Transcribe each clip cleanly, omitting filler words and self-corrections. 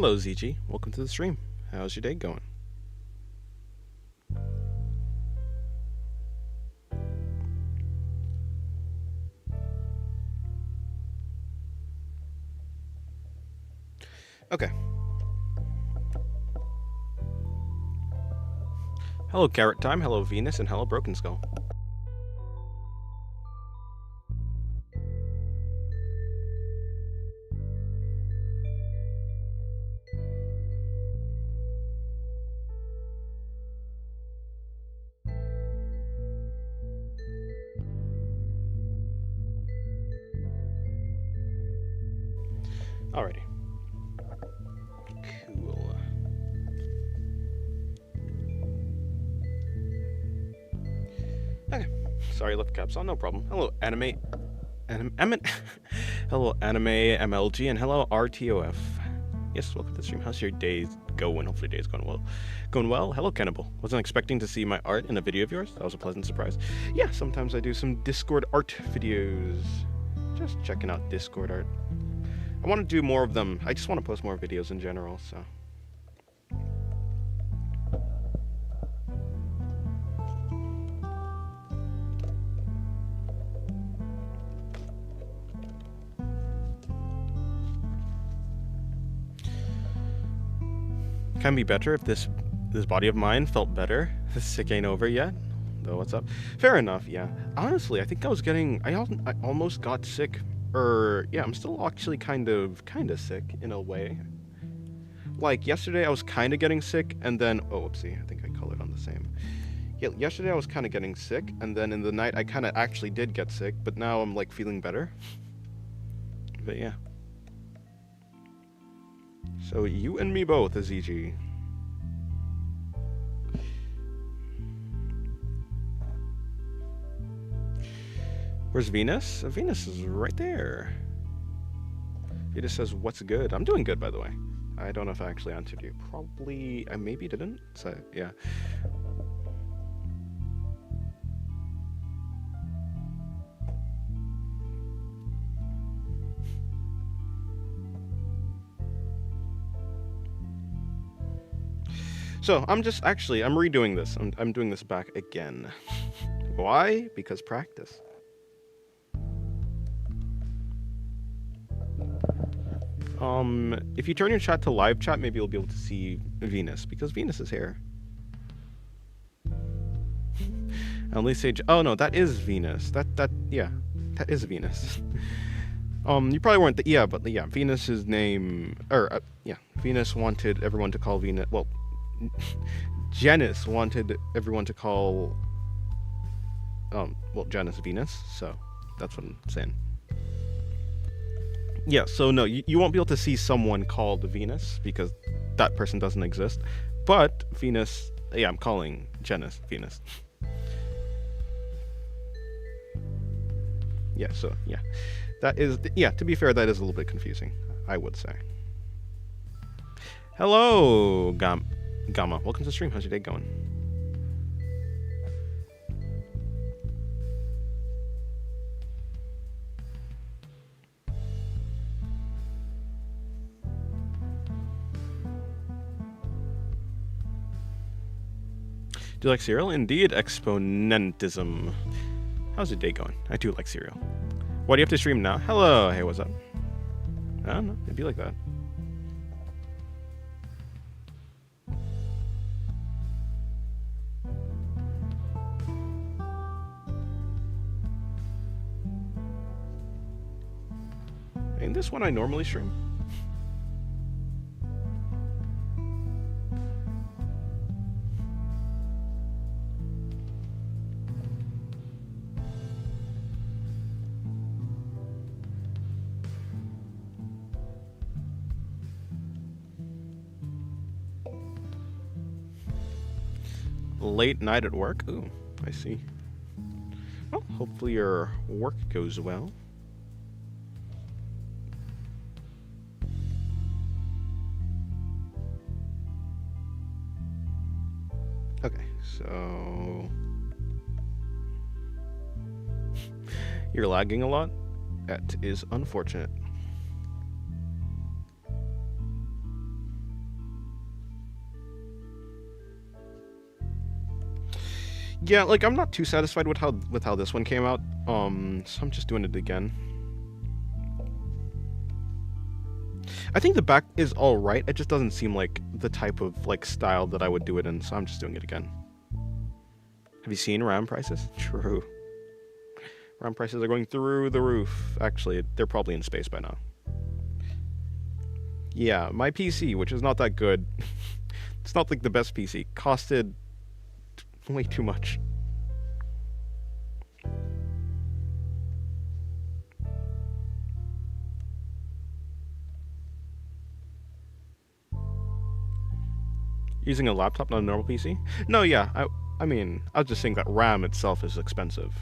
Hello, ZG. Welcome to the stream. How's your day going? Okay. Hello, Carrot Time. Hello, Venus, and hello, Broken Skull. Alrighty. Cool. Okay. Sorry, left caps on. No problem. Hello, hello, Anime MLG, and hello, RTOF. Yes, welcome to the stream. How's your day going? Hopefully, your day's going well. Going well. Hello, Cannibal. Wasn't expecting to see my art in a video of yours. That was a pleasant surprise. Yeah, sometimes I do some Discord art videos. Just checking out Discord art. I want to do more of them. I just want to post more videos in general, so. Can be better if this body of mine felt better. The sick ain't over yet. Though, what's up? Fair enough, yeah. Honestly, I think I almost got sick. Yeah, I'm still actually kind of sick in a way. Like yesterday I was kind of getting sick, and then oopsie, I think I colored on the same. Yeah, yesterday I was kind of getting sick, and then in the night I kind of actually did get sick, but now I'm like feeling better. But yeah. So you and me both, ZG. Where's Venus? Venus is right there. He just says, "What's good?" I'm doing good, by the way. I don't know if I actually answered you. Probably, I maybe didn't. So yeah. So I'm redoing this. I'm doing this back again. Why? Because practice. If you turn your chat to live chat, maybe you'll be able to see Venus, because Venus is here. Only Sage. Oh no, that is Venus. Yeah, that is Venus. You probably weren't but yeah, Venus's name, Venus wanted everyone to call Venus. Well, Janice wanted everyone to call. Janice Venus. So that's what I'm saying. Yeah, so no, you won't be able to see someone called Venus because that person doesn't exist. But Venus, yeah, I'm calling Janice Venus. Yeah, so yeah, to be fair, that is a little bit confusing, I would say. Hello, Gamma. Welcome to the stream. How's your day going? Do you like cereal? Indeed, exponentism. How's your day going? I do like cereal. Why do you have to stream now? Hello, hey, what's up? I don't know, it'd be like that. Ain't this one I normally stream? Late night at work? Ooh, I see. Well, hopefully your work goes well. Okay, so you're lagging a lot? That is unfortunate. Yeah, like I'm not too satisfied with how this one came out. So I'm just doing it again. I think the back is all right. It just doesn't seem like the type of like style that I would do it in, so I'm just doing it again. Have you seen RAM prices? True. RAM prices are going through the roof. Actually, they're probably in space by now. Yeah, my PC, which is not that good, it's not like the best PC, costed way too much. Using a laptop, not a normal PC? No, yeah, I mean, I was just saying that RAM itself is expensive.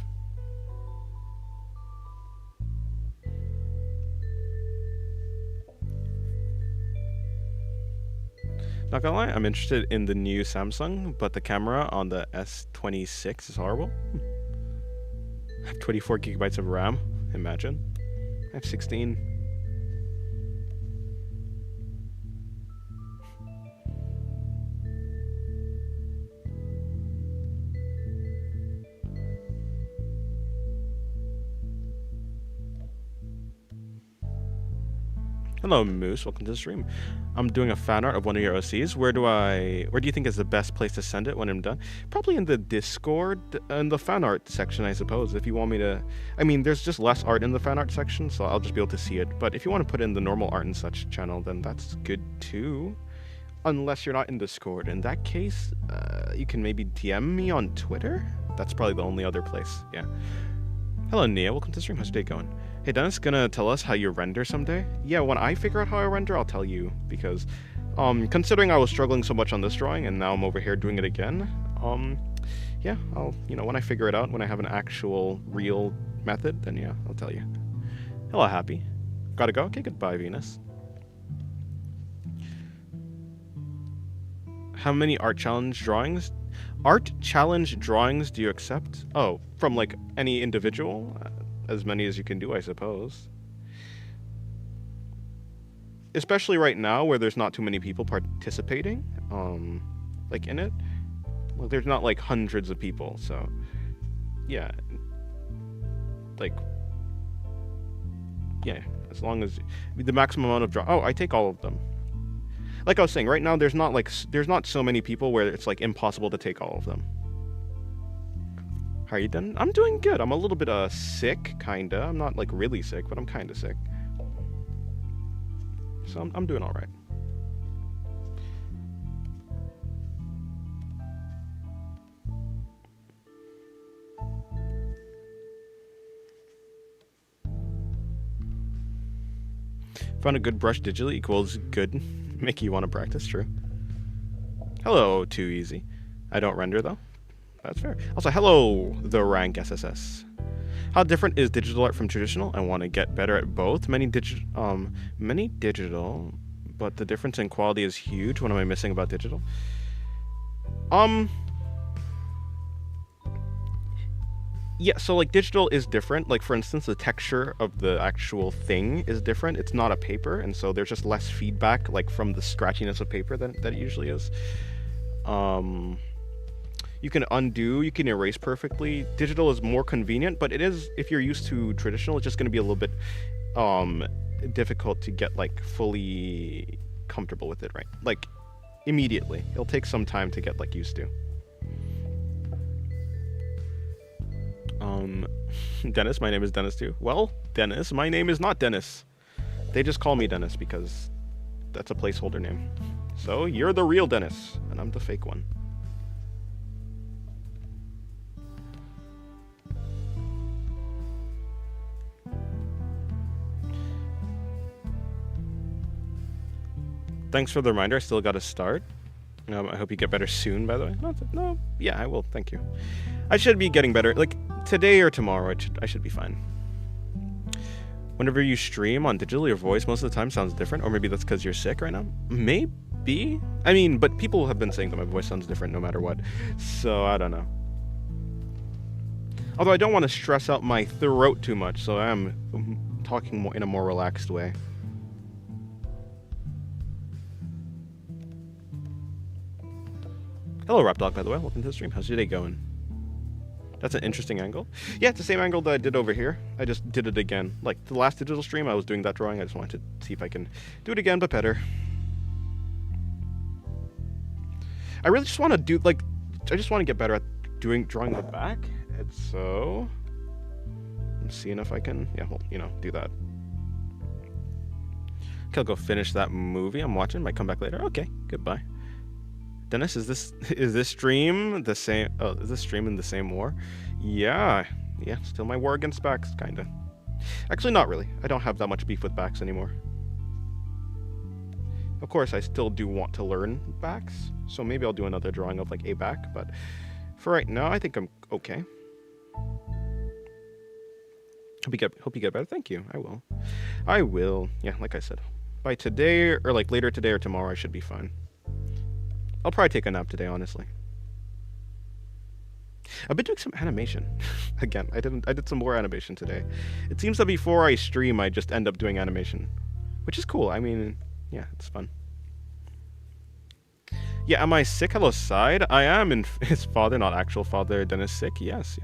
Not gonna lie, I'm interested in the new Samsung, but the camera on the S26 is horrible. I have 24 gigabytes of RAM, imagine. I have 16. Hello, Moose. Welcome to the stream. I'm doing a fan art of one of your OCs. Where do you think is the best place to send it when I'm done? Probably in the Discord, in the fan art section, I suppose. If you want me to, I mean, there's just less art in the fan art section, so I'll just be able to see it. But if you want to put it in the normal art and such channel, then that's good too. Unless you're not in Discord. In that case, you can maybe DM me on Twitter. That's probably the only other place. Yeah. Hello, Nia. Welcome to the stream. How's your day going? Hey, Dennis, gonna tell us how you render someday? Yeah, when I figure out how I render, I'll tell you, because, considering I was struggling so much on this drawing, and now I'm over here doing it again, yeah, when I figure it out, when I have an actual, real method, then yeah, I'll tell you. Hello, Happy. Gotta go? Okay, goodbye, Venus. How many art challenge drawings do you accept? Oh, from, like, any individual? As many as you can do, I suppose. Especially right now, where there's not too many people participating, like, in it. Well, there's not, like, hundreds of people, so... Yeah. Like... Yeah, as long as... The maximum amount of Oh, I take all of them. Like I was saying, right now, there's not so many people where it's, like, impossible to take all of them. How are you doing? I'm doing good. I'm a little bit sick, kinda. I'm not like really sick, but I'm kinda sick. So I'm doing all right. Found a good brush digitally equals good. Make you want to practice, true. Hello, Too Easy. I don't render though. That's fair. Also, hello, the rank SSS. How different is digital art from traditional? I want to get better at both. Many digital, but the difference in quality is huge. What am I missing about digital? Yeah, so like digital is different. Like for instance, the texture of the actual thing is different. It's not a paper, and so there's just less feedback like from the scratchiness of paper that it usually is. You can undo, you can erase perfectly. Digital is more convenient, but it is, if you're used to traditional, it's just going to be a little bit difficult to get like fully comfortable with it, right? Like immediately. It'll take some time to get like used to. Dennis, my name is Dennis too. Well, Dennis, my name is not Dennis. They just call me Dennis because that's a placeholder name. So you're the real Dennis, and I'm the fake one. Thanks for the reminder. I still got to start. I hope you get better soon, by the way. No, yeah, I will. Thank you. I should be getting better. Like, today or tomorrow, I should be fine. Whenever you stream on digital, your voice most of the time sounds different. Or maybe that's because you're sick right now. Maybe. I mean, but people have been saying that my voice sounds different no matter what. So, I don't know. Although I don't want to stress out my throat too much, so I am talking more in a more relaxed way. Hello, Rapdog, by the way. Welcome to the stream. How's your day going? That's an interesting angle. Yeah, it's the same angle that I did over here. I just did it again. Like the last digital stream, I was doing that drawing. I just wanted to see if I can do it again, but better. I really just want to do, like, I just want to get better at drawing the back. And so, I'm seeing if I can, yeah, well, you know, do that. Okay, I'll go finish that movie I'm watching. Might come back later. Okay, goodbye. Dennis, is this stream the same? Oh, is this stream in the same war? Yeah, still my war against backs, kinda. Actually, not really. I don't have that much beef with backs anymore. Of course, I still do want to learn backs, so maybe I'll do another drawing of like a back. But for right now, I think I'm okay. Hope you get better. Thank you. I will. Yeah, like I said, by today or like later today or tomorrow, I should be fine. I'll probably take a nap today, honestly. I've been doing some animation. Again, I did some more animation today. It seems that before I stream, I just end up doing animation, which is cool. I mean, yeah, it's fun. Yeah, am I sick? Hello, Side. I am in his father, not actual father, Dennis sick. Yes.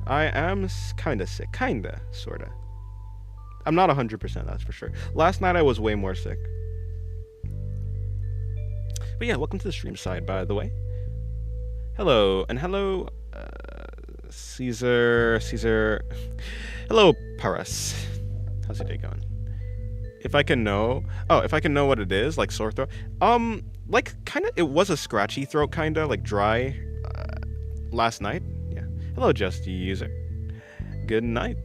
I am kinda sick. Kinda, sorta. I'm not 100%, that's for sure. Last night I was way more sick. But yeah, welcome to the stream side, by the way. Hello, and hello, Caesar. Hello, Paras. How's your day going? If I can know what it is, like sore throat. Like kinda, it was a scratchy throat, kinda like dry. Last night. Yeah. Hello, Just User. Good night.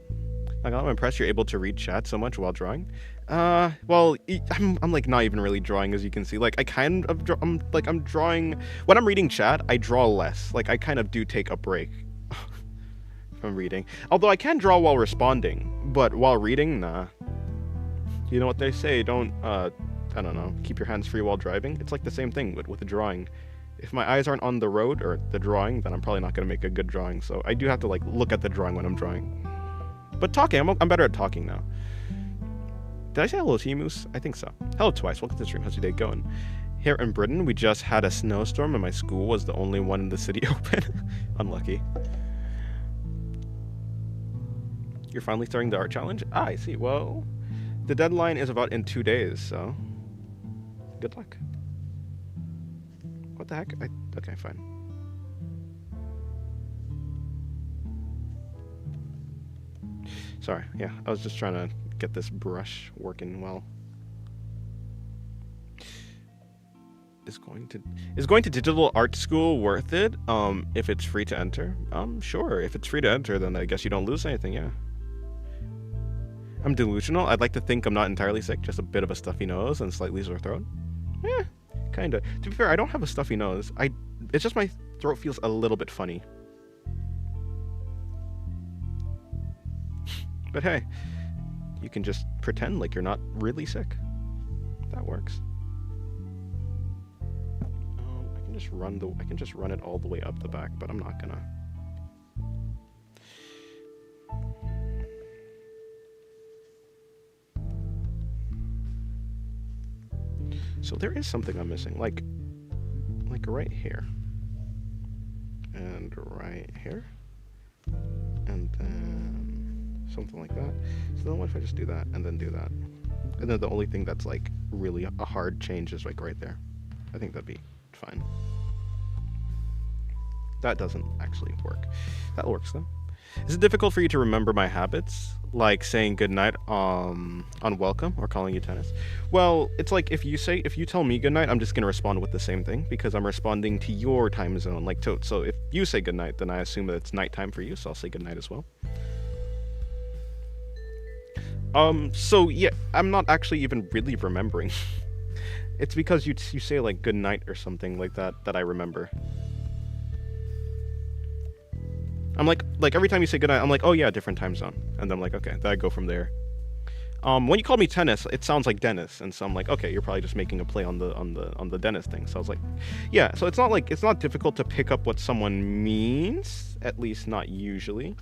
Like, I'm impressed you're able to read chat so much while drawing. Well, I'm like not even really drawing, as you can see. Like I kind of I'm drawing when I'm reading chat. I draw less. Like I kind of do take a break from reading. Although I can draw while responding, but while reading, nah. You know what they say? Don't I don't know. Keep your hands free while driving. It's like the same thing with the drawing. If my eyes aren't on the road or the drawing, then I'm probably not gonna make a good drawing. So I do have to like look at the drawing when I'm drawing. But talking, I'm better at talking now. Did I say hello to you, Moose? I think so. Hello twice. Welcome to the stream. How's your day going? Here in Britain, we just had a snowstorm and my school was the only one in the city open. Unlucky. You're finally starting the art challenge? Ah, I see. Well, the deadline is about in 2 days, so good luck. What the heck? Okay, fine. Sorry, yeah, I was just trying to get this brush working well. Is going to digital art school worth it? If it's free to enter? Sure. If it's free to enter, then I guess you don't lose anything, yeah. I'm delusional. I'd like to think I'm not entirely sick, just a bit of a stuffy nose and slightly sore throat. Yeah, kinda. To be fair, I don't have a stuffy nose. It's just my throat feels a little bit funny. But hey, you can just pretend like you're not really sick. That works. I can just run it all the way up the back, but I'm not gonna. So there is something I'm missing, like right here, and right here, and then something like that. So then what if I just do that and then do that, and then the only thing that's like really a hard change is like right there. I think that'd be fine. That doesn't actually work. That works though. Is it difficult for you to remember my habits, like saying goodnight on welcome or calling you Tennis? Well, it's like if you tell me goodnight, I'm just gonna respond with the same thing because I'm responding to your time zone. Like so if you say goodnight, then I assume that it's nighttime for you, so I'll say goodnight as well. So yeah, I'm not actually even really remembering. It's because you say like good night or something like that I remember. I'm like every time you say good night, I'm like, oh yeah, different time zone, and then I'm like, okay, then I go from there. When you called me Tennis, it sounds like Dennis, and so I'm like, okay, you're probably just making a play on the Dennis thing. So I was like, yeah. So it's not difficult to pick up what someone means, at least not usually.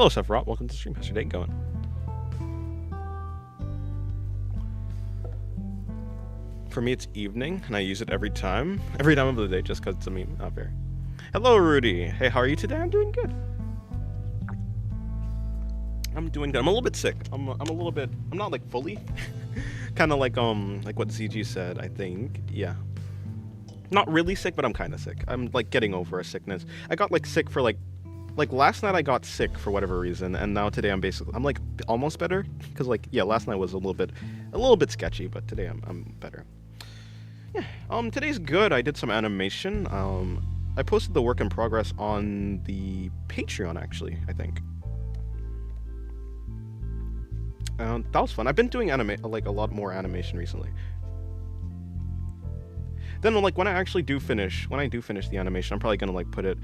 Hello, Sephiroth. Welcome to the stream. How's your day going? For me, it's evening, and I use it every time of the day, just because it's a meme. Not fair. Hello, Rudy. Hey, how are you today? I'm doing good. I'm doing good. I'm a little bit sick. I'm not like fully. Kind of like what ZG said, I think. Yeah. Not really sick, but I'm kind of sick. I'm like getting over a sickness. I got like sick for like last night I got sick for whatever reason, and now today I'm like almost better, because like yeah, last night was a little bit sketchy, but today I'm better. Yeah. Today's good. I did some animation. I posted the work in progress on the Patreon, actually, I think. That was fun. I've been doing like a lot more animation recently. Then like when I do finish the animation, I'm probably gonna like put it.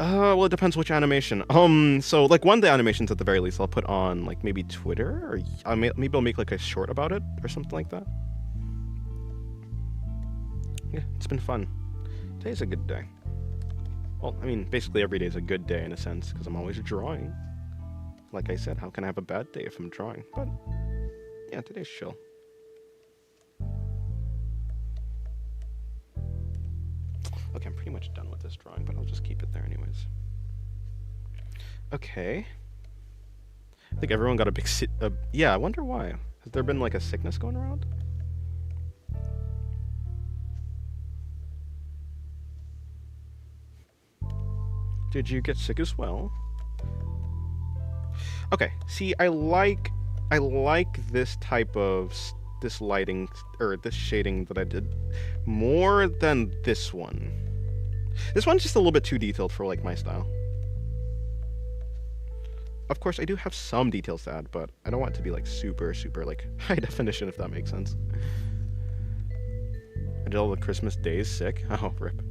Well, it depends which animation. So like one of the animations at the very least, I'll put on like maybe Twitter, or maybe I'll make like a short about it or something like that. Yeah, it's been fun. Today's a good day. Well, I mean, basically every day is a good day in a sense, because I'm always drawing. Like I said, how can I have a bad day if I'm drawing? But yeah, today's chill. Okay, I'm pretty much done with this drawing, but I'll just keep it there anyways. Okay. I think everyone got a big yeah, I wonder why. Has there been like a sickness going around? Did you get sick as well? Okay, see, I like this type of this lighting or this shading that I did more than this one. This one's just a little bit too detailed for like my style. Of course, I do have some details to add, but I don't want it to be like super like high definition, if that makes sense. I did all the Christmas days sick. Oh, rip.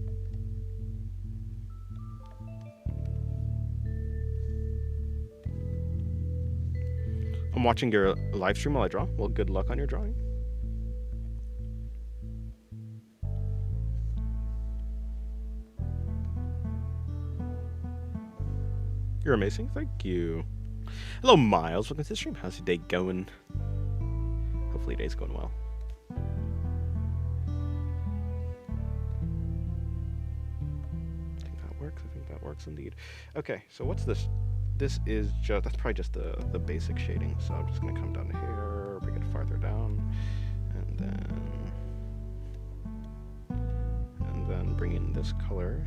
I'm watching your live stream while I draw. Well, good luck on your drawing. You're amazing. Thank you. Hello, Miles. Welcome to the stream. How's your day going? Hopefully your day's going well. I think that works. I think that works indeed. Okay, so what's this? This is just, that's probably just the basic shading. So I'm just gonna come down here, bring it farther down, and then bring in this color.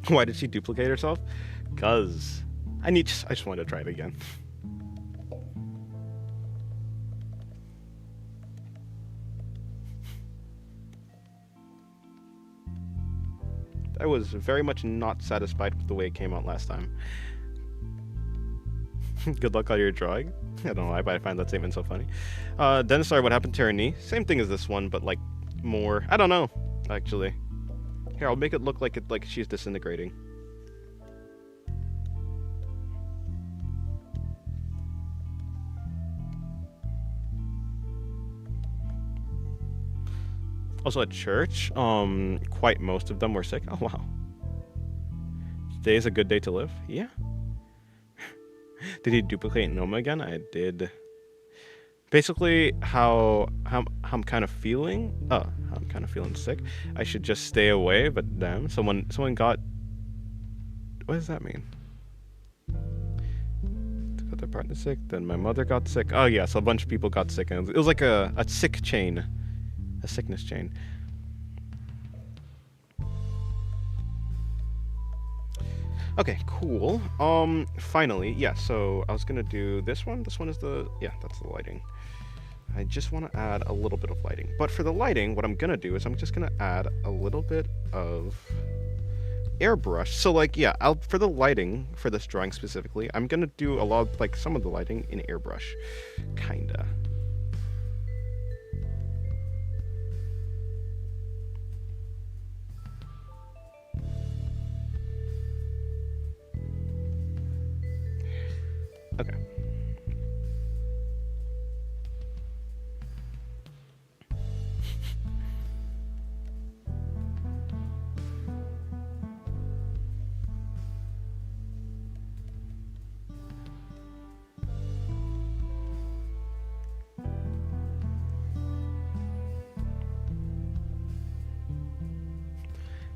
Why did she duplicate herself? Cause I just wanted to try it again. I was very much not satisfied with the way it came out last time. Good luck on your drawing. I don't know why, but I find that statement so funny. Dennis, sorry, what happened to her knee? Same thing as this one, but like more. I don't know, actually. Here, I'll make it look like she's disintegrating. Also at church, quite most of them were sick. Oh wow. Today is a good day to live. Yeah. Did he duplicate Noma again? I did. Basically, how I'm kind of feeling. How I'm kind of feeling sick. I should just stay away. But damn, someone got. What does that mean? Got their partner sick. Then my mother got sick. Oh yeah, so a bunch of people got sick, and it was like a sick chain, a sickness chain. Okay, cool. Finally, yeah, so I was gonna do this one. This one is that's the lighting. I just want to add a little bit of lighting. But for the lighting, what I'm gonna do is I'm just gonna add a little bit of airbrush. So like, yeah, for the lighting, for this drawing specifically, I'm gonna do a lot of, like, some of the lighting in airbrush. Kinda. Okay.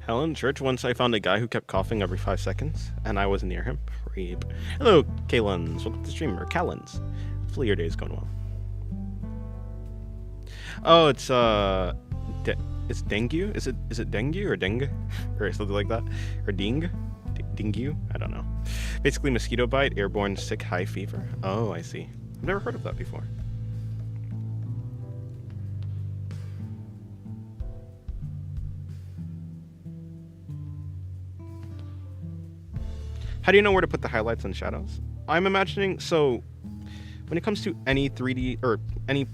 Helen Church, once I found a guy who kept coughing every 5 seconds, and I was near him. Creep. Hello, Kalens. Welcome to the stream, or Kalens. Hopefully your day's going well. Oh, it's it's dengue. Is it dengue or dengue, or something like that, or dengue? Dengue? I don't know. Basically, mosquito bite, airborne, sick, high fever. Oh, I see. I've never heard of that before. How do you know where to put the highlights and shadows? I'm imagining, so when it comes to any 3D or any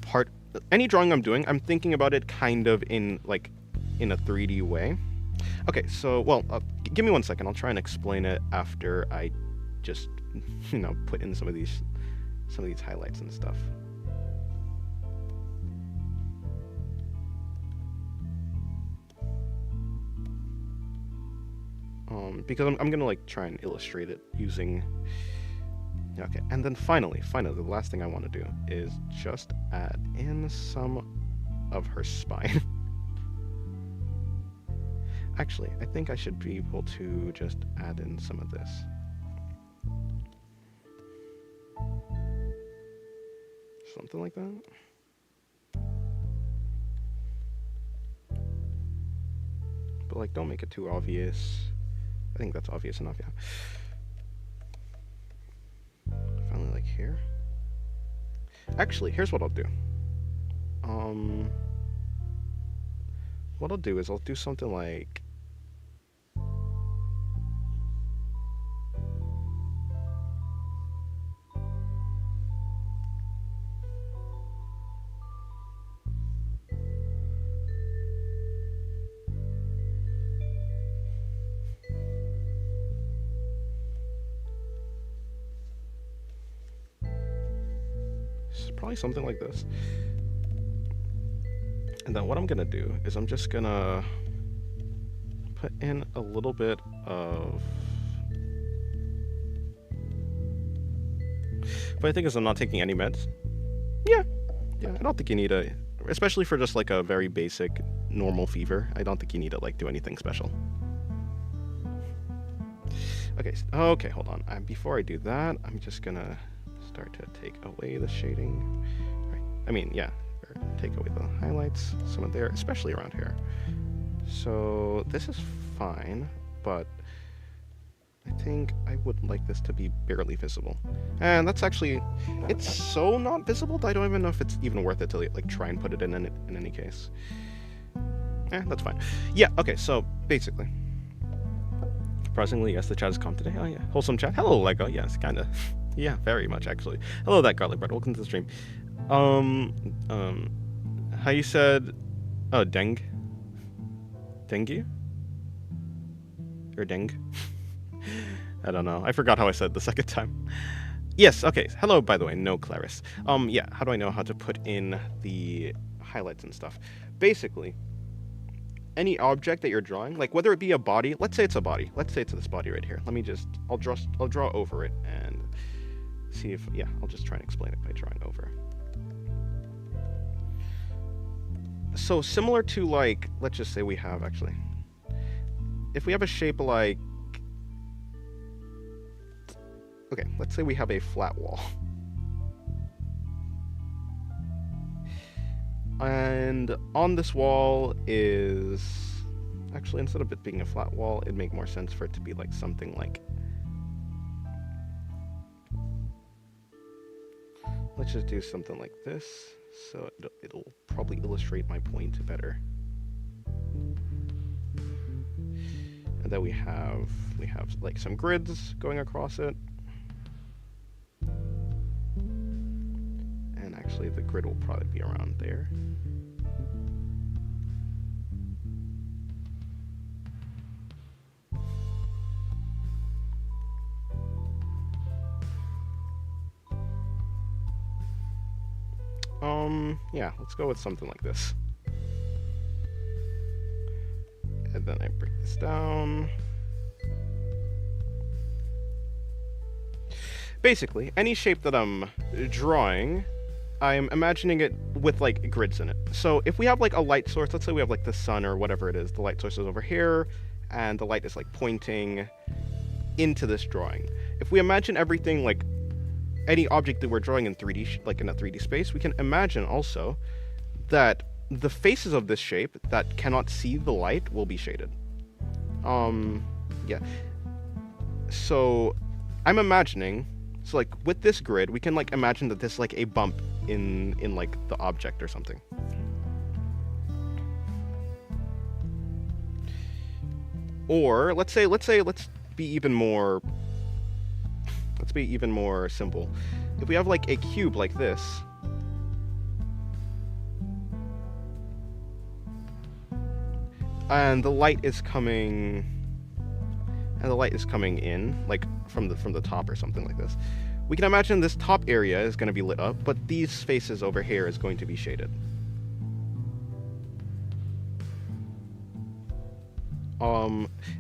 drawing I'm doing, I'm thinking about it kind of in a 3D way. Okay, so, well, give me 1 second. I'll try and explain it after I just, put in some of these highlights and stuff. Because I'm gonna try and illustrate it using. Okay, and then finally, the last thing I want to do is just add in some of her spine. Actually, I think I should be able to just add in some of this. Something like that. But don't make it too obvious. I think that's obvious enough, yeah. Finally, here. Actually, here's what I'll do. What I'll do is I'll do something like... probably something like this. And then what I'm gonna do is I'm just gonna put in a little bit of... But I think is I'm not taking any meds. Yeah, I don't think you need a... Especially for just a very basic, normal fever. I don't think you need to do anything special. Okay, hold on. Before I do that, I'm just gonna start to take away the shading. Right. I mean, yeah, take away the highlights, some of there, especially around here. So this is fine, but I think I would like this to be barely visible. And that's actually, it's so not visible that I don't even know if it's even worth it to try and put it in any case. That's fine. Yeah, okay, so basically. Surprisingly, yes, the chat has come today. Oh yeah, wholesome chat. Hello, Lego. Yes, kinda. Yeah, very much actually. Hello, that garlic bread. Welcome to the stream. How you said? Oh, dengue. Dengue? Or dengue? I don't know. I forgot how I said the second time. Yes. Okay. Hello, by the way. No, Clarice. Yeah. How do I know how to put in the highlights and stuff? Basically, any object that you're drawing, whether it be a body, let's say it's a body. Let's say it's this body right here. I'll draw over it and see if, yeah, I'll just try and explain it by drawing over. So similar to let's just say we have actually, if we have a shape okay, let's say we have a flat wall. And on this wall is, actually, instead of it being a flat wall, it'd make more sense for it to be something let's just do something like this, so it'll probably illustrate my point better. And then we have some grids going across it. And actually the grid will probably be around there. Yeah, let's go with something like this. And then I break this down. Basically, any shape that I'm drawing, I'm imagining it with like grids in it. So if we have like a light source, let's say we have like the sun or whatever it is, the light source is over here, and the light is like pointing into this drawing. If we imagine everything like any object that we're drawing in 3D, like in a 3D space, we can imagine also that the faces of this shape that cannot see the light will be shaded. Yeah. So I'm imagining, so like with this grid, we can like imagine that this is like a bump in like the object or something. Or let's be even more simple. If we have like a cube like this, and the light is coming in like from the top or something like this, we can imagine this top area is going to be lit up, but these faces over here is going to be shaded.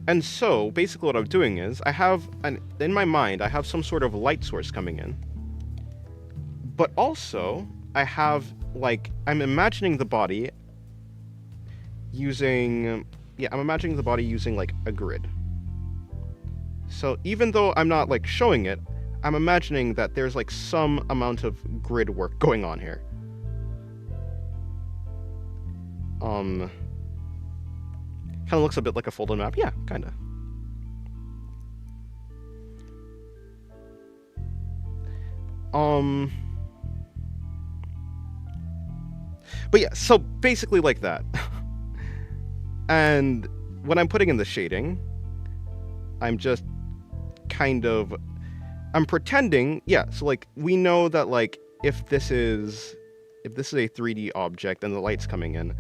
And so basically what I'm doing is in my mind I have some sort of light source coming in, but also I have like, I'm imagining the body using like a grid. So even though I'm not like showing it, I'm imagining that there's like some amount of grid work going on here. Kind of looks a bit like a folded map. Yeah, kind of. But yeah, so basically like that. And when I'm putting in the shading, I'm just I'm pretending, yeah, so like we know that like if this is a 3D object and the light's coming in,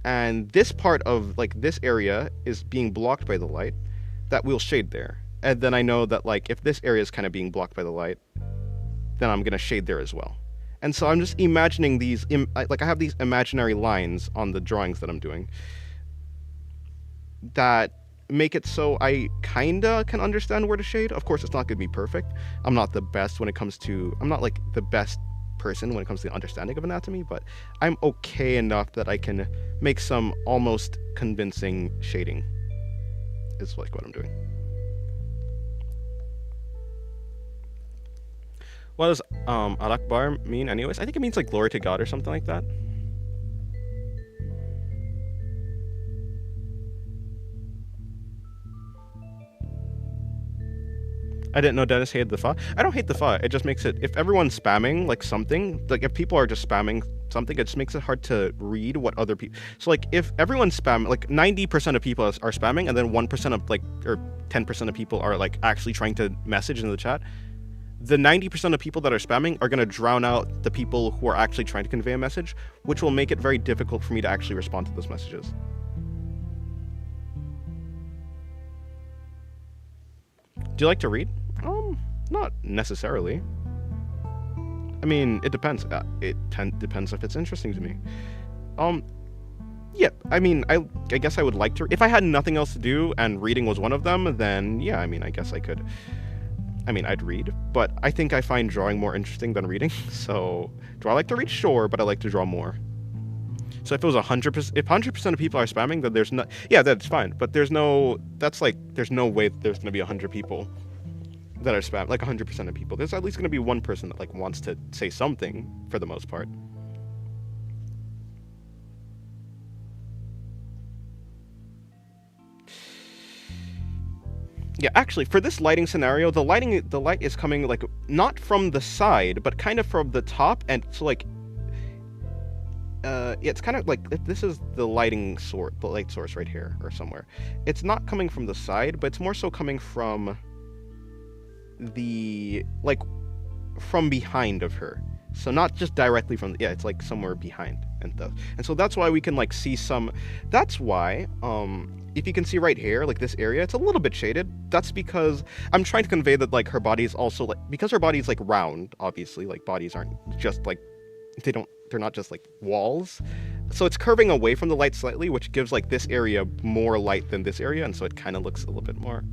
and this part of like this area is being blocked by the light, that we'll shade there. And then I know that like if this area is kind of being blocked by the light, then I'm gonna shade there as well. And so I'm just imagining these, like I have these imaginary lines on the drawings that I'm doing that make it so I kinda can understand where to shade. Of course, it's not gonna be perfect. I'm not like the best person when it comes to the understanding of anatomy, but I'm okay enough that I can make some almost convincing shading, is like what I'm doing. What does Arakbar mean anyways? I think it means like glory to God or something like that. I didn't know Dennis hated the fa. I don't hate the fa. It just makes it, if everyone's spamming like something, like if people are just spamming something, it just makes it hard to read what other people. So like if everyone's spamming, like 90% of people are spamming, and then 1% of like, or 10% of people are like actually trying to message in the chat, the 90% of people that are spamming are going to drown out the people who are actually trying to convey a message, which will make it very difficult for me to actually respond to those messages. Do you like to read? Not necessarily. I mean, it depends. Depends if it's interesting to me. Yeah, I mean, I guess I would like to. If I had nothing else to do and reading was one of them, then yeah, I mean, I guess I could. I mean, I'd read, but I think I find drawing more interesting than reading. So, do I like to read? Sure, but I like to draw more. So if it was 100%, if 100% of people are spamming, then there's no, yeah, that's fine. But there's no, that's like, there's no way that there's gonna be 100 people that are spam, like 100% of people. There's at least gonna be one person that like wants to say something for the most part. Yeah, actually, for this lighting scenario, the light is coming like not from the side, but kind of from the top, and so like, yeah, it's kind of like this is the light source right here or somewhere. It's not coming from the side, but it's more so coming from the from behind of her. So not just directly from, yeah, it's like somewhere behind and stuff. And so that's why we can like see some. That's why if you can see right here, like this area, it's a little bit shaded. That's because I'm trying to convey that like her body is also like, because her body is like round, obviously, like bodies aren't just like they're not just like walls. So it's curving away from the light slightly, which gives like this area more light than this area, and so it kind of looks a little bit more,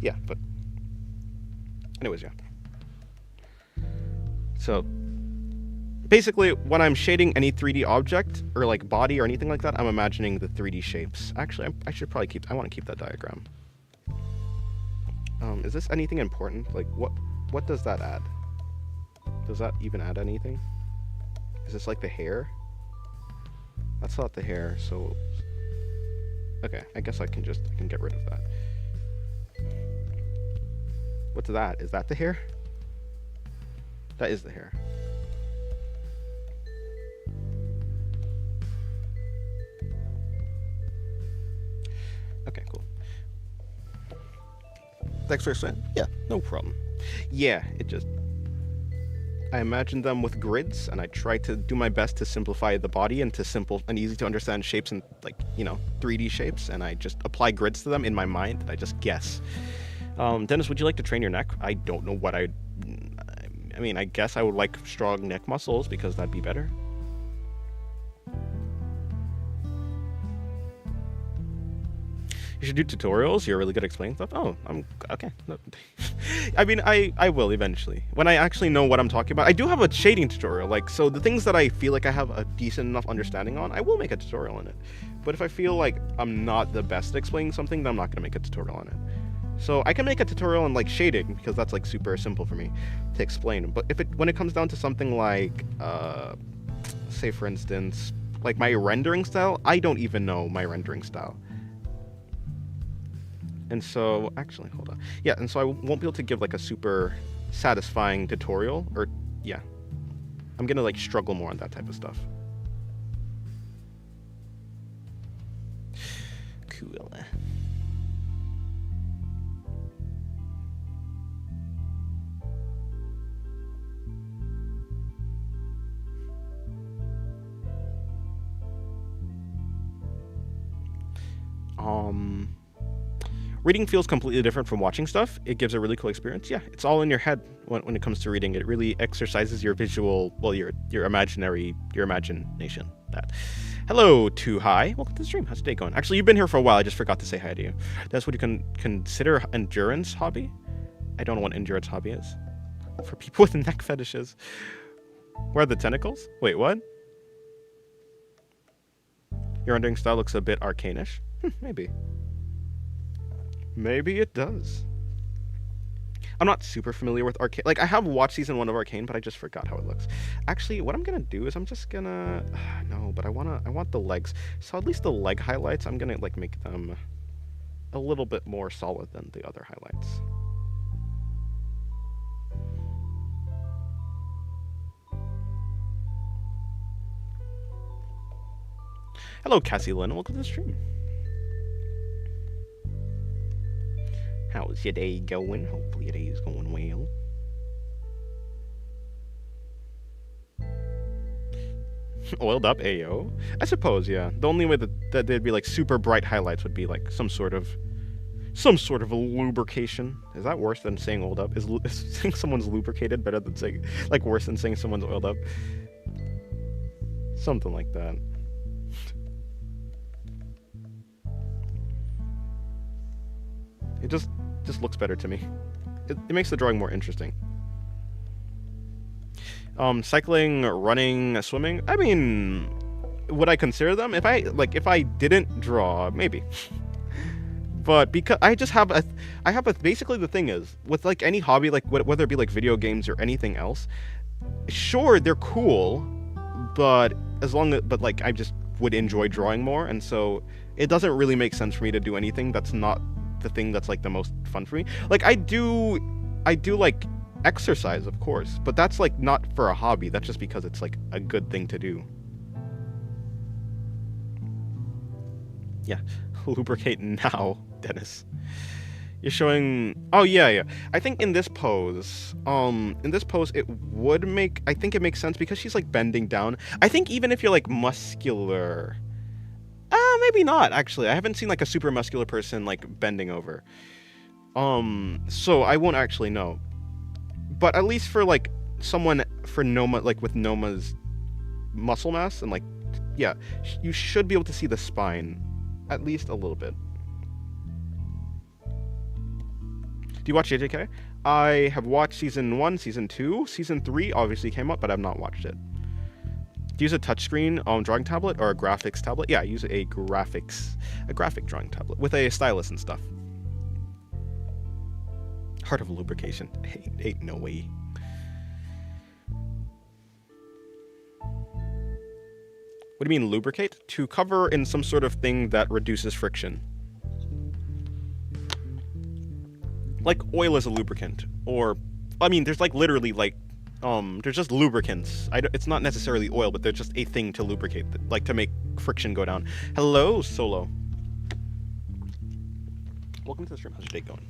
yeah. But anyways, yeah. So basically, when I'm shading any 3D object or like body or anything like that, I'm imagining the 3D shapes. Actually, I should probably I want to keep that diagram. Is this anything important? Like what does that add? Does that even add anything? Is this like the hair? That's not the hair, so okay, I guess I can get rid of that. What's that? Is that the hair? That is the hair. Okay, cool. Thanks for explaining. Yeah, no problem. Yeah, I imagined them with grids, and I tried to do my best to simplify the body into simple and easy to understand shapes and, like, 3D shapes, and I just apply grids to them in my mind, and I just guess. Dennis, would you like to train your neck? I don't know what I mean, I guess I would like strong neck muscles, because that'd be better. You should do tutorials. You're really good at explaining stuff. Oh, I'm okay. No. I mean, I will eventually. When I actually know what I'm talking about. I do have a shading tutorial. Like, so the things that I feel like I have a decent enough understanding on, I will make a tutorial on it. But if I feel like I'm not the best at explaining something, then I'm not going to make a tutorial on it. So I can make a tutorial on like shading, because that's like super simple for me to explain. But when it comes down to something like, say for instance, like my rendering style, I don't even know my rendering style. And so, actually, hold on. Yeah, and so I won't be able to give like a super satisfying tutorial, or yeah. I'm gonna like struggle more on that type of stuff. Cool. Reading feels completely different from watching stuff. It gives a really cool experience. Yeah, it's all in your head when it comes to reading. It really exercises your visual, well, your imagination. That. Hello, Too High. Welcome to the stream. How's your day going? Actually, you've been here for a while. I just forgot to say hi to you. That's what you can consider endurance hobby. I don't know what endurance hobby is. For people with neck fetishes. Where are the tentacles? Wait, what? Your rendering style looks a bit arcane-ish. Maybe. Maybe it does. I'm not super familiar with Arcane. Like, I have watched season 1 of Arcane, but I just forgot how it looks. Actually, what I'm gonna do is I'm just gonna... no, but I want the legs. So at least the leg highlights, I'm gonna, like, make them a little bit more solid than the other highlights. Hello, Cassie Lynn. Welcome to the stream. How's your day going? Hopefully your day is going well. Oiled up AO? I suppose, yeah. The only way that there'd be like super bright highlights would be like some sort of a lubrication. Is that worse than saying oiled up? Is saying someone's lubricated better than saying, like, worse than saying someone's oiled up? Something like that. It just looks better to me. It makes the drawing more interesting. Cycling, running, swimming. I mean, would I consider them? If I didn't draw, maybe. But because I have a basically the thing is with like any hobby, like whether it be like video games or anything else, sure they're cool, but like I just would enjoy drawing more, and so it doesn't really make sense for me to do anything that's not the thing that's like the most fun for me. Like I do like exercise, of course, but that's like not for a hobby. That's just because it's like a good thing to do. Yeah, lubricate now, Dennis. You're showing. Oh yeah. I think in this pose, it would make. I think it makes sense because she's like bending down. I think even if you're like muscular. Maybe not, actually. I haven't seen like a super muscular person like bending over. So I won't actually know. But at least for like someone for Noma, like with Noma's muscle mass and like, yeah, you should be able to see the spine, at least a little bit. Do you watch JJK? I have watched season 1, season 2, season 3 obviously came up, but I've not watched it. Do you use a touchscreen drawing tablet or a graphics tablet? Yeah, I use a graphic drawing tablet with a stylus and stuff. Heart of lubrication. Ain't no way. What do you mean lubricate? To cover in some sort of thing that reduces friction. Like oil is a lubricant, or I mean, there's like literally like there's just lubricants. It's not necessarily oil, but they're just a thing to lubricate, like to make friction go down. Hello, Solo. Welcome to the stream. How's your day going?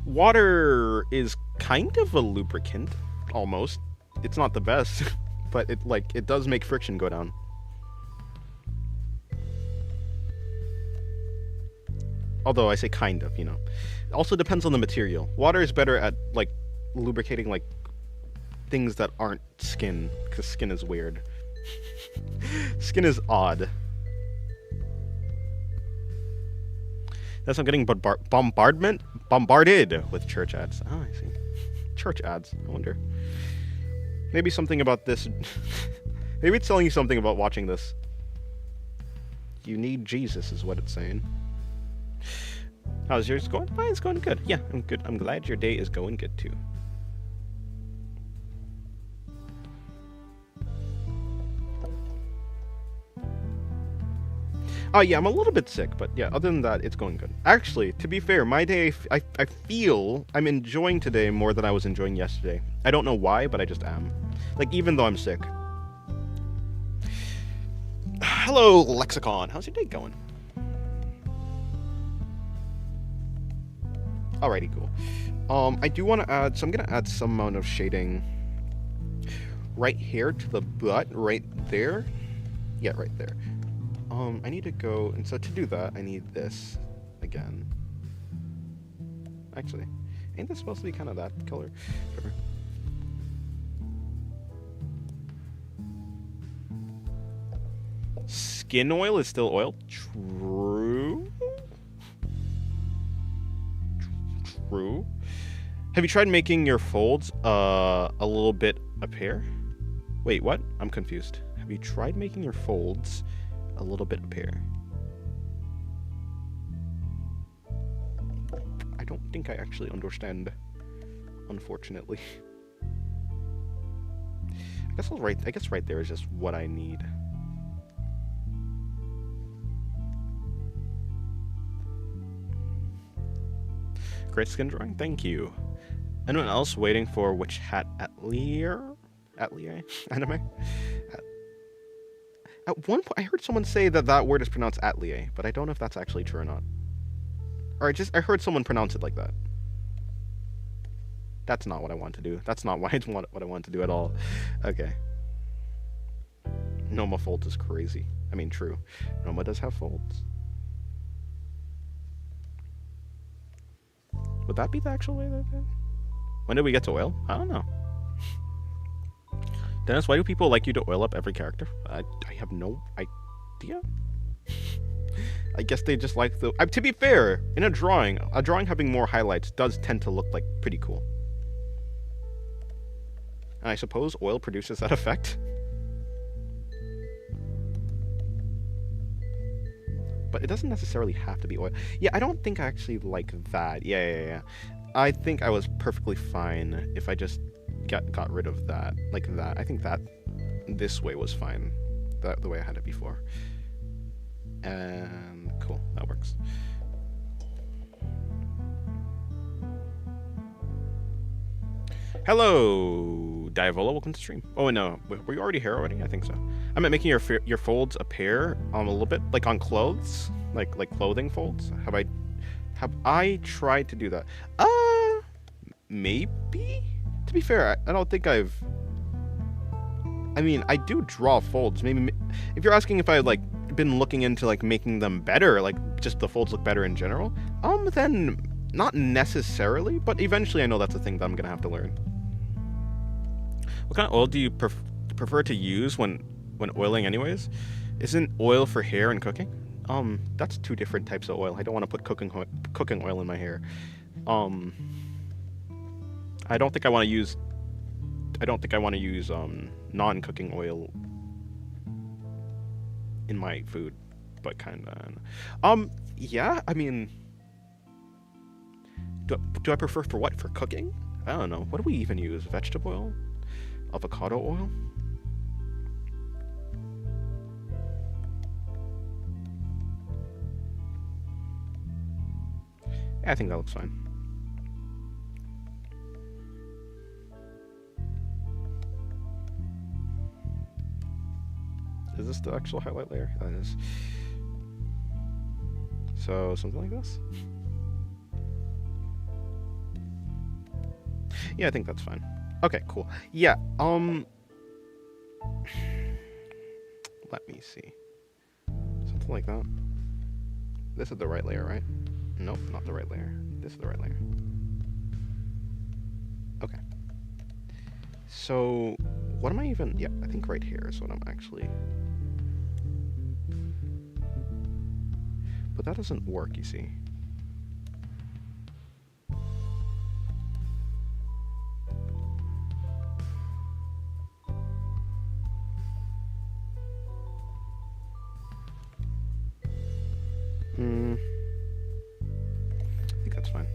Water is kind of a lubricant, almost. It's not the best, but it does make friction go down. Although I say kind of, you know. It also depends on the material. Water is better at like lubricating like things that aren't skin, because skin is weird. Skin is odd. That's I'm getting bombarded with church ads. Oh, I see. Church ads. I wonder. Maybe something about this. Maybe it's telling you something about watching this. You need Jesus, is what it's saying. How's yours going? Mine's going good. Yeah, I'm good. I'm glad your day is going good too. Oh yeah, I'm a little bit sick, but yeah, other than that, it's going good. Actually, to be fair, my day, I feel I'm enjoying today more than I was enjoying yesterday. I don't know why, but I just am. Like, even though I'm sick. Hello, Lexicon. How's your day going? Alrighty, cool. I do want to add, so I'm going to add some amount of shading right here to the butt, right there. Yeah, right there. I need to go, and so to do that, I need this again. Actually, ain't this supposed to be kind of that color? Whatever. Skin oil is still oil? True. True. Have you tried making your folds a little bit appear? Wait, what? I'm confused. Have you tried making your folds a little bit appear? I don't think I actually understand, unfortunately. I guess right there is just what I need. Great skin drawing, thank you. Anyone else waiting for which hat atelier anime? At one point, I heard someone say that word is pronounced atelier, but I don't know if that's actually true or not. Or I heard someone pronounce it like that. That's not what I want to do. That's not what I want to do at all. Okay. Noma folds is crazy. I mean, true. Noma does have folds. Would that be the actual way that did? When did we get to oil? I don't know. Dennis, why do people like you to oil up every character? I have no idea. I guess they just like the... to be fair, in a drawing having more highlights does tend to look like pretty cool. And I suppose oil produces that effect. But it doesn't necessarily have to be oil. Yeah, I don't think I actually like that. Yeah. I think I was perfectly fine if I just got rid of that. Like that. I think that this way was fine. The way I had it before. And cool, that works. Hello, Diavola, welcome to stream. Oh no, were you already here already? I think so. I meant making your folds appear a little bit like on clothes, like clothing folds. Have I tried to do that? Maybe. To be fair, I don't think I've. I mean, I do draw folds. Maybe if you're asking if I like been looking into like making them better, like just the folds look better in general, then not necessarily, but eventually I know that's a thing that I'm gonna have to learn. What kind of oil do you prefer to use when oiling anyways, isn't oil for hair and cooking. That's two different types of oil. I don't want to put cooking oil in my hair. Um, I don't think I want to use. I don't think I want to use non-cooking oil in my food, but kind of. Yeah. I mean, do I prefer for what? For cooking? I don't know. What do we even use? Vegetable oil? Avocado oil? Yeah, I think that looks fine. Is this the actual highlight layer? That is. So, something like this? Yeah, I think that's fine. Okay, cool. Yeah, let me see. Something like that. This is the right layer, right? Nope, not the right layer. This is the right layer. Okay. So, what am I even... Yeah, I think right here is what I'm actually... But that doesn't work, you see. I think that's fine.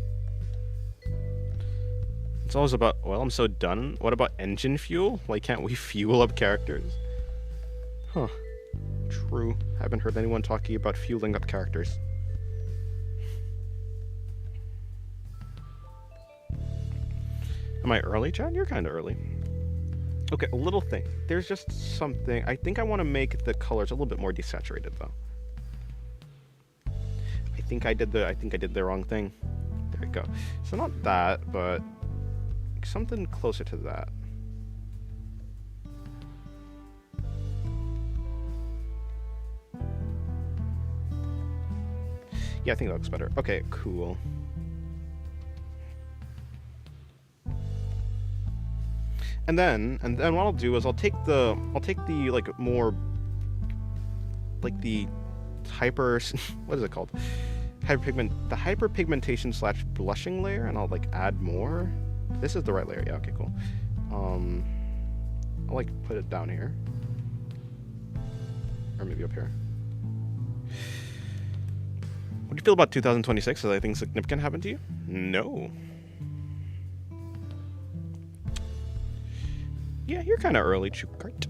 It's always about, well, I'm so done. What about engine fuel? Why can't we fuel up characters? Huh. True. Haven't heard anyone talking about fueling up characters. Am I early, Chad? You're kind of early. Okay, a little thing. There's just something. I think I want to make the colors a little bit more desaturated, though. I think I did the wrong thing. There we go. So not that, but something closer to that. Yeah, I think that looks better. Okay, cool. And then what I'll do is I'll take the like more like the hyper what is it called? The hyperpigmentation / blushing layer, and I'll like add more. This is the right layer. Yeah, okay, cool. I'll like put it down here. Or maybe up here. What do you feel about 2026? Has anything significant happened to you? No. Yeah, you're kind of early, Chukart.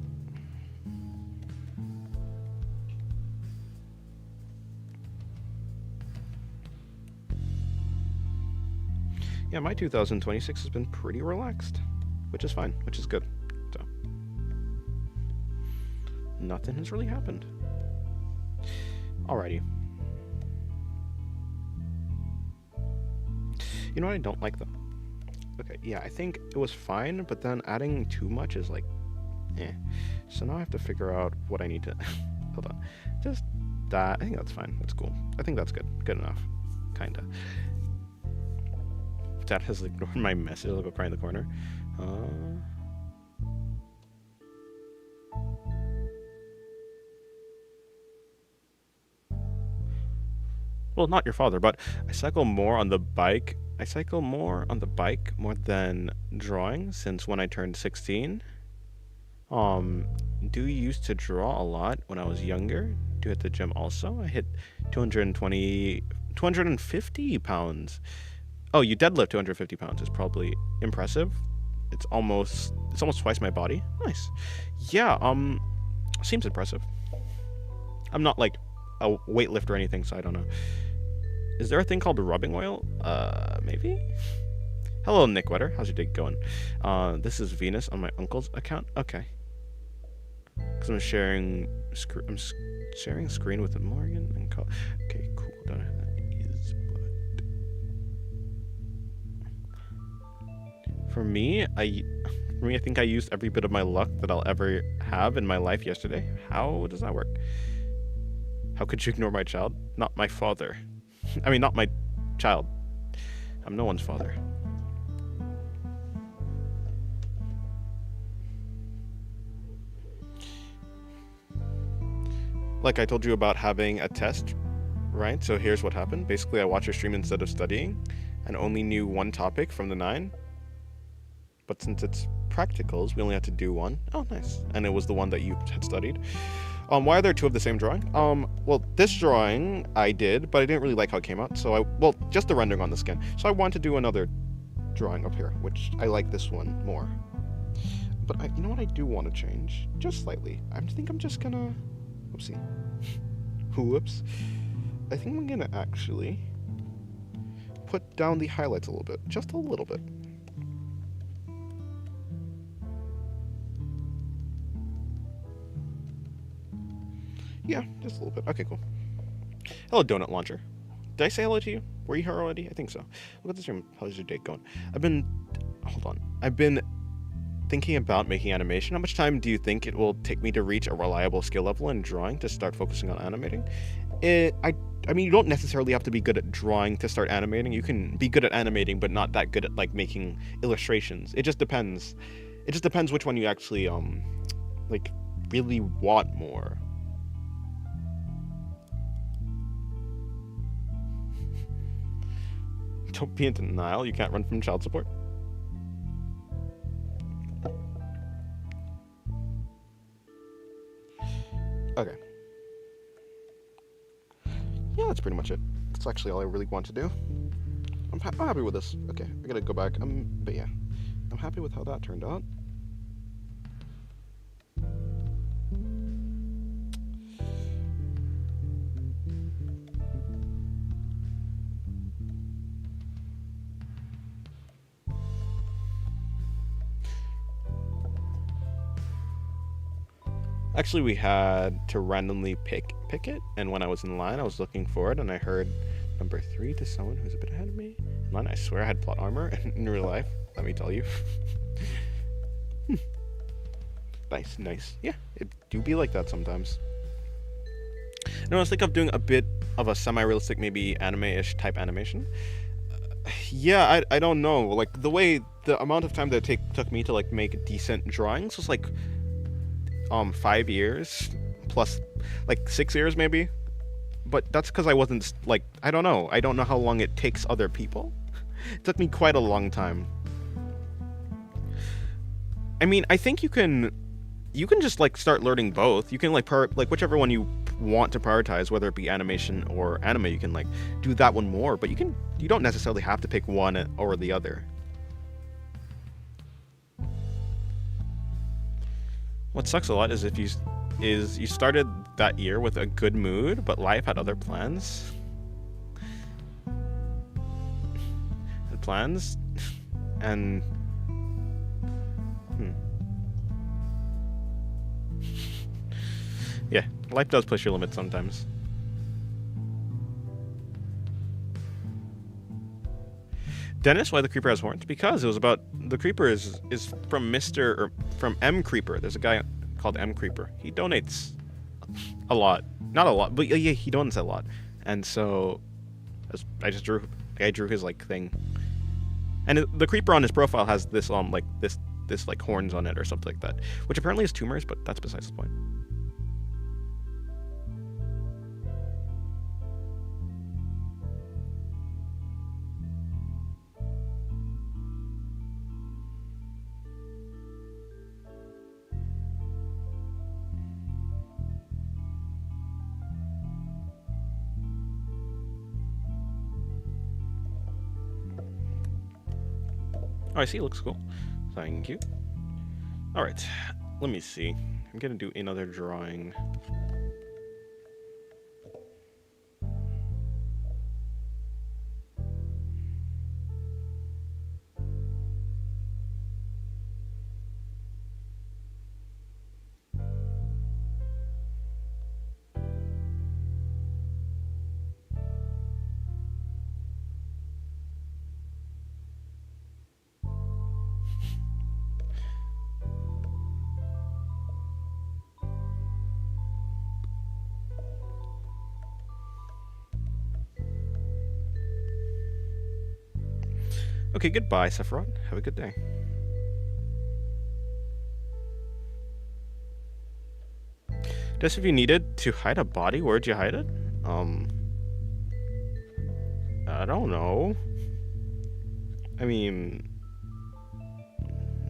Yeah, my 2026 has been pretty relaxed, which is fine, which is good. So, nothing has really happened. Alrighty. You know what I don't like, though? Okay, yeah, I think it was fine, but then adding too much is like, eh. So now I have to figure out what I need to... Hold on. Just that. I think that's fine. That's cool. I think that's good. Good enough. Kinda. Dad has ignored my message. I'll go cry in the corner. Well, not your father, but I cycle more on the bike. I cycle more on the bike more than drawing since when I turned 16. Do you used to draw a lot when I was younger? Do you hit the gym also? I hit 250 pounds. Oh, you deadlift 250 pounds. It's probably impressive. It's almost twice my body. Nice. Yeah, seems impressive. I'm not like a weightlifter or anything, so I don't know. Is there a thing called rubbing oil? Maybe? Hello, Nick Wetter. How's your day going? This is Venus on my uncle's account. Okay. Because I'm sharing screen with Morgan and call. Okay, cool. Don't know how that is, but for me, I think I used every bit of my luck that I'll ever have in my life yesterday. How does that work? How could you ignore my child? Not my father. I mean, not my child. I'm no one's father. like I told you about having a test, right? So here's what happened. Basically, I watched your stream instead of studying and only knew one topic from the 9. But since it's practicals, we only had to do one. Oh, nice. And it was the one that you had studied. Why are there 2 of the same drawing? Well, this drawing I did, but I didn't really like how it came out. So well, just the rendering on the skin. So I wanted to do another drawing up here, which I like this one more. But you know what I do want to change? Just slightly. I think I'm just gonna... Oopsie. Whoops. I think I'm gonna actually put down the highlights a little bit. Just a little bit. Yeah, just a little bit. Okay, cool. Hello, Donut Launcher. Did I say hello to you? Were you here already? I think so. Look at the stream. How's your date going? Hold on. I've been thinking about making animation. How much time do you think it will take me to reach a reliable skill level in drawing to start focusing on animating? I mean, you don't necessarily have to be good at drawing to start animating. You can be good at animating, but not that good at, like, making illustrations. It just depends. It just depends which one you actually, like, really want more. Don't be in denial. You can't run from child support. Okay. Yeah, that's pretty much it. That's actually all I really want to do. I'm happy with this. Okay, I gotta go back. But yeah, I'm happy with how that turned out. Actually, we had to randomly pick it, and when I was in line, I was looking for it, and I heard number 3 to someone who's a bit ahead of me. In line, I swear I had plot armor in real life, let me tell you. Nice. Yeah, it do be like that sometimes. No, I was thinking of doing a bit of a semi-realistic, maybe anime-ish type animation. Yeah, I don't know. Like, the amount of time that it took me to, like, make decent drawings was, like, 5 years plus, like, 6 years maybe. But that's because I wasn't, like, I don't know how long it takes other people. It took me quite a long time. I mean, I think you can just, like, start learning both. You can, like, whichever one you want to prioritize, whether it be animation or anime, you can, like, do that one more, but you don't necessarily have to pick one or the other. What sucks a lot is if you started that year with a good mood, but life had other plans. And yeah, life does push your limits sometimes. Dennis, why the creeper has horns? Because it was about the creeper is from M Creeper. There's a guy called M Creeper. He donates a lot, not a lot, but yeah, he donates a lot. And so I drew his, like, thing. And the creeper on his profile has this like this like horns on it or something like that, which apparently is tumors, but that's besides the point. Oh, I see. It looks cool. Thank you. All right. Let me see. I'm going to do another drawing. Okay, goodbye, Sephiroth. Have a good day. Just if you needed to hide a body, where'd you hide it? I don't know. I mean,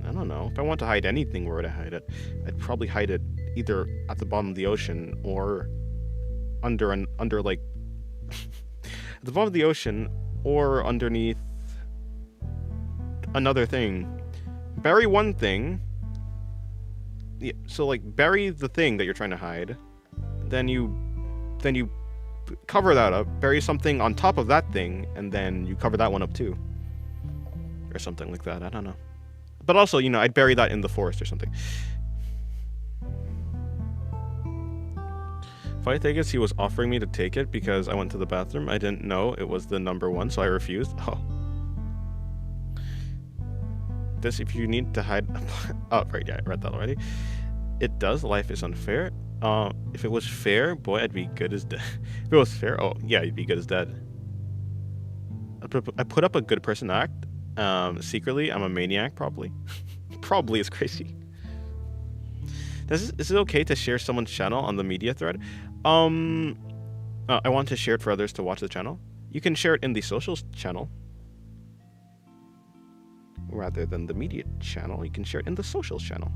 I don't know. If I want to hide anything, where would I hide it? I'd probably hide it either at the bottom of the ocean or under like at the bottom of the ocean or underneath another thing. Bury one thing. Yeah, so like bury the thing that you're trying to hide. Then you cover that up, bury something on top of that thing, and then you cover that one up too. Or something like that, I don't know. But also, you know, I'd bury that in the forest or something. Fight Vegas, he was offering me to take it because I went to the bathroom. I didn't know it was the number 1, so I refused. Oh. This, if you need to hide... oh, right, yeah, I read that already. It does. Life is unfair. If it was fair, boy, I'd be good as dead. If it was fair, oh, yeah, you'd be good as dead. I put up a good person act. Secretly, I'm a maniac, probably. Probably is crazy. Is it okay to share someone's channel on the media thread? I want to share it for others to watch the channel. You can share it in the socials channel. Rather than the media channel, you can share it in the socials channel.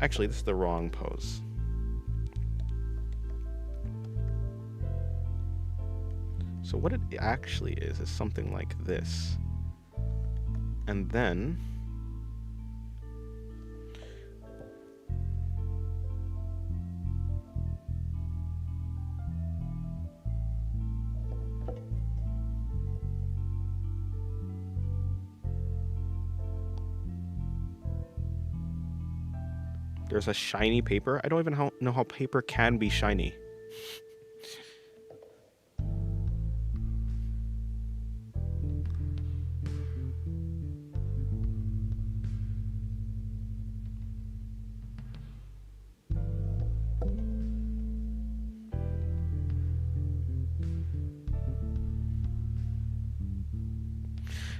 Actually, this is the wrong pose. So what it actually is something like this. And then... there's a shiny paper. I don't even know how paper can be shiny.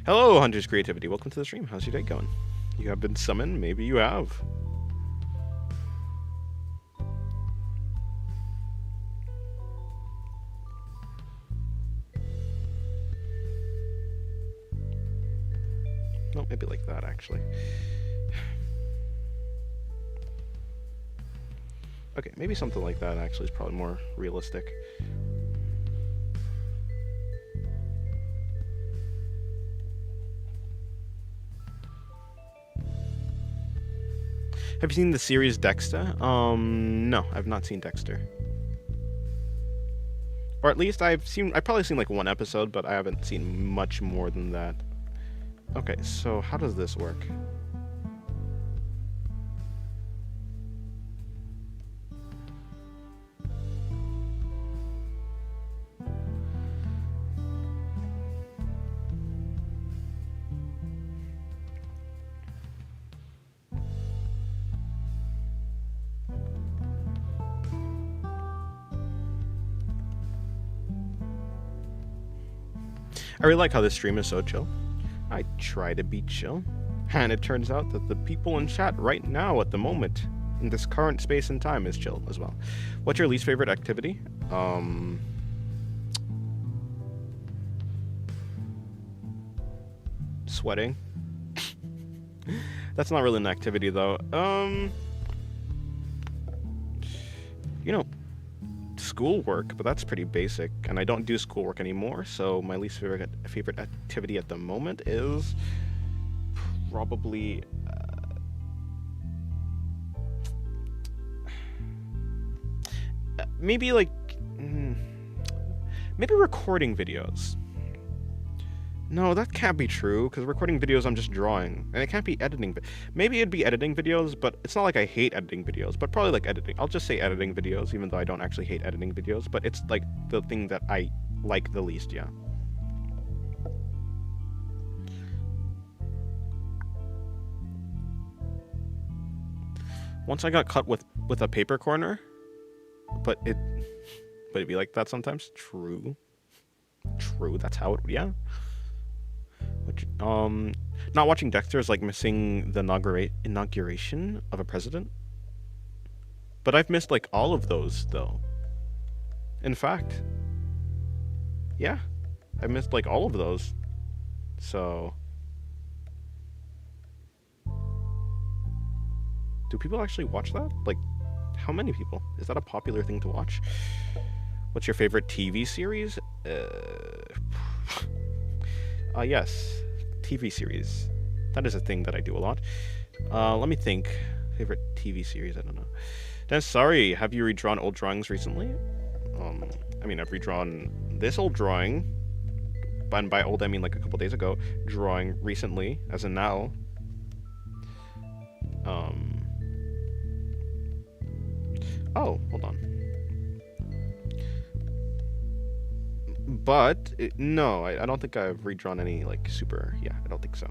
Hello, Hunter's Creativity. Welcome to the stream. How's your day going? You have been summoned? Maybe you have. No, maybe like that, actually. Okay, maybe something like that actually is probably more realistic. Have you seen the series Dexter? No, I've not seen Dexter. Or at least I've probably seen like one episode, but I haven't seen much more than that. Okay, so how does this work? I really like how this stream is so chill. I try to be chill, and it turns out that the people in chat right now at the moment, in this current space and time, is chill as well. What's your least favorite activity? Sweating. That's not really an activity though. You know, schoolwork, but that's pretty basic, and I don't do schoolwork anymore, so my least favorite activity at the moment is probably maybe like maybe recording videos. No, that can't be true, because recording videos I'm just drawing, and it can't be editing. Maybe it'd be editing videos, but it's not like I hate editing videos, but probably like editing. I'll just say editing videos, even though I don't actually hate editing videos, but it's like the thing that I like the least, yeah. Once I got cut with a paper corner, but it'd be like that sometimes. True, that's how it, yeah. Which, not watching Dexter is like missing the inauguration of a president. But I've missed like all of those though. In fact, yeah, I missed like all of those. So, do people actually watch that? Like, how many people? Is that a popular thing to watch? What's your favorite TV series? Yes, TV series. That is a thing that I do a lot. Let me think. Favorite TV series? I don't know. Dan, sorry, have you redrawn old drawings recently? I mean, I've redrawn this old drawing, and by old I mean like a couple days ago. Drawing recently, as in now. Oh, hold on. But no, I don't think I've redrawn any like super. Yeah, I don't think so.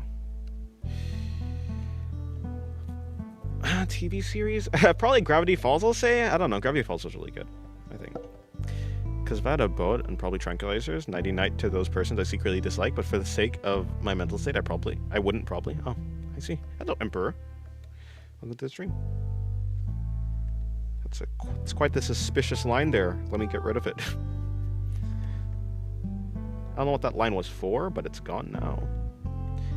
TV series? Probably Gravity Falls, I'll say. I don't know. Gravity Falls was really good, I think. Because if I had a boat and probably tranquilizers, nighty night to those persons I secretly dislike, but for the sake of my mental state, I wouldn't probably. Oh, I see. Hello, Emperor. Welcome to the stream. It's quite the suspicious line there. Let me get rid of it. I don't know what that line was for, but it's gone now.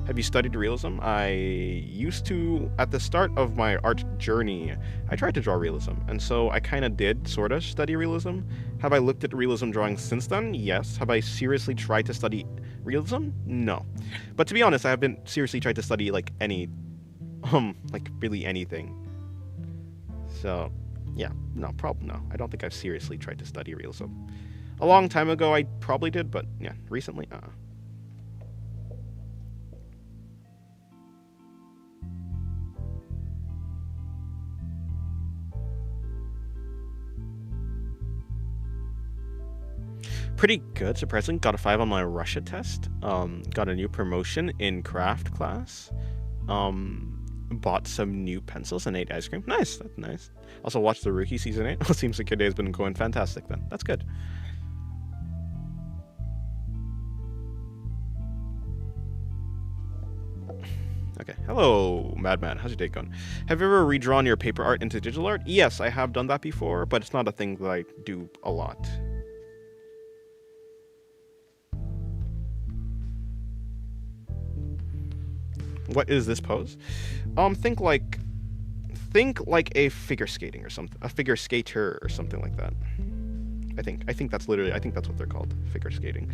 Have you studied realism? I used to, at the start of my art journey, I tried to draw realism, and so I kind of did, sort of, study realism. Have I looked at realism drawings since then? Yes. Have I seriously tried to study realism? No. But to be honest, I haven't seriously tried to study, like, like, really anything. So, yeah, no, I don't think I've seriously tried to study realism. A long time ago, I probably did, but, yeah, recently, Pretty good, surprisingly. Got a 5 on my Russia test. Got a new promotion in craft class. Bought some new pencils and ate ice cream. Nice, that's nice. Also watched the Rookie Season 8. Seems like your day's been going fantastic then. That's good. Okay, hello, Madman. How's your day going? Have you ever redrawn your paper art into digital art? Yes, I have done that before, but it's not a thing that I do a lot. What is this pose? Think like a figure skating or something, a figure skater or something like that. I think that's what they're called, figure skating.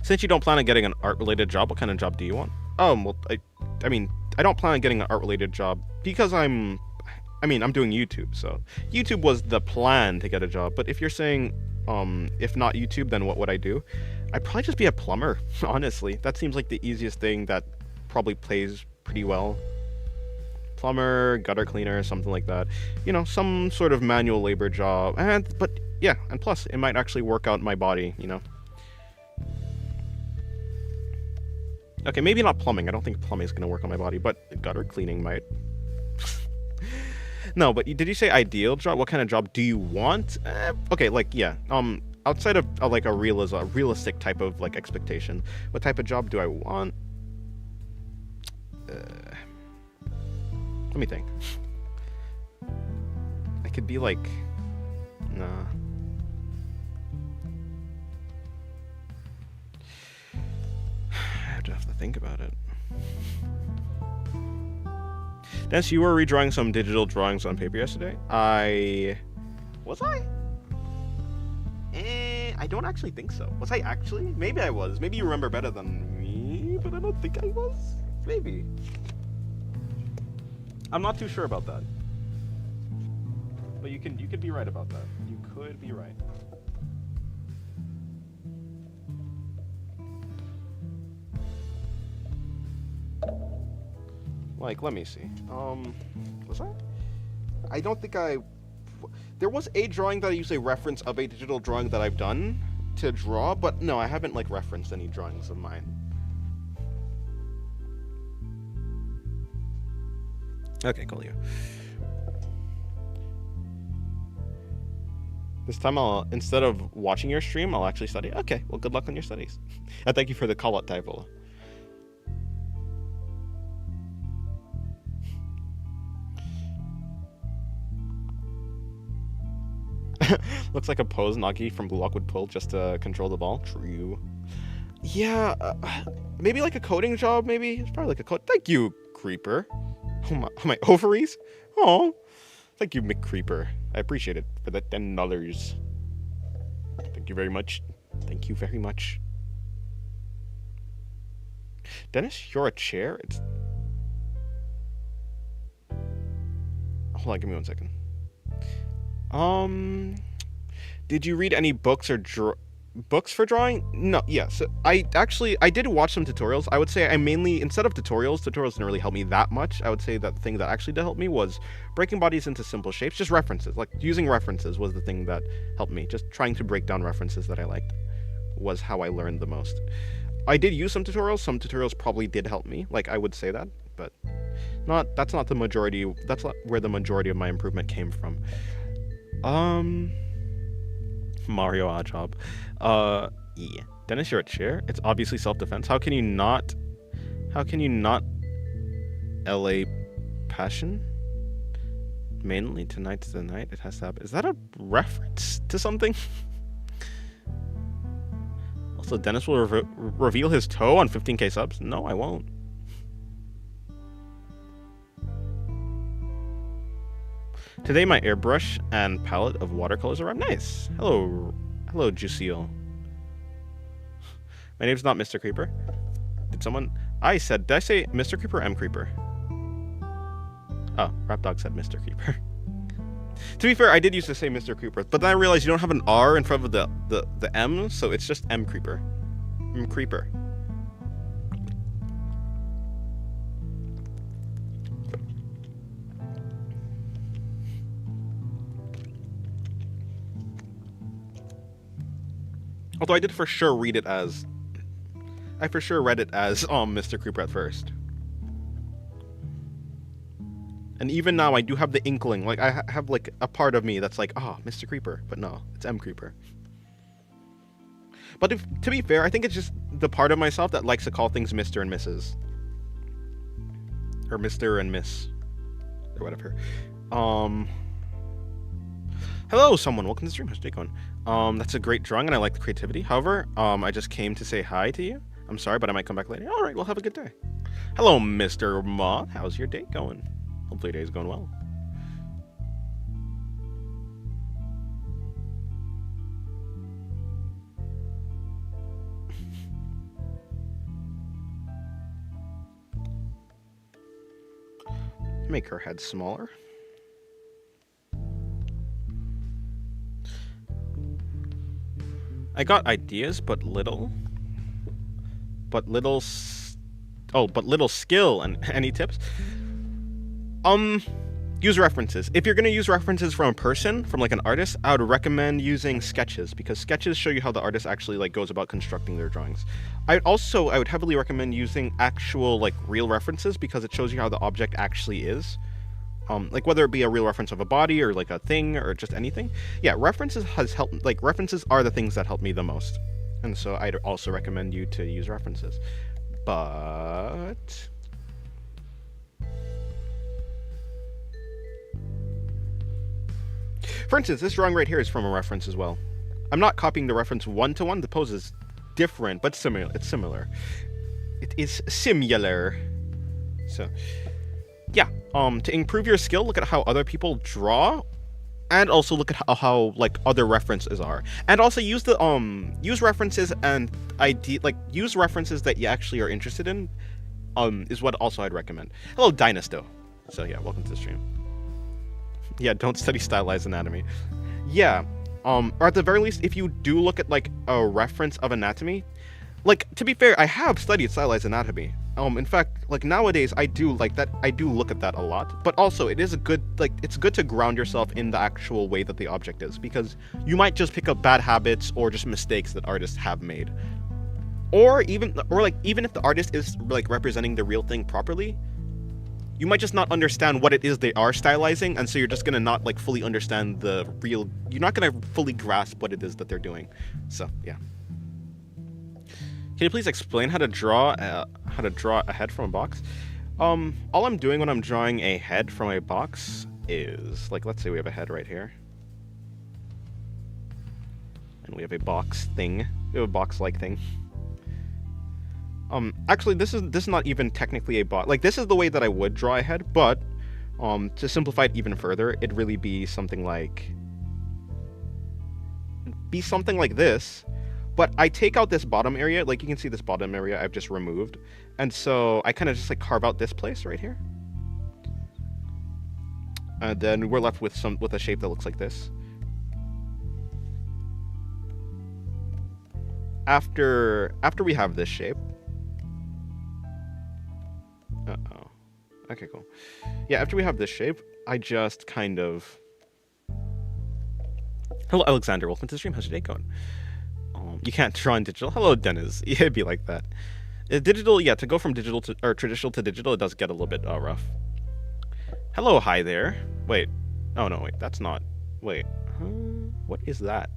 Since you don't plan on getting an art-related job, what kind of job do you want? Well, I mean, I don't plan on getting an art-related job because I'm doing YouTube, so YouTube was the plan to get a job. But if you're saying, if not YouTube, then what would I do? I'd probably just be a plumber, honestly. That seems like the easiest thing that probably plays pretty well. Plumber, gutter cleaner, something like that. You know, some sort of manual labor job. But yeah, and plus, it might actually work out my body, you know. Okay, maybe not plumbing. I don't think plumbing is going to work on my body, but gutter cleaning might. No, but did you say ideal job? What kind of job do you want? Okay, like, yeah. Outside of like a realistic type of like expectation, what type of job do I want? Let me think. I could be like, nah. I have to think about it. Dennis, you were redrawing some digital drawings on paper yesterday. Was I? I don't actually think so. Was I actually? Maybe I was. Maybe you remember better than me, but I don't think I was. Maybe. I'm not too sure about that. But you could be right about that. You could be right. Like, let me see. Was I? I don't think I... There was a drawing that I used a reference of a digital drawing that I've done to draw, but no, I haven't, like, referenced any drawings of mine. Okay, cool, yeah. This time instead of watching your stream, I'll actually study. Okay, well, good luck on your studies. And thank you for the call-out, Tyvola. Looks like a pose Nagi from Blue Lock would pull just to control the ball. True. Yeah, maybe like a coding job, maybe? It's probably like a code. Thank you, Creeper. Oh, my ovaries? Oh, thank you, McCreeper. I appreciate it for the $10. Thank you very much. Thank you very much. Dennis, you're a chair? It's... Hold on, give me 1 second. Did you read any books or books for drawing? No, yes. I did watch some tutorials. I would say I mainly, instead of tutorials didn't really help me that much. I would say that the thing that actually did help me was breaking bodies into simple shapes, just references. Like, using references was the thing that helped me. Just trying to break down references that I liked was how I learned the most. I did use some tutorials. Some tutorials probably did help me. Like, I would say that, but that's not the majority. That's not where the majority of my improvement came from. Mario Oddjob. Yeah. Dennis, you're a chair? It's obviously self-defense. How can you not LA Passion? Mainly tonight's the night it has to happen. Is that a reference to something? Also, Dennis will reveal his toe on 15k subs? No, I won't. Today my airbrush and palette of watercolors are nice. Hello, Jusiel. My name's not Mr. Creeper. Did I say Mr. Creeper or M Creeper? Oh, Rap Dog said Mr. Creeper. To be fair, I did used to say Mr. Creeper, but then I realized you don't have an R in front of the M, so it's just M Creeper. M Creeper. Although I did for sure read it as... I for sure read it as Mr. Creeper at first. And even now, I do have the inkling. Like, I have, like, a part of me that's like, oh, Mr. Creeper. But no, it's M Creeper. But to be fair, I think it's just the part of myself that likes to call things Mr. and Mrs. Or Mr. and Miss. Or whatever. Hello, someone. Welcome to the stream. How's your day going? That's a great drawing, and I like the creativity. However, I just came to say hi to you. I'm sorry, but I might come back later. All right, well, have a good day. Hello, Mr. Moth. How's your day going? Hopefully your day's going well. Make her head smaller. I got ideas, but little skill. And any tips? Use references. If you're gonna use references from a person, from like an artist, I would recommend using sketches, because sketches show you how the artist actually like goes about constructing their drawings. I would heavily recommend using actual like real references, because it shows you how the object actually is. Like whether it be a real reference of a body or like a thing or just anything. Yeah, references are the things that help me the most. And so I'd also recommend you to use references. But for instance, this drawing right here is from a reference as well. I'm not copying the reference one-to-one. The pose is different, but similar. It's similar. It is similar. So, yeah. To improve your skill, look at how other people draw, and also look at how like other references are, and also use the use references and use references that you actually are interested in. Is what also I'd recommend. Hello, Dynasto. So yeah, welcome to the stream. Yeah, don't study stylized anatomy. Yeah, or at the very least, if you do look at like a reference of anatomy, like to be fair, I have studied stylized anatomy. In fact, like nowadays, I do like that. I do look at that a lot. But also, it is a good it's good to ground yourself in the actual way that the object is, because you might just pick up bad habits or just mistakes that artists have made, or even if the artist is like representing the real thing properly, you might just not understand what it is they are stylizing, and so you're just gonna not like fully understand the real. You're not gonna fully grasp what it is that they're doing. So yeah. Can you please explain how to draw a head from a box? All I'm doing when I'm drawing a head from a box is like, let's say we have a head right here. And we have a box thing. We have a box-like thing. Actually, this is not even technically a box. Like, this is the way that I would draw a head, but to simplify it even further, it'd really be something like this. But I take out this bottom area. Like, you can see this bottom area I've just removed, and so I kind of just like carve out this place right here, and then we're left with a shape that looks like this. After we have this shape. Uh-oh. Okay, cool. Yeah, after we have this shape, I just kind of... Hello, Alexander. Welcome to the stream. How's your day going? You can't draw in digital. Hello, Dennis. Yeah, it'd be like that. Digital, yeah, to go from digital to... or traditional to digital, it does get a little bit rough. Hello, hi there. Wait. Oh, no, wait. That's not... Wait. What is that?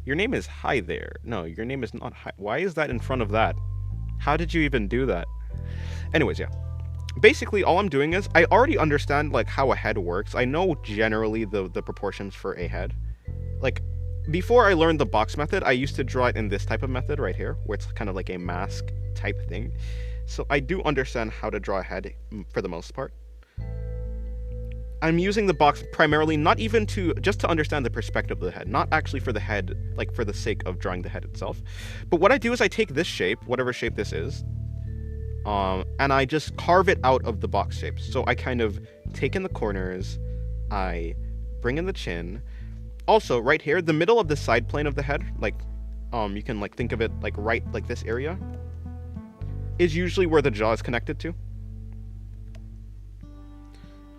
Your name is hi there. No, your name is not hi. Why is that in front of that? How did you even do that? Anyways, yeah. Basically, all I'm doing is I already understand like how a head works. I know generally the proportions for a head. Like, before I learned the box method, I used to draw it in this type of method right here, where it's kind of like a mask type thing. So I do understand how to draw a head for the most part. I'm using the box primarily not even just to understand the perspective of the head, not actually for the head, like for the sake of drawing the head itself. But what I do is I take this shape, whatever shape this is, and I just carve it out of the box shape. So I kind of take in the corners, I bring in the chin. Also, right here, the middle of the side plane of the head, like, you can like think of it like right, like this area, is usually where the jaw is connected to.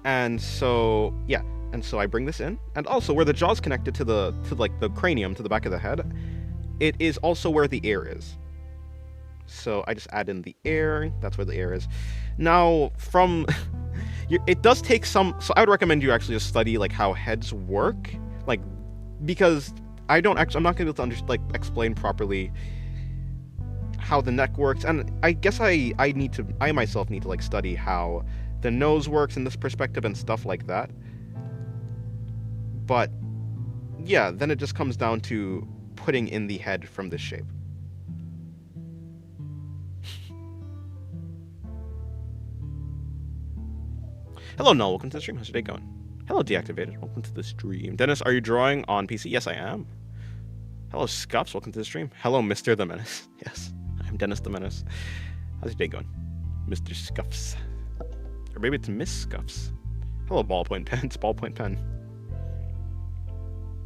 And so, yeah, and so I bring this in, and also where the jaw is connected to the cranium, to the back of the head, it is also where the ear is. So I just add in the ear. That's where the ear is. Now, from it does take some. So I would recommend you actually just study like how heads work, like, because I'm not going to be able to explain properly how the neck works, and I guess I myself need to like study how the nose works in this perspective and stuff like that. But yeah, then it just comes down to putting in the head from this shape. Hello, Null. Welcome to the stream. How's your day going? Hello, Deactivated. Welcome to the stream. Dennis, are you drawing on PC? Yes, I am. Hello, Scuffs. Welcome to the stream. Hello, Mr. the Menace. Yes, I'm Dennis the Menace. How's your day going, Mr. Scuffs? Or maybe it's Miss Scuffs. Hello, Ballpoint Pen. It's Ballpoint Pen.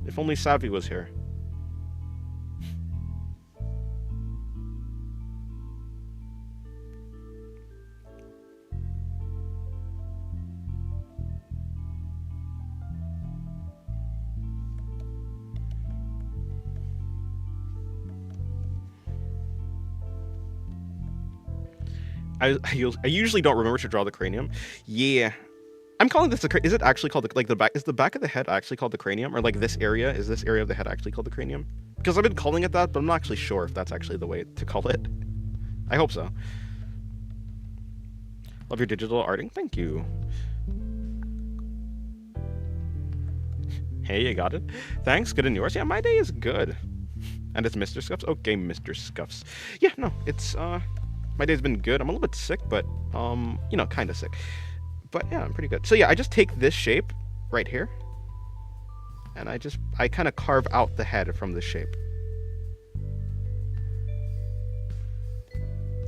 If only Savvy was here. I usually don't remember to draw the cranium. Yeah. I'm calling this is it actually called the back? Is the back of the head actually called the cranium? Or like this area? Is this area of the head actually called the cranium? Because I've been calling it that, but I'm not actually sure if that's actually the way to call it. I hope so. Love your digital arting. Thank you. Hey, you got it. Thanks. Good and yours. Yeah, my day is good. And it's Mr. Scuffs. Okay, Mr. Scuffs. Yeah, no, it's my day's been good. I'm a little bit sick, but you know, kind of sick. But yeah, I'm pretty good. So yeah, I just take this shape right here, and I kind of carve out the head from this shape.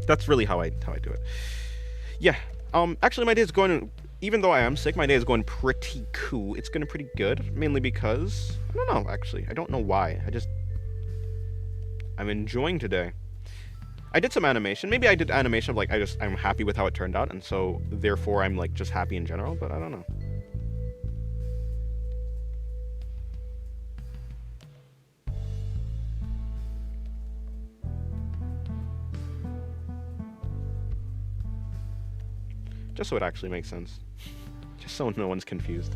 That's really how I do it. Yeah. Actually, my day is going. Even though I am sick, my day is going pretty cool. It's going pretty good, mainly because I don't know. Actually, I don't know why. I'm enjoying today. I did some animation. Maybe I did animation of like I'm happy with how it turned out, and so therefore I'm like just happy in general, but I don't know. Just so it actually makes sense. Just so no one's confused.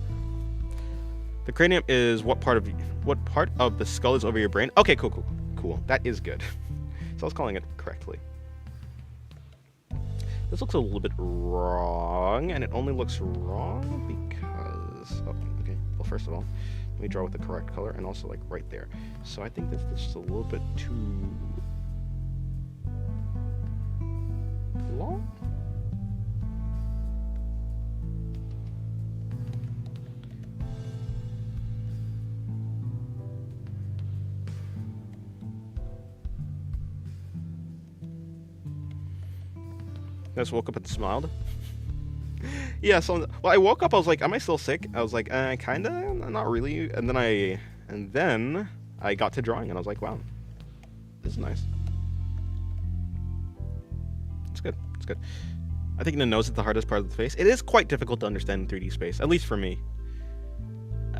The cranium is what part of the skull is over your brain? Okay, cool. That is good. So I was calling it correctly. This looks a little bit wrong, and it only looks wrong because... Oh, okay. Well, first of all, Let me draw with the correct color, and also like right there. So I think that's just a little bit too long. I just woke up and smiled. Yeah, so well, I woke up. I was like, "Am I still sick?" I was like, "Kinda, not really." And then I got to drawing, and I was like, "Wow, this is nice. It's good. It's good." I think the nose is the hardest part of the face. It is quite difficult to understand in 3D space, at least for me.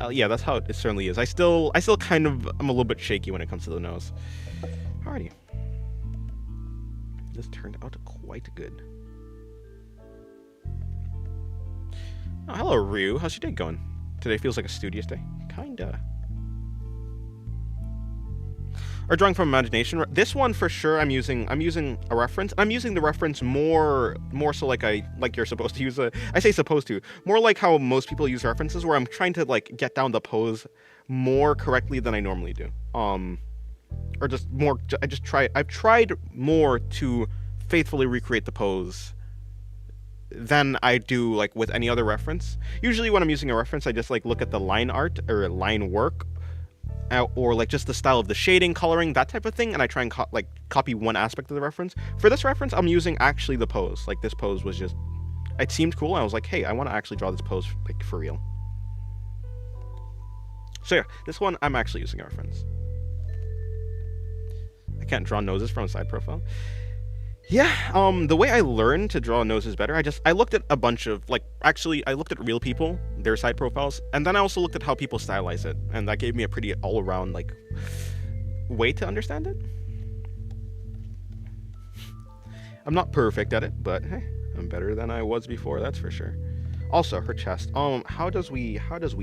Yeah, that's how it certainly is. I still kind of am a little bit shaky when it comes to the nose. Alrighty, this turned out quite good. Oh, hello, Ryu. How's your day going? Today feels like a studious day. Kinda. Or drawing from imagination. This one for sure. I'm using a reference. I'm using the reference more so like you're supposed to use a. I say supposed to. More like how most people use references, where I'm trying to like get down the pose more correctly than I normally do. Or just more. I've tried more to faithfully recreate the pose than I do like with any other reference. Usually when I'm using a reference, I just like look at the line art or line work, or like just the style of the shading, coloring, that type of thing, and I try and copy one aspect of the reference. For this reference, I'm using actually the pose. Like this pose was just, it seemed cool, and I was like, hey, I want to actually draw this pose like for real. So yeah, this one I'm actually using a reference. I can't draw noses from a side profile. Yeah, the way I learned to draw noses better, I looked at a bunch of, I looked at real people, their side profiles, and then I also looked at how people stylize it, and that gave me a pretty all-around, way to understand it. I'm not perfect at it, but hey, I'm better than I was before, that's for sure. Also, her chest. How does we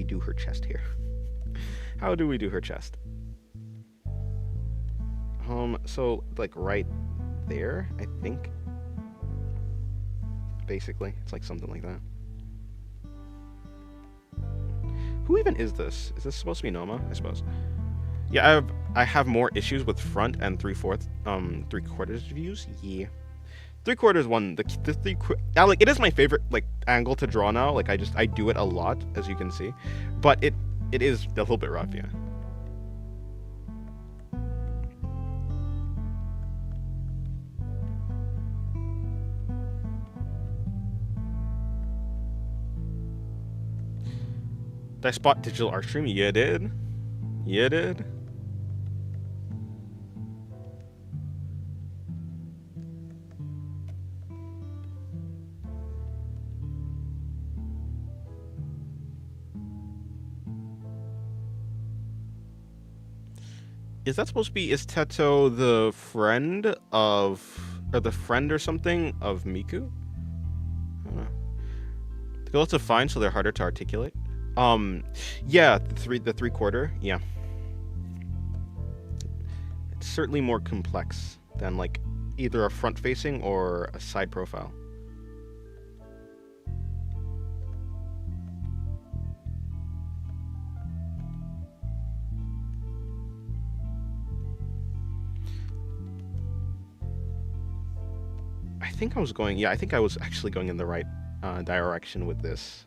do her chest here? How do we do her chest? So, right there, I think. Basically, it's like something like that. Who even is this? Is this supposed to be Noma? I suppose. Yeah, I have more issues with front and 3/4 views. Yeah, 3/4 one. It is my favorite angle to draw now. I do it a lot, as you can see, but it is a little bit rough. Yeah. Did I spot digital art stream? Yeah, did. Yeah, did. Is that supposed to be, is Teto the friend of, or the friend or something of Miku? I don't know. The girls are fine, so they're harder to articulate. Yeah, the 3/4, yeah. It's certainly more complex than either a front facing or a side profile. I think I was actually going in the right direction with this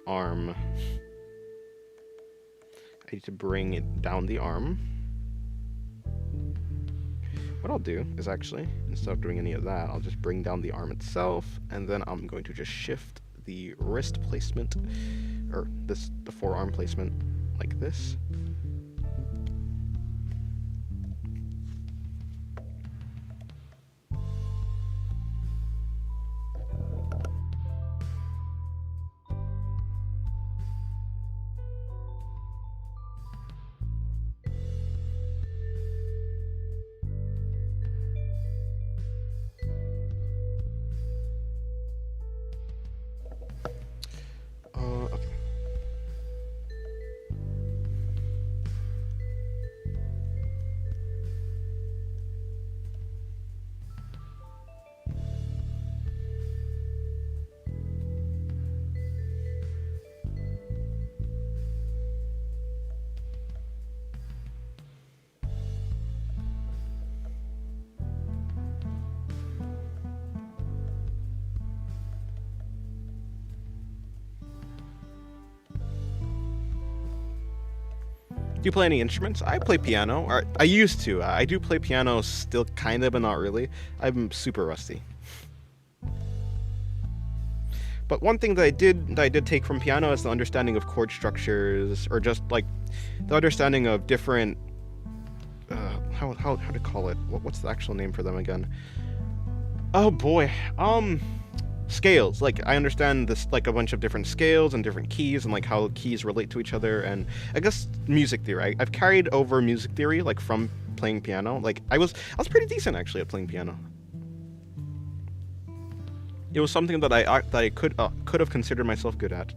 arm. I need to bring it down the arm. What I'll do is actually, instead of doing any of that, I'll just bring down the arm itself, and then I'm going to just shift the wrist placement, or the forearm placement, like this. Do you play any instruments? I play piano, or I used to. I do play piano still, kind of, but not really. I'm super rusty. But one thing that I did take from piano is the understanding of chord structures, or just like the understanding of different how to call it? What's the actual name for them again? Oh boy, scales. Like I understand this, like a bunch of different scales and different keys, and like how keys relate to each other, and I guess music theory. I've carried over music theory like from playing piano. Like I was pretty decent actually at playing piano. It was something that I could have considered myself good at.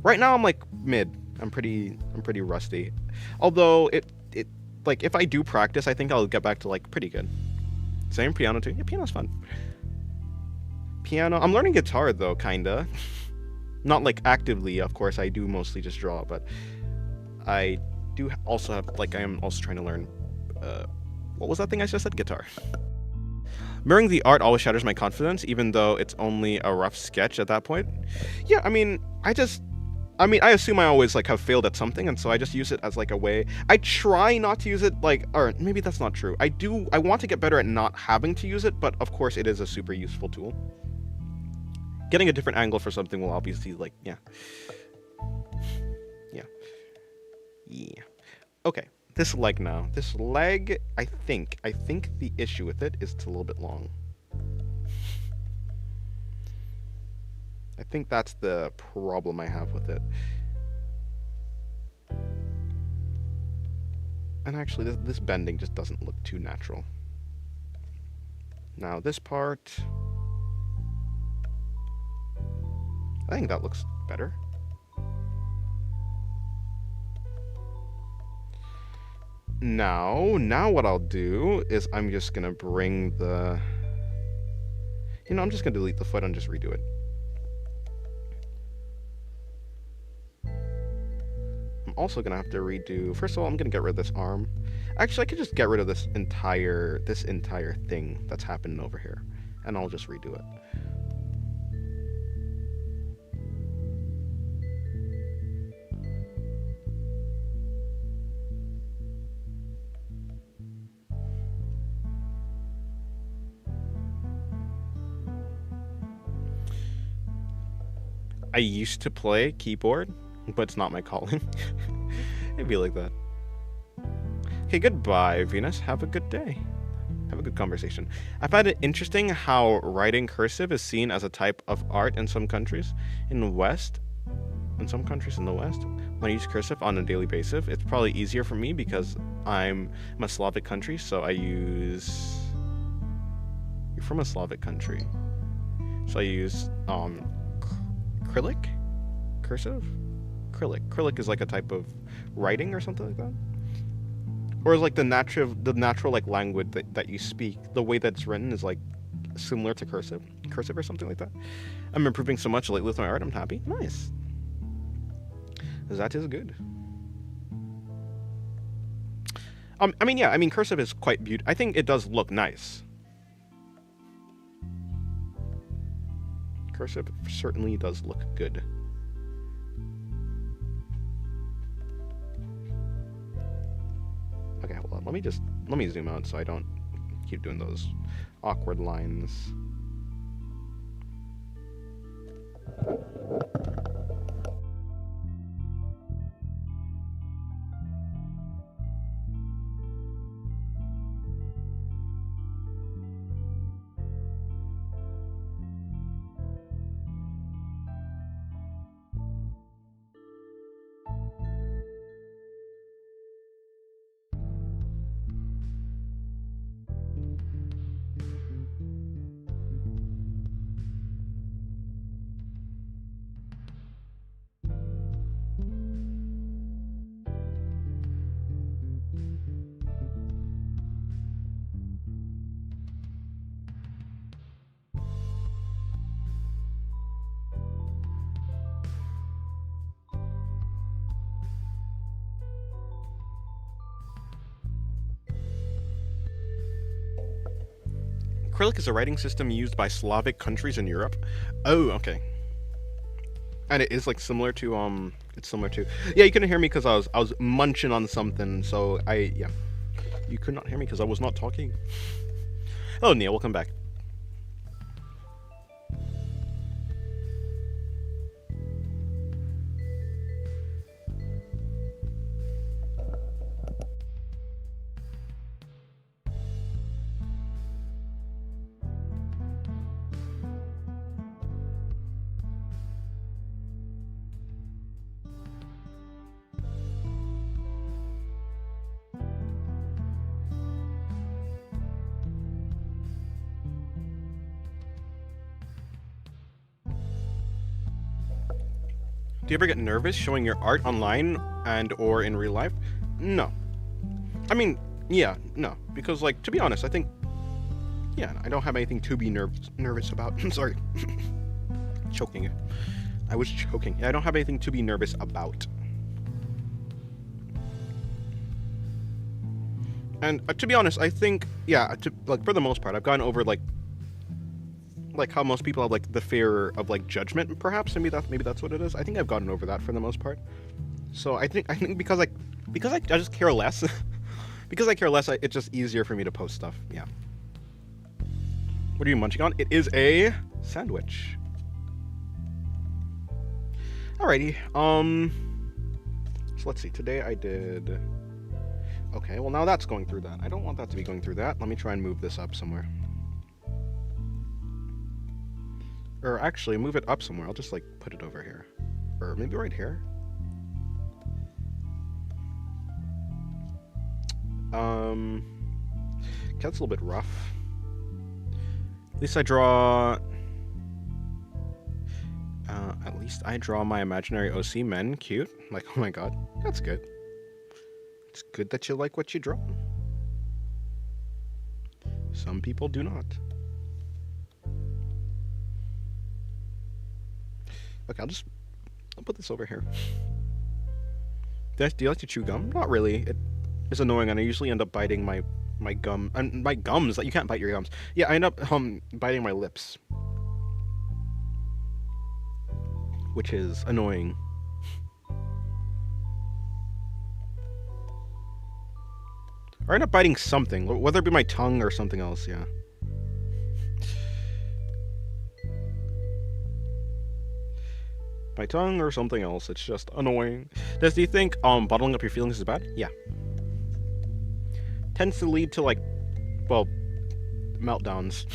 Right now I'm like mid. I'm pretty rusty. Although it like if I do practice, I think I'll get back to like pretty good. Same piano too. Yeah, piano's fun. Piano. I'm learning guitar though, kinda. Not like actively, of course. I do mostly just draw, but I do also have like I am also trying to learn. What was that thing I just said? Guitar. Mirroring the art always shatters my confidence, even though it's only a rough sketch at that point. Yeah, I assume I always like have failed at something, and so I just use it as like a way. I try not to use it like, or maybe that's not true. I want to get better at not having to use it, but of course it is a super useful tool. Getting a different angle for something will obviously like, yeah. Okay, this leg now. This leg, I think the issue with it is it's a little bit long. I think that's the problem I have with it. And actually, this bending just doesn't look too natural. Now this part, I think that looks better. Now what I'll do is I'm just gonna bring the, I'm just gonna delete the foot and just redo it. I'm also gonna have to redo, first of all, I'm gonna get rid of this arm. Actually, I could just get rid of this entire thing that's happening over here, and I'll just redo it. I used to play keyboard, but it's not my calling. It'd be like that. Okay, goodbye, Venus. Have a good day. Have a good conversation. I find it interesting how writing cursive is seen as a type of art in some countries. In the West, when I use cursive on a daily basis, it's probably easier for me because I'm a Slavic country, so I use... You're from a Slavic country. So I use, Cyrillic? Cursive? Cyrillic is like a type of writing or something like that? Or is like the natural like language that you speak, the way that it's written is like similar to cursive or something like that. I'm improving so much lately with my art, I'm happy. Nice. That is good. Cursive is quite beautiful. I think it does look nice. Cursive certainly does look good. Okay, hold on. Let me zoom out so I don't keep doing those awkward lines. Cyrillic is a writing system used by Slavic countries in Europe. Oh, okay. And it is like similar to It's similar to. Yeah, you couldn't hear me because I was munching on something. So yeah, you could not hear me because I was not talking. Hello, Neil. Welcome back. Do you ever get nervous showing your art online and or in real life? No. I mean, yeah, no. Because, like, to be honest, I think, yeah, I don't have anything to be nervous about. I'm sorry. Choking. I was choking. Yeah, I don't have anything to be nervous about. And to be honest, I think, yeah, like, for the most part, I've gone over, like how most people have, like, the fear of, like, judgment, perhaps. Maybe that's what it is. I think I've gotten over that for the most part. So I think because I just care less. Because I care less, it's just easier for me to post stuff. Yeah. What are you munching on? It is a sandwich. Alrighty. So let's see. Today I did. Okay. Well, now that's going through that. I don't want that to be going through that. Let me try and move this up somewhere. Or actually, move it up somewhere. I'll just, like, put it over here. Or maybe right here. That's a little bit rough. At least I draw... at least I draw my imaginary OC men. Cute. Like, oh my god. That's good. It's good that you like what you draw. Some people do not. Okay, I'll put this over here. Do you like to chew gum? Not really. It is annoying, and I usually end up biting my gum. And my gums. Like, you can't bite your gums. Yeah, I end up biting my lips, which is annoying. Or I end up biting something, whether it be my tongue or something else. Yeah. My tongue or something else. It's just annoying. Do you think bottling up your feelings is bad? Yeah. Tends to lead to, like, well, meltdowns.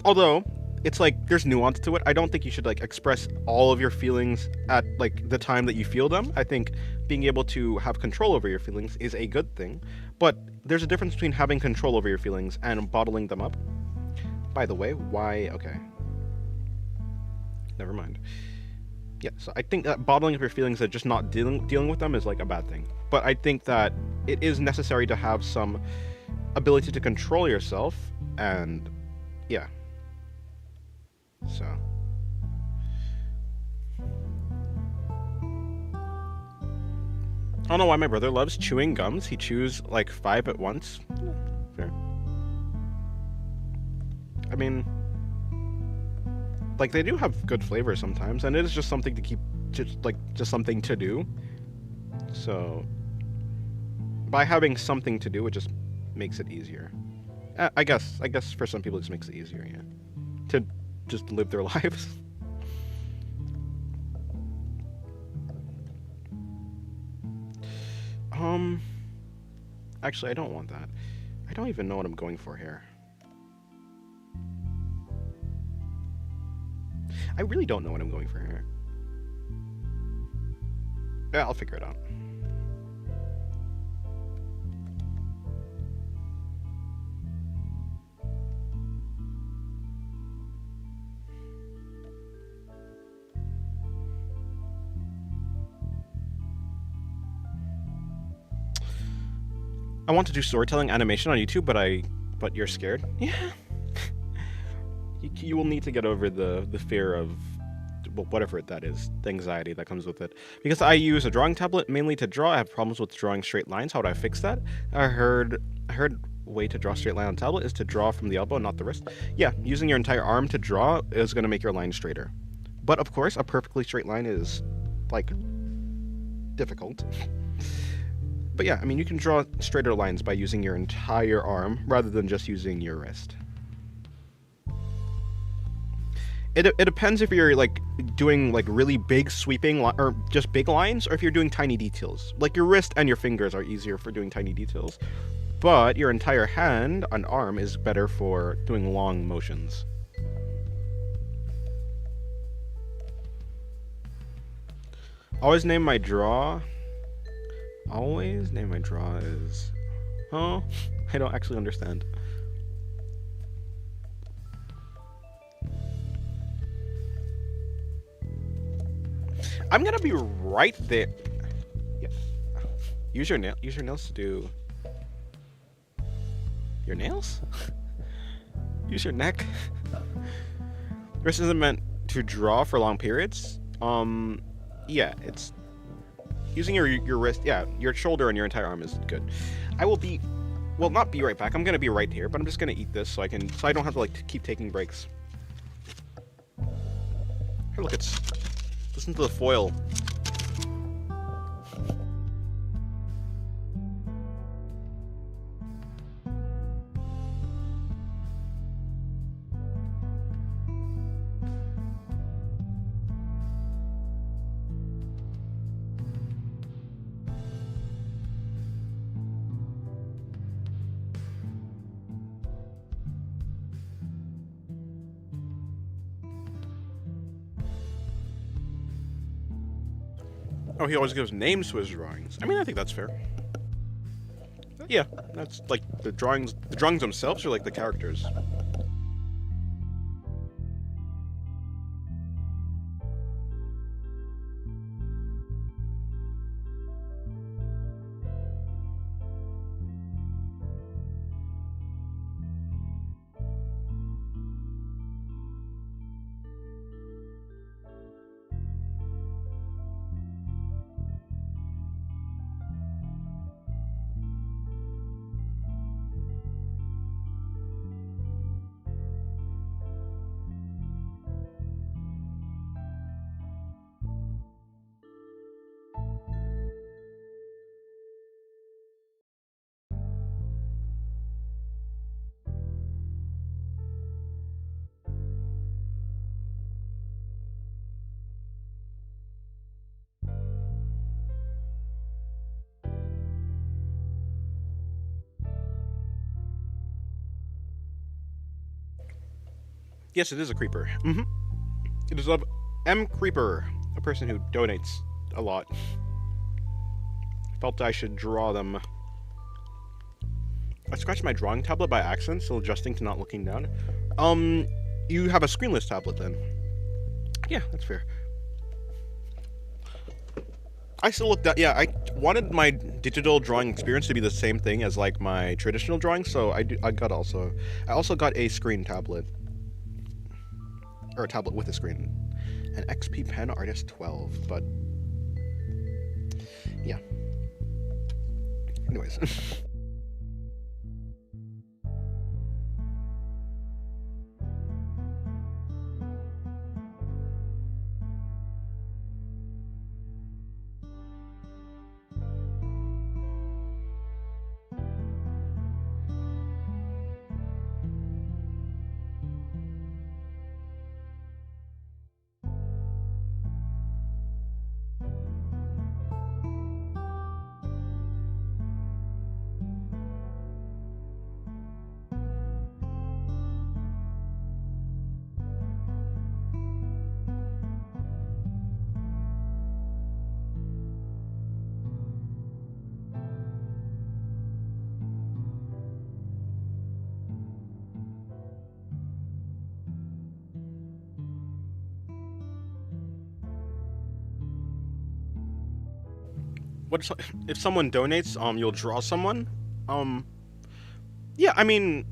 Although it's like there's nuance to it. I don't think you should, like, express all of your feelings at, like, the time that you feel them. I think being able to have control over your feelings is a good thing, but there's a difference between having control over your feelings and bottling them up. By the way, why? Okay. Never mind. Yeah, so I think that bottling up your feelings and just not dealing with them is, like, a bad thing. But I think that it is necessary to have some ability to control yourself, and yeah. So. I don't know why my brother loves chewing gums. He chews, like, 5 at once. Yeah, fair. I mean, like, they do have good flavor sometimes, and it is just something to keep, just something to do. So, by having something to do, it just makes it easier. I guess for some people, it just makes it easier, yeah, to just live their lives. Actually, I don't want that. I don't even know what I'm going for here. I really don't know what I'm going for here. Yeah, I'll figure it out. I want to do storytelling animation on YouTube, but you're scared? Yeah. You will need to get over the fear of, well, whatever that is, the anxiety that comes with it. Because I use a drawing tablet mainly to draw. I have problems with drawing straight lines. How do I fix that? I heard way to draw straight line on tablet is to draw from the elbow, not the wrist. Yeah, using your entire arm to draw is going to make your line straighter. But of course, a perfectly straight line is, like, difficult. But yeah, I mean, you can draw straighter lines by using your entire arm rather than just using your wrist. It depends if you're like doing like really big sweeping or just big lines, or if you're doing tiny details. Like your wrist and your fingers are easier for doing tiny details, but your entire hand and arm is better for doing long motions. Always name my draw is... Oh, I don't actually understand. I'm gonna be right there. Yeah. Use your nails to do your nails. Use your neck. Wrist isn't meant to draw for long periods. Yeah, it's using your wrist. Yeah, your shoulder and your entire arm is good. I will be, well, not be right back. I'm gonna be right here, but I'm just gonna eat this so I don't have to like keep taking breaks. Here, look, listen to the foil. Oh, he always gives names to his drawings. I mean, I think that's fair. Yeah, that's like the drawings themselves are like the characters. Yes, it is a creeper. It is of M. Creeper, a person who donates a lot. Felt I should draw them. I scratched my drawing tablet by accident, still adjusting to not looking down. You have a screenless tablet then. Yeah, that's fair. I still looked at, yeah, I wanted my digital drawing experience to be the same thing as like my traditional drawing, so I also got a screen tablet. Or a tablet with a screen. An XP Pen Artist 12, but yeah. Anyways. If someone donates, you'll draw someone? Yeah, I mean,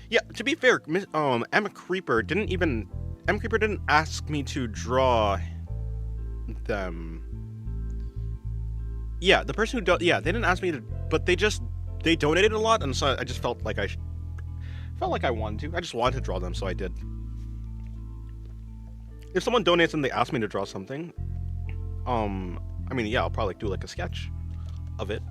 yeah, to be fair, M. Creeper didn't ask me to draw them. Yeah, the person who they didn't ask me to, but they donated a lot, and so I just felt like I wanted to. I just wanted to draw them, so I did. If someone donates and they ask me to draw something, I mean, yeah, I'll probably do like a sketch of it.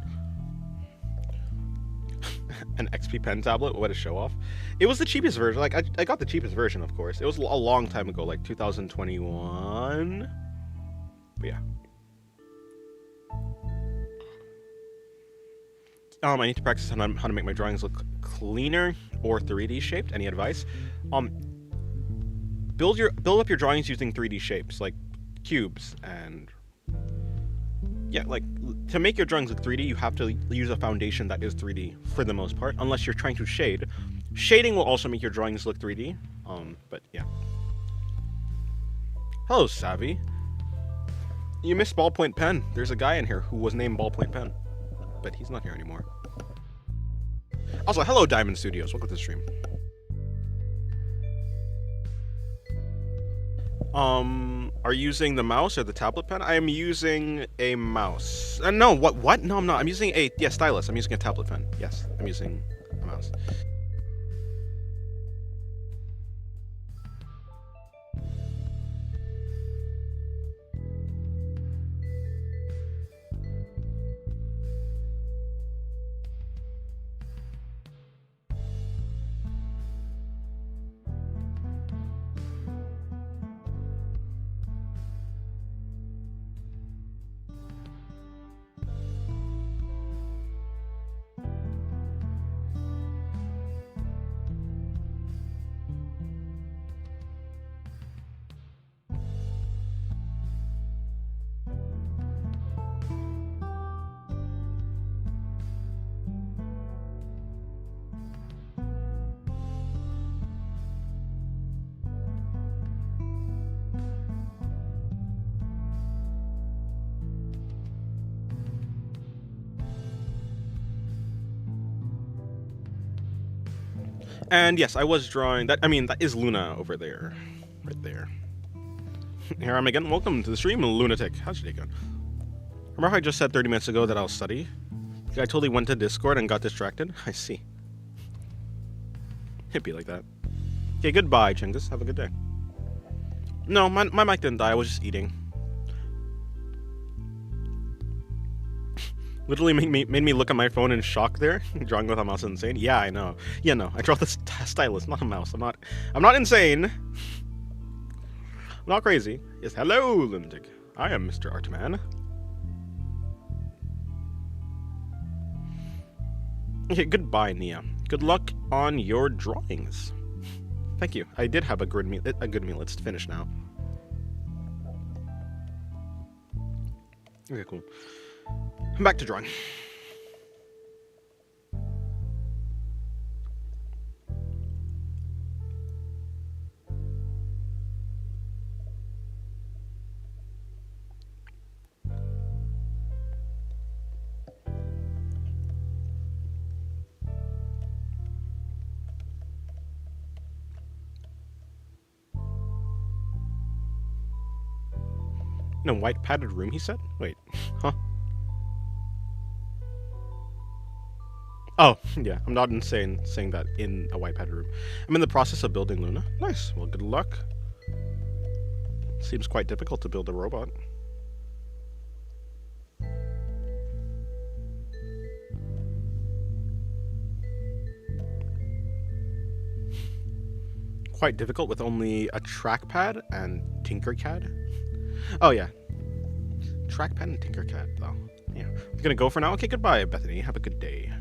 An XP pen tablet, what a show off. It was the cheapest version. Like, I got the cheapest version, of course. It was a long time ago, like 2021. But yeah. I need to practice on how to make my drawings look cleaner or 3D shaped. Any advice? Build up your drawings using 3D shapes, like cubes, and yeah, like to make your drawings look 3D, you have to use a foundation that is 3D for the most part, unless you're trying to shade. Shading will also make your drawings look 3D. But yeah. Hello, Savvy. You missed Ballpoint Pen. There's a guy in here who was named Ballpoint Pen, but he's not here anymore. Also, hello, Diamond Studios. Welcome to the stream. Are you using the mouse or the tablet pen? I am using a mouse. No, what? No, I'm not. I'm using a, stylus. I'm using a tablet pen. Yes, I'm using a mouse. And yes, I was drawing that. I mean, that is Luna over there. Right there. Here I am again. Welcome to the stream, Lunatic. How's your day going? Remember how I just said 30 minutes ago that I'll study? I totally went to Discord and got distracted? I see. It'd be like that. Okay, goodbye, Chingus. Have a good day. No, my mic didn't die. I was just eating. Literally made me look at my phone in shock there. Drawing with a mouse is insane. Yeah, I know. Yeah, no. I draw the stylus, not a mouse. I'm not insane. I'm not crazy. Yes, hello, Lunatic. I am Mr. Artman. Okay, goodbye, Nia. Good luck on your drawings. Thank you. I did have a good meal. It's finished now. Okay, cool. I'm back to drawing. In a white padded room, he said? Wait, huh? Oh, yeah, I'm not insane saying that in a white padded room. I'm in the process of building Luna. Nice, well, good luck. Seems quite difficult to build a robot. Quite difficult with only a trackpad and Tinkercad. Oh, yeah. Trackpad and Tinkercad, though. Yeah. I'm gonna go for now. Okay, goodbye, Bethany. Have a good day.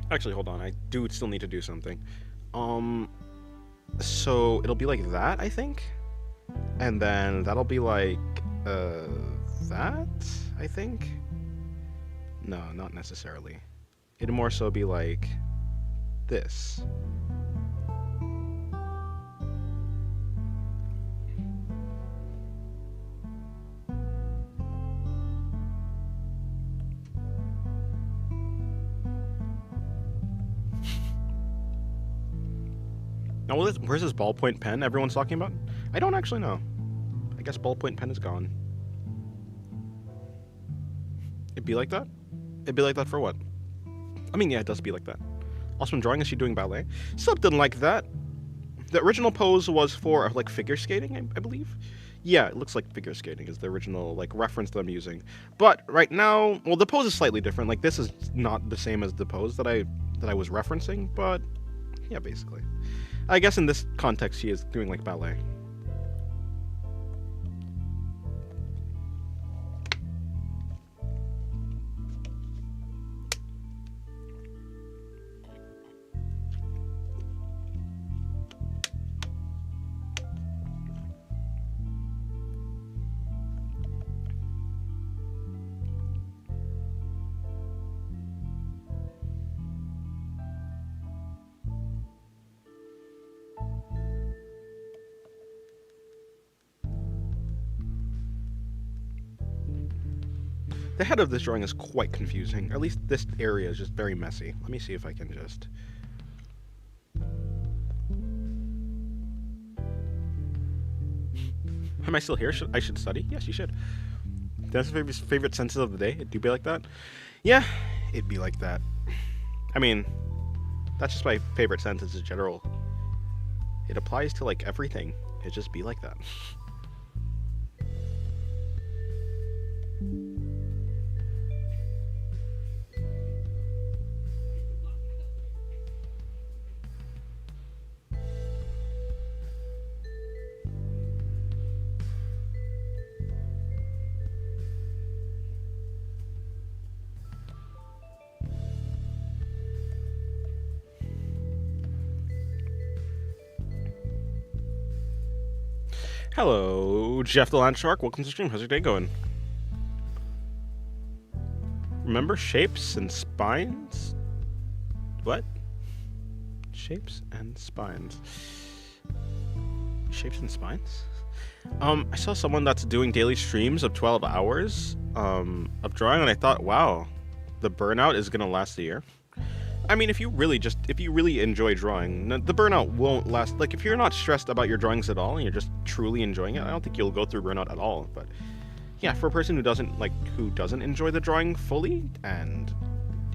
Actually, hold on. I do still need to do something. So it'll be like that, I think? And then that'll be like, that, I think? No, not necessarily. It'd more so be like this. Now, where's this ballpoint pen everyone's talking about? I don't actually know. I guess ballpoint pen is gone. It'd be like that? It'd be like that for what? I mean, yeah, it does be like that. Also, in drawing, is she doing ballet? Something like that. The original pose was for like figure skating, I believe. Yeah, it looks like figure skating is the original like reference that I'm using. But right now, well, the pose is slightly different. Like this is not the same as the pose that I was referencing, but yeah, basically. I guess in this context, she is doing like ballet. The head of this drawing is quite confusing. At least this area is just very messy. Let me see if I can just... Am I still here? I should study? Yes, you should. That's my favorite senses of the day. It'd be like that? Yeah, it'd be like that. I mean, that's just my favorite sentence in general. It applies to like everything. It'd just be like that. Hello, Jeff the Land Shark. Welcome to the stream. How's your day going? Remember shapes and spines? What? Shapes and spines. Shapes and spines? I saw someone that's doing daily streams of 12 hours of drawing, and I thought, wow, the burnout is gonna last a year. I mean, if you really enjoy drawing, the burnout won't last. Like, if you're not stressed about your drawings at all and you're just truly enjoying it, I don't think you'll go through burnout at all. But yeah, for a person who doesn't enjoy the drawing fully and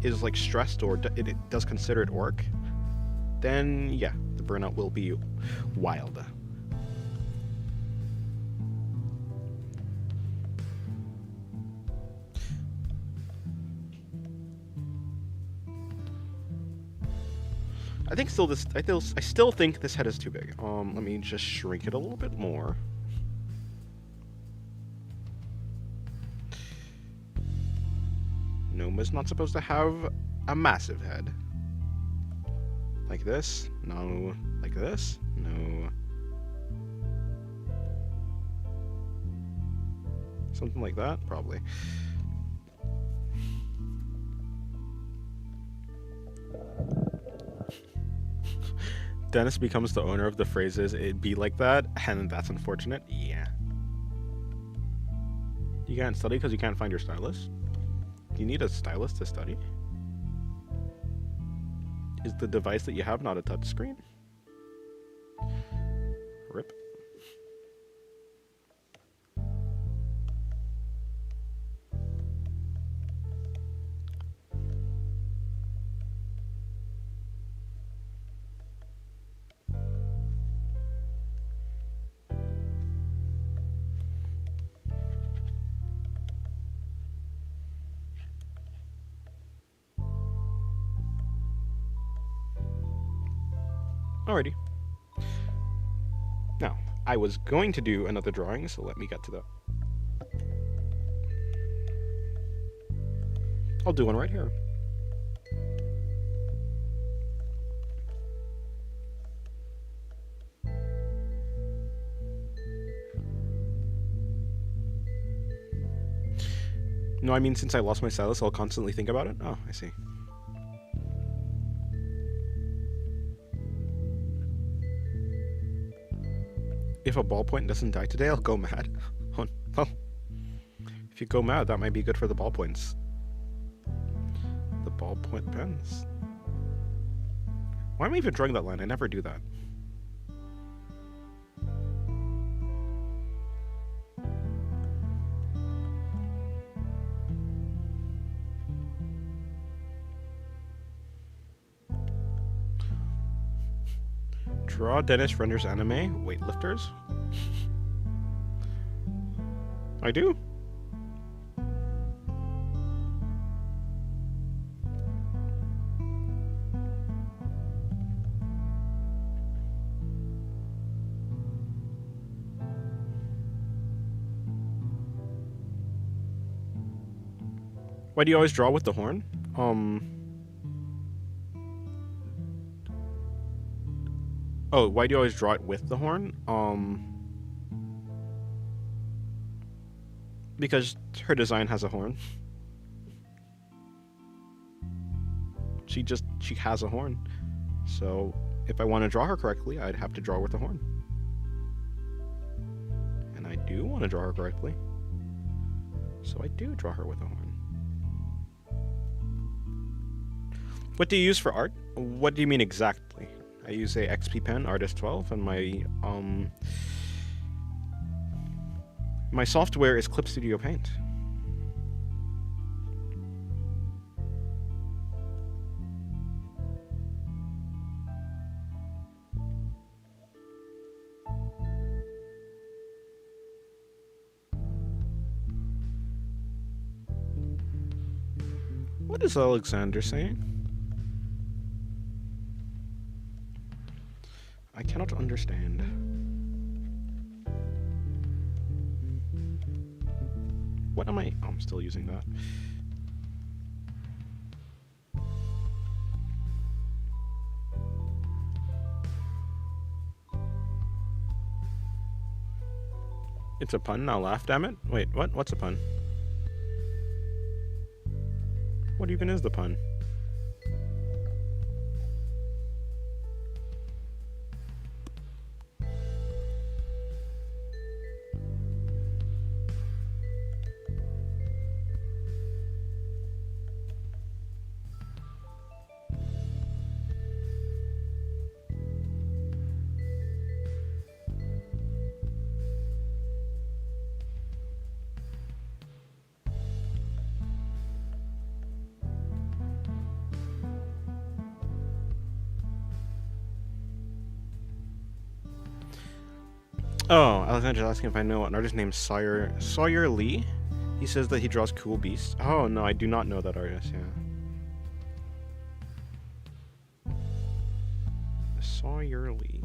is like stressed or it does consider it work, then yeah, the burnout will be wild. I still think this head is too big. Let me just shrink it a little bit more. Noma's not supposed to have a massive head. Like this? No. Like this? No. Something like that? Probably. Dennis becomes the owner of the phrases, it'd be like that, and that's unfortunate. Yeah. You can't study because you can't find your stylus? You need a stylus to study? Is the device that you have not a touchscreen? RIP. Alrighty. Now, I was going to do another drawing, so let me get to that. I'll do one right here. No, I mean, since I lost my stylus, I'll constantly think about it? Oh, I see. If a ballpoint doesn't die today, I'll go mad. Oh, well, if you go mad, that might be good for the ballpoints. The ballpoint pens. Why am I even drawing that line? I never do that. Draw Dennis renders anime weightlifters. I do. Why do you always draw with the horn? Oh, why do you always draw it with the horn? Because her design has a horn. She has a horn. So if I want to draw her correctly, I'd have to draw with the horn. And I do want to draw her correctly. So I do draw her with a horn. What do you use for art? What do you mean exactly? I use a XP pen, Artist 12, and my software is Clip Studio Paint. What is Alexander saying? I cannot understand. What am I? Oh, I'm still using that. It's a pun, now laugh, damn it. Wait, what? What's a pun? What even is the pun? Oh, Alexander's asking if I know an artist named Sawyer Lee. He says that he draws cool beasts. Oh, no, I do not know that artist, yeah. Sawyer Lee.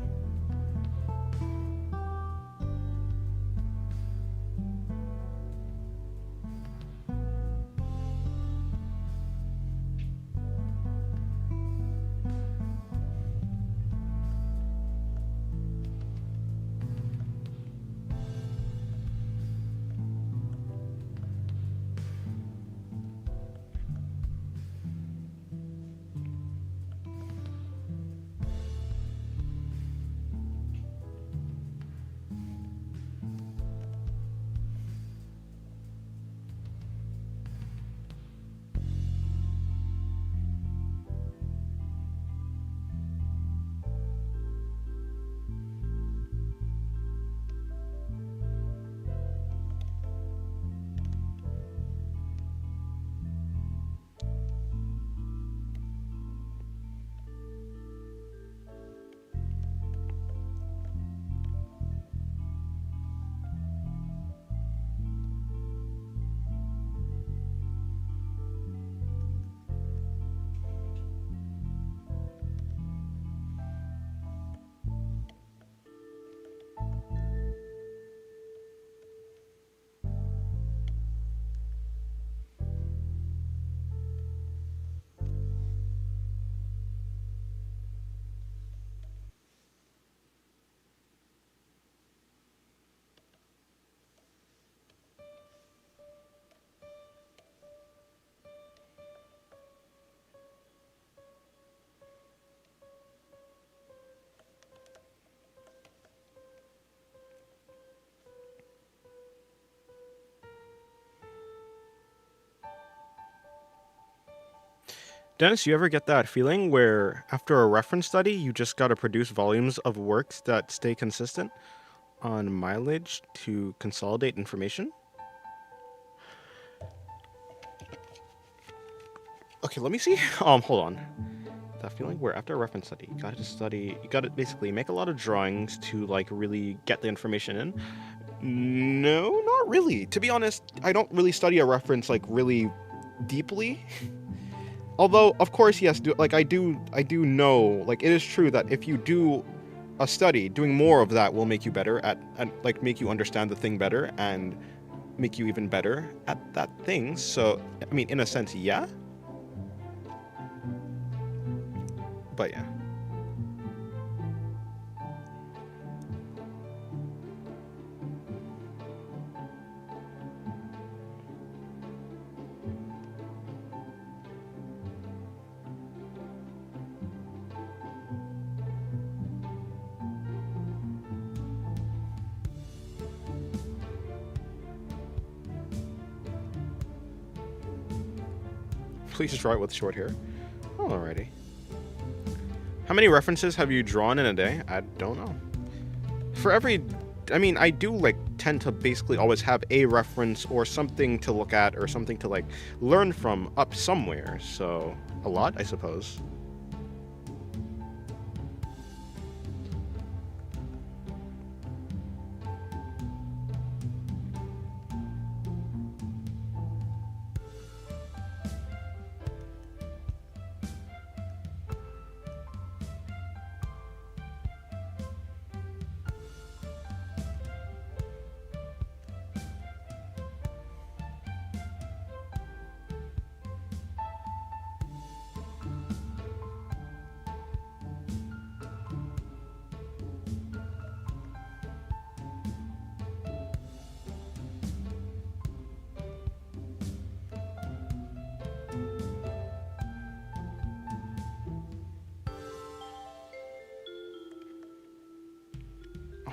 Dennis, you ever get that feeling where after a reference study, you just gotta produce volumes of works that stay consistent on mileage to consolidate information? Okay, let me see. Hold on. that feeling where after a reference study, you gotta basically make a lot of drawings to like really get the information in. No, not really. To be honest, I don't really study a reference like really deeply. Although, of course, yes, I do know, like, it is true that if you do a study, doing more of that will make you better like, make you understand the thing better and make you even better at that thing. So, I mean, in a sense, yeah. But yeah. Please draw it with short hair. Alrighty. How many references have you drawn in a day? I don't know. For every... I mean, I do, like, tend to basically always have a reference or something to look at or something to, like, learn from up somewhere. So, a lot, I suppose.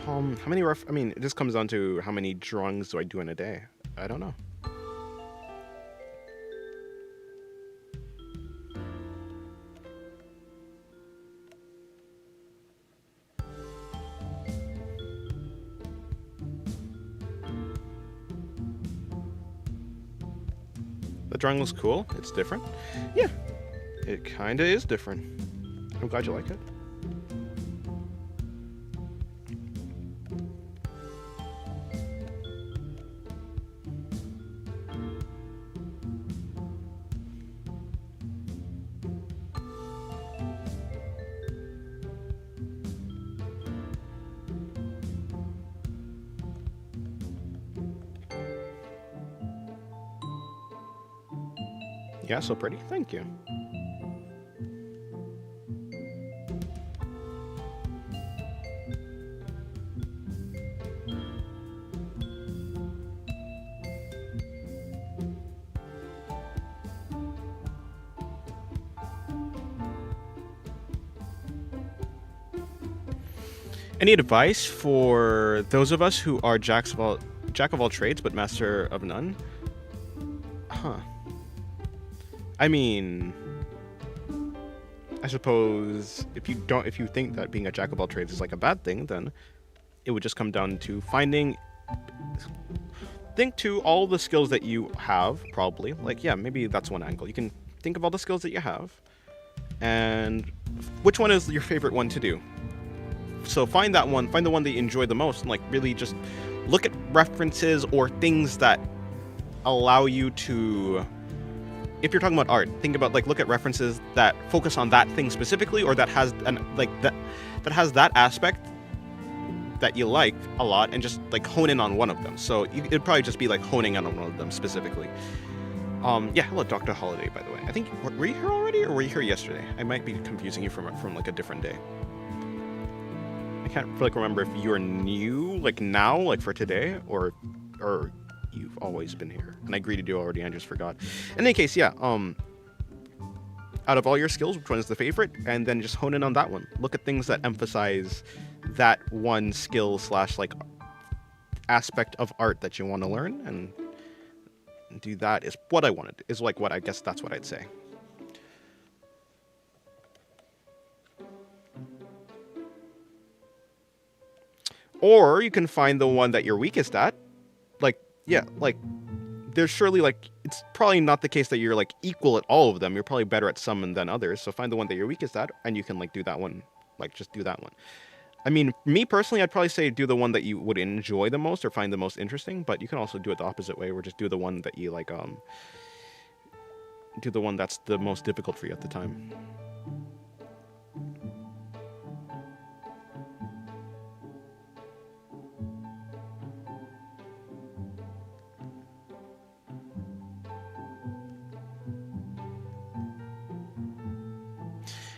How many I mean, this comes down to how many drawings do I do in a day? I don't know. The drawing looks cool. It's different. Yeah, it kinda is different. I'm glad you like it. Yeah, so pretty. Thank you. Any advice for those of us who are jack of all trades but master of none? Huh. I mean, I suppose if you think that being a jack of all trades is like a bad thing, then it would just come down to think to all the skills that you have, probably. Like, yeah, maybe that's one angle. You can think of all the skills that you have, and which one is your favorite one to do? So find that one, find the one that you enjoy the most, and like really just look at references or things that allow you to, if you're talking about art, think about like look at references that focus on that thing specifically, or that has that has that aspect that you like a lot, and just like hone in on one of them. So it'd probably just be like honing in on one of them specifically. Yeah, hello, Dr. Holiday, by the way. I think, were you here already, or were you here yesterday? I might be confusing you from like a different day. I can't like remember if you're new, like now, like for today, or you've always been here. And I greeted you already, I just forgot. In any case, yeah, out of all your skills, which one is the favorite? And then just hone in on that one. Look at things that emphasize that one skill / like aspect of art that you want to learn, and do that is what I wanted. Is like what I guess that's what I'd say. Or you can find the one that you're weakest at. Like, yeah, like there's surely like it's probably not the case that you're like equal at all of them. You're probably better at some than others. So find the one that you're weakest at, and you can like do that one. Like just do that one. I mean, me personally, I'd probably say do the one that you would enjoy the most or find the most interesting. But you can also do it the opposite way, where just do the one that you like. Do the one that's the most difficult for you at the time.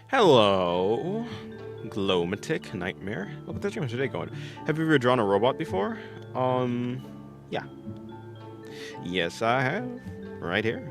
Hello, Glomatic Nightmare. Welcome to the stream. Today going. Have you ever drawn a robot before? Yeah. Yes, I have. Right here.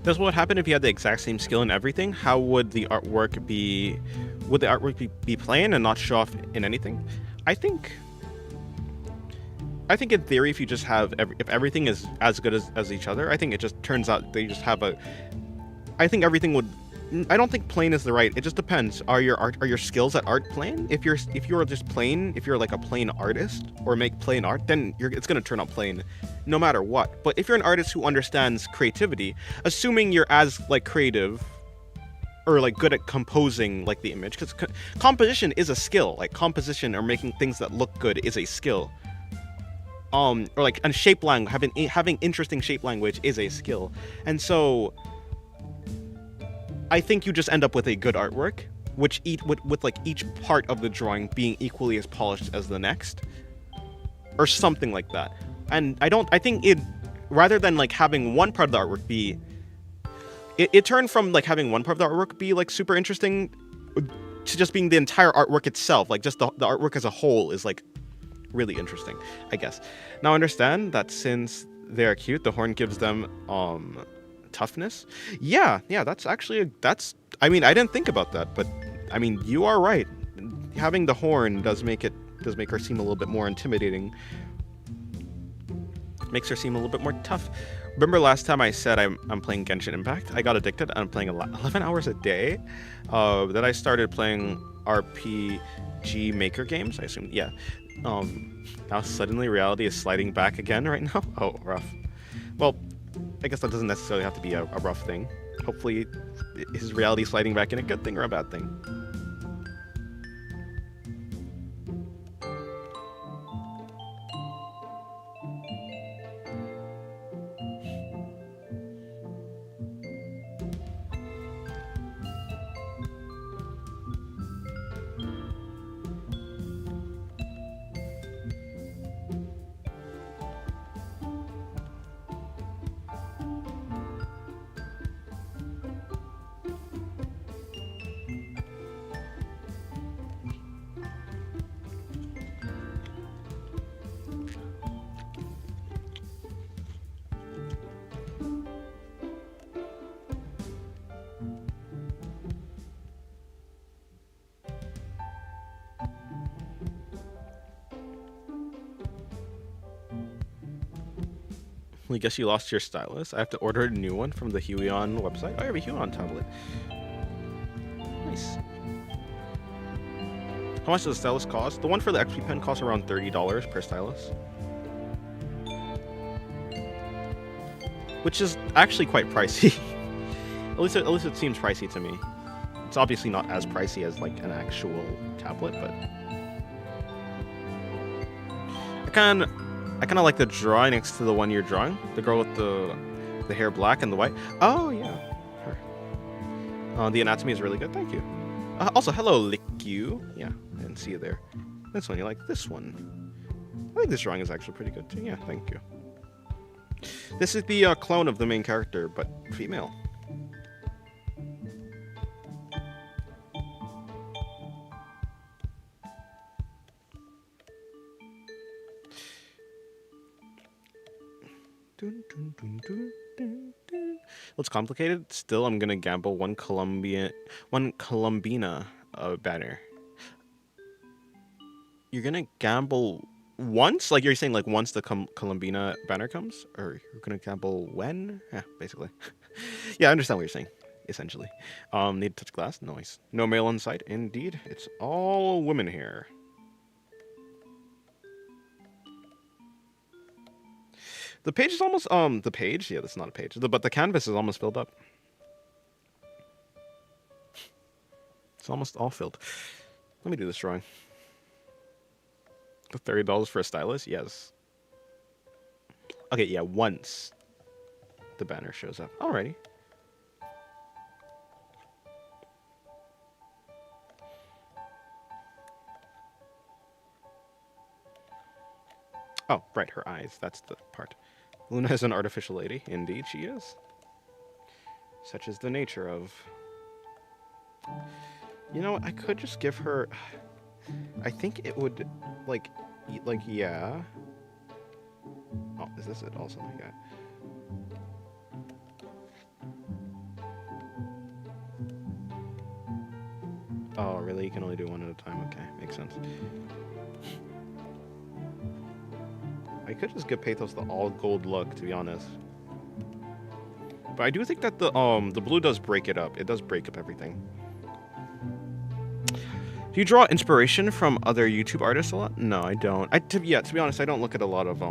That's what would happen if you had the exact same skill in everything. How would the artwork be? Would the artwork be plain and not show off in anything? I think in theory, if you just have if everything is as good as each other, I think it just turns out they just have a. I think everything would. I don't think plain is the right. It just depends. Are your skills at art plain? If you're just plain, if you're like a plain artist or make plain art, then it's gonna turn out plain, no matter what. But if you're an artist who understands creativity, assuming you're as like creative or like good at composing like the image, because composition is a skill. Like composition or making things that look good is a skill. Or like and shape language, having interesting shape language is a skill, and so. I think you just end up with a good artwork, which with like each part of the drawing being equally as polished as the next, or something like that. And I think it, rather than like having one part of the artwork be, it turned from like having one part of the artwork be like super interesting to just being the entire artwork itself. Like just the artwork as a whole is like really interesting, I guess. Now I understand that since they're cute, the horn gives them toughness. Yeah, that's actually I mean, I didn't think about that, but I mean, you are right. Having the horn does make her seem a little bit more intimidating. Makes her seem a little bit more tough. Remember last time I said I'm playing Genshin Impact? I got addicted and I'm playing 11 hours a day. Then I started playing RPG Maker games, I assume. Yeah. Now suddenly reality is sliding back again right now. Oh, rough. Well, I guess that doesn't necessarily have to be a rough thing. Hopefully, is reality sliding back in a good thing or a bad thing? I guess you lost your stylus. I have to order a new one from the Huion website. Oh, I have a Huion tablet. Nice. How much does the stylus cost? The one for the XP pen costs around $30 per stylus. Which is actually quite pricey. at least it seems pricey to me. It's obviously not as pricey as like an actual tablet, but I kind of like the drawing next to the one you're drawing. The girl with the hair black and the white. Oh yeah, her. The anatomy is really good. Thank you. Also, hello, Lickyu. Yeah, I didn't see you there. This one, you like this one? I think this drawing is actually pretty good too. Yeah, thank you. This is the clone of the main character, but female. Looks complicated. Still, I'm gonna gamble one Columbina banner. You're gonna gamble once? Like you're saying, like once the Columbina banner comes, or you're gonna gamble when? Yeah, basically. Yeah, I understand what you're saying. Essentially, need to touch glass. Noise. No male in sight. Indeed, it's all women here. The page is almost the page. Yeah, that's not a page. But the canvas is almost filled up. It's almost all filled. Let me do this drawing. The $30 for a stylus? Yes. Okay, yeah, once the banner shows up. Alrighty. Oh, right, her eyes. That's the part. Luna is an artificial lady. Indeed, she is. Such is the nature of... You know, I could just give her... I think it would, like, yeah. Oh, is this it also? Yeah. Oh, really? You can only do one at a time? Okay, makes sense. I could just give Pathos the all-gold look, to be honest. But I do think that the blue does break it up. It does break up everything. Do you draw inspiration from other YouTube artists a lot? No, I don't. To be honest, I don't look at a lot of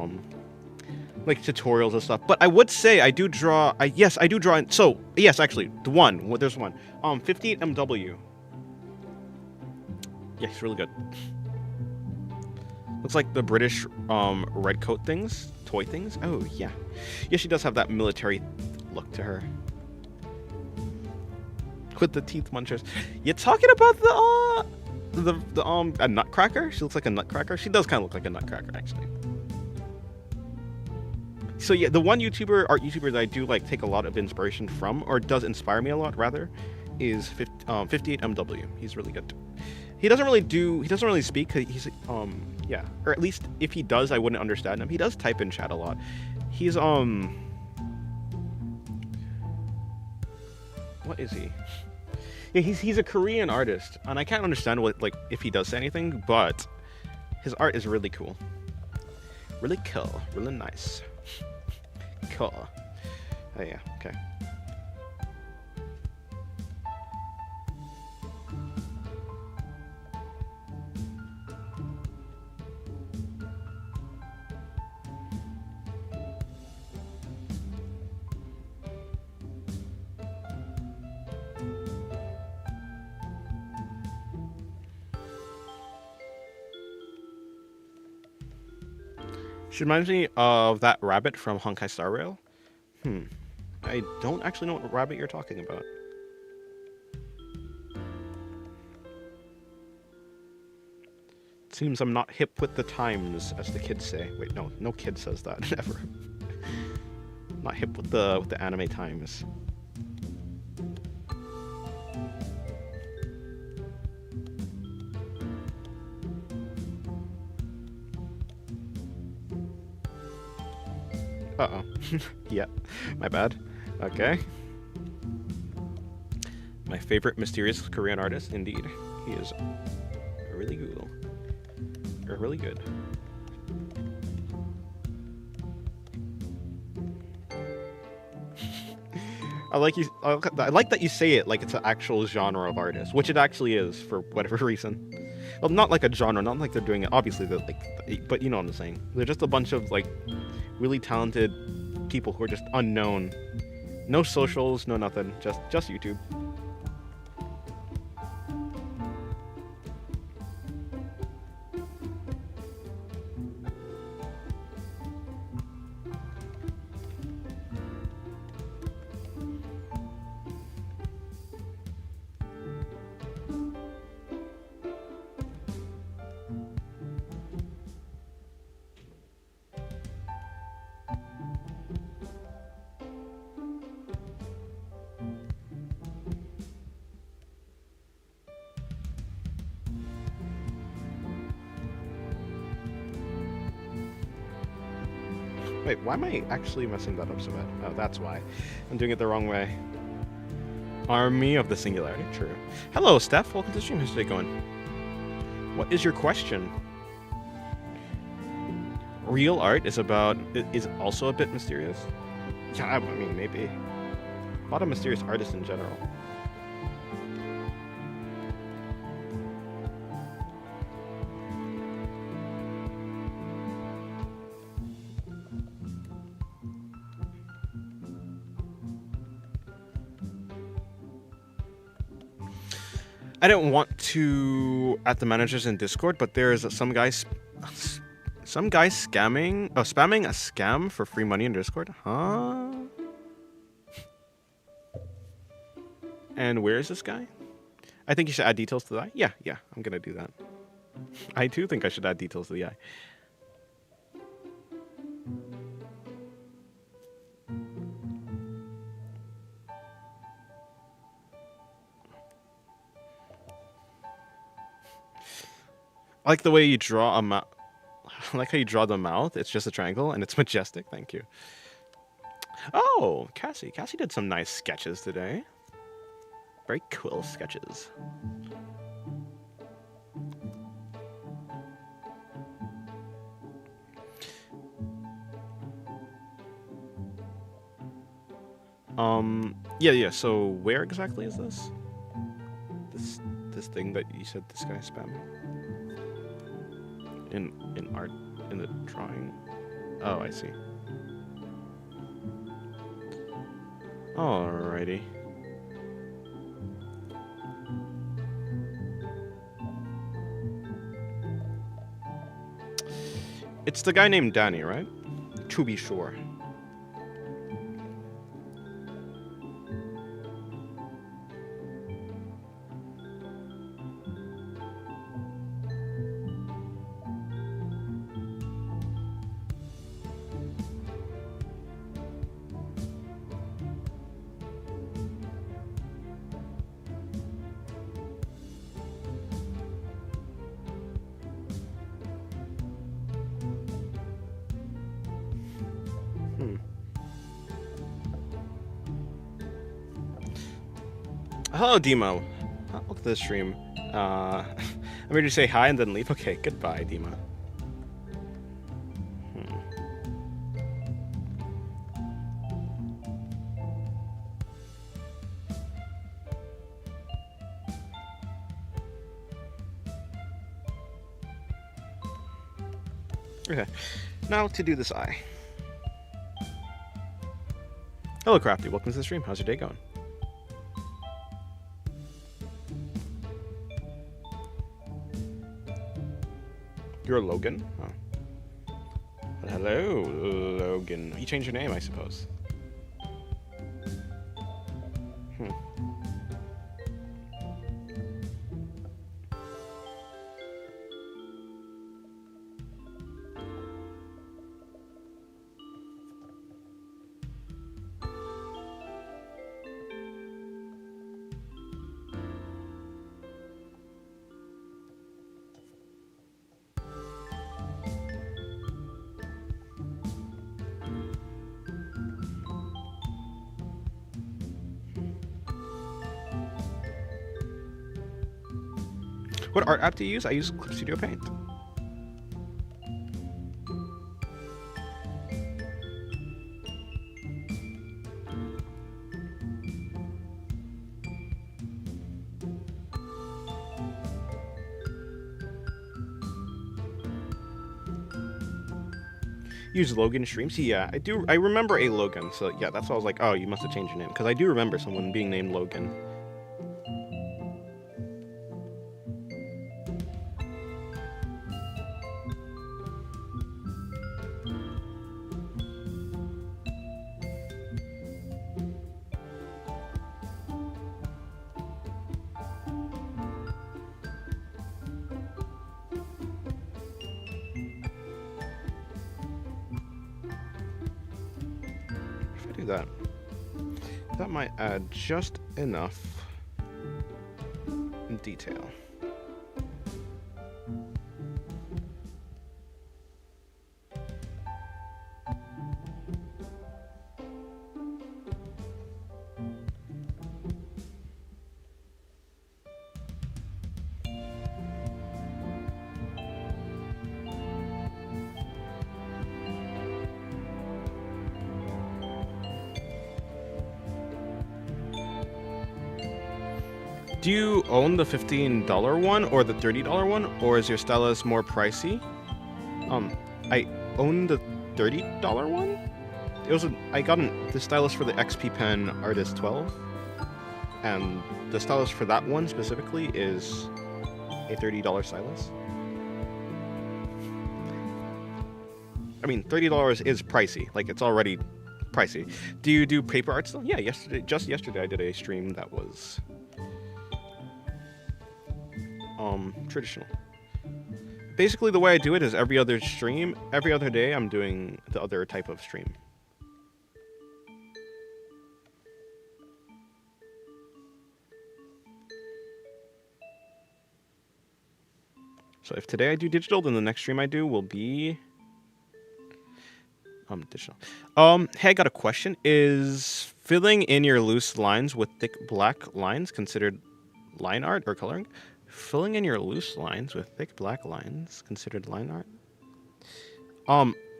like tutorials and stuff. But I would say I do draw. Yes, I do draw. So yes, actually, there's one. 58MW. Yeah, he's really good. Looks like the British red coat things, toy things. Oh yeah, yeah, she does have that military look to her. With the teeth munchers. You're talking about a nutcracker? She looks like a nutcracker. She does kind of look like a nutcracker, actually. So yeah, the one art YouTuber that I do like take a lot of inspiration from, or does inspire me a lot rather, is 58MW. He's really good. He doesn't really speak. He's yeah, or at least if he does, I wouldn't understand him. He does type in chat a lot. He's what is he? Yeah, he's a Korean artist, and I can't understand if he does say anything, but his art is really cool. Really cool. Really nice. Cool. Oh yeah, okay. She reminds me of that rabbit from Honkai Star Rail. I don't actually know what rabbit you're talking about. Seems I'm not hip with the times, as the kids say. Wait, no kid says that ever. Not hip with the anime times. Uh-oh. Yeah, my bad. Okay. My favorite mysterious Korean artist, indeed. He is really cool. Or really good. I like that you say it like it's an actual genre of artist, which it actually is for whatever reason. Well, not like a genre, not like they're doing it. Obviously, but you know what I'm saying. They're just a bunch of really talented people who are just unknown. No socials, no nothing. Just YouTube. Wait, why am I actually messing that up so bad? Oh, that's why. I'm doing it the wrong way. Army of the Singularity, true. Hello, Steph. Welcome to the stream. How's today going? What is your question? Real art is also a bit mysterious. Yeah, I mean, maybe. A lot of mysterious artists in general. I don't want to at the managers in Discord, but there is some guy spamming a scam for free money in Discord. Huh? And where is this guy? I think you should add details to the eye. Yeah, I'm gonna do that. I too think I should add details to the eye. I like the way you draw a mouth. I like how you draw the mouth. It's just a triangle and it's majestic. Thank you. Oh, Cassie. Cassie did some nice sketches today. Very cool sketches. Yeah. So where exactly is this? This thing that you said this guy spammed? In art, in the drawing. Oh, I see. Alrighty. It's the guy named Danny, right? To be sure. Hello, Demo. Welcome to the stream. I'm ready to say hi and then leave. Okay, goodbye, Demo. Okay, now to do this eye. Hello, Crafty. Welcome to the stream. How's your day going? You're Logan? Oh. Hello, Logan. You changed your name, I suppose. What art app do you use? I use Clip Studio Paint. Use Logan streams? Yeah, I do. I remember a Logan, so yeah, that's why I was like, oh, you must have changed your name. Because I do remember someone being named Logan. That might add just enough detail. Do you own the $15 one or the $30 one, or is your stylus more pricey? I own the $30 one. I got the stylus for the XP Pen Artist 12, and the stylus for that one specifically is a $30 stylus. I mean, $30 is pricey. Like, it's already pricey. Do you do paper art still? Yeah, just yesterday I did a stream that was traditional. Basically, the way I do it is every other day I'm doing the other type of stream. So if today I do digital, then the next stream I do will be digital. Hey, I got a question. Is filling in your loose lines with thick black lines considered line art or coloring? Filling in your loose lines with thick black lines considered line art?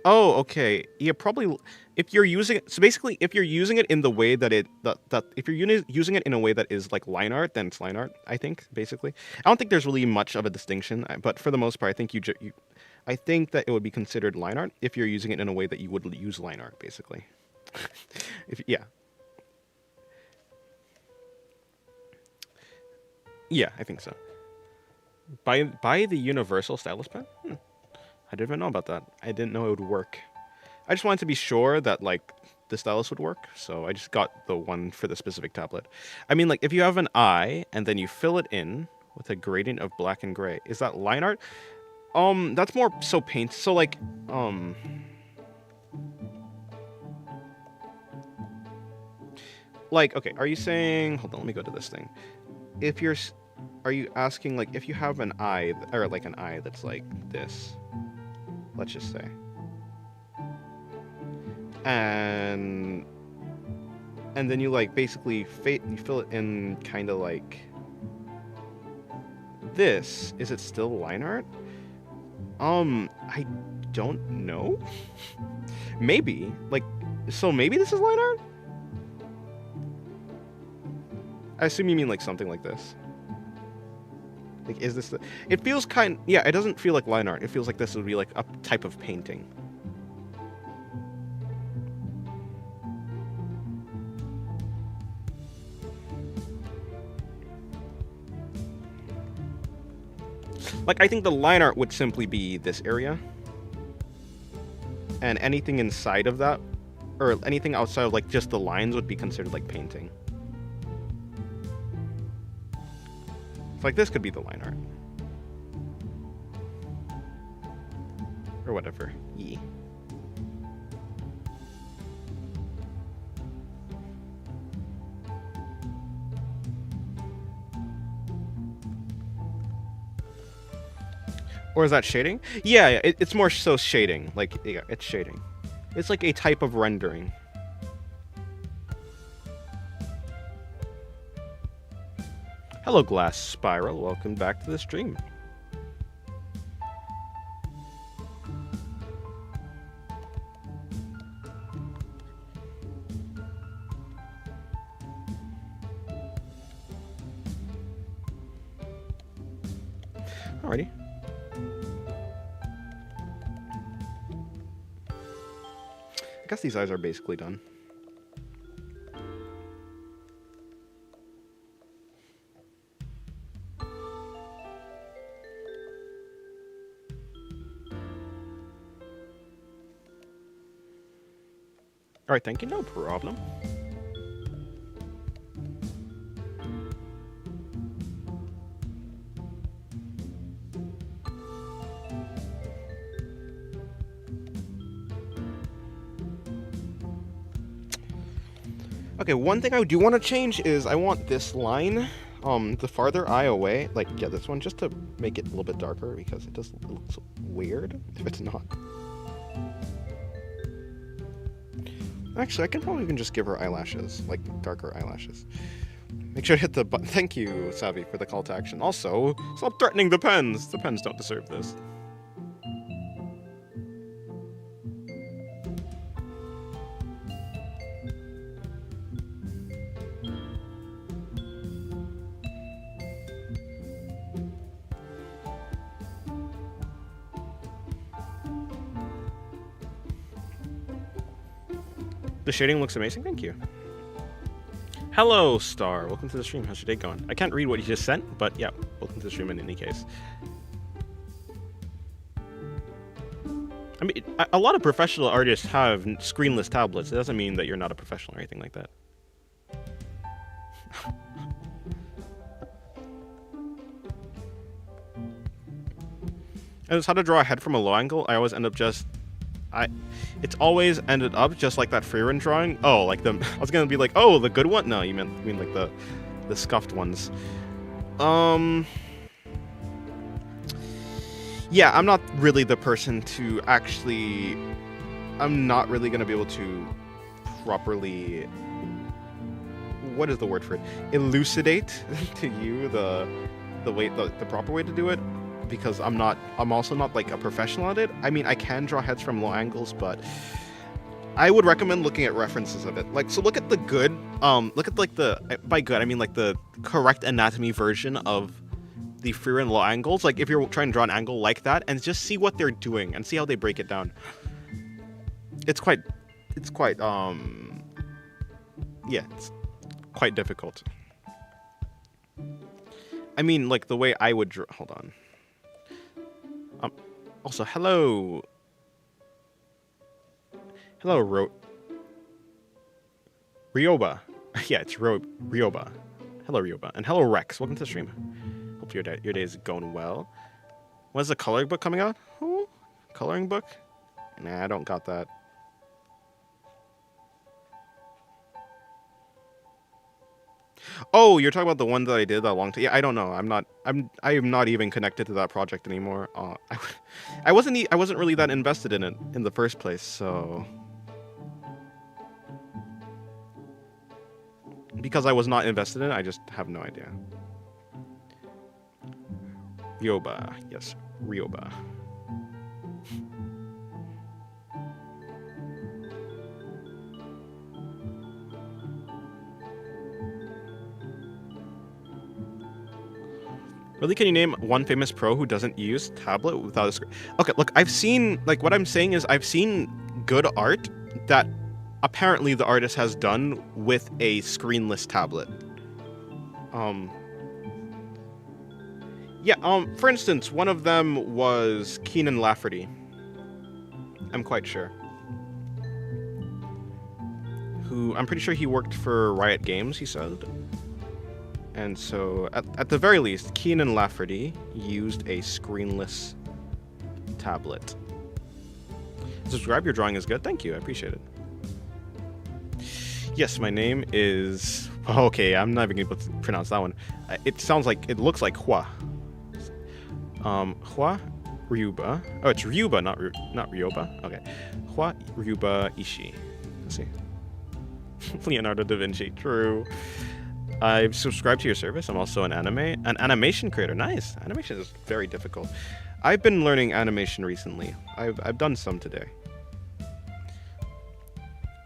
Oh, okay. Yeah, probably. If you're using it, so basically, if you're using it in the way that if you're using it in a way that is like line art, then it's line art. I think basically. I don't think there's really much of a distinction, but for the most part, I think I think that it would be considered line art if you're using it in a way that you would use line art, basically. Yeah, I think so. Buy the universal stylus pen? I didn't even know about that. I didn't know it would work. I just wanted to be sure that, like, the stylus would work, so I just got the one for the specific tablet. I mean, like, if you have an eye, and then you fill it in with a gradient of black and gray, is that line art? That's more so paint, so, like, like, okay, are you saying, hold on, let me go to this thing. Are you asking, like, if you have an eye, or, like, an eye that's like this, let's just say, and then you, like, basically you fill it in kind of like this, is it still line art? I don't know. Maybe, like, so maybe this is line art? I assume you mean, like, something like this. Like, is this it feels yeah, it doesn't feel like line art. It feels like this would be, like, a type of painting. Like, I think the line art would simply be this area. And anything inside of that, or anything outside of, like, just the lines would be considered, like, painting. Like, this could be the line art. Or whatever. Yeah. Or is that shading? Yeah, it's more so shading. Like, yeah, it's shading. It's like a type of rendering. Hello, Glass Spiral. Welcome back to the stream. Alrighty. I guess these eyes are basically done. Alright, thank you, no problem. Okay, one thing I do want to change is I want this line, the farther eye away, like, yeah, this one, just to make it a little bit darker, because it looks weird if it's not. Actually, I can probably even just give her eyelashes, like, darker eyelashes. Make sure to hit the button. Thank you, Savvy, for the call to action. Also, stop threatening the pens. The pens don't deserve this. The shading looks amazing. Thank you. Hello, Star. Welcome to the stream. How's your day going? I can't read what you just sent, but yeah, welcome to the stream in any case. I mean, a lot of professional artists have screenless tablets. It doesn't mean that you're not a professional or anything like that. As how to draw a head from a low angle, I always end up just... It's always ended up just like that freerun drawing. Oh, like the... I was gonna be like, oh, the good one? No, you mean like the scuffed ones. Yeah, I'm not really the person to actually... I'm not really gonna be able to properly... What is the word for it? Elucidate to you the proper way to do it. Because I'm also not like a professional at it. I mean, I can draw heads from low angles, but I would recommend looking at references of it. Like, so look at the good, look at like by good, I mean like the correct anatomy version of the freerun low angles. Like if you're trying to draw an angle like that, and just see what they're doing and see how they break it down. It's quite, yeah, it's quite difficult. I mean, like the way I would draw, hold on. Also, hello. Hello, Ryoba. Yeah, it's Ryoba. Hello, Ryoba. And hello, Rex. Welcome to the stream. Hope your day is going well. When's the coloring book coming out? Oh, coloring book? Nah, I don't got that. Oh, you're talking about the one that I did that long time. Yeah, I don't know. I am not even connected to that project anymore. I wasn't really that invested in it in the first place, so because I was not invested in it, I just have no idea. Ryoba, yes, Ryoba. Really, can you name one famous pro who doesn't use tablet without a screen? Okay, look, I've seen, like, what I'm saying is I've seen good art that apparently the artist has done with a screenless tablet. Yeah, for instance, one of them was Keenan Lafferty. I'm quite sure. Who, I'm pretty sure he worked for Riot Games, he said. And so, at the very least, Keenan Lafferty used a screenless tablet. Subscribe, your drawing is good. Thank you, I appreciate it. Yes, my name is... Okay, I'm not even able to pronounce that one. It looks like Hua. Hua Ryuba. Oh, it's Ryuba, not Ryoba. Okay. Hua Ryuba Ishii. Let's see. Leonardo da Vinci, true. I've subscribed to your service. I'm also an animation creator. Nice. Animation is very difficult. I've been learning animation recently. I've done some today.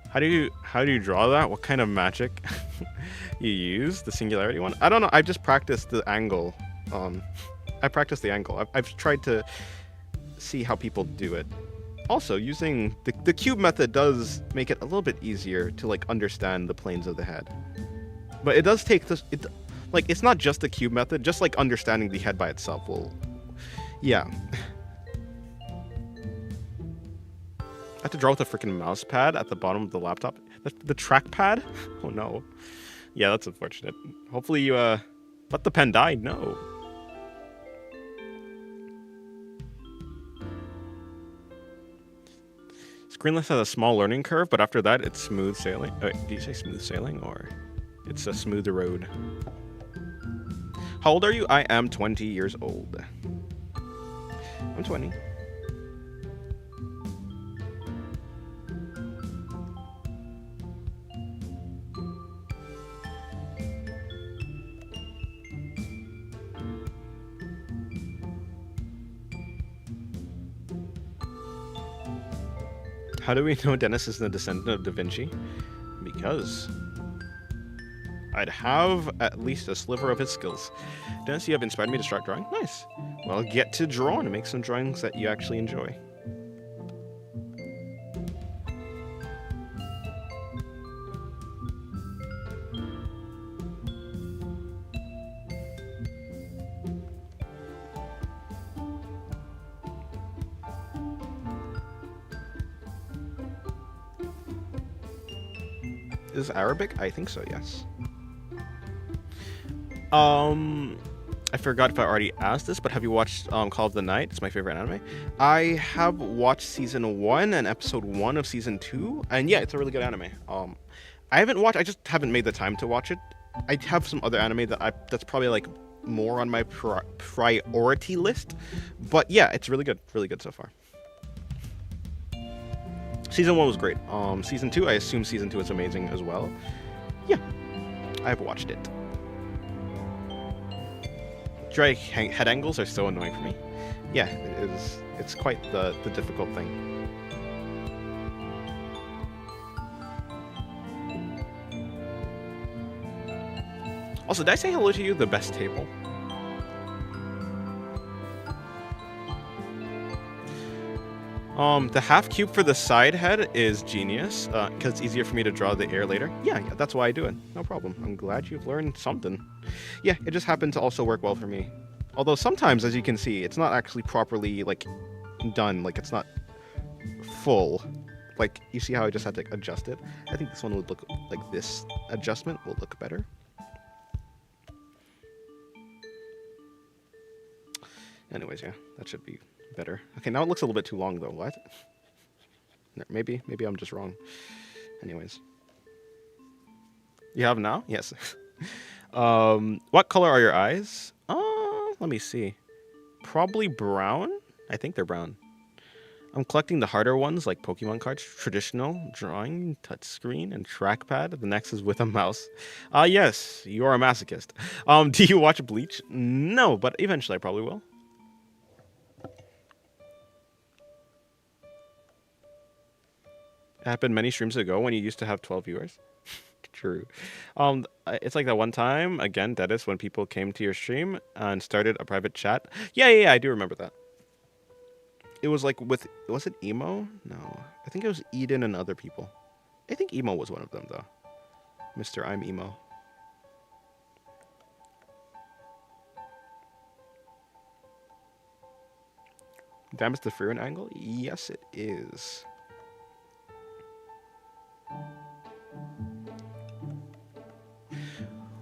How do you draw that? What kind of magic you use? The singularity one? I don't know. I've just practiced the angle. I practiced the angle. I've tried to see how people do it. Also, using the cube method does make it a little bit easier to like understand the planes of the head. But it does take this, it's not just the cube method, just like understanding the head by itself will, yeah. I have to draw with a freaking mouse pad at the bottom of the laptop. The trackpad? Oh no. Yeah, that's unfortunate. Hopefully you, let the pen die? No. Screenless has a small learning curve, but after that it's smooth sailing. Wait, did you say smooth sailing or? It's a smoother road. How old are you? I am 20 years old. I'm 20. How do we know Dennis is the descendant of Da Vinci? Because I'd have at least a sliver of his skills. Dennis, you have inspired me to start drawing. Nice. Well, get to draw and make some drawings that you actually enjoy. is Arabic? I think so, yes. Um, I forgot if I already asked this, but have you watched Call of the Night? It's my favorite anime. I have watched season 1 and episode 1 of season 2, and yeah, it's a really good anime. I haven't watched. I just haven't made the time to watch it. I have some other anime that's probably like more on my priority list, but yeah, it's really good so far. Season 1 was great. Season 2, I assume season 2 is amazing as well. Yeah, I've watched it. Dry head angles are so annoying for me. Yeah, it is. It's quite the difficult thing. Also, did I say hello to you? The best table. The half cube for the side head is genius, because it's easier for me to draw the air later. Yeah, that's why I do it. No problem. I'm glad you've learned something. Yeah, it just happened to also work well for me. Although sometimes, as you can see, it's not actually properly, like, done. Like, it's not full. Like, you see how I just had to adjust it? I think this one would look like this adjustment will look better. Anyways, yeah, that should be better. Okay, now it looks a little bit too long, though. What? Maybe I'm just wrong. Anyways. You have now? Yes. What color are your eyes? Let me see. Probably brown? I think they're brown. I'm collecting the harder ones, like Pokemon cards, traditional, drawing, touchscreen, and trackpad. The next is with a mouse. Yes, you are a masochist. Do you watch Bleach? No, but eventually I probably will. It happened many streams ago when you used to have 12 viewers. True. It's like that one time, again, that is when people came to your stream and started a private chat. Yeah, I do remember that. It was like was it Emo? No, I think it was Eden and other people. I think Emo was one of them, though. Mr. I'm Emo. Damage the Furin angle? Yes, it is.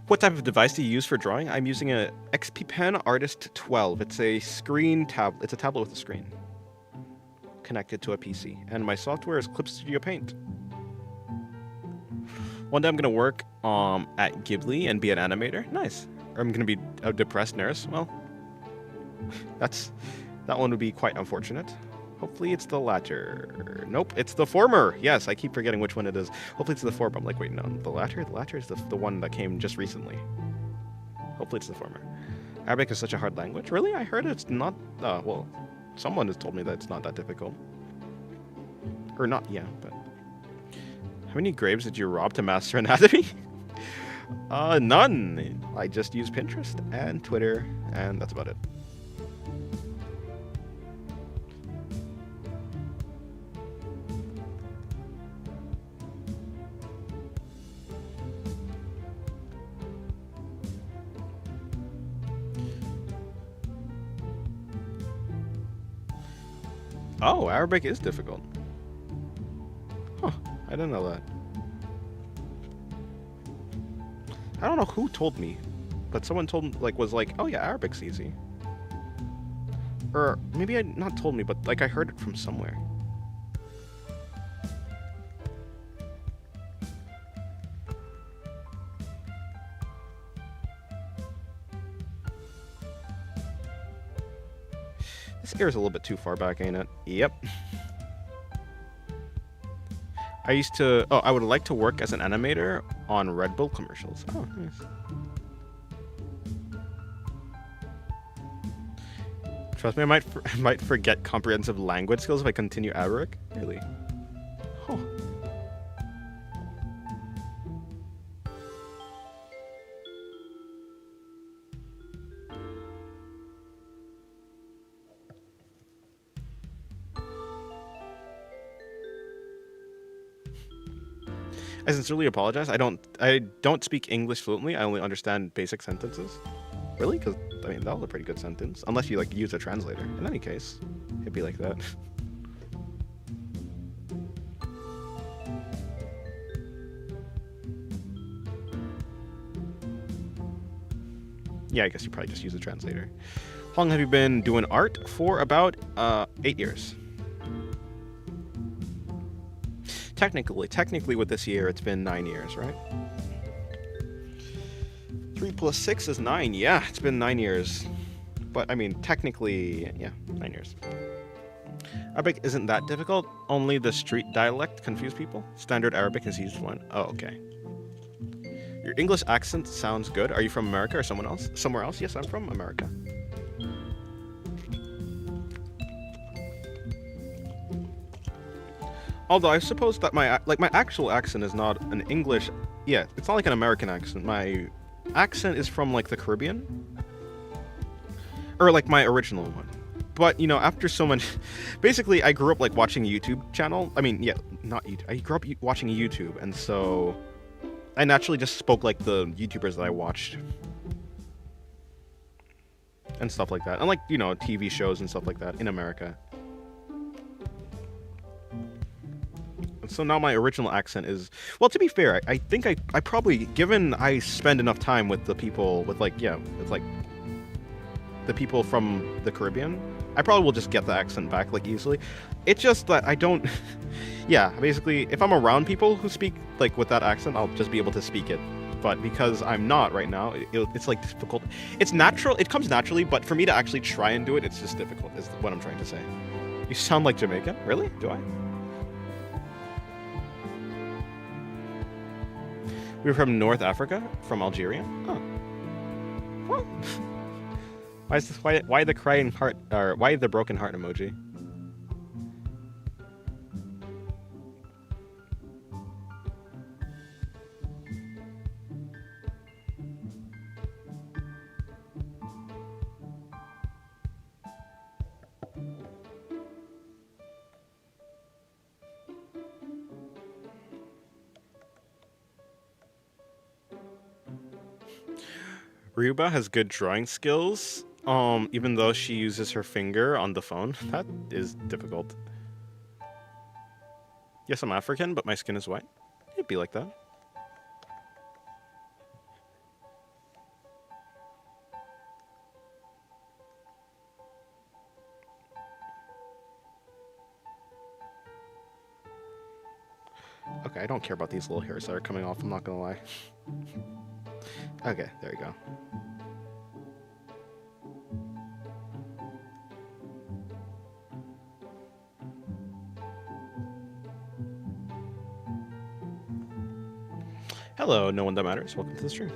What type of device do you use for drawing? I'm using a XP Pen Artist 12. It's a screen tablet. It's a tablet with a screen connected to a PC. And my software is Clip Studio Paint. One day I'm gonna work at Ghibli and be an animator. Nice. Or I'm gonna be a depressed nurse. Well, that one would be quite unfortunate. Hopefully it's the latter. Nope, it's the former. Yes, I keep forgetting which one it is. Hopefully it's the former. I'm like, wait, no, the latter? The latter is the one that came just recently. Hopefully it's the former. Arabic is such a hard language. Really? I heard it's not, well, someone has told me that it's not that difficult. Or not, yeah, but. How many graves did you rob to master anatomy? None. I just use Pinterest and Twitter, and that's about it. Oh, Arabic is difficult. Huh, I didn't know that. I don't know who told me, but someone was like, oh yeah, Arabic's easy. Or maybe not told me, but like I heard it from somewhere. This ear is a little bit too far back, ain't it? Yep. I would like to work as an animator on Red Bull commercials. Oh, nice. Trust me, I might forget comprehensive language skills if I continue Arabic. Really? Huh. I sincerely apologize. I don't speak English fluently. I only understand basic sentences. Really? Because I mean, that was a pretty good sentence. Unless you like use a translator. In any case, it'd be like that. Yeah, I guess you probably just use a translator. How long have you been doing art? For about 8 years. Technically with this year, it's been 9 years, right? 3 plus 6 is 9. Yeah, it's been 9 years. But, I mean, technically, yeah, 9 years. Arabic isn't that difficult. Only the street dialect confuse people. Standard Arabic is used one. Oh, okay. Your English accent sounds good. Are you from America or somewhere else? Yes, I'm from America. Although I suppose that my actual accent is not an English. Yeah, it's not like an American accent. My accent is from like the Caribbean, or like my original one. But you know, after so much, basically, I grew up like watching a YouTube channel. I mean, yeah, not YouTube. I grew up watching YouTube, and so I naturally just spoke like the YouTubers that I watched and stuff like that, and like you know, TV shows and stuff like that in America. So now my original accent is, well, to be fair, I think I probably, given I spend enough time with the people, with like, yeah, with like the people from the Caribbean, I probably will just get the accent back like easily. It's just that I don't, yeah, basically, if I'm around people who speak like with that accent, I'll just be able to speak it. But because I'm not right now, it's like difficult. It's natural, it comes naturally, but for me to actually try and do it, it's just difficult, is what I'm trying to say. You sound like Jamaican? Really? Do I? We were from North Africa, from Algeria. Oh. Well, why the crying heart, or why the broken heart emoji? Ryuba has good drawing skills, even though she uses her finger on the phone. That is difficult. Yes, I'm African, but my skin is white. It'd be like that. Okay, I don't care about these little hairs that are coming off, I'm not gonna lie. Okay, there you go. Hello, no one that matters. Welcome to the stream.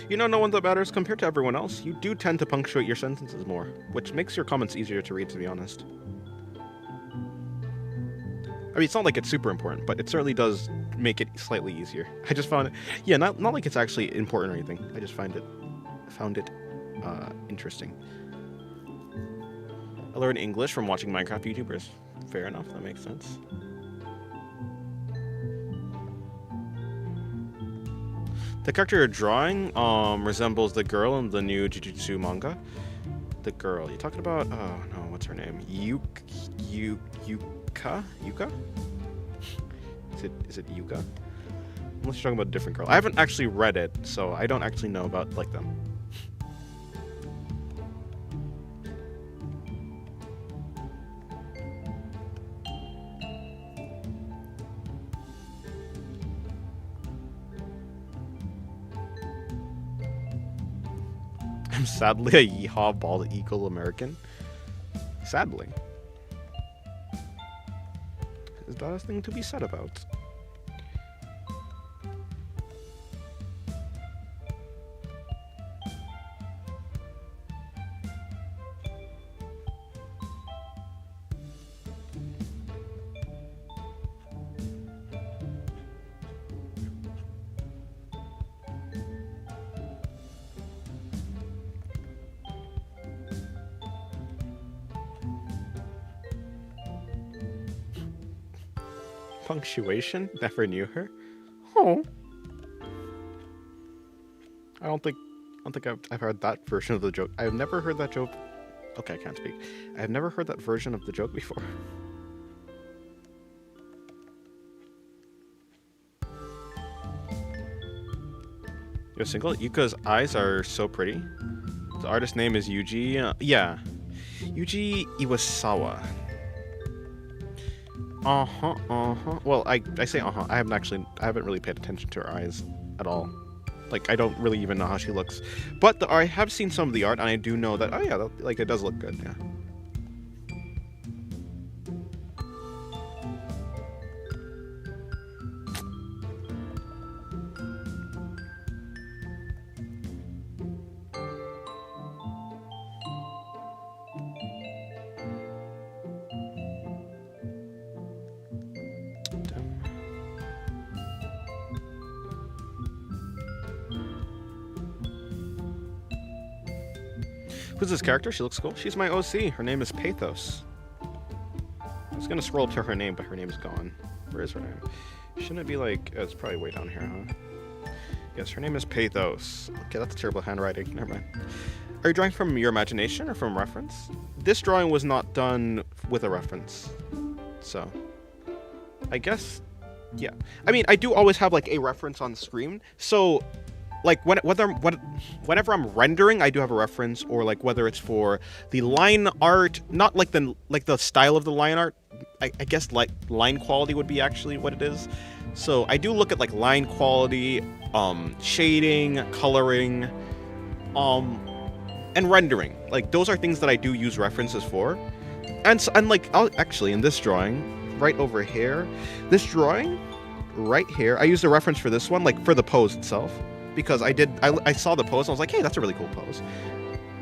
You know, no one that matters, compared to everyone else, you do tend to punctuate your sentences more, which makes your comments easier to read, to be honest. I mean, it's not like it's super important, but it certainly does make it slightly easier. I just found it, yeah, not like it's actually important or anything. I just found it interesting. I learned English from watching Minecraft YouTubers. Fair enough, that makes sense. The character you're drawing resembles the girl in the new Jujutsu manga. The girl you're talking about? Oh no, what's her name? Yuka? Yuka? Is it Yuka? Unless you're talking about a different girl. I haven't actually read it, so I don't actually know about like them. I'm sadly a yeehaw bald eagle American. Sadly. Is that a thing to be said about? Punctuation? Never knew her. Oh. I don't think I've heard that version of the joke. I've never heard that joke. Okay, I can't speak. I've never heard that version of the joke before. You're single? Yuka's eyes are so pretty. The artist name is Yuji. Yeah. Yuji Iwasawa. Well, I say I haven't really paid attention to her eyes at all. Like, I don't really even know how she looks. But I have seen some of the art, and I do know that, oh yeah, like, it does look good, yeah. Who's this character? She looks cool. She's my OC. Her name is Pathos. I was gonna scroll up to her name, but her name's gone. Where is her name? Shouldn't it be like... it's probably way down here, huh? Yes, her name is Pathos. Okay, that's terrible handwriting. Never mind. Are you drawing from your imagination or from reference? This drawing was not done with a reference. So, I guess... yeah. I mean, I do always have, like, a reference on the screen. So... like whenever I'm rendering, I do have a reference, or like whether it's for the line art, not like the style of the line art. I guess like line quality would be actually what it is. So I do look at like line quality, shading, coloring, and rendering. Like those are things that I do use references for. And like actually in this drawing right over here, this drawing right here, I used a reference for this one, like for the pose itself. Because I saw the pose and I was like, hey, that's a really cool pose.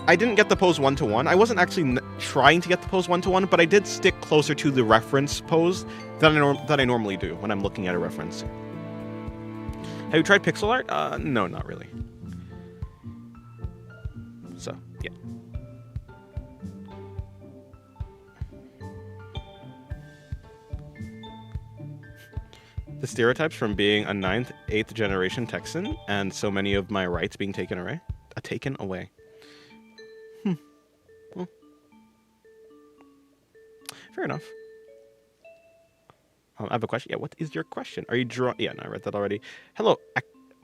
I didn't get the pose one-to-one. I wasn't actually trying to get the pose one-to-one, but I did stick closer to the reference pose than I normally do when I'm looking at a reference. Have you tried pixel art? No, not really. So, yeah. The stereotypes from being a 9th, 8th generation Texan, and so many of my rights being taken away. Well, fair enough. I have a question. Yeah, what is your question? Are you drawing? Yeah, no, I read that already. Hello,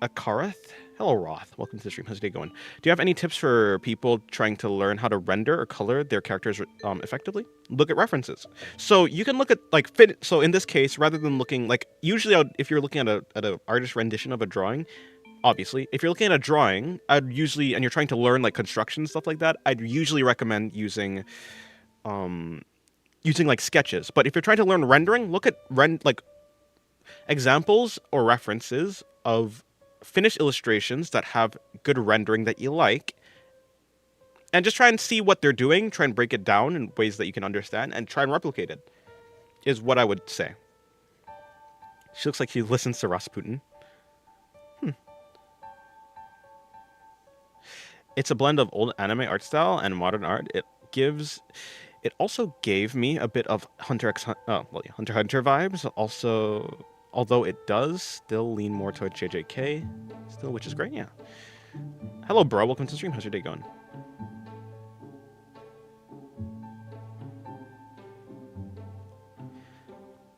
Akarath. Hello, Roth. Welcome to the stream. How's your day going? Do you have any tips for people trying to learn how to render or color their characters effectively? Look at references. So you can look at like So in this case, rather than looking like usually, if you're looking at an artist rendition of a drawing, obviously, if you're looking at a drawing, and you're trying to learn like construction and stuff like that, I'd usually recommend using like sketches. But if you're trying to learn rendering, look at like examples or references of finished illustrations that have good rendering that you like, and just try and see what they're doing, try and break it down in ways that you can understand, and try and replicate it, is what I would say. She looks like she listens to Rasputin. It's a blend of old anime art style and modern art. It also gave me a bit of Hunter x Hunter vibes, also, although it does still lean more towards JJK, still, which is great, yeah. Hello, bro. Welcome to the stream. How's your day going?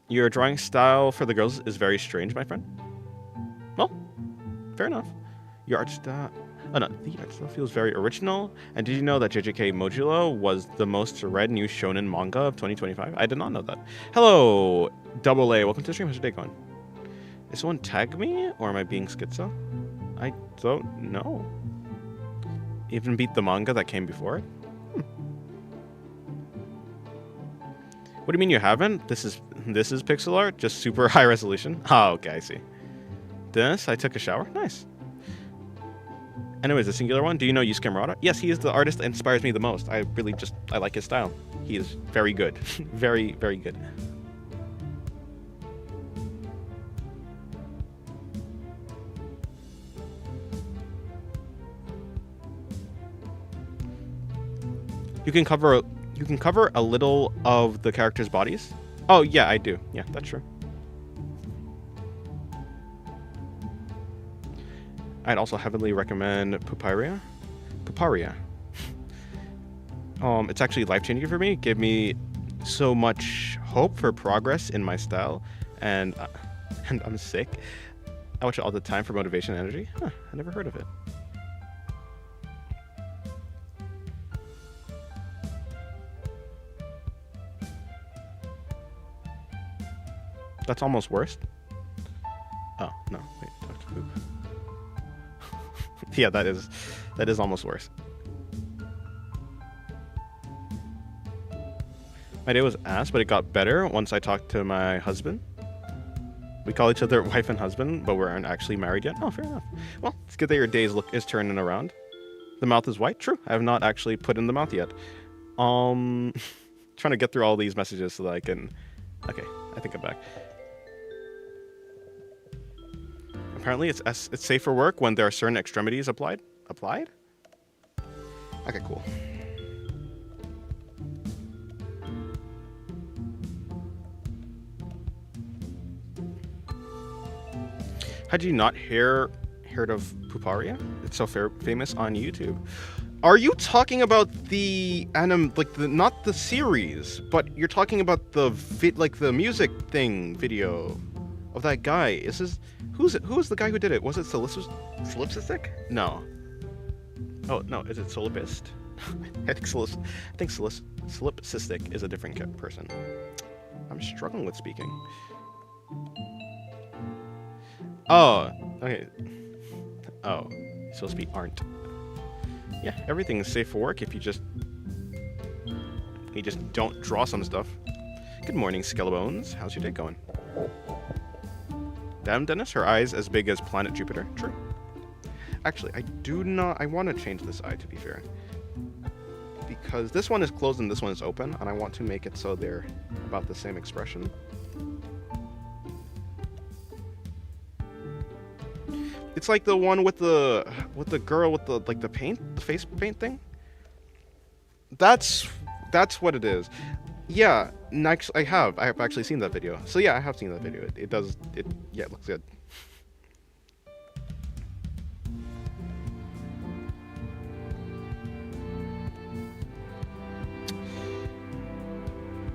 Your drawing style for the girls is very strange, my friend. Well, fair enough. Your art style... oh, no. The art style feels very original. And did you know that JJK Modulo was the most read new shonen manga of 2025? I did not know that. Hello, Double A. Welcome to the stream. How's your day going? Did someone tag me? Or am I being schizo? I don't know. Even beat the manga that came before it? What do you mean you haven't? This is pixel art? Just super high resolution? Oh, okay, I see. This? I took a shower? Nice. Anyways, the singular one. Do you know Yusuke Murata? Yes, he is the artist that inspires me the most. I like his style. He is very good. Very, very good. You can cover a little of the characters' bodies. Oh, yeah, I do. Yeah, that's true. I'd also heavily recommend Puparia. It's actually life-changing for me. It gave me so much hope for progress in my style, and I'm sick. I watch it all the time for motivation and energy. Huh, I never heard of it. That's almost worse. Oh, no. Wait, Dr. Poop. Yeah, that is almost worse. My day was ass, but it got better once I talked to my husband. We call each other wife and husband, but we aren't actually married yet. Oh, fair enough. Well, it's good that your days is turning around. The mouth is white. True. I have not actually put in the mouth yet. Trying to get through all these messages so that I can. Okay, I think I'm back. Apparently, it's safe for work when there are certain extremities applied. Applied? Okay, cool. Had you not heard of Puparia? It's so famous on YouTube. Are you talking about the not the series, but you're talking about the the music thing video of that guy? Who was the guy who did it? Was it Solipsistic? No. Oh no, is it Solipist? I think Solipsistic is a different person. I'm struggling with speaking. Oh, okay. Oh, supposed to be aren't. Yeah, everything is safe for work if you just don't draw some stuff. Good morning, Skellebones. How's your day going? Damn, Dennis, her eyes as big as planet Jupiter. True. Actually, I want to change this eye, to be fair. Because this one is closed and this one is open, and I want to make it so they're about the same expression. It's like the one with the girl with the face paint thing. That's what it is. Yeah, next I have actually seen that video. So yeah, I have seen that video. It looks good.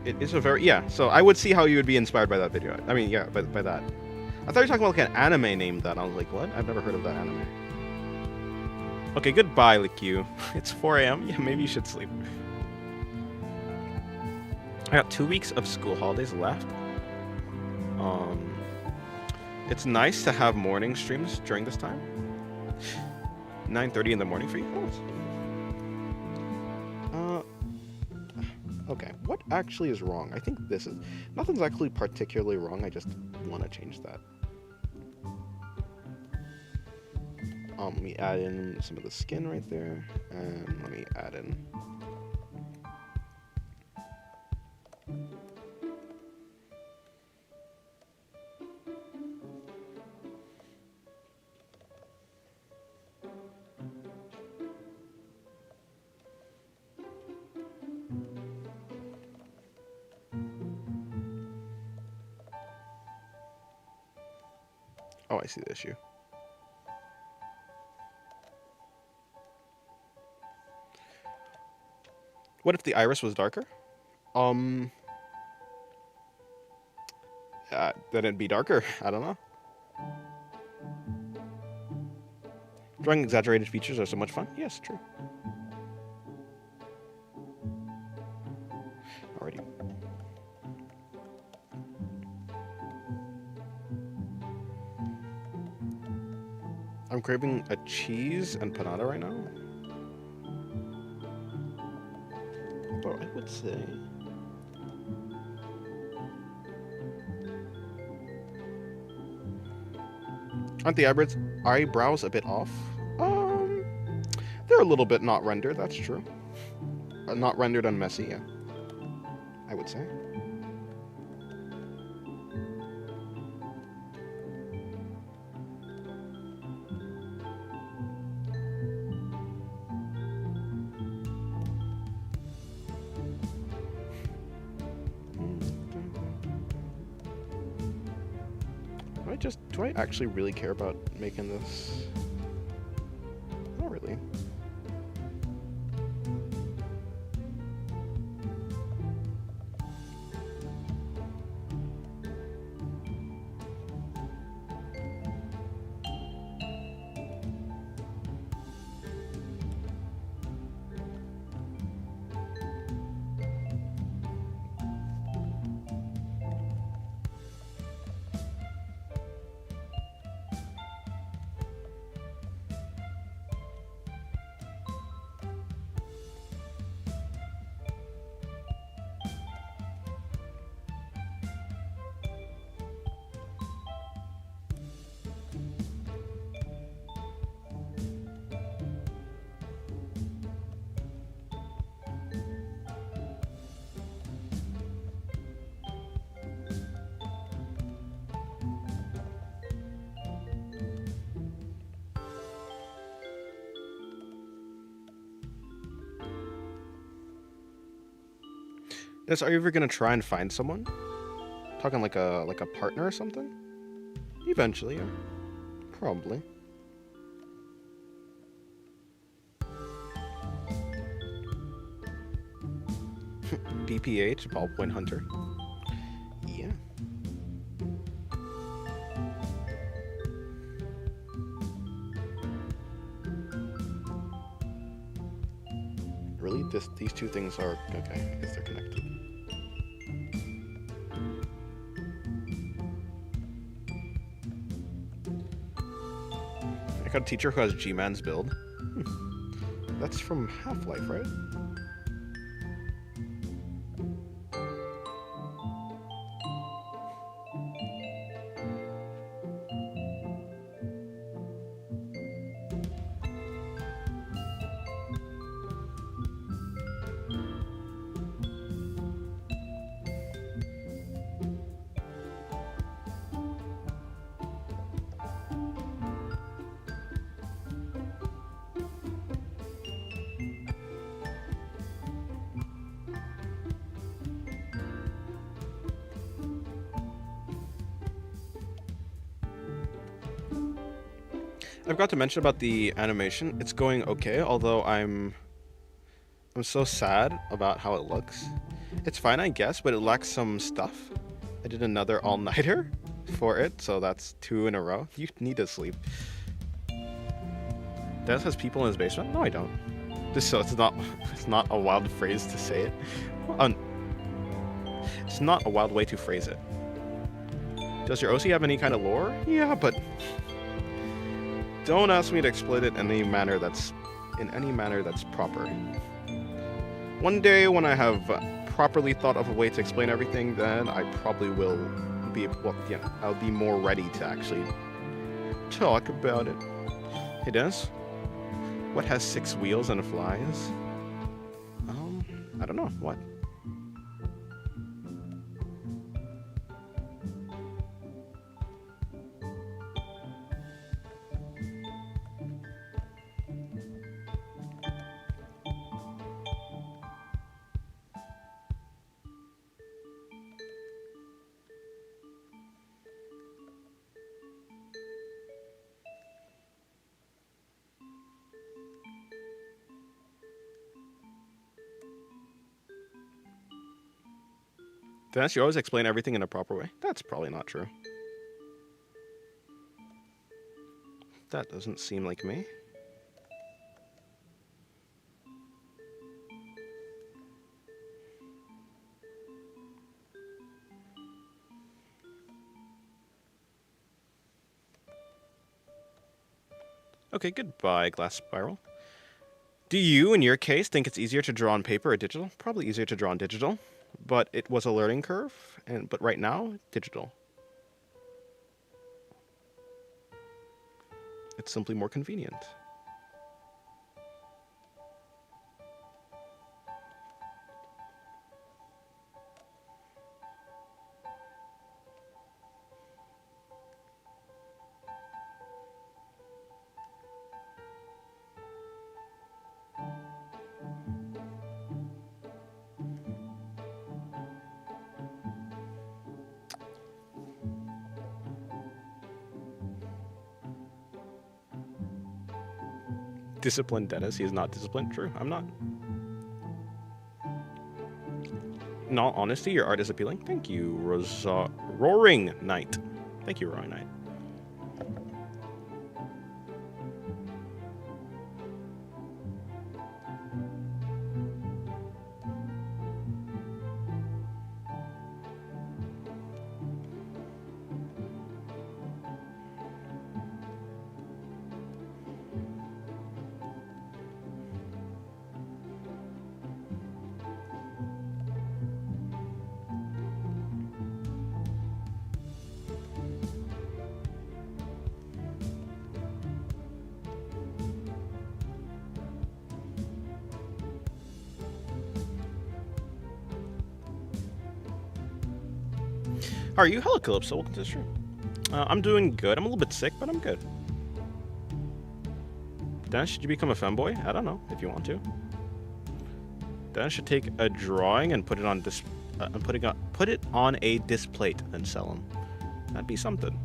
It is a very so I would see how you would be inspired by that video. I mean, yeah, by that. I thought you were talking about like an anime named that. I was like, what? I've never heard of that anime. Okay, goodbye, Liku. It's 4 a.m. Yeah, maybe you should sleep. I got 2 weeks of school holidays left. It's nice to have morning streams during this time. 9:30 in the morning for you. Okay, what actually is wrong? I think this is... Nothing's actually particularly wrong, I just want to change that. Let me add in some of the skin right there, and let me add in... Oh, I see the issue. What if the iris was darker? Then it'd be darker. I don't know. Drawing exaggerated features are so much fun. Yes, true. Alrighty. I'm craving a cheese and panada right now. Although I would say... Aren't the eyebrows a bit off? They're a little bit not rendered, that's true. Not rendered and messy, yeah. I would say. Do I actually really care about making this? Not really. Dennis, are you ever gonna try and find someone? Talking like a partner or something? Eventually, yeah. Probably. BPH, ballpoint hunter. Yeah. Really? These two things are... Okay, I guess they're connected. I got a teacher who has G-Man's build. That's from Half-Life, right? I forgot to mention about the animation. It's going okay, although I'm so sad about how it looks. It's fine, I guess, but it lacks some stuff. I did another all-nighter for it, so that's 2 in a row. You need to sleep. Dennis has people in his basement? No, I don't. Just so it's not a wild phrase to say it. It's not a wild way to phrase it. Does your OC have any kind of lore? Yeah, but don't ask me to exploit it in any manner that's proper. One day when I have properly thought of a way to explain everything, then I probably will be, well, yeah, I'll be more ready to actually talk about it. Hey Dennis, what has 6 wheels and flies? I don't know, what? Dennis, you always explain everything in a proper way. That's probably not true. That doesn't seem like me. Okay, goodbye, glass spiral. Do you, in your case, think it's easier to draw on paper or digital? Probably easier to draw on digital, but it was a learning curve, but right now, digital. It's simply more convenient. Disciplined Dennis, he is not disciplined. True, I'm not. In all honesty, your art is appealing. Thank you, Roaring Knight. Thank you, Roaring Knight. How are you? Hello, Calypso. Welcome to the stream. I'm doing good. I'm a little bit sick, but I'm good. Dennis, should you become a femboy? I don't know, if you want to. Dennis should take a drawing and put it on and put it on a displate and sell them. That'd be something.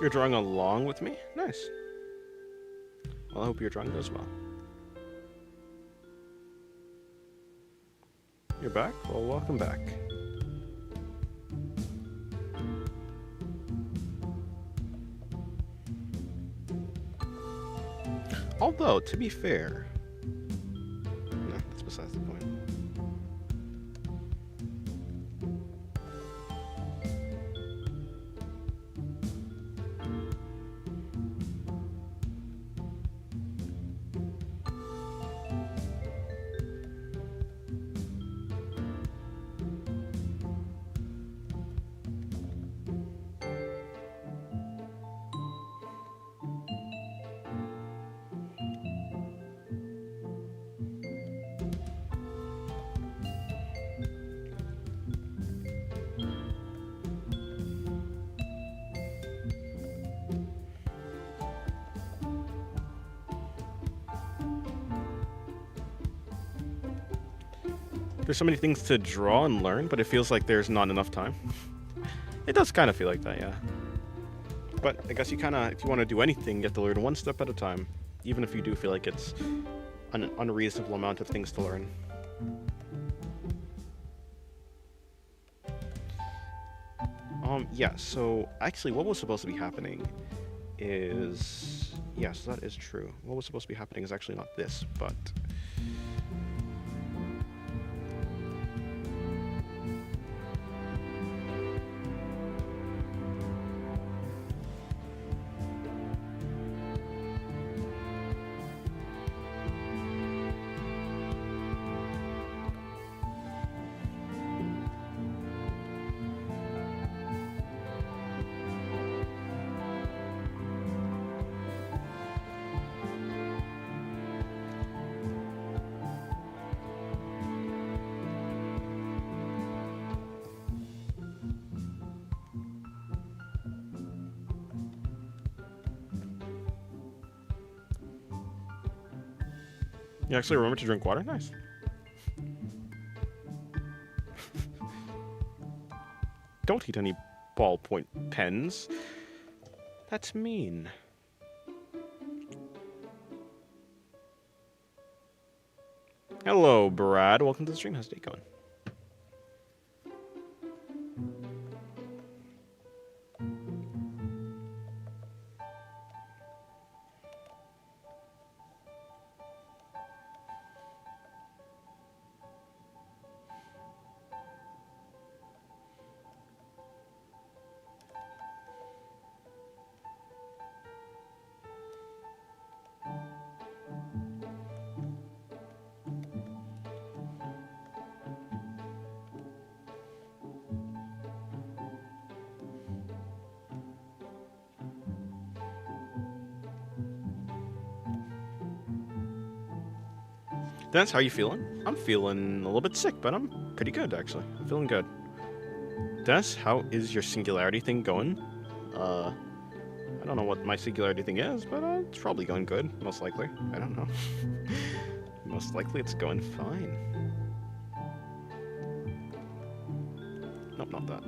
You're drawing along with me? Nice. Well, I hope your drawing goes well. You're back? Well, welcome back. Although, to be fair... No, that's besides the point. There's so many things to draw and learn, but it feels like there's not enough time. It does kind of feel like that, yeah. But I guess you kind of, if you want to do anything, you have to learn one step at a time, even if you do feel like it's an unreasonable amount of things to learn. Yeah, so actually what was supposed to be happening is... Yes, that is true. What was supposed to be happening is actually not this, but... You actually remember to drink water? Nice. Don't eat any ballpoint pens. That's mean. Hello, Brad. Welcome to the stream. How's the day going? Dennis, how are you feeling? I'm feeling a little bit sick, but I'm pretty good, actually. I'm feeling good. Dennis, how is your singularity thing going? I don't know what my singularity thing is, but it's probably going good, most likely. I don't know. Most likely it's going fine. Nope, not that.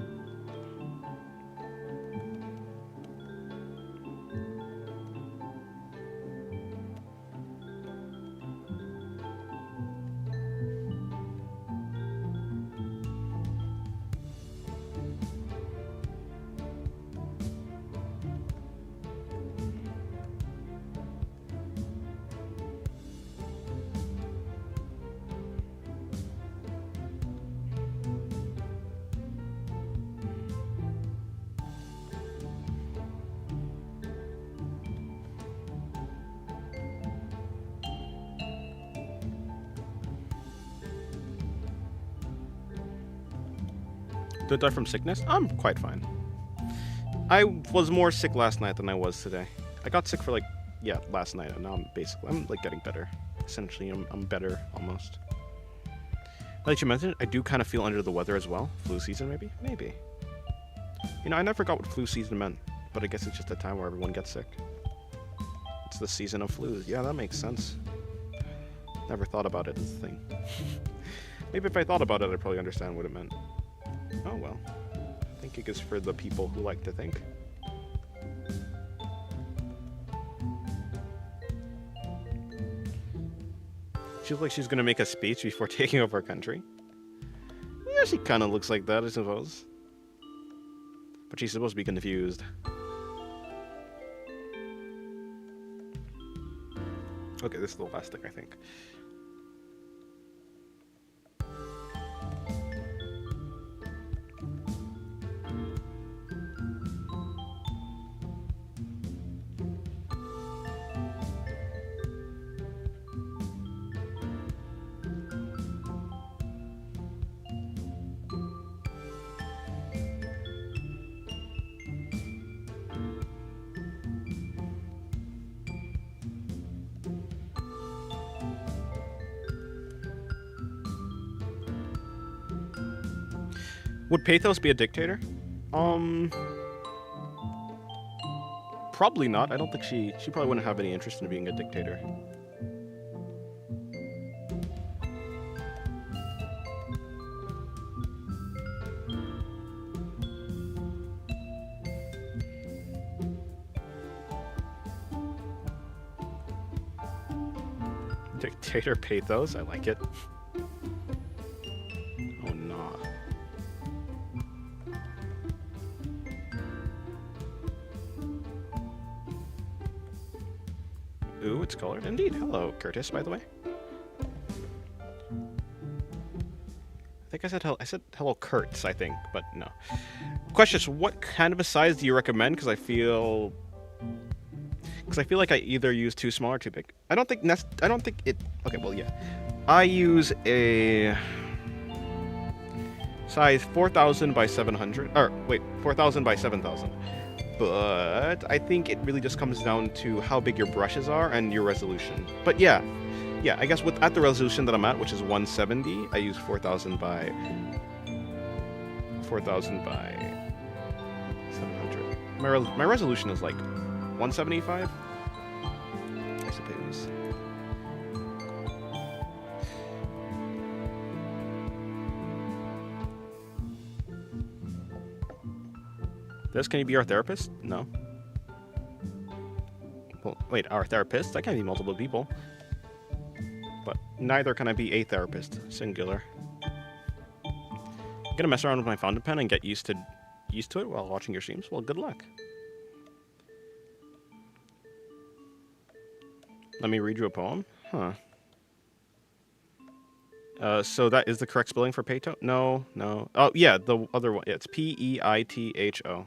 Don't die from sickness? I'm quite fine. I was more sick last night than I was today. I got sick for like, yeah, last night, and now I'm like getting better. Essentially, I'm better almost. Like you mentioned, I do kind of feel under the weather as well. Flu season, maybe? Maybe. You know, I never forgot what flu season meant, but I guess it's just a time where everyone gets sick. It's the season of flus. Yeah, that makes sense. Never thought about it as a thing. Maybe if I thought about it, I'd probably understand what it meant. Oh well. Thinking is for the people who like to think. She looks like she's gonna make a speech before taking over our country. Yeah, she kind of looks like that, I suppose. But she's supposed to be confused. Okay, this is the last thing, I think. Would Pathos be a dictator? Probably not. I don't think she probably wouldn't have any interest in being a dictator. Dictator Pathos? I like it. Oh, no. Ooh, it's colored. Indeed. Hello, Curtis, by the way. I think I said hello, Kurtz, I think, but no. Question is, what kind of a size do you recommend? Because I feel like I either use too small or too big. I don't think it... Okay, well, yeah. I use a size 4,000 by 700. Or, wait, 4,000 by 7,000. But I think it really just comes down to how big your brushes are and your resolution. But yeah, I guess at the resolution that I'm at, which is 170, I use 4,000 by 700. My resolution is like 175, I suppose. Can you be our therapist? No. Well, wait, our therapist? I can't be multiple people. But neither can I be a therapist. Singular. I'm gonna mess around with my fountain pen and get used to it while watching your streams. Well, good luck. Let me read you a poem? Huh. So that is the correct spelling for Peito? No. Oh, yeah, the other one. Yeah, it's P-E-I-T-H-O.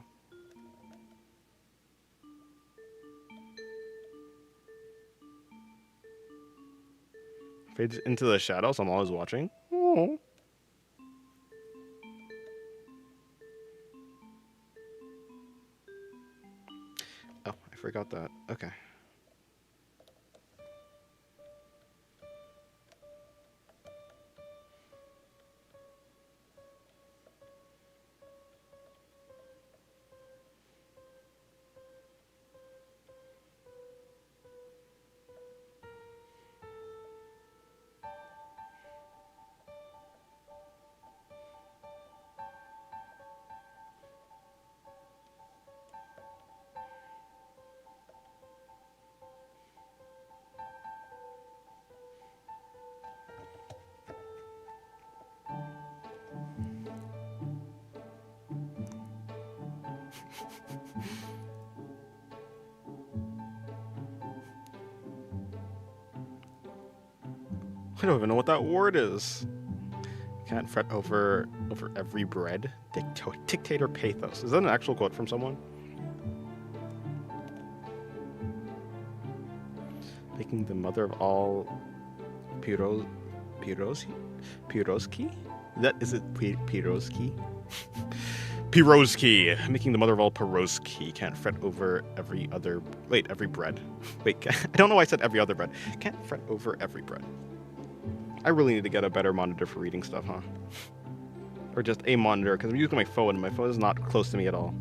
Fades into the shadows. I'm always watching. Oh. Oh, I forgot that. Okay. I don't even know what that word is. Can't fret over every bread. Dictator Pathos. Is that an actual quote from someone? Making the mother of all Piroski? Is it Piroski? Pirozki, making the mother of all Pirozki. Can't fret over every other. Wait, every bread. Wait, I don't know why I said every other bread. Can't fret over every bread. I really need to get a better monitor for reading stuff, huh? Or just a monitor, because I'm using my phone, and my phone is not close to me at all.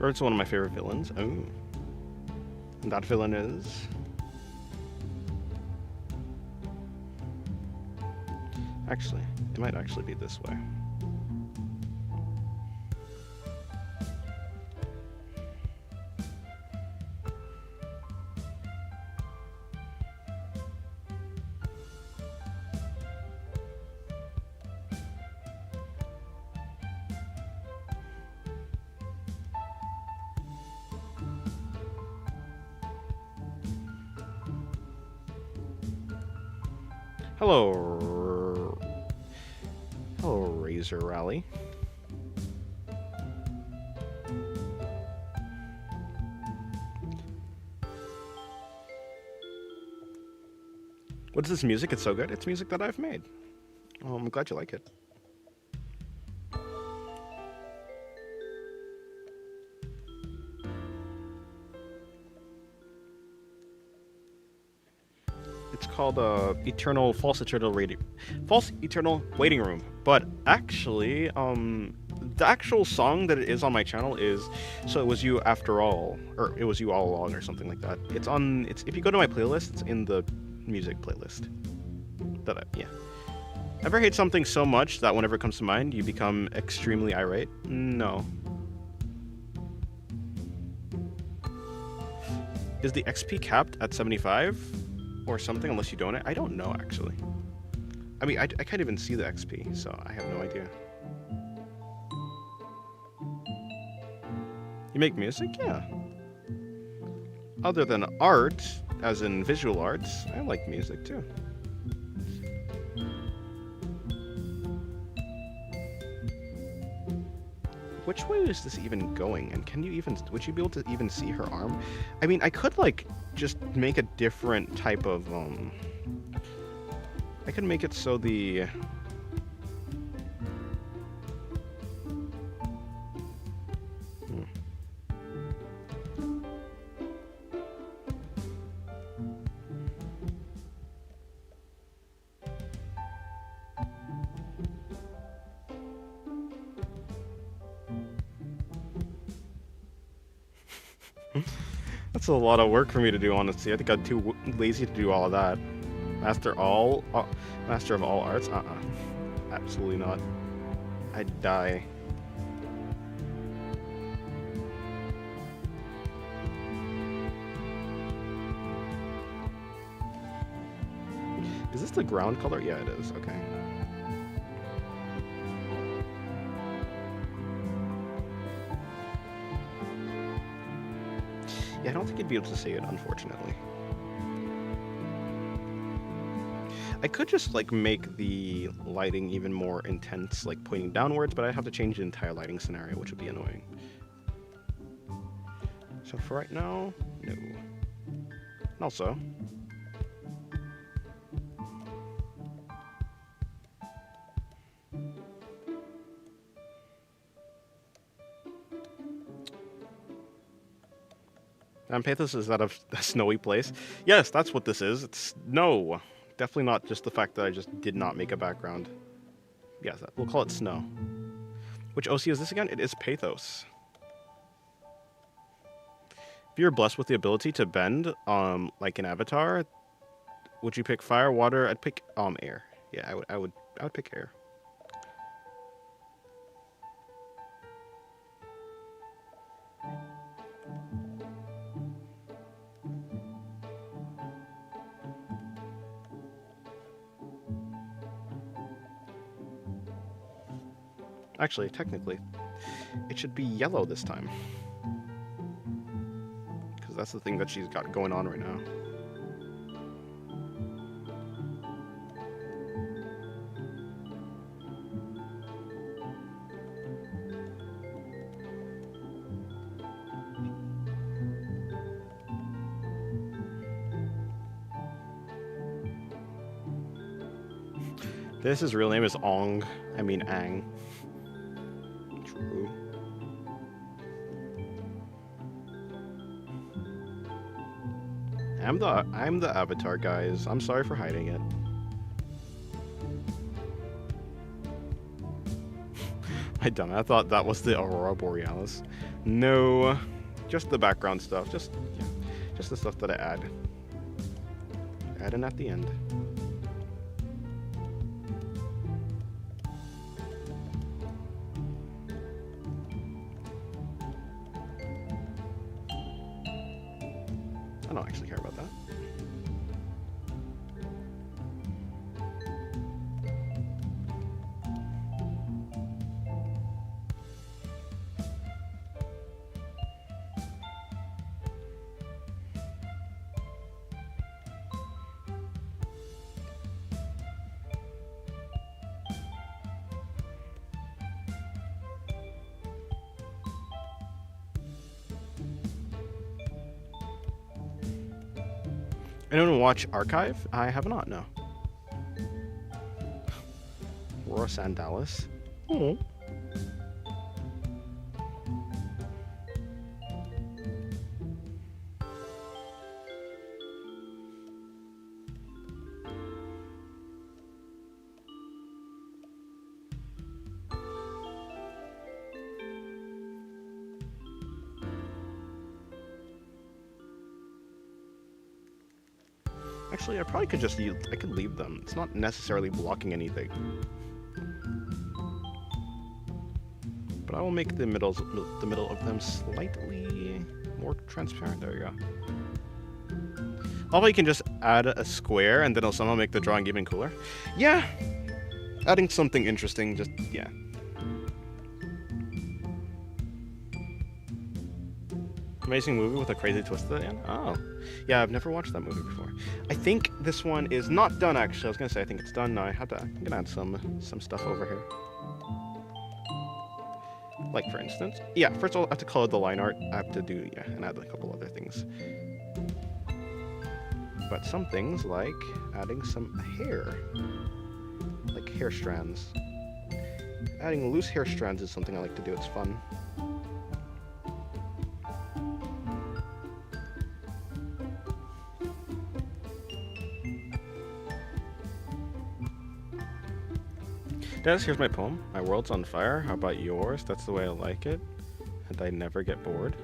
It's one of my favorite villains. Oh. And that villain is... Actually, it might actually be this way. Hello, Razor Rally. What's this music? It's so good. It's music that I've made. Oh, I'm glad you like it. It's called False Eternal Waiting Room. But actually, the actual song that it is on my channel is So It Was You After All, or It Was You All Along, or something like that. It's if you go to my playlist, it's in the music playlist. Yeah. Ever hate something so much that whenever it comes to mind, you become extremely irate? No. Is the XP capped at 75? Or something, unless you donate? I don't know, actually. I mean, I can't even see the XP, so I have no idea. You make music? Yeah. Other than art, as in visual arts, I like music, too. Which way is this even going? And would you be able to even see her arm? I mean, I could, like, just make a different type of, I could make it so the... That's a lot of work for me to do, honestly. I think I'm too lazy to do all of that. Master of all arts? Absolutely not. I'd die. Is this the ground color? Yeah, it is. Okay. Yeah, I don't think you'd be able to see it, unfortunately. I could just, like, make the lighting even more intense, like, pointing downwards, but I'd have to change the entire lighting scenario, which would be annoying. So for right now, no. And also... Pathos is that a snowy place? Yes, that's what this is. It's snow. Definitely not just the fact that I just did not make a background. Yes, we'll call it snow. Which OC is this again? It is Pathos. If you're blessed with the ability to bend, like an avatar, would you pick fire, water? I'd pick air. Yeah, I would pick air. Actually, technically, it should be yellow this time. Because because that's the thing that she's got going on right now. His real name is Ong. I mean Ang. True. I'm the avatar, guys. I'm sorry for hiding it. I dumb. I thought that was the Aurora Borealis. No, just the background stuff. Just the stuff that I add in at the end. I don't actually care about that. Anyone watch Archive? I have not, no. Aurora Sandalis. Oh. Actually, I probably could just I could leave them. It's not necessarily blocking anything. But I will make the middle of them slightly more transparent. There we go. Probably you can just add a square and then it'll somehow make the drawing even cooler. Yeah. Adding something interesting, just yeah. Amazing movie with a crazy twist at the end? Oh. Yeah, I've never watched that movie before. I think this one is not done, actually. I was going to say I think it's done. No, I'm going to add some stuff over here. Like, for instance. Yeah, first of all, I have to color the line art. I have to do, yeah, and add a couple other things. But some things, like adding some hair. Like hair strands. Adding loose hair strands is something I like to do. It's fun. Dennis, here's my poem. My world's on fire. How about yours? That's the way I like it. And I never get bored.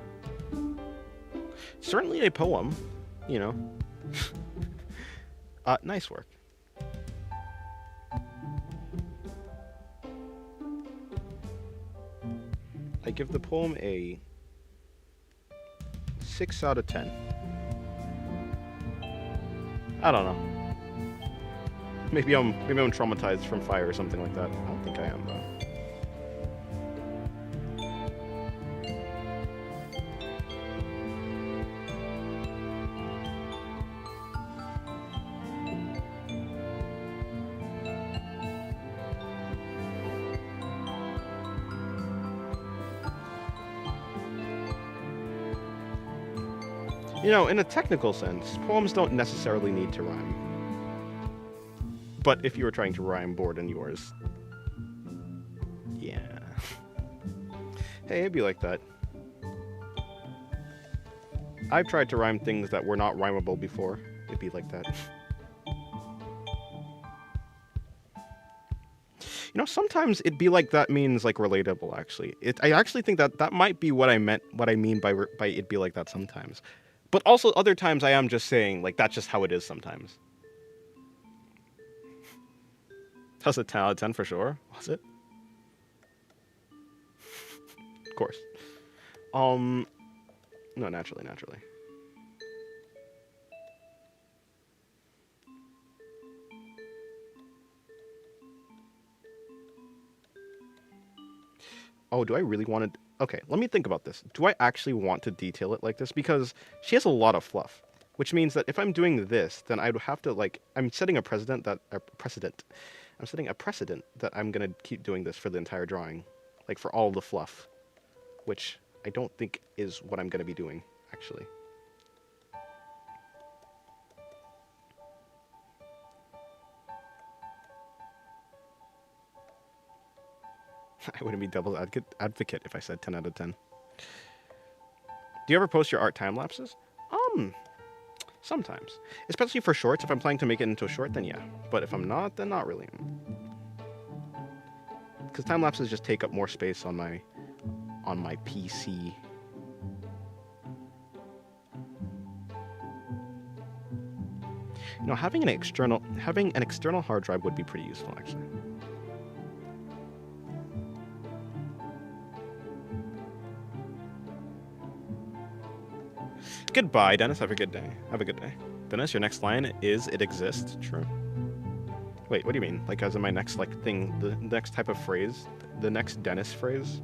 Certainly a poem, you know. Nice work. I give the poem a 6 out of 10. I don't know. Maybe I'm traumatized from fire or something like that. I don't think I am though. You know, in a technical sense, poems don't necessarily need to rhyme. But if you were trying to rhyme board and yours, yeah. Hey, it'd be like that. I've tried to rhyme things that were not rhymable before. It'd be like that. You know, sometimes it'd be like that means like relatable. Actually, I actually think that might be what I mean by it'd be like that sometimes. But also other times I am just saying like that's just how it is sometimes. That's a 10 out of 10 for sure. Was it? Of course. No, naturally. Oh, do I really want to... Okay, let me think about this. Do I actually want to detail it like this? Because she has a lot of fluff, which means that if I'm doing this, then I would have to, like, I'm setting a precedent that, I'm setting a precedent that I'm going to keep doing this for the entire drawing, like for all the fluff, which I don't think is what I'm going to be doing, actually. I wouldn't be devil's advocate if I said 10 out of 10. Do you ever post your art time lapses? Sometimes. Especially for shorts. If I'm planning to make it into a short, then yeah. But if I'm not, then not really. Because time lapses just take up more space on my PC. You know, having an external hard drive would be pretty useful, actually. Goodbye, Dennis. Have a good day. Have a good day. Dennis, your next line is "It exists." True. Wait, what do you mean? Like, as in my next, like, thing, the next type of phrase? The next Dennis phrase?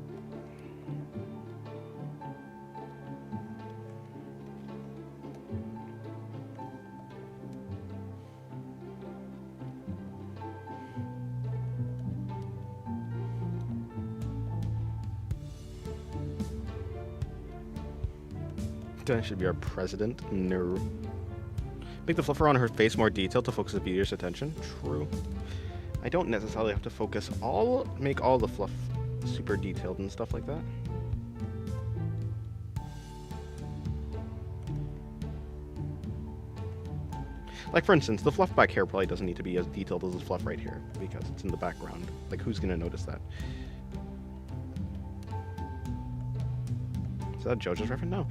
Dennis should be our president. No. Make the fluffer on her face more detailed to focus the viewer's attention. True. I don't necessarily have to make all the fluff super detailed and stuff like that. Like, for instance, the fluff back here probably doesn't need to be as detailed as the fluff right here, because it's in the background. Like, who's gonna notice that? Is that a JoJo's reference? No.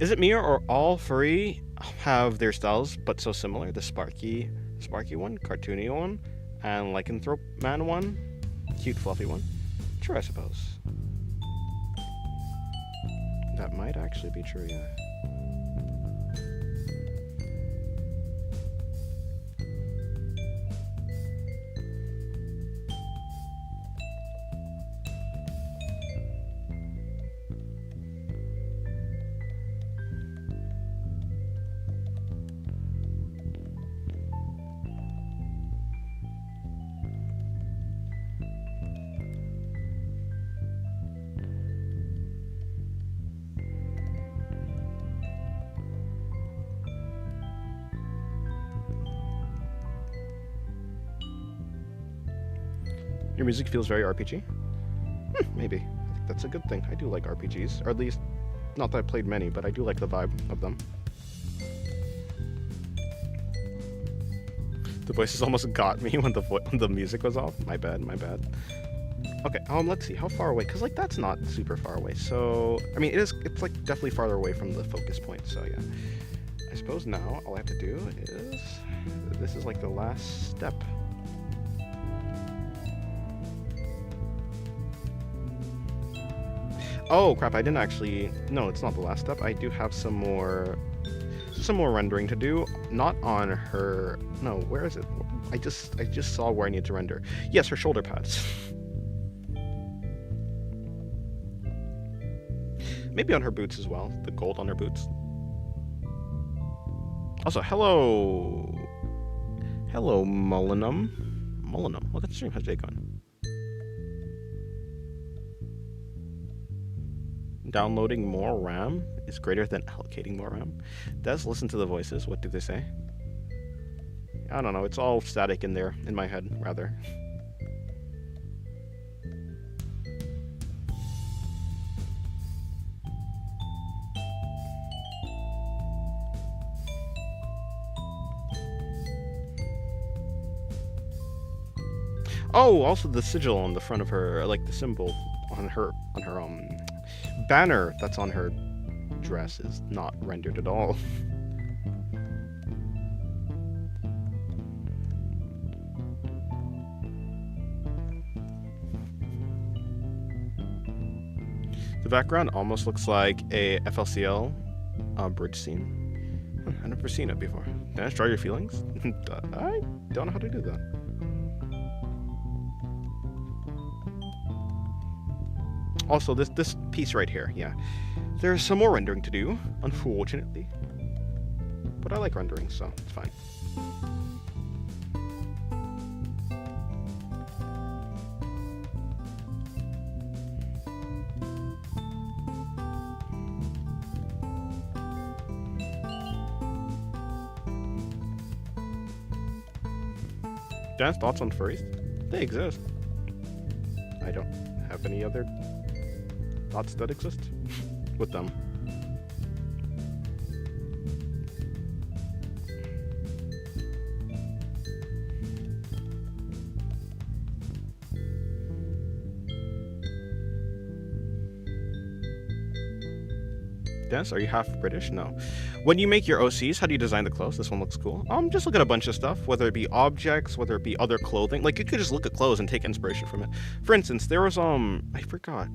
Is it me or all three have their styles but so similar? The sparky one, cartoony one, and lycanthrope man one, cute fluffy one. True, I suppose. That might actually be true, yeah. Your music feels very RPG? Maybe. I think that's a good thing. I do like RPGs. Or at least, not that I played many, but I do like the vibe of them. The voices almost got me when the music was off. My bad. Okay, let's see. How far away? Because, like, that's not super far away. So, I mean, it's, like, definitely farther away from the focus point. So, yeah. I suppose now all I have to do is... This is, like, the last step. Oh, crap, I didn't actually... No, it's not the last step. I do have some more rendering to do. Not on her... No, where is it? I just saw where I need to render. Yes, her shoulder pads. Maybe on her boots as well. The gold on her boots. Also, hello... Hello, Mullenum. Look at the stream. How's Jake on? Downloading more RAM is greater than allocating more RAM. Des, listen to the voices. What do they say? I don't know. It's all static in there, in my head, rather. Oh, also the sigil on the front of her, like the symbol on her banner that's on her dress is not rendered at all. The background almost looks like a FLCL bridge scene. I've never seen it before. Can I just draw your feelings? I don't know how to do that. Also, this piece right here, yeah. There's some more rendering to do, unfortunately. But I like rendering, so it's fine. Dan's thoughts on furries? They exist. I don't have any other thoughts that exist with them. Dennis, are you half British? No. When you make your OCs, how do you design the clothes? This one looks cool. Just look at a bunch of stuff, whether it be objects, whether it be other clothing. Like, you could just look at clothes and take inspiration from it. For instance, there was, I forgot.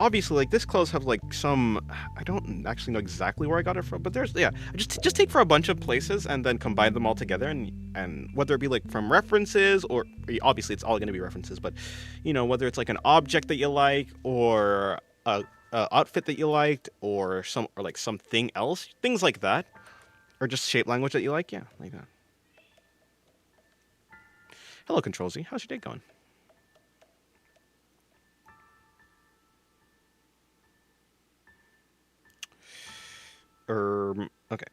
Obviously, like, this clothes have, like, some... I don't actually know exactly where I got it from, but there's... Yeah, just take for a bunch of places and then combine them all together, and whether it be, like, from references, or... Obviously, it's all going to be references, but, you know, whether it's, like, an object that you like, or a outfit that you liked, or like something else, things like that, or just shape language that you like, yeah, like that. Hello, Control Z. How's your day going? Okay.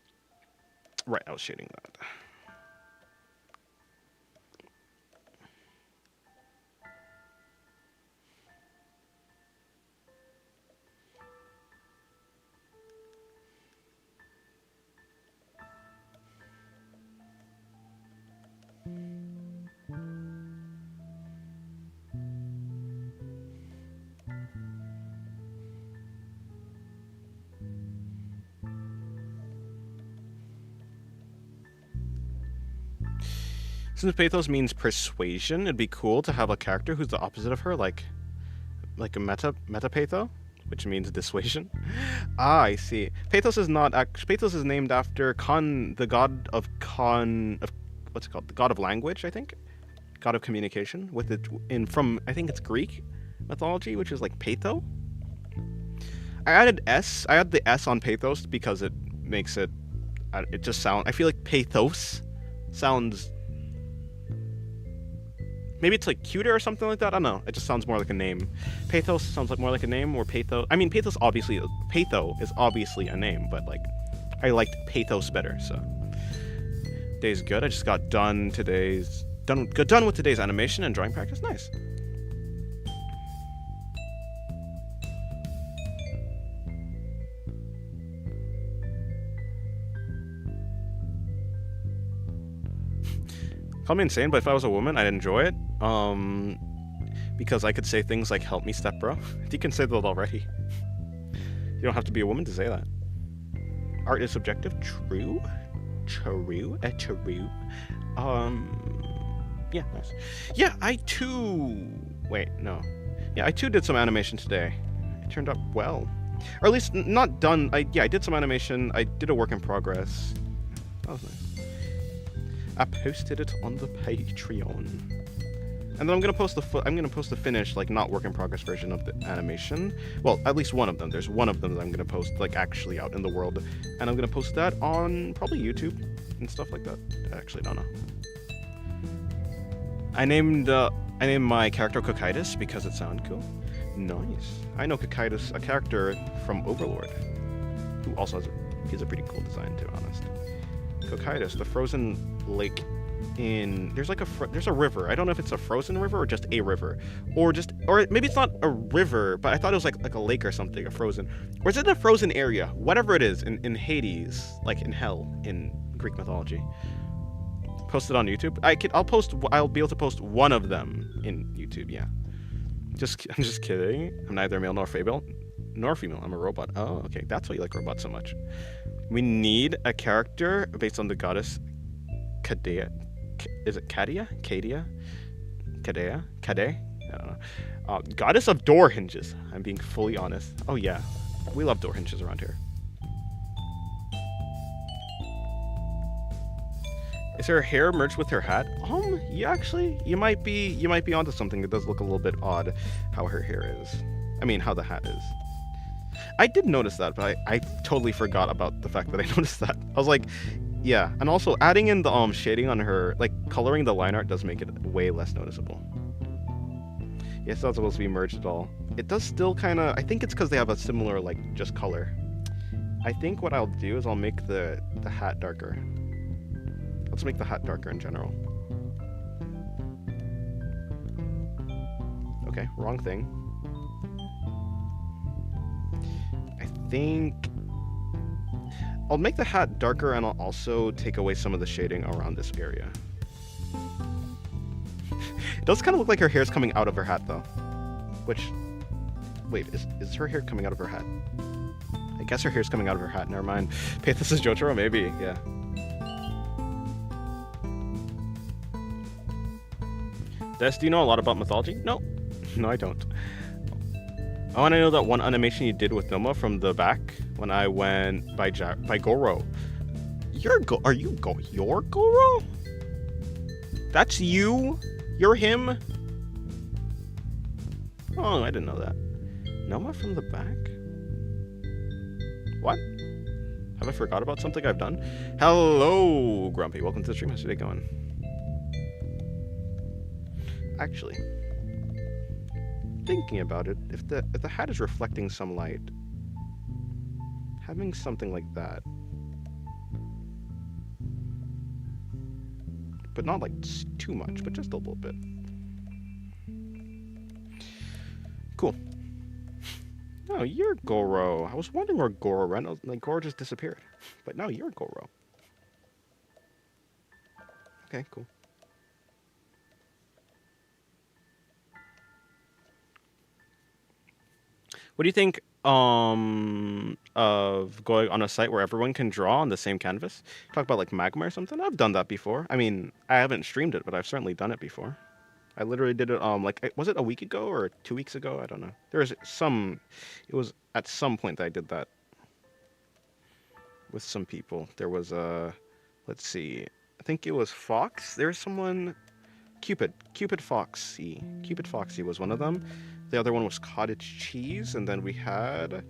Right, I was shading that. Since pathos means persuasion, it'd be cool to have a character who's the opposite of her, like a metapatho, which means dissuasion. Ah, I see. Pathos is not pathos is named after the god of what's it called? The god of language, I think. God of communication, with it from I think it's Greek mythology, which is like patho. I added the S on pathos because it makes it just sound, I feel like pathos sounds, maybe it's like cuter or something like that. I don't know. It just sounds more like a name. Pathos sounds like more like a name, or patho. I mean, patho is obviously a name, but like, I liked pathos better. So, day's good. I just got done with today's animation and drawing practice. Nice. Call me insane, but if I was a woman, I'd enjoy it. Because I could say things like, help me, step bro. You can say that already. You don't have to be a woman to say that. Art is subjective. True. Yeah, nice. Yeah, I too did some animation today. It turned out well. Or at least not done. I did some animation. I did a work in progress. That was nice. I posted it on the Patreon, and then I'm gonna post the finished, like, not work in progress version of the animation. Well, at least one of them. There's one of them that I'm gonna post, like, actually out in the world, and I'm gonna post that on probably YouTube and stuff like that. I actually don't know. I named my character Cocytus because it sounded cool. Nice. I know Cocytus, a character from Overlord, who also has a pretty cool design, to be honest. Cocytus, the frozen lake there's a river. I don't know if it's a frozen river or just a river, or maybe it's not a river, but I thought it was like a lake or something, a frozen, or is it a frozen area? Whatever it is in Hades, like in hell in Greek mythology. Post it on YouTube. I'll be able to post one of them in YouTube. Yeah. I'm just kidding. I'm neither male nor female. I'm a robot. Oh, okay. That's why you like robots so much. We need a character based on the goddess Kadea. Is it Kadia? Kadea? Kade? I don't know. Goddess of door hinges. I'm being fully honest. Oh yeah, we love door hinges around here. Is her hair merged with her hat? You might be onto something. It does look a little bit odd how her hair is. I mean, how the hat is. I did notice that, but I totally forgot about the fact that I noticed that. I was like, yeah. And also adding in the shading on her, like coloring the line art does make it way less noticeable. Yeah, it's not supposed to be merged at all. It does still kind of, I think it's because they have a similar, like, just color. I think what I'll do is I'll make the hat darker. Let's make the hat darker in general. Okay, wrong thing. I think I'll make the hat darker, and I'll also take away some of the shading around this area. It does kind of look like her hair's coming out of her hat, though. Which, wait, is her hair coming out of her hat? I guess her hair's coming out of her hat. Never mind. Pathos is Jotaro, maybe. Yeah. Des, do you know a lot about mythology? No. No, I don't. I want to know that one animation you did with Noma from the back when I went by Goro. You're Goro? That's you? You're him? Oh, I didn't know that. Noma from the back? What? Have I forgot about something I've done? Hello, Grumpy. Welcome to the stream. How's your day going? Actually, thinking about it, if the hat is reflecting some light, having something like that, but not like too much, but just a little bit. Cool. No, you're Goro. I was wondering where Goro went. Like, Goro just disappeared. But no, you're Goro. Okay, cool. What do you think of going on a site where everyone can draw on the same canvas? Talk about like Magma or something? I've done that before. I mean, I haven't streamed it, but I've certainly done it before. I literally did it, like, was it a week ago or 2 weeks ago? I don't know. It was at some point that I did that with some people. There was let's see, I think it was Fox. There's someone, Cupid Foxy. Cupid Foxy was one of them. The other one was Cottage Cheese, and then we had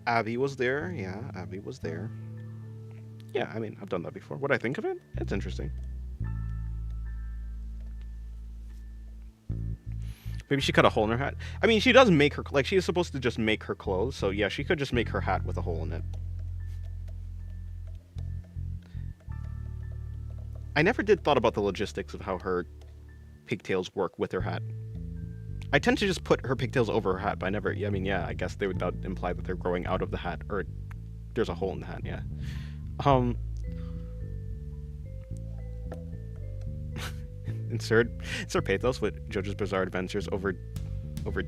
Abby was there. Yeah, Abby was there. Yeah, I mean, I've done that before. What I think of it? It's interesting. Maybe she cut a hole in her hat. I mean, she does make her, like, she is supposed to just make her clothes, so yeah, she could just make her hat with a hole in it. I never did thought about the logistics of how her pigtails work with her hat. I tend to just put her pigtails over her hat, but I never, I mean, yeah, I guess that would imply that they're growing out of the hat, or there's a hole in the hat, yeah. Insert pathos with JoJo's Bizarre Adventures over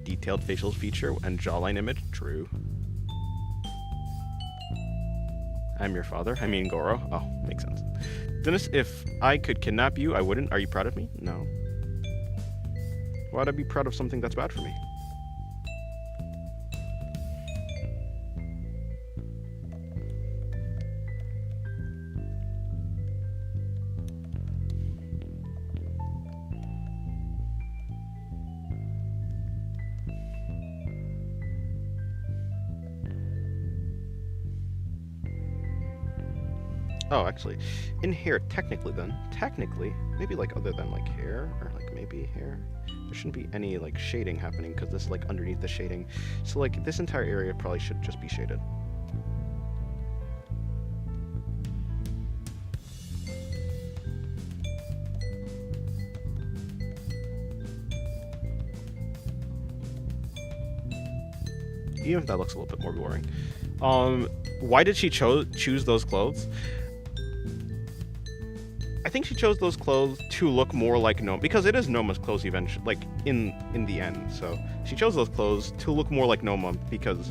detailed facial feature and jawline image. True. I'm your father. I mean Goro. Oh, makes sense. Dennis, if I could kidnap you, I wouldn't. Are you proud of me? No. Why'd I be proud of something that's bad for me? Oh, actually, in hair, technically, maybe like other than like hair, or like maybe hair, there shouldn't be any like shading happening because this is like underneath the shading. So like this entire area probably should just be shaded. Even if that looks a little bit more boring. Why did she choose those clothes? I think she chose those clothes to look more like Noma, because it is Noma's clothes eventually, like in the end. So she chose those clothes to look more like Noma because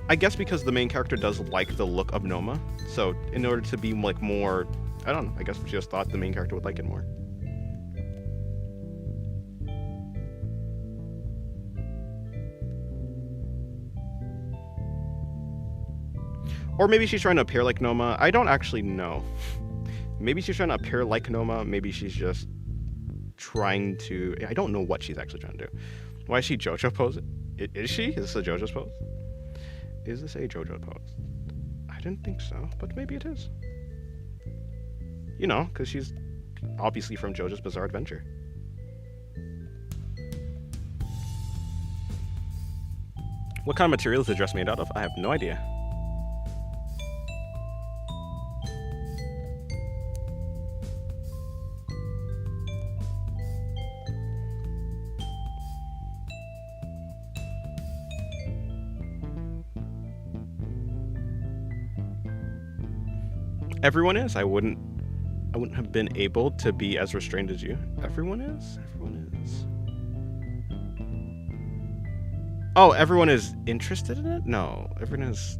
I guess because the main character does like the look of Noma. So in order to be like more, I don't know, I guess she just thought the main character would like it more. Or maybe she's trying to appear like Noma. I don't actually know. Maybe she's trying to appear like Noma. Maybe she's just trying to... I don't know what she's actually trying to do. Why is she JoJo pose? Is she? Is this a JoJo's pose? Is this a JoJo pose? I didn't think so, but maybe it is. You know, because she's obviously from JoJo's Bizarre Adventure. What kind of material is the dress made out of? I have no idea. Everyone is. I wouldn't have been able to be as restrained as you. Everyone is. Everyone is. Oh, everyone is interested in it? No, everyone is.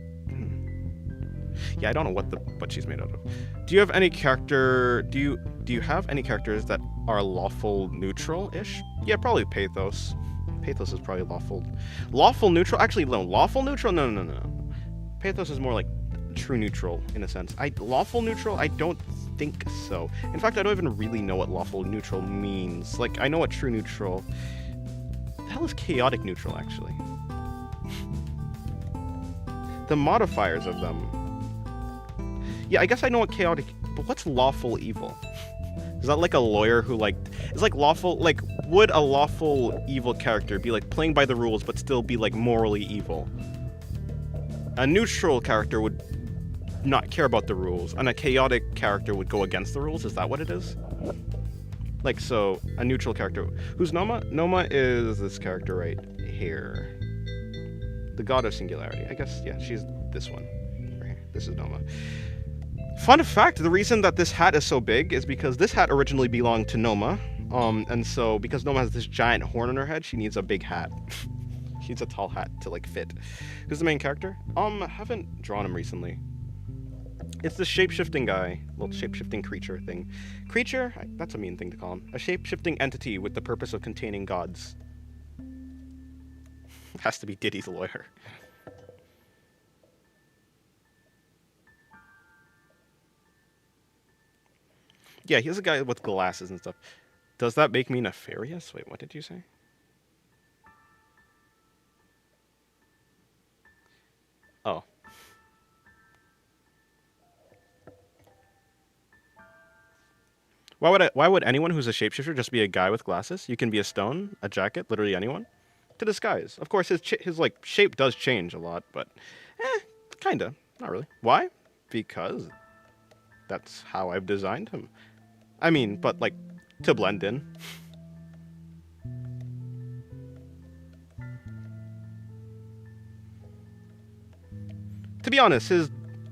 Yeah, I don't know what she's made out of. Do you have any character? Do you have any characters that are lawful neutral-ish? Yeah, probably Pathos. Pathos is probably lawful neutral. Actually, no, lawful neutral. No. Pathos is more like true neutral in a sense. Lawful neutral, I don't think so. In fact, I don't even really know what lawful neutral means. Like, I know what true neutral... The hell is chaotic neutral, actually? The modifiers of them. Yeah, I guess I know what chaotic... But what's lawful evil? Is that like a lawyer who, like... It's like lawful... Like, would a lawful evil character be, like, playing by the rules but still be, like, morally evil? A neutral character would not care about the rules, and a chaotic character would go against the rules. Is that what it is? Like, so, a neutral character. Who's Noma? Noma is this character right here. The God of Singularity. I guess, yeah, she's this one. Right here. This is Noma. Fun fact, the reason that this hat is so big is because this hat originally belonged to Noma. And so, because Noma has this giant horn on her head, she needs a big hat. She needs a tall hat to, like, fit. Who's the main character? I haven't drawn him recently. It's the shape-shifting guy. Little shape-shifting creature thing. Creature? That's a mean thing to call him. A shape-shifting entity with the purpose of containing gods. Has to be Diddy's lawyer. Yeah, he's a guy with glasses and stuff. Does that make me nefarious? Wait, what did you say? Oh. Why would anyone who's a shapeshifter just be a guy with glasses? You can be a stone, a jacket, literally anyone. To disguise. Of course, his like shape does change a lot, but kinda, not really. Why? Because that's how I've designed him. I mean, but like to blend in. To be honest,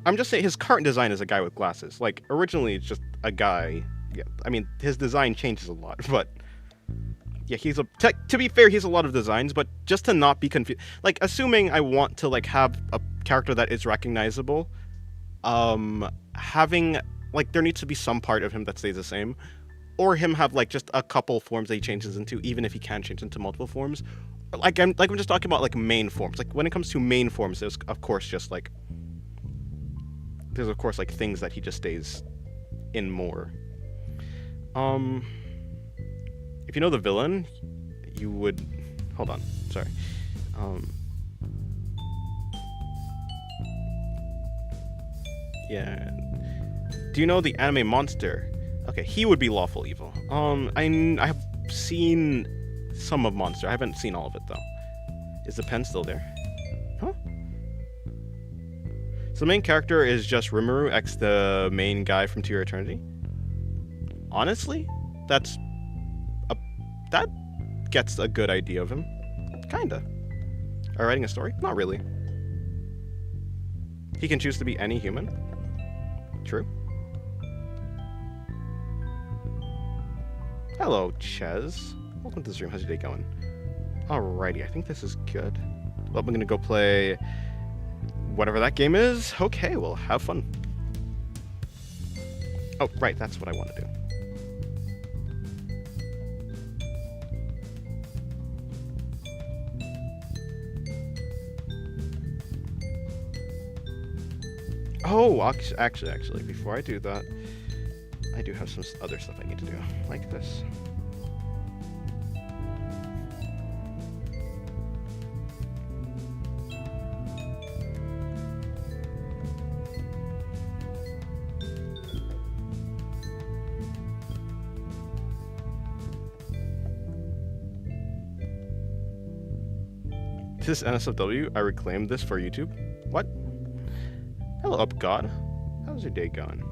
I'm just saying his current design is a guy with glasses. Like originally, it's just a guy. Yeah, I mean, his design changes a lot, but yeah, to be fair, he's a lot of designs, but just to not be confused, like, assuming I want to, like, have a character that is recognizable, having, like, there needs to be some part of him that stays the same, or him have, like, just a couple forms that he changes into, even if he can change into multiple forms. Like, I'm just talking about, like, main forms. Like, when it comes to main forms, there's, of course, just, like, things that he just stays in more. If you know the villain, you would... Hold on, sorry. Yeah. Do you know the anime Monster? Okay, he would be lawful evil. I have seen some of Monster. I haven't seen all of it, though. Is the pen still there? Huh? So the main character is just Rimuru x the main guy from To Your Eternity? Honestly, that gets a good idea of him. Kinda. Are writing a story? Not really. He can choose to be any human. True. Hello, Ches. Welcome to the stream. How's your day going? Alrighty, I think this is good. Well, I'm gonna go play whatever that game is. Okay, well, have fun. Oh, right, that's what I want to do. Oh, actually, before I do that, I do have some other stuff I need to do, like this. This NSFW, I reclaimed this for YouTube. What? Hello, up God. How's your day going?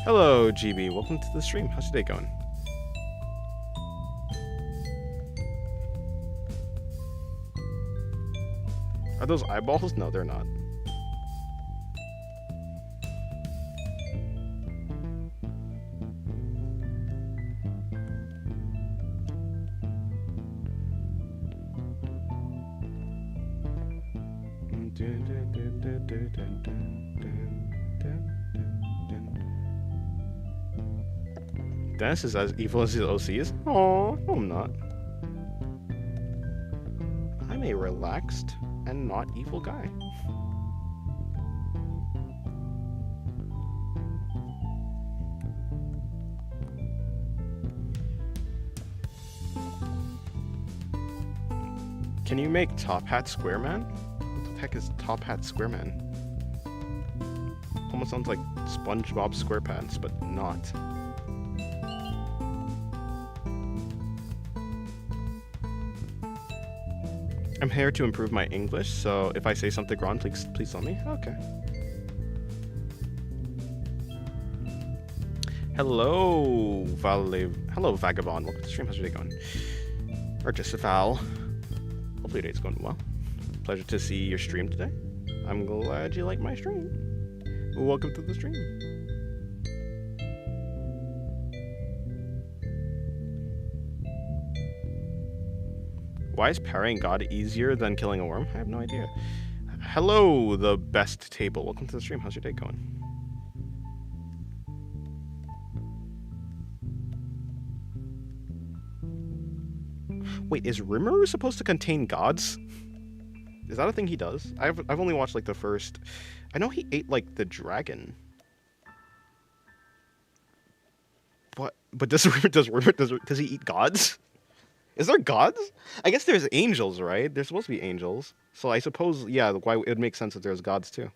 Hello, GB. Welcome to the stream. How's your day going? Are those eyeballs? No, they're not. Dennis is as evil as his OCs? Aw, no I'm not. I'm a relaxed and not evil guy. Can you make Top Hat Square Man? What the heck is Top Hat Square Man? Almost sounds like SpongeBob SquarePants, but not. I'm here to improve my English, so if I say something wrong, please tell me. Okay. Hello, Vagabond. Welcome to the stream. How's your day going? Or just a Val. Hopefully your day's going well. Pleasure to see your stream today. I'm glad you like my stream. Welcome to the stream. Why is parrying God easier than killing a worm? I have no idea. Hello, the best table. Welcome to the stream. How's your day going? Wait, is Rimuru supposed to contain gods? Is that a thing he does? I've only watched like the first. I know he ate like the dragon. But does he eat gods? Is there gods? I guess there's angels, right? There's supposed to be angels. So I suppose, yeah, why it would make sense that there's gods too.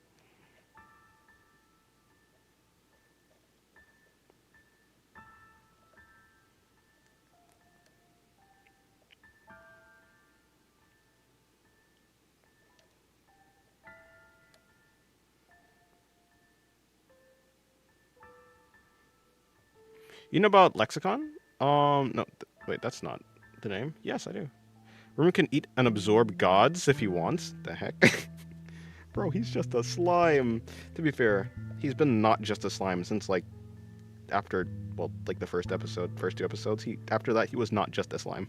You know about Lexicon? No, wait, that's not the name. Yes, I do. Rimuru can eat and absorb gods if he wants. The heck? Bro, he's just a slime. To be fair, he's been not just a slime since like after, well, like the first two episodes. After that he was not just a slime.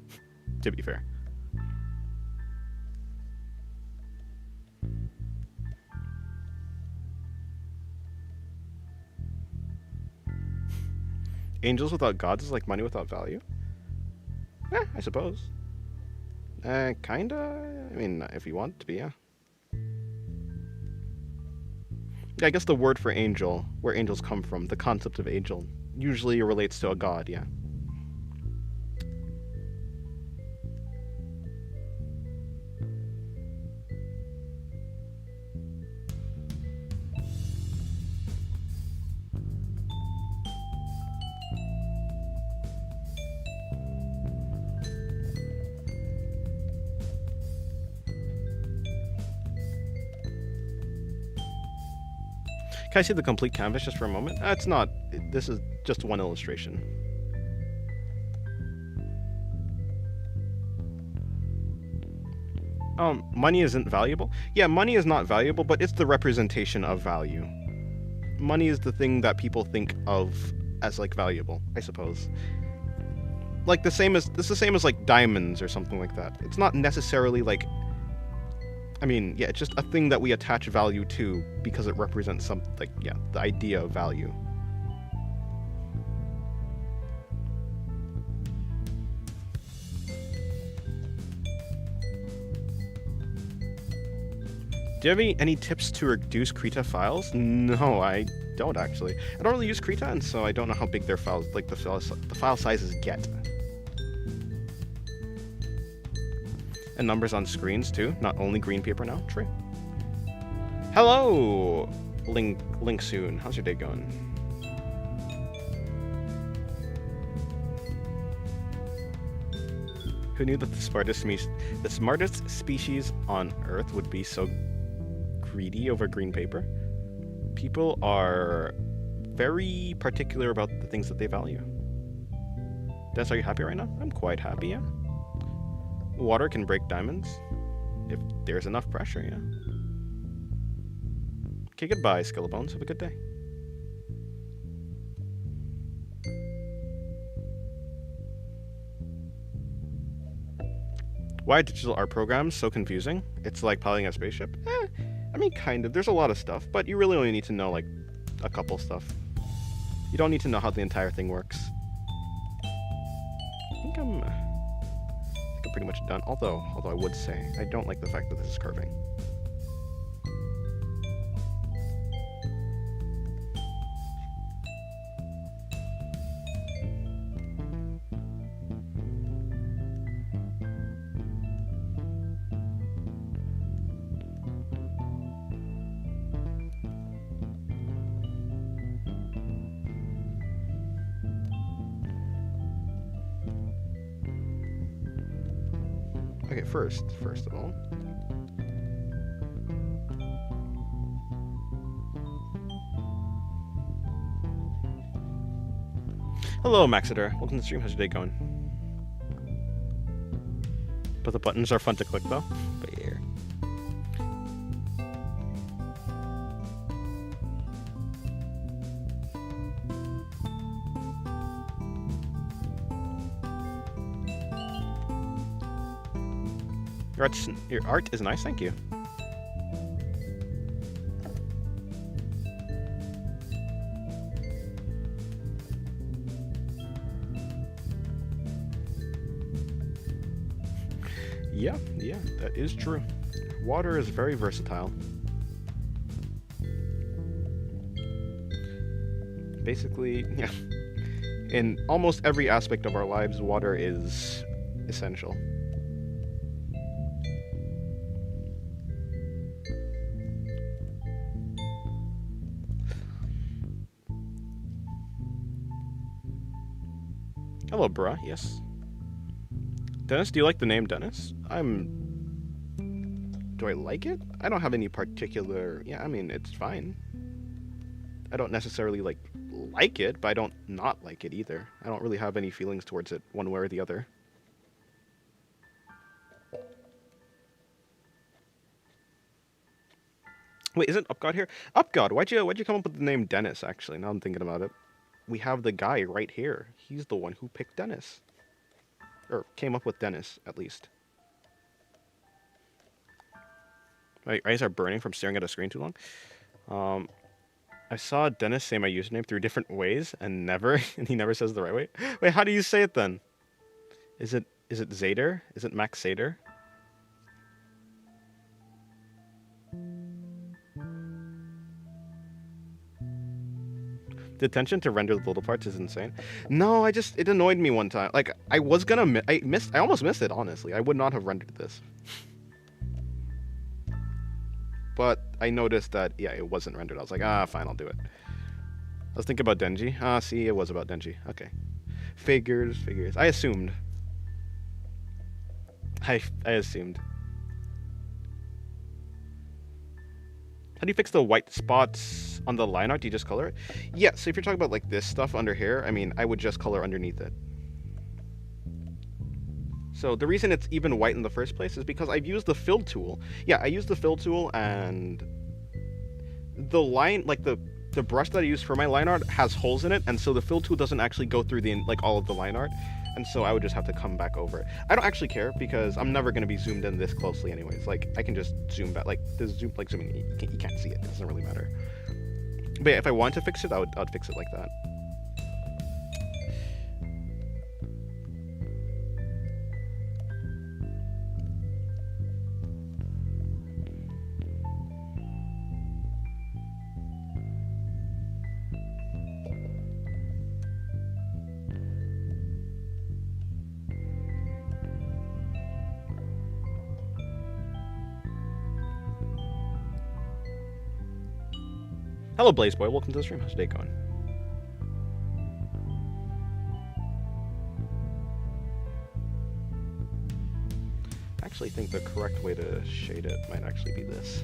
To be fair. Angels without gods is like money without value? Yeah, I suppose. Kinda. I mean, if you want to be, yeah. Yeah, I guess the word for angel, where angels come from, the concept of angel, usually relates to a god, yeah. Can I see the complete canvas just for a moment? It's not. This is just one illustration. Money isn't valuable? Yeah, money is not valuable, but it's the representation of value. Money is the thing that people think of as, like, valuable, I suppose. Like, it's the same as, like, diamonds or something like that. It's not necessarily, like... I mean, yeah, it's just a thing that we attach value to because it represents some, like, yeah, the idea of value. Do you have any tips to reduce Krita files? No, I don't actually. I don't really use Krita, and so I don't know how big their files, like the file sizes get. And numbers on screens too, not only green paper now. True. Hello, Link soon. How's your day going? Who knew that the smartest species on Earth would be so greedy over green paper? People are very particular about the things that they value. Dennis, are you happy right now? I'm quite happy, yeah. Water can break diamonds if there's enough pressure, yeah. Okay, goodbye, Skillbones. Have a good day. Why are digital art programs so confusing? It's like piloting a spaceship? I mean, kind of. There's a lot of stuff, but you really only need to know, like, a couple stuff. You don't need to know how the entire thing works. I think I'm pretty much done. Although I would say, I don't like the fact that this is curving. Okay, first of all, hello, Maxiter. Welcome to the stream. How's your day going? But the buttons are fun to click, though. But yeah. Your art is nice, thank you. Yeah, that is true. Water is very versatile. Basically, yeah. In almost every aspect of our lives, water is essential. Hello, bruh. Yes. Dennis, do you like the name Dennis? Do I like it? I don't have any particular... Yeah, I mean, it's fine. I don't necessarily, like it, but I don't not like it either. I don't really have any feelings towards it one way or the other. Wait, isn't Upgod here? Upgod, why'd you come up with the name Dennis, actually? Now I'm thinking about it. We have the guy right here. He's the one who picked Dennis. Or came up with Dennis, at least. My eyes are burning from staring at a screen too long. I saw Dennis say my username 3 different ways and he never says the right way. Wait, how do you say it then? Is it Zader? Is it Max Zader? The attention to render the little parts is insane. No, it annoyed me one time. Like, I was gonna, I almost missed it, honestly. I would not have rendered this. But I noticed that, yeah, it wasn't rendered. I was like, fine, I'll do it. I was thinking about Denji. See, it was about Denji. Okay. Figures. I assumed. I assumed. How do you fix the white spots on the line art? Do you just color it? Yeah, so if you're talking about like this stuff under here, I mean, I would just color underneath it. So the reason it's even white in the first place is because I've used the fill tool. Yeah, I used the fill tool, and the line, like the brush that I use for my line art has holes in it, and so the fill tool doesn't actually go through the like all of the line art, and so I would just have to come back over it. I don't actually care because I'm never going to be zoomed in this closely anyways. Like I can just zoom back, like the zoom, like zooming, you can't see it. It doesn't really matter. But yeah, if I wanted to fix it, I'd fix it like that. Hello, Blaze Boy. Welcome to the stream. How's your day going? I actually think the correct way to shade it might actually be this.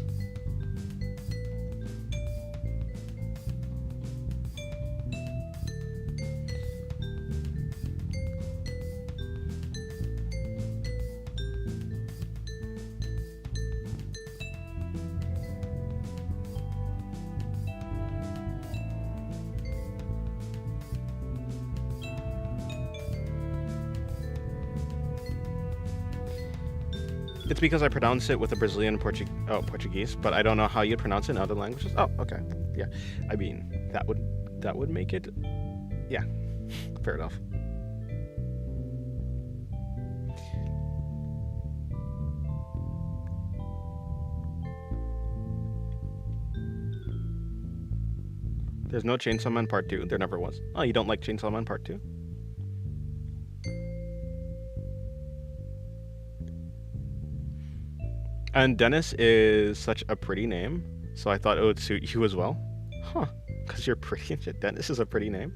It's because I pronounce it with a Brazilian Portuguese, but I don't know how you'd pronounce it in other languages. Oh, okay. Yeah. I mean, that would make it. Yeah. Fair enough. There's no Chainsaw Man Part 2. There never was. Oh, you don't like Chainsaw Man Part 2? And Dennis is such a pretty name, so I thought it would suit you as well. Huh. Because you're pretty and shit. Dennis is a pretty name.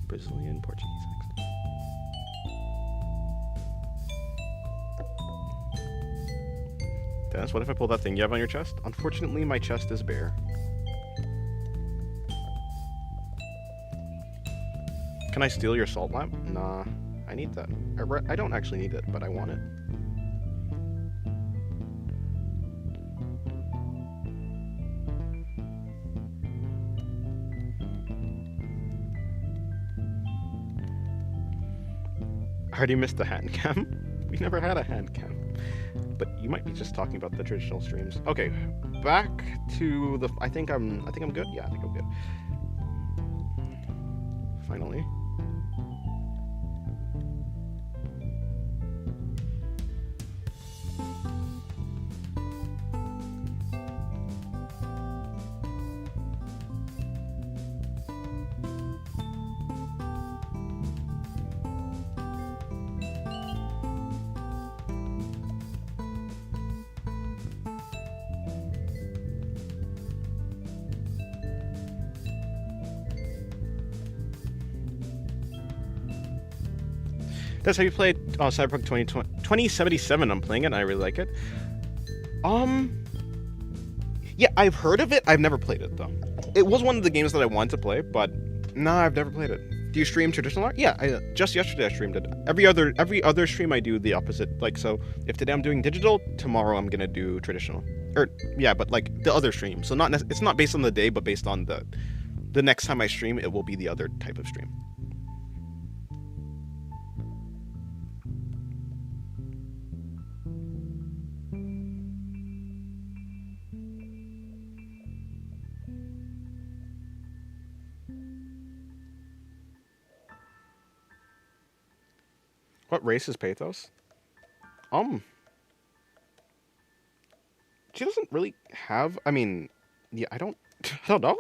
Brazilian Portuguese accent. Dennis, what if I pull that thing you have on your chest? Unfortunately, my chest is bare. Can I steal your salt lamp? Nah, I need that. I don't actually need it, but I want it. I already missed the hand cam. We never had a hand cam. But you might be just talking about the traditional streams. Okay, back to the. I think I'm good. Yeah, I think I'm good. Finally. That's how you played Cyberpunk 2077. I'm playing it and I really like it. Yeah, I've heard of it. I've never played it though. It was one of the games that I wanted to play, but no, I've never played it. Do you stream traditional art? Yeah, just yesterday I streamed it. Every other stream I do the opposite. Like, so if today I'm doing digital, tomorrow I'm gonna do traditional. Or yeah, but like the other stream. So it's not based on the day, but based on the next time I stream, it will be the other type of stream. What race is Pathos? She doesn't really have. I mean, yeah, I don't know.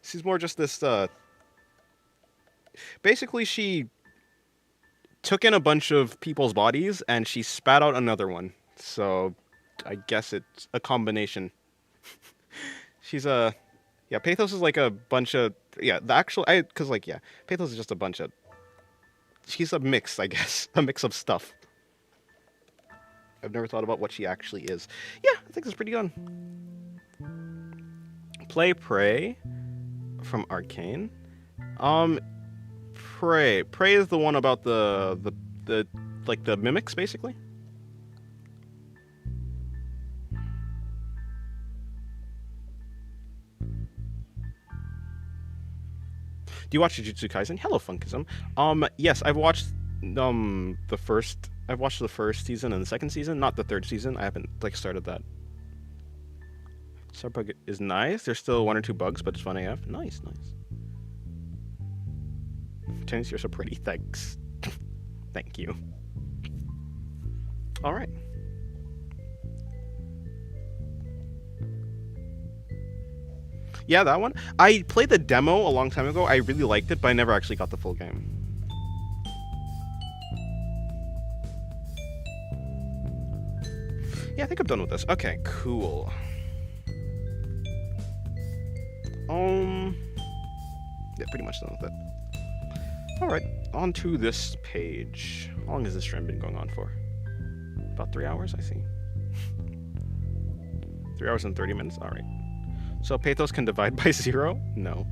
She's more just this. Basically, she took in a bunch of people's bodies and she spat out another one. So, I guess it's a combination. She's a. Yeah, Pathos is like a bunch of. Yeah, because like, yeah, Pathos is just a bunch of. She's a mix, I guess. A mix of stuff. I've never thought about what she actually is. Yeah, I think it's pretty good. Play Prey from Arcane. Prey. Prey is the one about the like the mimics, basically. Do you watch Jujutsu Kaisen? Hello, Funkism. Yes, I've watched the first. I've watched the first season and the second season, not the third season. I haven't like started that. Subbug is nice. There's still 1 or 2 bugs, but it's fun AF. Nice, nice. Tennis, you're so pretty. Thanks. Thank you. All right. Yeah, that one. I played the demo a long time ago. I really liked it, but I never actually got the full game. Yeah, I think I'm done with this. Okay, cool. Yeah, pretty much done with it. Alright, on to this page. How long has this stream been going on for? About 3 hours, I see. 3 hours and 30 minutes? Alright. So Pathos can divide by 0? No.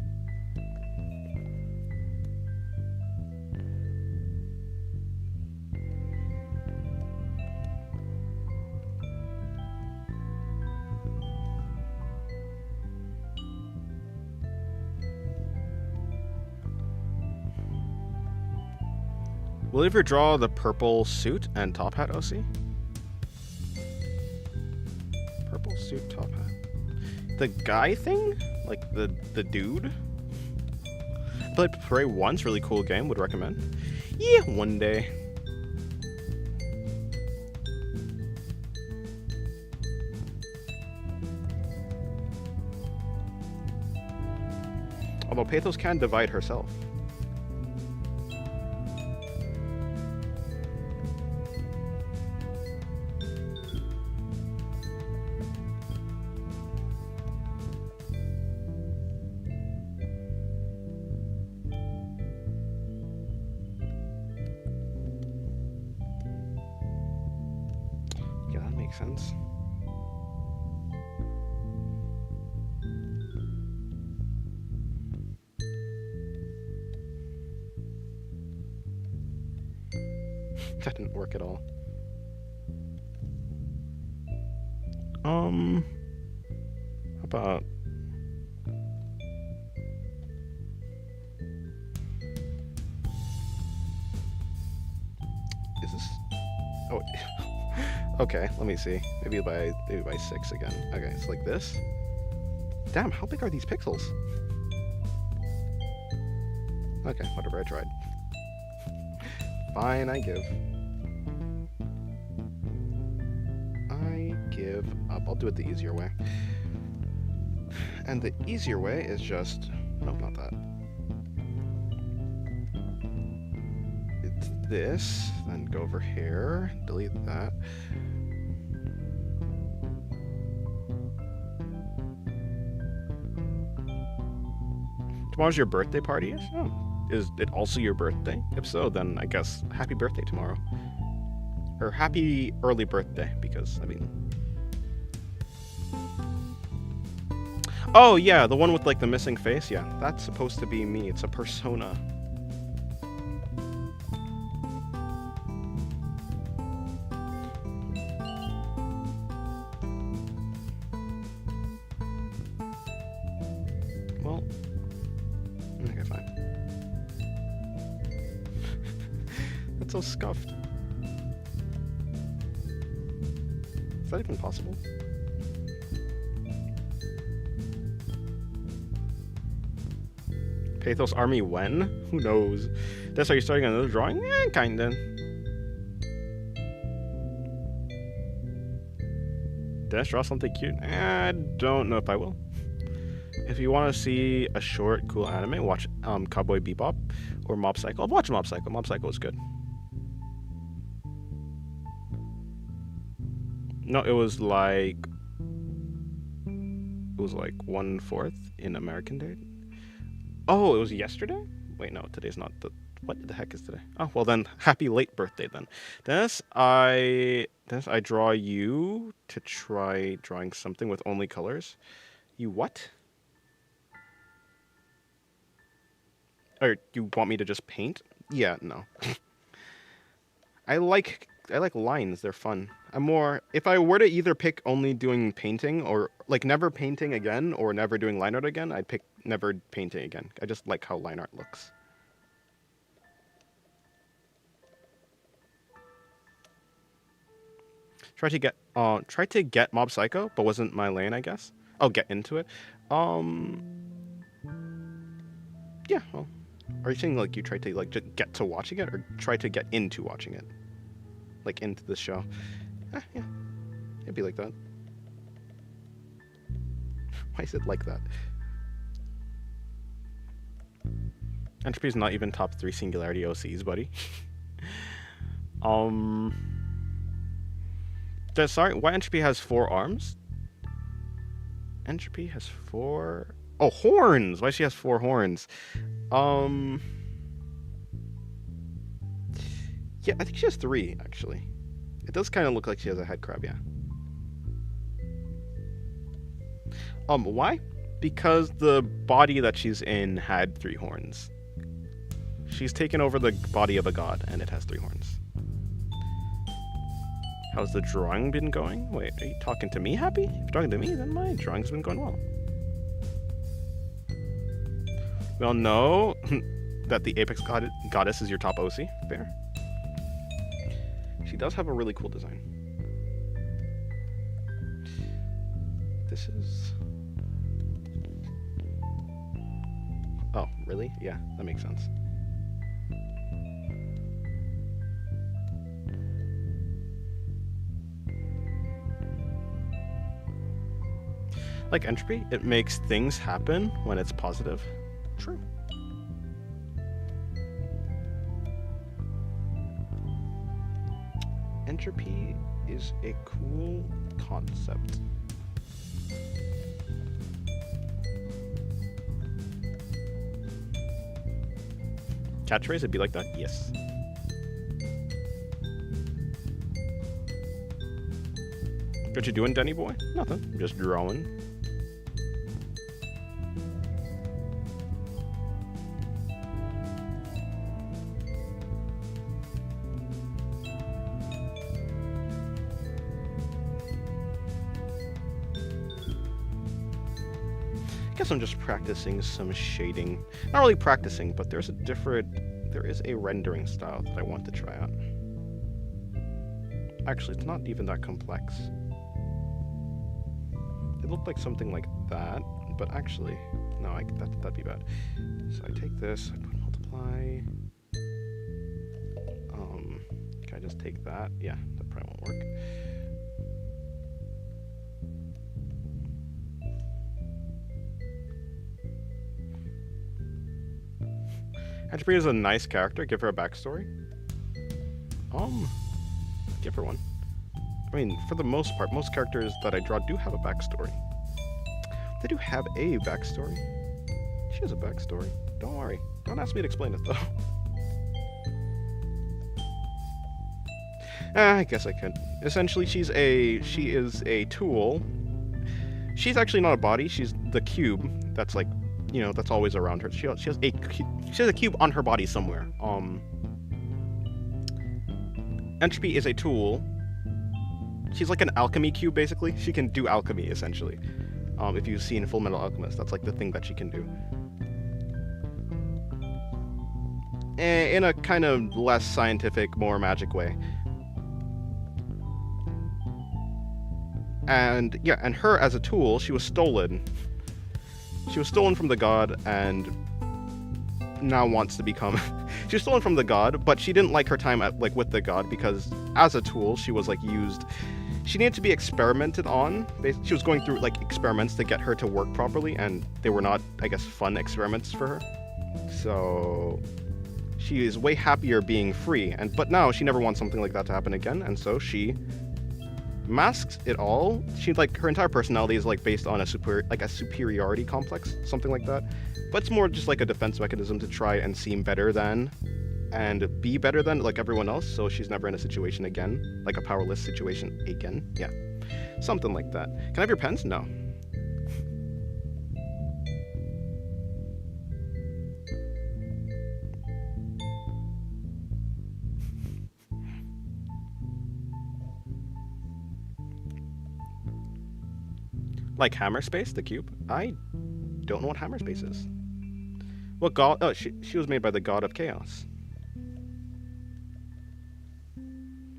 Will you ever draw the purple suit and top hat, OC? Purple suit, top hat. The guy thing? Like the dude? I played Prey once, really cool game, would recommend. Yeah, one day. Although Pathos can divide herself. Sense. That didn't work at all. How about is this? Oh. Okay, let me see. Maybe by 6 again. Okay, it's like this. Damn, how big are these pixels? Okay, whatever, I tried. Fine, I give. I give up. I'll do it the easier way. And the easier way is just... Nope, not that. It's this, then go over here, delete that. Tomorrow's your birthday party? Oh. Is it also your birthday? If so, then I guess happy birthday tomorrow. Or happy early birthday, because, I mean... Oh, yeah, the one with, like, the missing face? Yeah, that's supposed to be me. It's a persona. Well... Okay, fine. That's so scuffed. Is that even possible? Pathos Army when? Who knows? That's how you're starting another drawing? Eh, kinda. Did I draw something cute? I don't know if I will. If you want to see a short, cool anime, watch Cowboy Bebop or Mob Psycho. Watch Mob Psycho. Mob Psycho is good. No, it was like 1/4 in American Date. Oh, it was yesterday? Wait, no, today's not the What the heck is today? Oh, well then, happy late birthday then. Dennis, I draw you to try drawing something with only colors. You what? Or you want me to just paint? Yeah, no. I like lines, they're fun. If I were to either pick only doing painting or like never painting again or never doing line art again, I'd pick never painting again. I just like how line art looks. Tried to get Mob Psycho, but wasn't my lane, I guess. I'll get into it. Yeah, well, are you saying like you tried to like just get to watching it or try to get into watching it? Like into the show? Yeah, it'd be like that. Why is it like that? Entropy's not even top 3 Singularity OCs, buddy. Sorry, why Entropy has 4 arms? Entropy has 4... Oh, horns! Why she has 4 horns? Yeah, I think she has 3, actually. It does kind of look like she has a head crab, yeah. Why? Because the body that she's in had 3 horns. She's taken over the body of a god, and it has 3 horns. How's the drawing been going? Wait, are you talking to me, Happy? If you're talking to me, then my drawing's been going well. Well, no, that the Apex Goddess is your top OC. Fair. She does have a really cool design. This is... Oh, really? Yeah, that makes sense. Like Entropy, it makes things happen when it's positive. True. Entropy is a cool concept. Catchphrase, it'd be like that? Yes. What you doing, Denny boy? Nothing. Just drawing. I guess I'm just practicing some shading. Not really practicing, but there is a rendering style that I want to try out. Actually, it's not even that complex. It looked like something like that, but actually, no, that'd be bad. So I take this, I put multiply. Can I just take that? Yeah, that probably won't work. Entropy is a nice character. Give her a backstory. Give her one. I mean, for the most part, most characters that I draw do have a backstory. They do have a backstory. She has a backstory. Don't worry. Don't ask me to explain it, though. I guess I could. Essentially, she is a tool. She's actually not a body. She's the cube that's like, you know, that's always around her. She has a cube on her body somewhere. Entropy is a tool. She's like an alchemy cube, basically. She can do alchemy, essentially. If you've seen Full Metal Alchemist, that's like the thing that she can do. In a kind of less scientific, more magic way. And yeah, and her as a tool, she was stolen. She was stolen from the god and now wants to become... She was stolen from the god, but she didn't like her time with the god because as a tool, she was like used... She needed to be experimented on. She was going through like experiments to get her to work properly, and they were not, I guess, fun experiments for her. So she is way happier being free, but now she never wants something like that to happen again, and so she masks it all. She like her entire personality is like based on a superiority complex, something like that. But it's more just like a defense mechanism to try and seem better than and be better than like everyone else, so she's never in a situation again, like a powerless situation again. Yeah, something like that. Can I have your pens? No. Like hammer space, the cube? I don't know what hammer space is. What god? Oh, she was made by the god of chaos.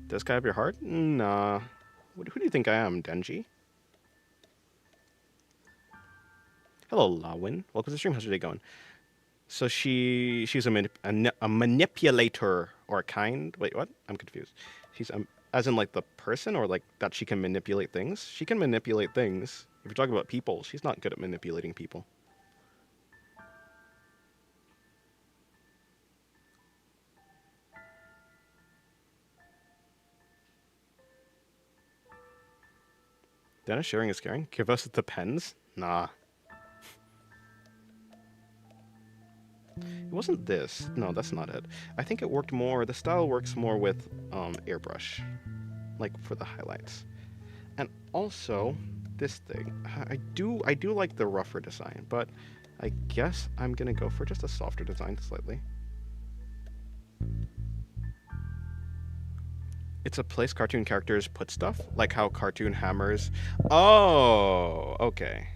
Does Kai have your heart? Nah. Who do you think I am, Denji? Hello, Lawin. Welcome to the stream. How's your day going? So she's a manipulator or a kind. Wait, what? I'm confused. She's as in like the person, or like that she can manipulate things. She can manipulate things. If you're talking about people, she's not good at manipulating people. Dennis sharing is caring. Give us the pens? Nah. It wasn't this. No, that's not it. I think it worked more. The style works more with airbrush, like for the highlights. And also this thing. I do like the rougher design, but I guess I'm gonna go for just a softer design slightly. It's a place cartoon characters put stuff, like how cartoon hammers. Oh, okay.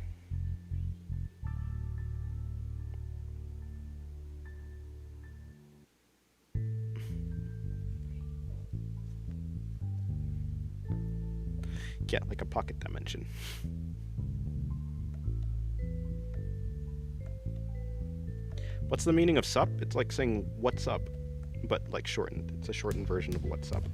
Yeah, like a pocket dimension. What's the meaning of sup? It's like saying what's up, but like shortened. It's a shortened version of what's up.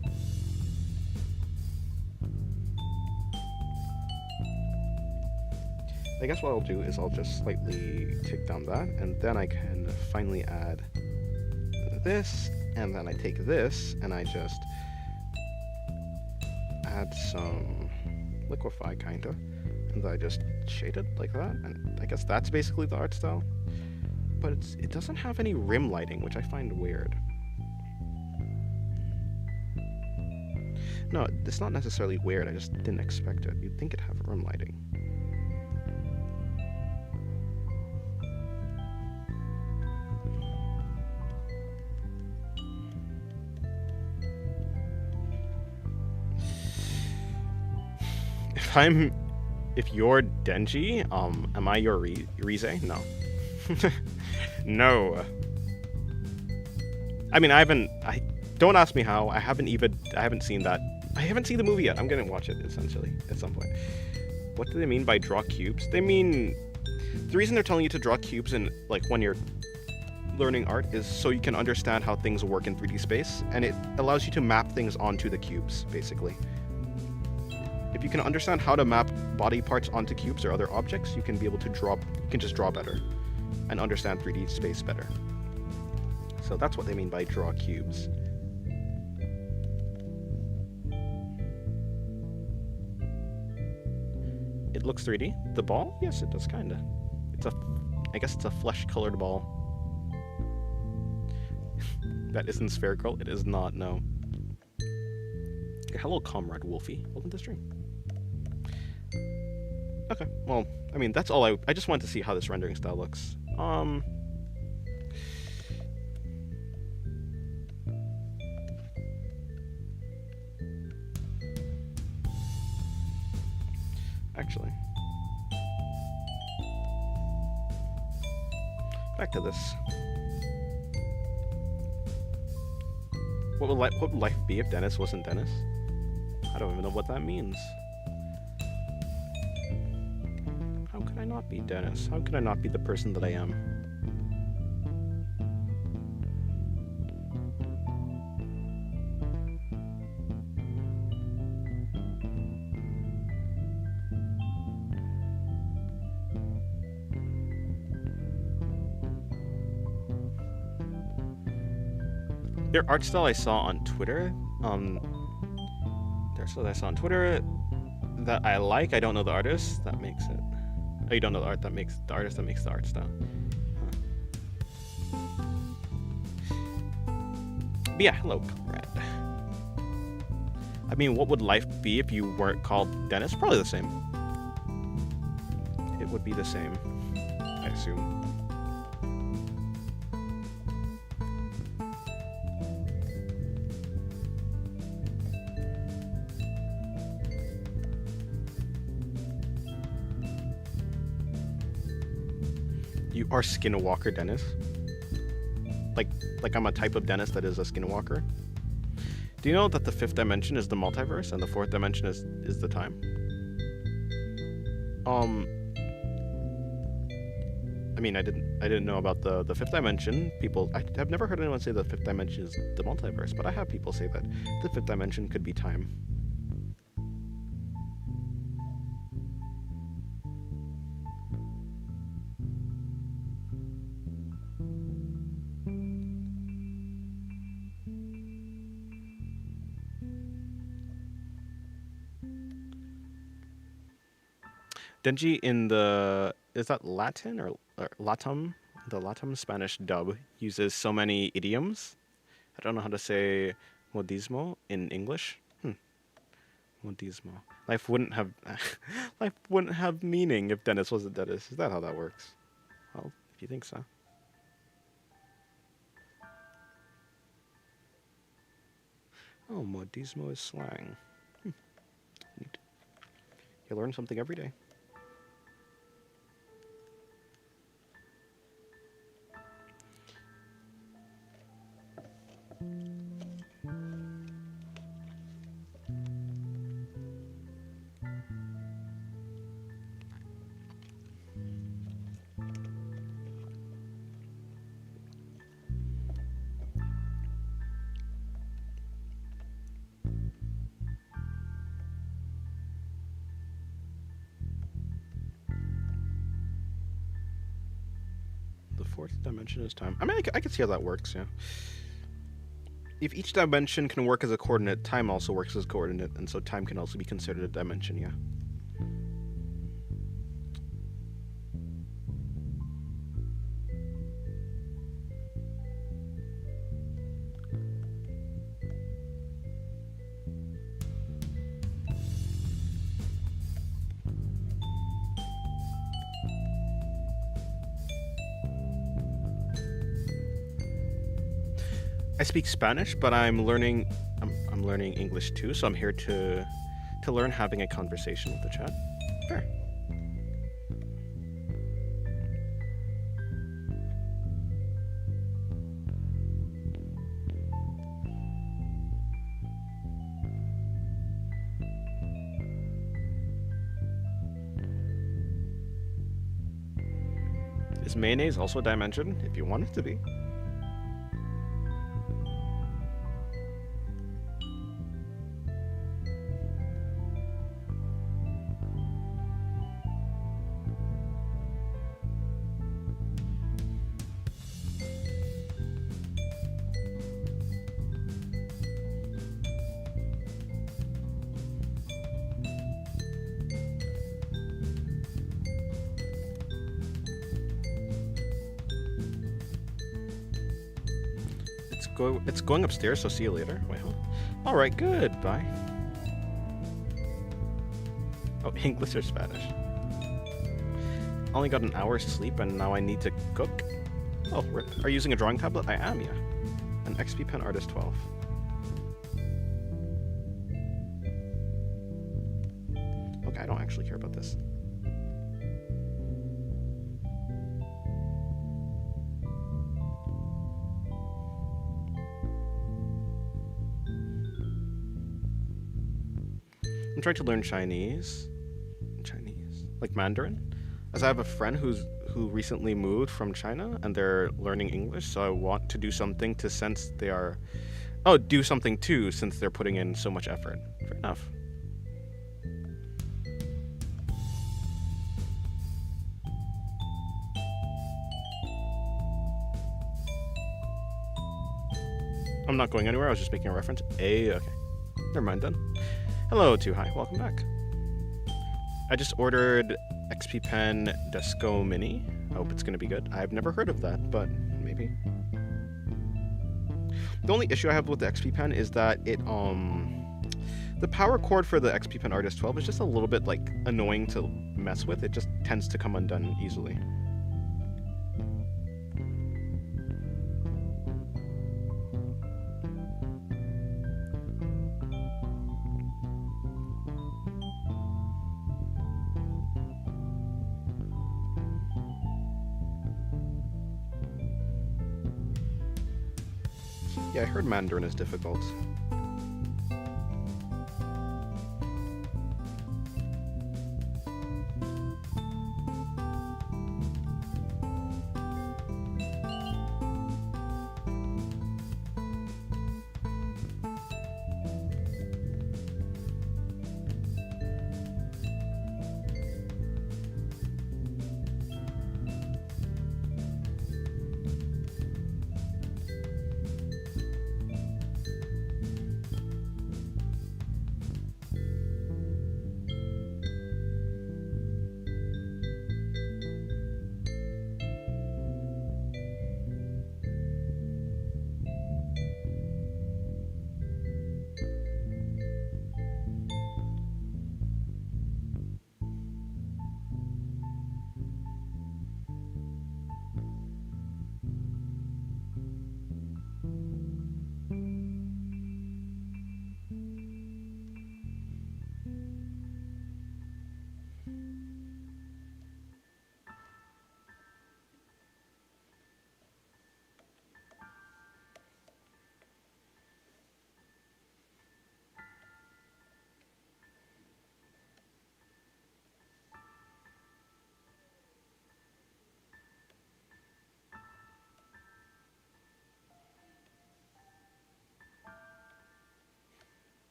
I guess what I'll do is I'll just slightly take down that, and then I can finally add this, and then I take this, and I just add some liquify, kinda, and then I just shade it like that, and I guess that's basically the art style. But it doesn't have any rim lighting, which I find weird. No, it's not necessarily weird, I just didn't expect it. You'd think it'd have rim lighting. If you're Denji, am I your Rize? No. No. I mean, don't ask me how. I haven't seen that. I haven't seen the movie yet. I'm gonna watch it, essentially, at some point. What do they mean by draw cubes? They mean, the reason they're telling you to draw cubes in, like, when you're learning art is so you can understand how things work in 3D space, and it allows you to map things onto the cubes, basically. If you can understand how to map body parts onto cubes or other objects, you can be able to draw, you can just draw better and understand 3D space better. So that's what they mean by draw cubes. It looks 3D. The ball? Yes, it does, kinda. I guess it's a flesh-colored ball. That isn't spherical. It is not, no. Hello, Comrade Wolfie. Welcome to the stream. Okay, well, I mean, that's all I just wanted to see how this rendering style looks. Actually, back to this. What would life be if Dennis wasn't Dennis? I don't even know what that means. How could I not be Dennis? How could I not be the person that I am? Their art style I saw on Twitter, that I like. I don't know the artist that makes it. Oh, you don't know the artist that makes the art style. Huh. But yeah, hello, comrade. I mean, what would life be if you weren't called Dennis? Probably the same. It would be the same, I assume. You are Skinwalker Dennis? Like I'm a type of Dennis that is a Skinwalker? Do you know that the fifth dimension is the multiverse and the fourth dimension is the time? I mean, I didn't know about the fifth dimension. I've never heard anyone say the fifth dimension is the multiverse, but I have people say that the fifth dimension could be time. Denji in is that Latin or Latam? The Latam Spanish dub uses so many idioms. I don't know how to say modismo in English. Modismo. Life wouldn't have meaning if Dennis wasn't Dennis. Is that how that works? Well, if you think so. Oh, modismo is slang. Neat. You learn something every day. The fourth dimension is time. I mean, I can see how that works, yeah. If each dimension can work as a coordinate, time also works as a coordinate, and so time can also be considered a dimension, yeah. I speak Spanish, but I'm learning English too, so I'm here to learn having a conversation with the chat. Fair. Is mayonnaise also a dimension if you want it to be? It's going upstairs, so see you later. Wait, hold on. All right, goodbye. Oh, English or Spanish? Only got an hour's sleep, and now I need to cook. Oh, are you using a drawing tablet? I am, yeah. An XP Pen Artist 12. Okay, I don't actually care about this. I'm trying to learn Chinese, like Mandarin, as I have a friend who recently moved from China and they're learning English. So I want to do something to since they are, do something too since they're putting in so much effort. Fair enough. I'm not going anywhere. I was just making a reference. Okay. Never mind then. Hello, Too High. Welcome back. I just ordered XP Pen Desco Mini. I hope it's going to be good. I've never heard of that, but maybe. The only issue I have with the XP pen is that the power cord for the XP pen Artist 12 is just a little bit like annoying to mess with. It just tends to come undone easily. Yeah, I heard Mandarin is difficult.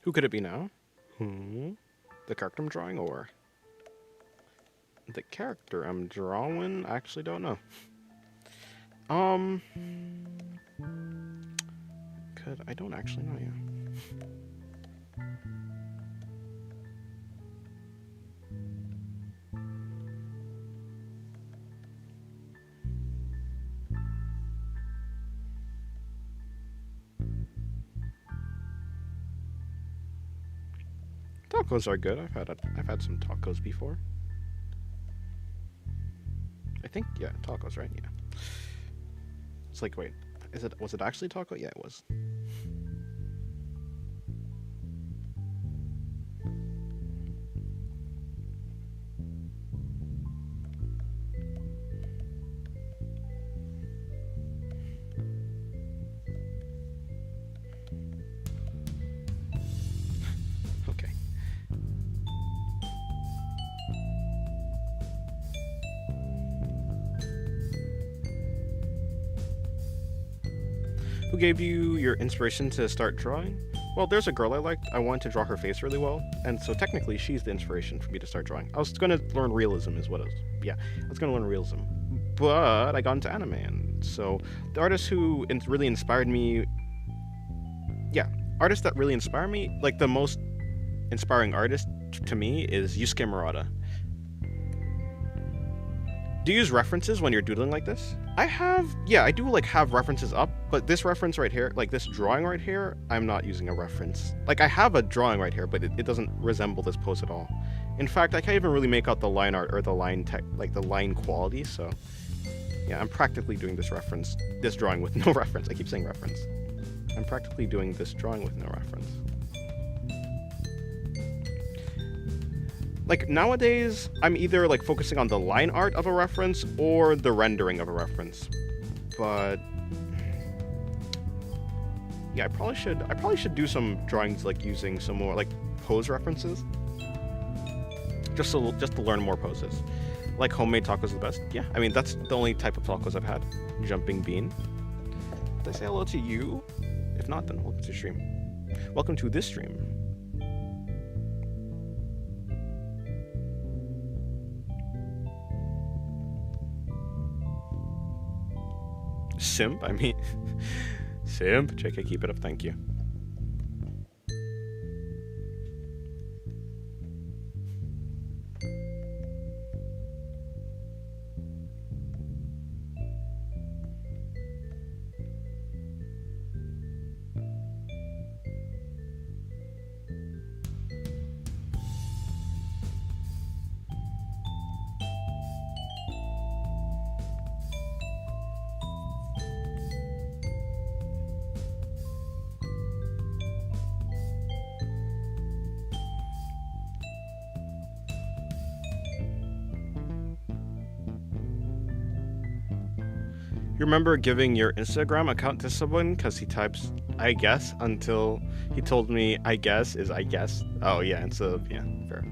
Who could it be now? The character I'm drawing or the character I'm drawing? I actually don't know. I don't actually know yet. Tacos are good. I've had some tacos before. I think, yeah, tacos, right? Yeah. It's like, wait, was it actually taco? Yeah, it was. Okay. Who gave you your inspiration to start drawing? Well, there's a girl I liked. I wanted to draw her face really well, and so technically she's the inspiration for me to start drawing. I was going to learn realism is what it was. Yeah, I was going to learn realism. But I got into anime, and so the artist who really inspired me... Yeah, artists that really inspire me, like the most inspiring artist to me is Yusuke Murata. Do you use references when you're doodling like this? I do like have references up, but this reference right here, like this drawing right here, I'm not using a reference. Like I have a drawing right here, but it doesn't resemble this pose at all. In fact, I can't even really make out the line art or the line like the line quality, so yeah, I'm practically doing this drawing with no reference. I keep saying reference. I'm practically doing this drawing with no reference. Like nowadays, I'm either like focusing on the line art of a reference or the rendering of a reference. But yeah, I probably should do some drawings like using some more like pose references. Just to learn more poses. Like homemade tacos are the best. Yeah, I mean that's the only type of tacos I've had. Jumping bean. Did I say hello to you? If not, then welcome to the stream. Welcome to this stream. Simp? I mean, simp. JK, keep it up. Thank you. You remember giving your Instagram account to someone because he types I guess until he told me I guess is I guess. Oh yeah, instead of yeah, fair.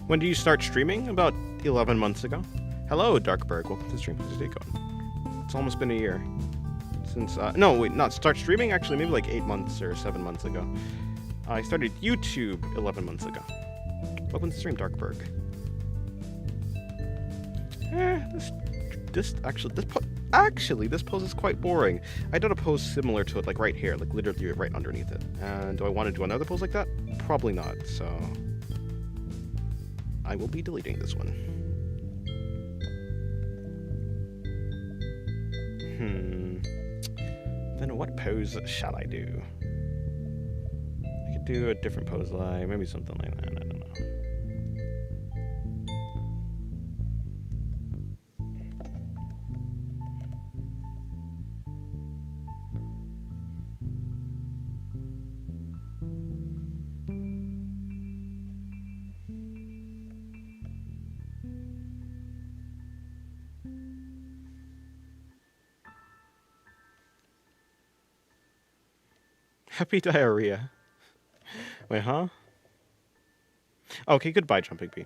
When did you start streaming? About 11 months ago. Hello, Darkberg. Welcome to the stream. How's your day going? It's almost been a year since. No, wait, not start streaming. Actually, maybe like 8 months or 7 months ago. I started YouTube 11 months ago. Welcome to the stream, Darkberg. This pose is quite boring. I did a pose similar to it, like right here, like literally right underneath it. And do I want to do another pose like that? Probably not. So I will be deleting this one. Then what pose shall I do? I could do a different pose, like maybe something like that. I don't know. Happy diarrhea. Wait, huh? Okay, goodbye, Jumping Bee.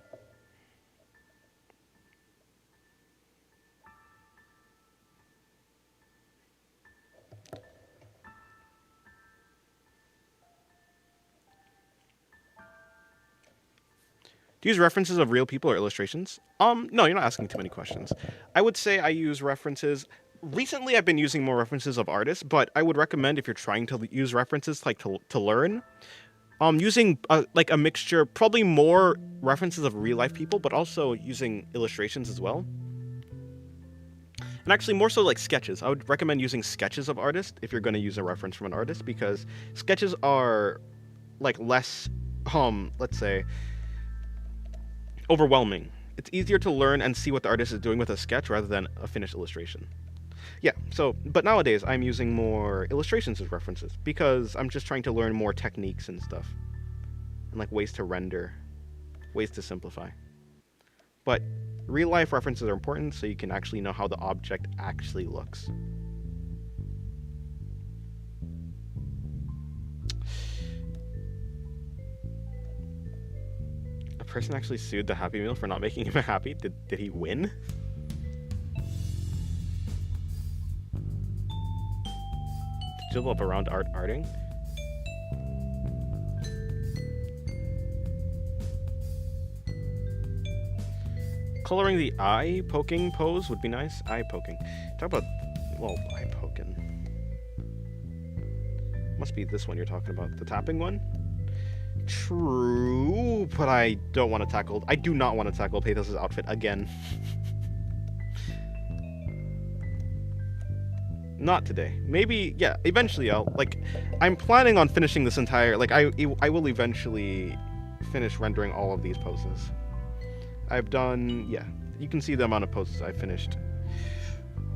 Do you use references of real people or illustrations? No, you're not asking too many questions. I would say I use references. Recently, I've been using more references of artists, but I would recommend if you're trying to use references like to learn, using like a mixture, probably more references of real life people, but also using illustrations as well. And actually, more so like sketches. I would recommend using sketches of artists if you're going to use a reference from an artist, because sketches are like less, let's say, overwhelming. It's easier to learn and see what the artist is doing with a sketch rather than a finished illustration. Yeah, so, but nowadays I'm using more illustrations as references because I'm just trying to learn more techniques and stuff. And like ways to render, ways to simplify. But real life references are important so you can actually know how the object actually looks. A person actually sued the Happy Meal for not making him happy? Did he win? Jibble up around arting? Coloring the eye poking pose would be nice. Eye poking. Talk about, well, eye poking. Must be this one you're talking about. The tapping one? True, but I don't want to tackle. I do not want to tackle Pathos' outfit again. Not today. Maybe, yeah, eventually I'm planning on finishing this entire, I will eventually finish rendering all of these poses. I've done, yeah, you can see the amount of poses I finished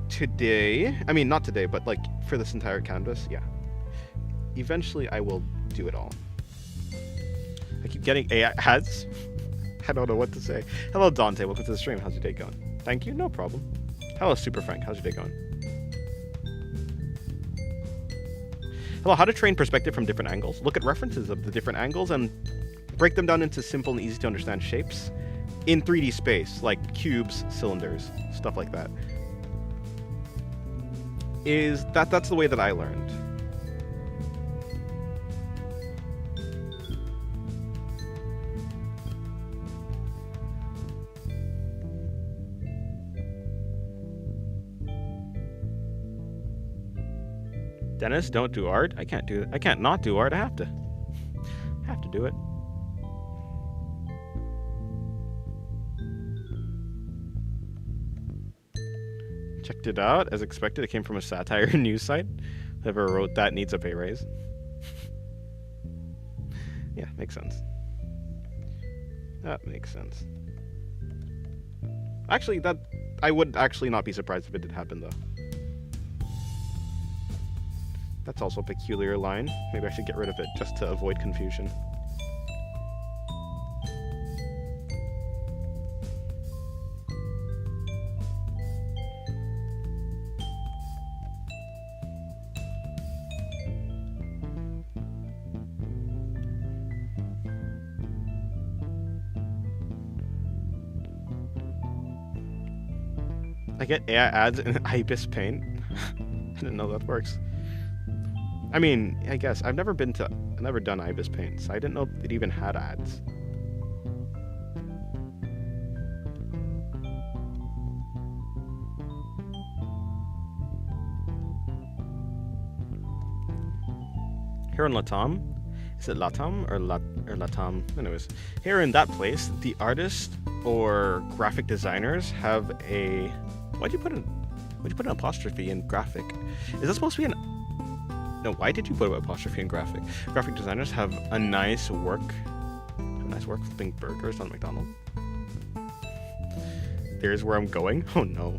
today. I mean, not today, but like for this entire canvas, yeah. Eventually I will do it all. I keep getting AI ads. I don't know what to say. Hello, Dante. Welcome to the stream. How's your day going? Thank you. No problem. Hello, Super Frank. How's your day going? Hello, how to train perspective from different angles. Look at references of the different angles and break them down into simple and easy to understand shapes in 3D space, like cubes, cylinders, stuff like that. That's the way that I learned. Dennis, don't do art. I can't do it. I can't not do art. I have to do it. Checked it out. As expected, it came from a satire news site. Whoever wrote that needs a pay raise. Yeah, makes sense. That makes sense. Actually, I would actually not be surprised if it did happen, though. That's also a peculiar line. Maybe I should get rid of it just to avoid confusion. I get AI ads in Ibis Paint. I didn't know that works. I mean, I guess I've never done Ibis Paint, so I didn't know it even had ads. Here in Latam, is it Latam or Latam? Anyways, here in that place, the artist or graphic designers have a why'd you put an apostrophe in graphic? Is that supposed to be an no? Why did you put an apostrophe in graphic? Graphic designers have a nice work flipping burgers on McDonald's. There's where I'm going. Oh no.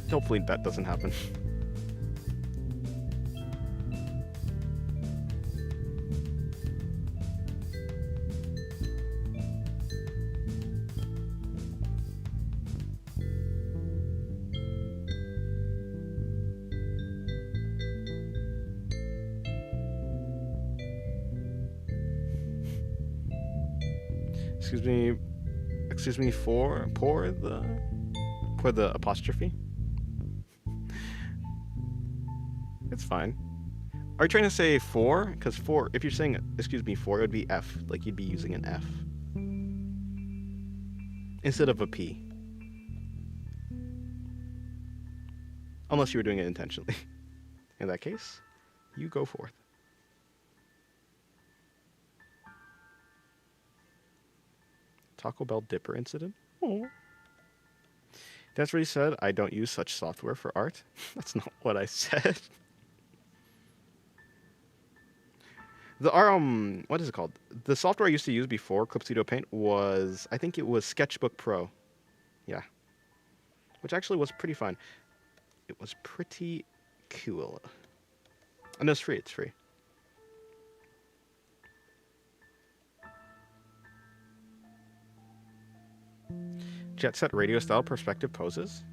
Hopefully that doesn't happen. Excuse me for the apostrophe. It's fine. Are you trying to say for? Because for, if you're saying excuse me for, it would be F. Like you'd be using an F instead of a P. Unless you were doing it intentionally. In that case, you go forth. Taco Bell Dipper incident? Oh. That's what he said. I don't use such software for art. That's not what I said. What is it called? The software I used to use before Clip Studio Paint was, I think it was Sketchbook Pro. Yeah. Which actually was pretty fun. It was pretty cool. And it's free. Jet Set Radio style perspective poses.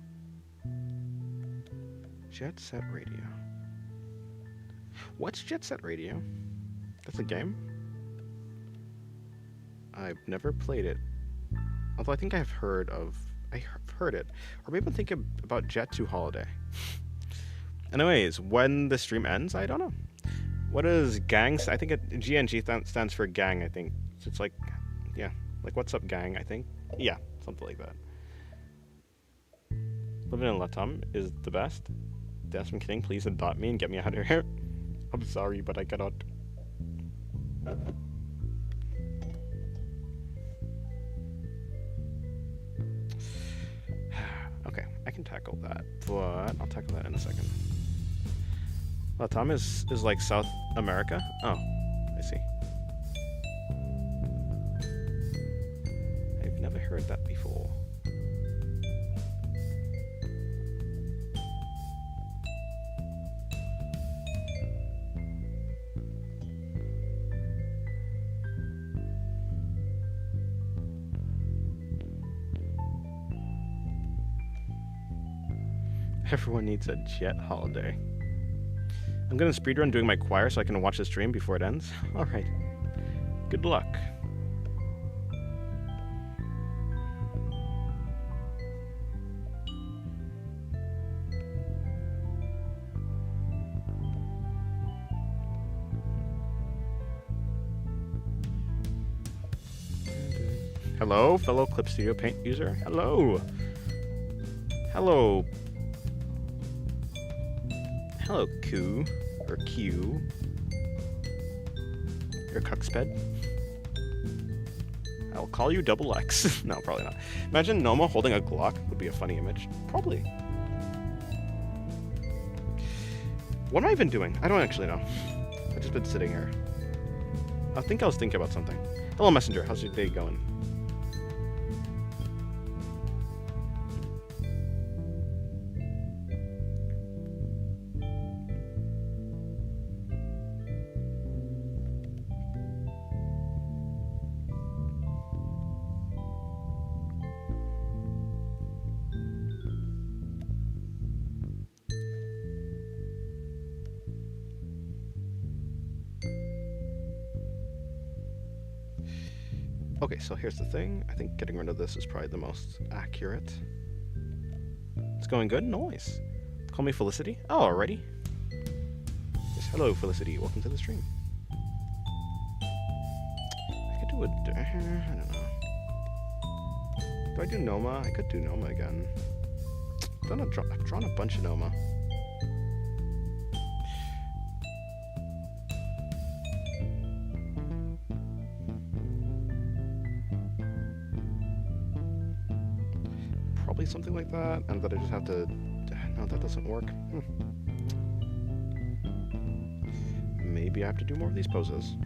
Jet Set Radio. What's Jet Set Radio? That's a game? I've never played it. Although I think I've heard it. Or maybe I'm thinking about Jet 2 Holiday. Anyways, when the stream ends, I don't know. What is gang? I think GNG stands for gang, I think. So it's like, yeah. Like, what's up, gang, I think? Yeah, something like that. Living in Latam is the best. Desmond King, please adopt me and get me out of here. I'm sorry, but I cannot. Okay, I can tackle that, but I'll tackle that in a second. Latam is like South America? Oh, I see. I've never heard that before. Everyone needs a Jet holiday. I'm gonna speedrun doing my choir so I can watch the stream before it ends. Alright. Good luck. Hello, fellow Clip Studio Paint user. Hello. Hello. Hello, Q. Or Q. Or Cucksped. I'll call you Double X. No, probably not. Imagine Noma holding a Glock would be a funny image. Probably. What am I even doing? I don't actually know. I've just been sitting here. I think I was thinking about something. Hello, Messenger. How's your day going? Okay, so here's the thing. I think getting rid of this is probably the most accurate. It's going good? Nice. Call me Felicity? Oh, already? Yes, hello, Felicity. Welcome to the stream. I could do a... I don't know. Do I do Noma? I could do Noma again. I've drawn a bunch of Noma. Probably something like that, and that I just have to... No, that doesn't work. Maybe I have to do more of these poses.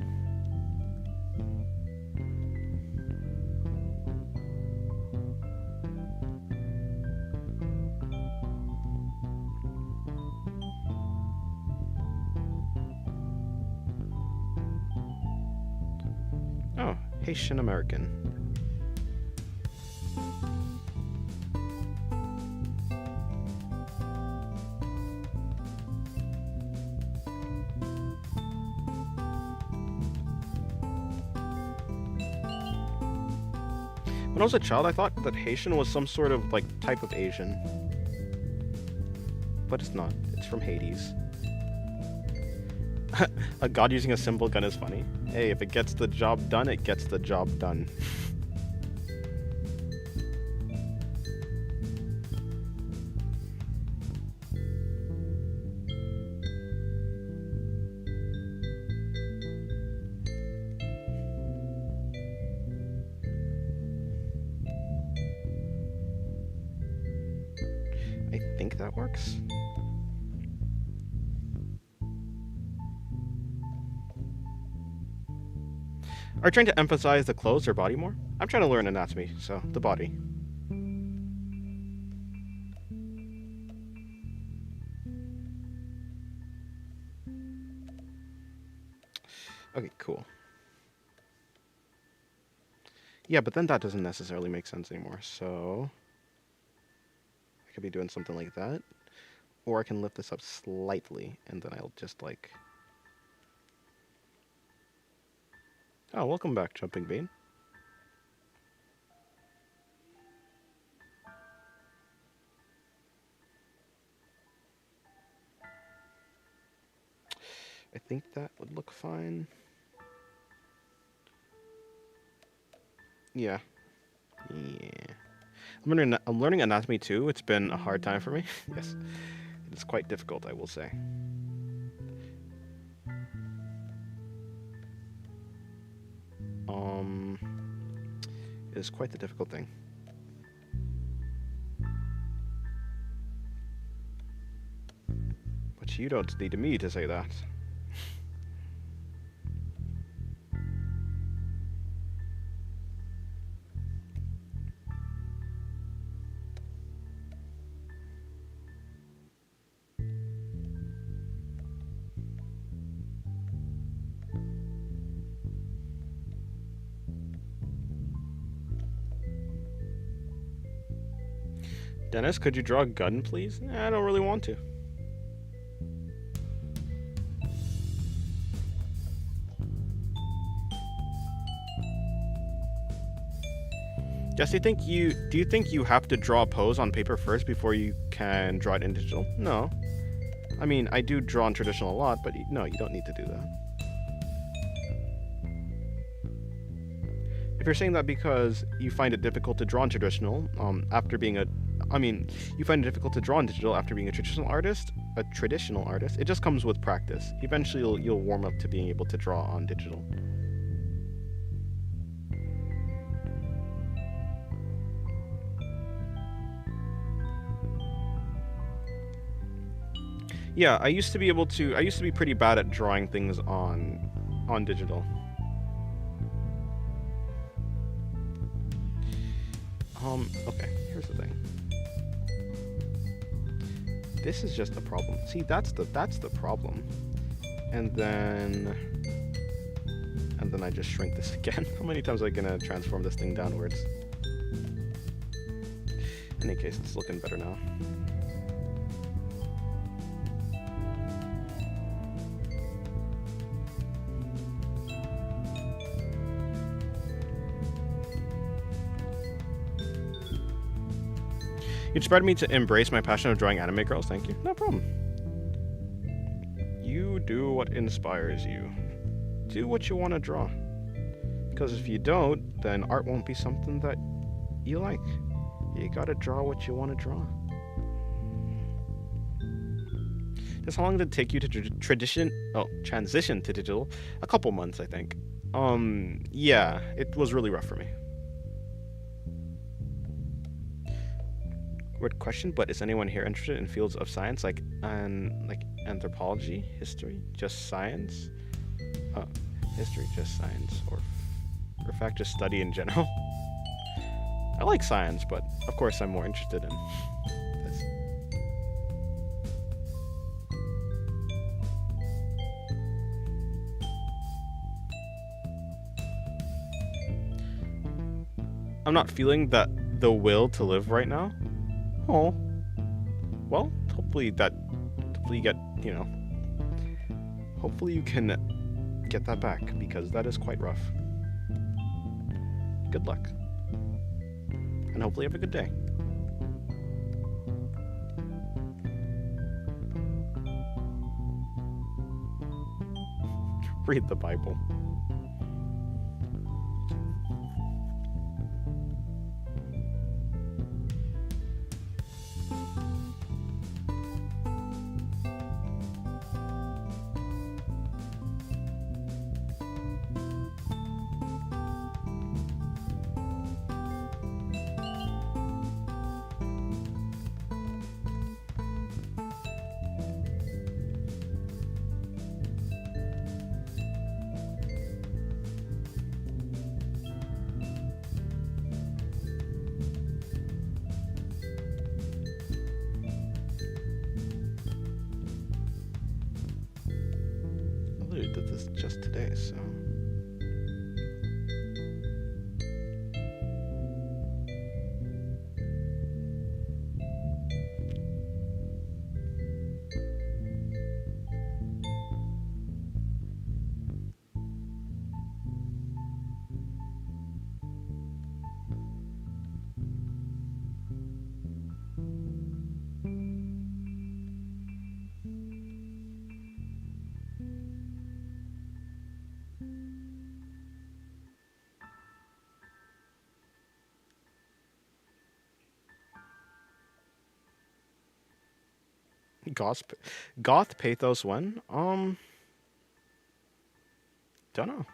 Oh, Haitian American. When I was a child, I thought that Haitian was some sort of, like, type of Asian. But it's not. It's from Hades. A god using a simple gun is funny. Hey, if it gets the job done, it gets the job done. I think that works. Are you trying to emphasize the clothes or body more? I'm trying to learn anatomy, so the body. Okay, cool. Yeah, but then that doesn't necessarily make sense anymore, so... I could be doing something like that. Or I can lift this up slightly, and then I'll just, like... Oh, welcome back, Jumping Bean. I think that would look fine. Yeah. Yeah. I'm learning anatomy too. It's been a hard time for me. Yes. It's quite difficult, I will say. It is quite the difficult thing. But you don't need me to say that. Dennis, could you draw a gun, please? I don't really want to. Jess, do you think you have to draw a pose on paper first before you can draw it in digital? No. I mean, I do draw in traditional a lot, but no, you don't need to do that. If you're saying that because you find it difficult to draw in traditional, you find it difficult to draw in digital after being a traditional artist, it just comes with practice. Eventually you'll warm up to being able to draw on digital. Yeah, I used to be pretty bad at drawing things on digital. Okay, here's the thing. This is just a problem. See, that's the problem. And then I just shrink this again. How many times am I gonna transform this thing downwards? In any case, it's looking better now. You inspired me to embrace my passion of drawing anime girls. Thank you. No problem. You do what inspires you. Do what you want to draw. Because if you don't, then art won't be something that you like. You gotta draw what you want to draw. Just how long did it take you to transition to digital? A couple months, I think. Yeah, it was really rough for me. Weird question, but is anyone here interested in fields of science like anthropology, history, just science? History, just science, or fact, just study in general? I like science, but of course I'm more interested in this. I'm not feeling the will to live right now. Oh, well, hopefully you get, hopefully you can get that back, because that is quite rough. Good luck. And hopefully you have a good day. Read the Bible. Did this just today, so Goth Pathos when? Don't know.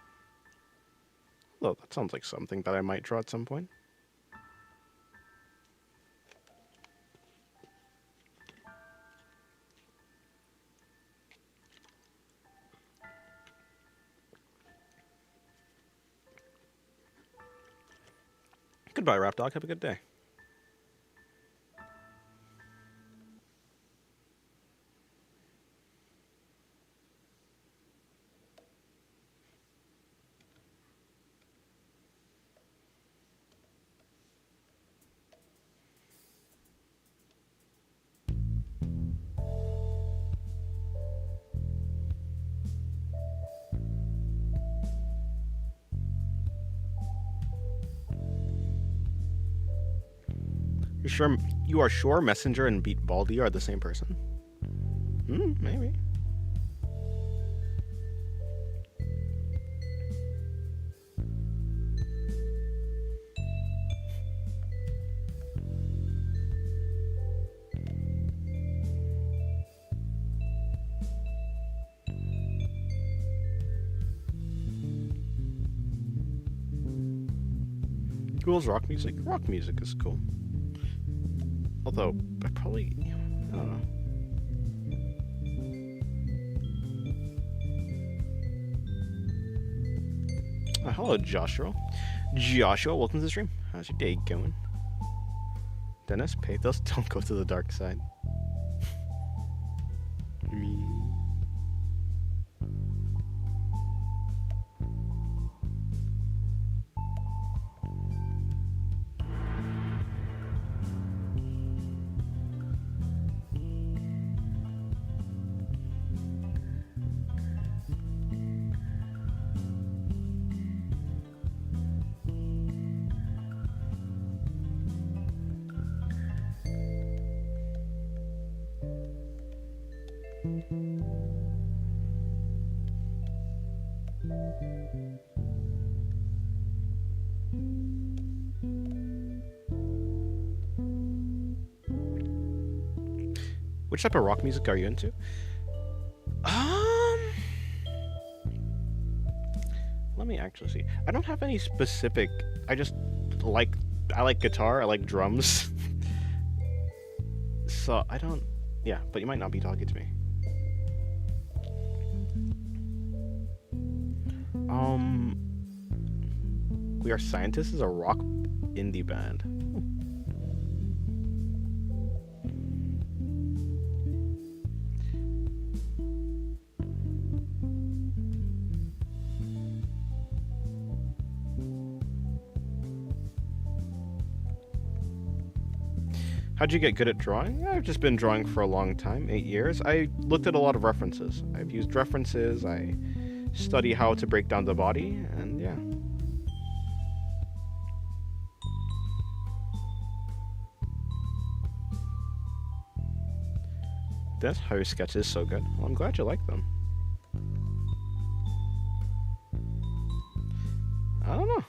Well, that sounds like something that I might draw at some point. Goodbye, Rap Dog. Have a good day. You are sure Messenger and Beat Baldy are the same person? Maybe. Cool's rock music? Rock music is cool. Although, I probably, I don't know. Hello, Joshua. Joshua, welcome to the stream. How's your day going? Dennis, pathos, don't go to the dark side. Me. Which type of rock music are you into? Let me actually see. I don't have any specific. I just like. I like guitar. I like drums. So I don't. Yeah, but you might not be talking to me. We Are Scientists is a rock indie band. How'd you get good at drawing? I've just been drawing for a long time, 8 years. I looked at a lot of references. I've used references, I study how to break down the body, and yeah. That's how your sketch is so good. Well, I'm glad you like them. I don't know.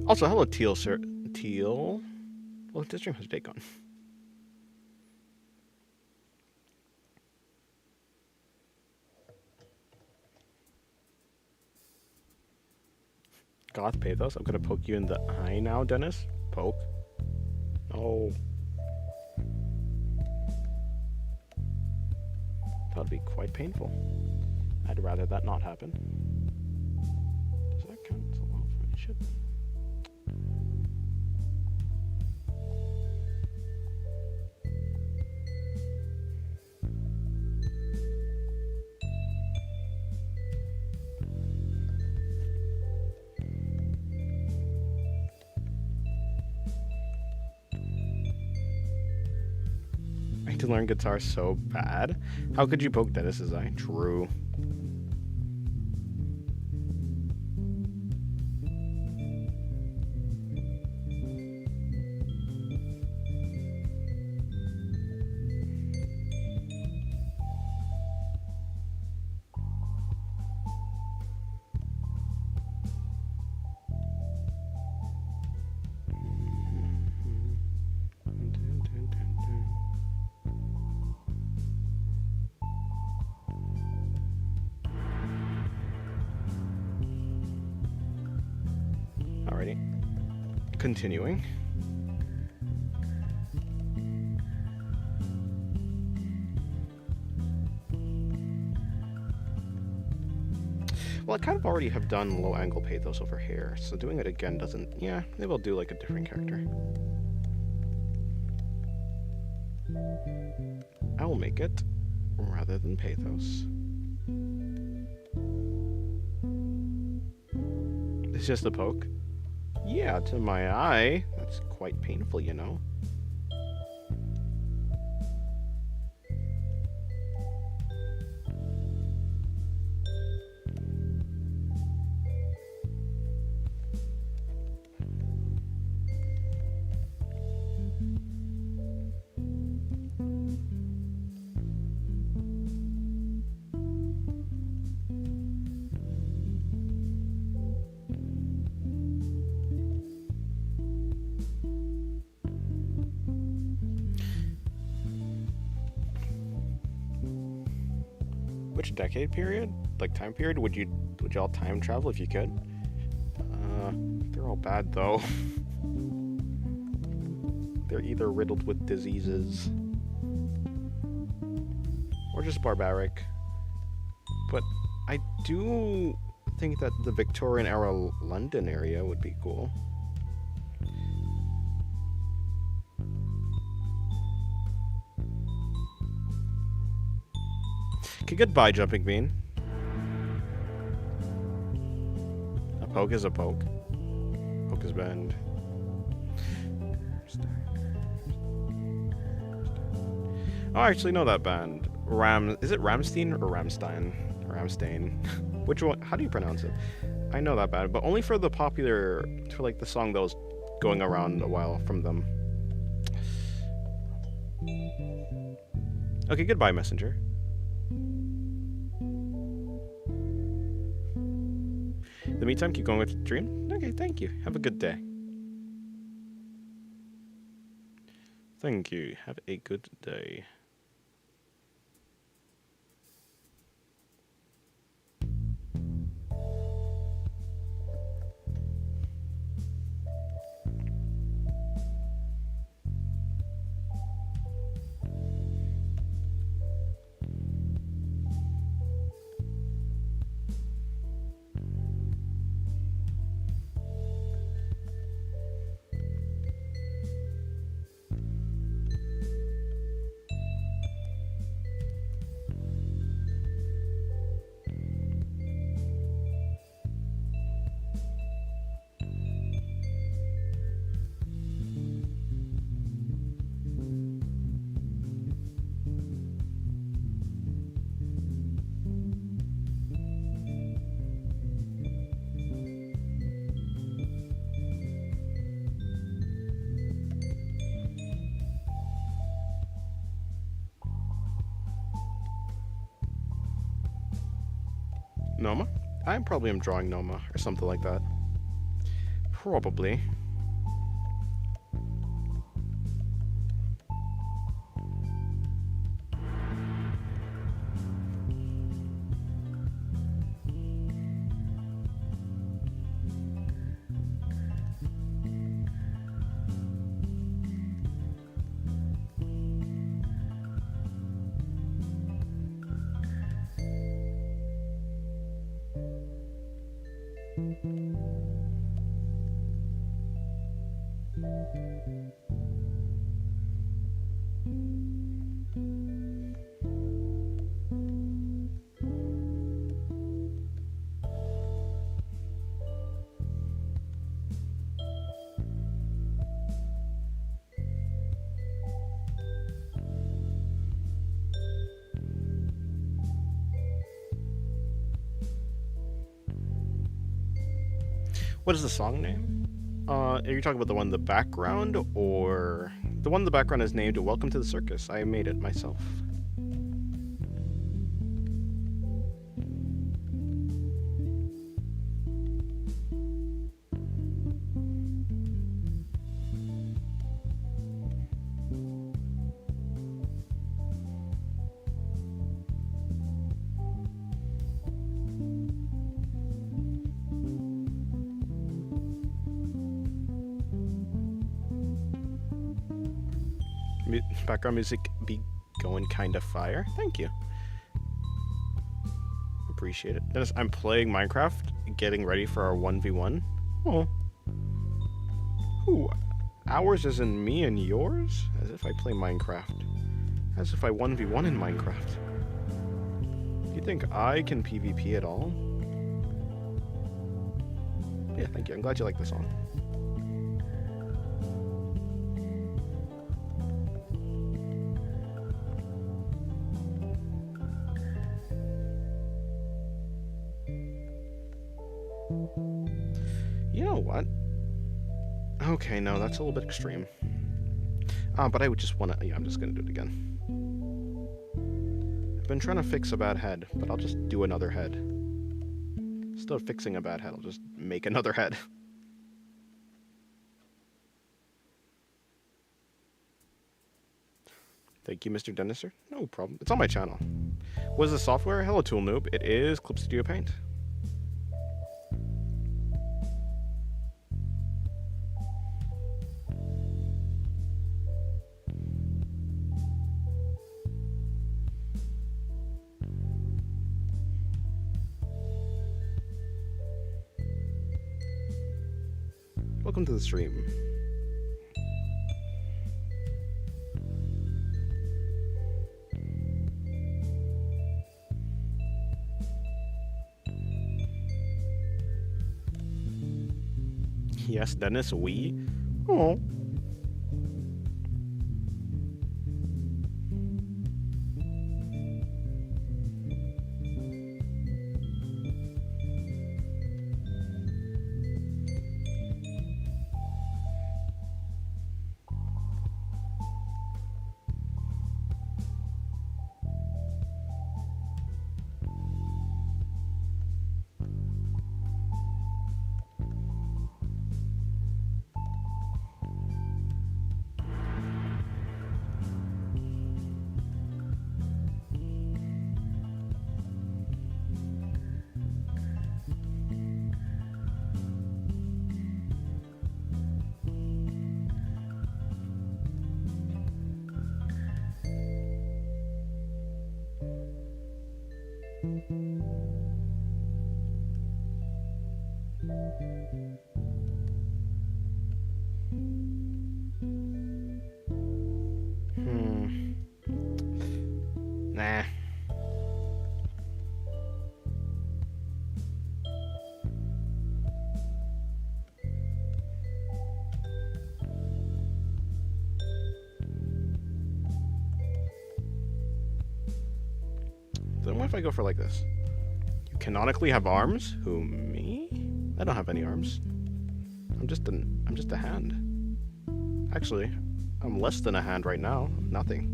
Also, hello, Teal, sir. Teal? Well, this stream has Jake on. Goth Pathos, I'm gonna poke you in the eye now, Dennis. Poke. No. That would be quite painful. I'd rather that not happen. Does that cancel off? It should. I need to learn guitar so bad. How could you poke Dennis's eye? True. Alrighty. Continuing. Well, I kind of already have done low angle pathos over here, so doing it again doesn't. Yeah, maybe I'll do like a different character. I will make it rather than pathos. It's just a poke. Yeah, to my eye. That's quite painful, you know. Which decade period? Like time period? Would y'all time travel if you could? They're all bad though. They're either riddled with diseases or just barbaric. But I do think that the Victorian era London area would be cool. Okay, goodbye, Jumping Bean. A poke is a poke. Poke is bend. Oh, I actually know that band. Is it Ramstein or Ramstein? Ramstein. Which one? How do you pronounce it? I know that band, but only for the popular, for like the song that was going around a while from them. Okay, goodbye, Messenger. In the meantime, keep going with the dream. Okay, thank you. Have a good day. Thank you. Have a good day. Noma? I probably am drawing Noma or something like that. Probably. What is the song name? Are you talking about the one in the background, or the one in the background is named "Welcome to the Circus"? I made it myself. Background music be going kind of fire. Thank you. Appreciate it. Dennis, I'm playing Minecraft, getting ready for our 1v1. Oh. Ooh. Ours is in me and yours? As if I play Minecraft. As if I 1v1 in Minecraft. Do you think I can PvP at all? Yeah, thank you. I'm glad you like the song. You know what? Okay, no, that's a little bit extreme. But I would just want to... Yeah, I'm just going to do it again. I've been trying to fix a bad head, but I'll just do another head. Instead of fixing a bad head, I'll just make another head. Thank you, Mr. Denniser. No problem. It's on my channel. What is the software? Hello, Tool Noob. It is Clip Studio Paint. Welcome to the stream. Yes, Dennis, we. Oh. Nah. Then what if I go for like this? You canonically have arms? Who, me? I don't have any arms. I'm just a hand. Actually, I'm less than a hand right now. Nothing.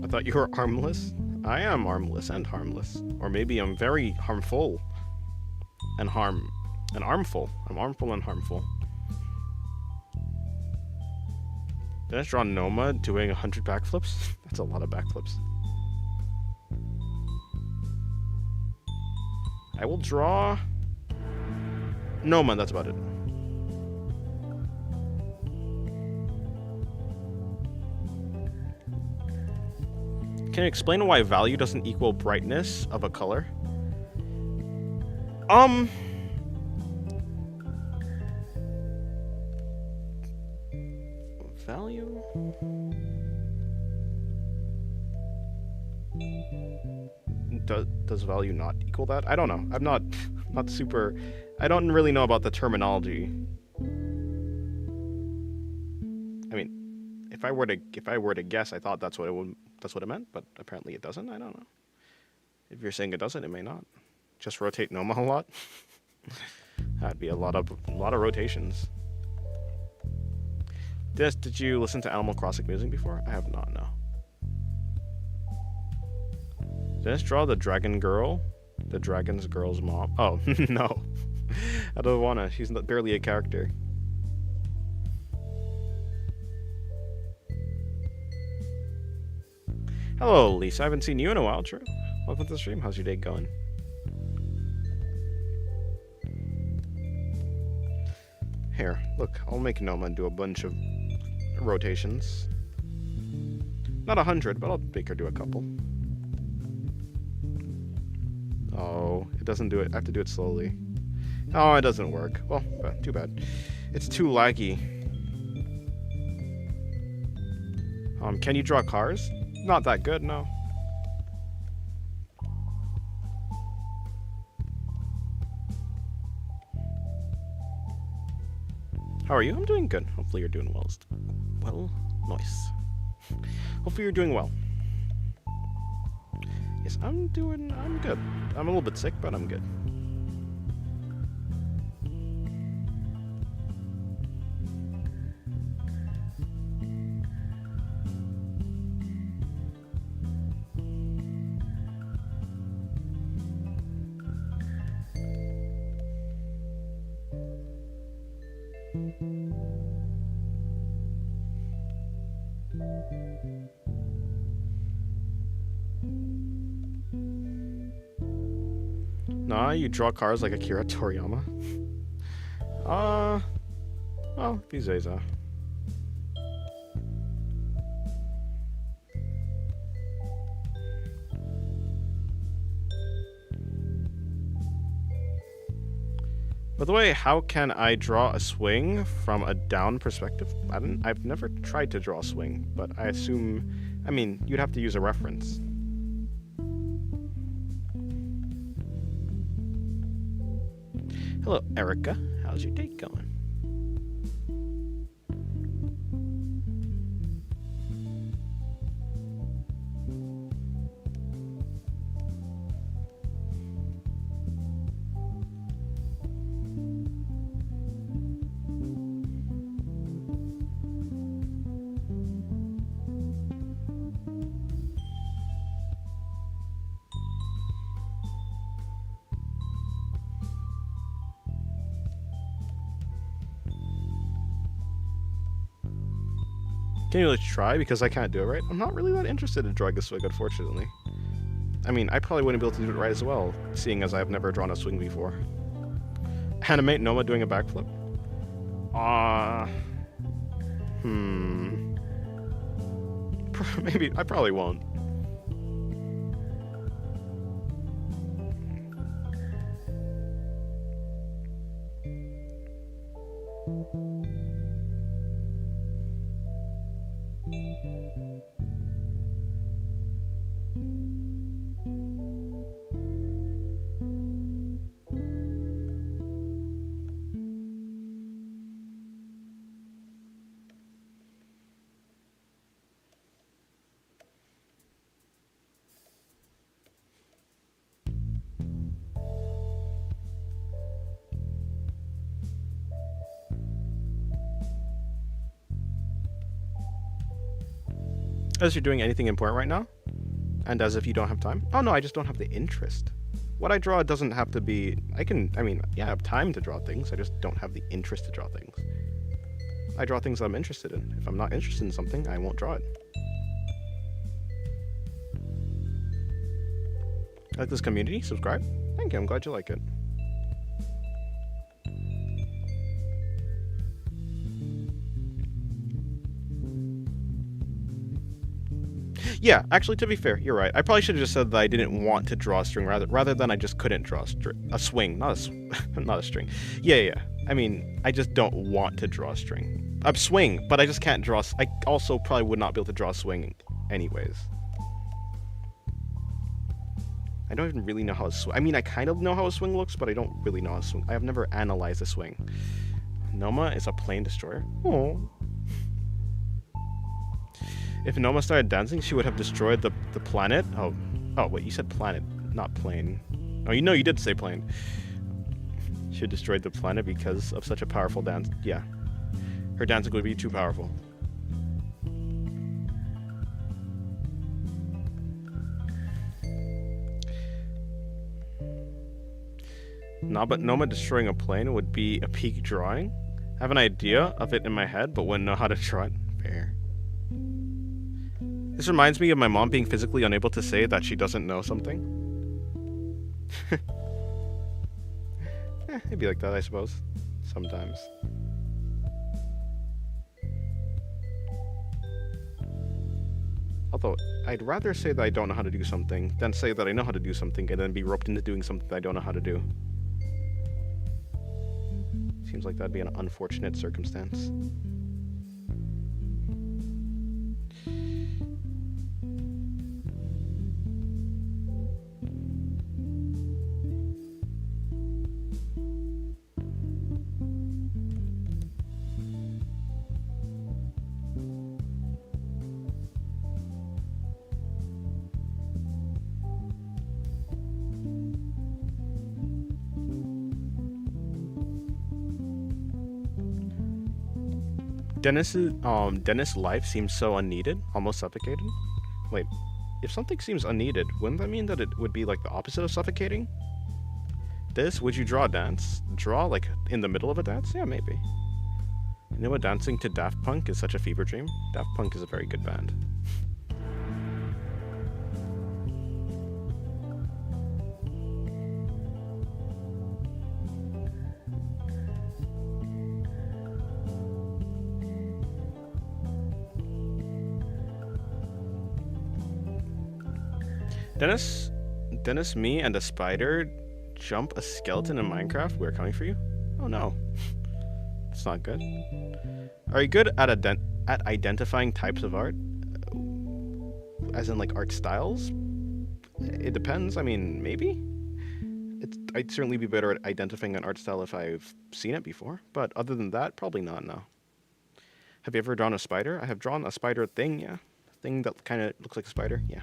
I thought you were armless. I am armless and harmless. Or maybe I'm very harmful and armful. I'm armful and harmful. Did I draw Noma doing 100 backflips? That's a lot of backflips. I will draw Noma, that's about it. Can you explain why value doesn't equal brightness of a color? Value? Does value not equal that? I don't know. I'm not super. I don't really know about the terminology. I mean, if I were to guess, I thought that's what it meant, but apparently it doesn't. I don't know. If you're saying it doesn't, it may not. Just rotate Noma a lot. That'd be a lot of rotations. Did you listen to Animal Crossing music before? I have not, no. Did I draw the dragon girl? The dragon's girl's mom? Oh, no. I don't wanna. She's barely a character. Hello, Lisa. I haven't seen you in a while, True. Welcome to the stream. How's your day going? Here, look. I'll make Noma do a bunch of rotations. Not 100, but I'll make her do a couple. Oh, it doesn't do it. I have to do it slowly. Oh, it doesn't work. Well, too bad. It's too laggy. Can you draw cars? Not that good, no. How are you? I'm doing good. Hopefully you're doing well. Well, nice. Hopefully you're doing well. Yes, I'm good. I'm a little bit sick, but I'm good. Nah, you draw cars like Akira Toriyama. Well, these days, By the way, how can I draw a swing from a down perspective? I've never tried to draw a swing, but I assume, I mean, you'd have to use a reference. Hello, Erica. How's your day going? Can you really try? Because I can't do it right. I'm not really that interested in drawing a swing, unfortunately. I mean, I probably wouldn't be able to do it right as well, seeing as I've never drawn a swing before. Animate Noma doing a backflip? Maybe, I probably won't. As you're doing anything important right now? And as if you don't have time? Oh no, I just don't have the interest. What I draw doesn't have to be... I have time to draw things, I just don't have the interest to draw things. I draw things I'm interested in. If I'm not interested in something, I won't draw it. Like this community? Subscribe? Thank you, I'm glad you like it. Yeah, actually, to be fair, you're right. I probably should have just said that I didn't want to draw a string rather than I just couldn't draw a swing, not a string. Yeah. I mean, I just don't want to draw a string. A swing, but I just can't draw. I also probably would not be able to draw a swing anyways. I don't even really know how a swing... I mean, I kind of know how a swing looks, but I don't really know how a swing... I have never analyzed a swing. Noma is a plane destroyer. Oh. If Noma started dancing, she would have destroyed the planet. Oh, wait, you said planet, not plane. Oh, you did say plane. She had destroyed the planet because of such a powerful dance. Yeah. Her dancing would be too powerful. But Noma destroying a plane would be a peak drawing. I have an idea of it in my head, but wouldn't know how to draw it. Fair. This reminds me of my mom being physically unable to say that she doesn't know something. It'd be like that, I suppose. Sometimes. Although, I'd rather say that I don't know how to do something than say that I know how to do something and then be roped into doing something that I don't know how to do. Seems like that'd be an unfortunate circumstance. Dennis' life seems so unneeded, almost suffocated. Wait, if something seems unneeded, wouldn't that mean that it would be like the opposite of suffocating? Would you draw a dance? Draw like in the middle of a dance? Yeah, maybe. You know what? Dancing to Daft Punk is such a fever dream. Daft Punk is a very good band. Dennis, me, and a spider jump a skeleton in Minecraft. We're coming for you. Oh no, that's not good. Are you good at identifying types of art, as in like art styles? It depends. I mean, maybe. I'd certainly be better at identifying an art style if I've seen it before. But other than that, probably not. No. Have you ever drawn a spider? I have drawn a spider thing. Yeah, thing that kind of looks like a spider. Yeah.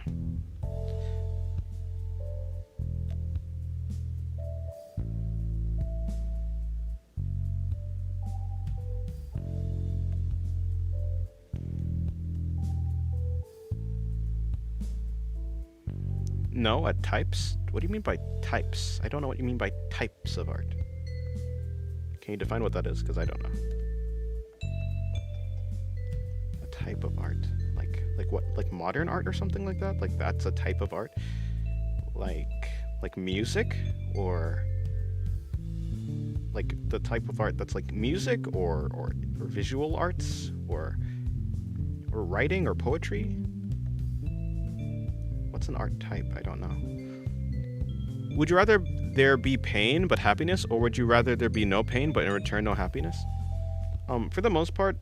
No, at types? What do you mean by types? I don't know what you mean by types of art. Can you define what that is? Because I don't know. A type of art. Like what? Like modern art or something like that? Like that's a type of art? Like music? Or like the type of art that's like music or visual arts or writing or poetry? What's an art type? I don't know. Would you rather there be pain but happiness, or would you rather there be no pain but in return no happiness? For the most part,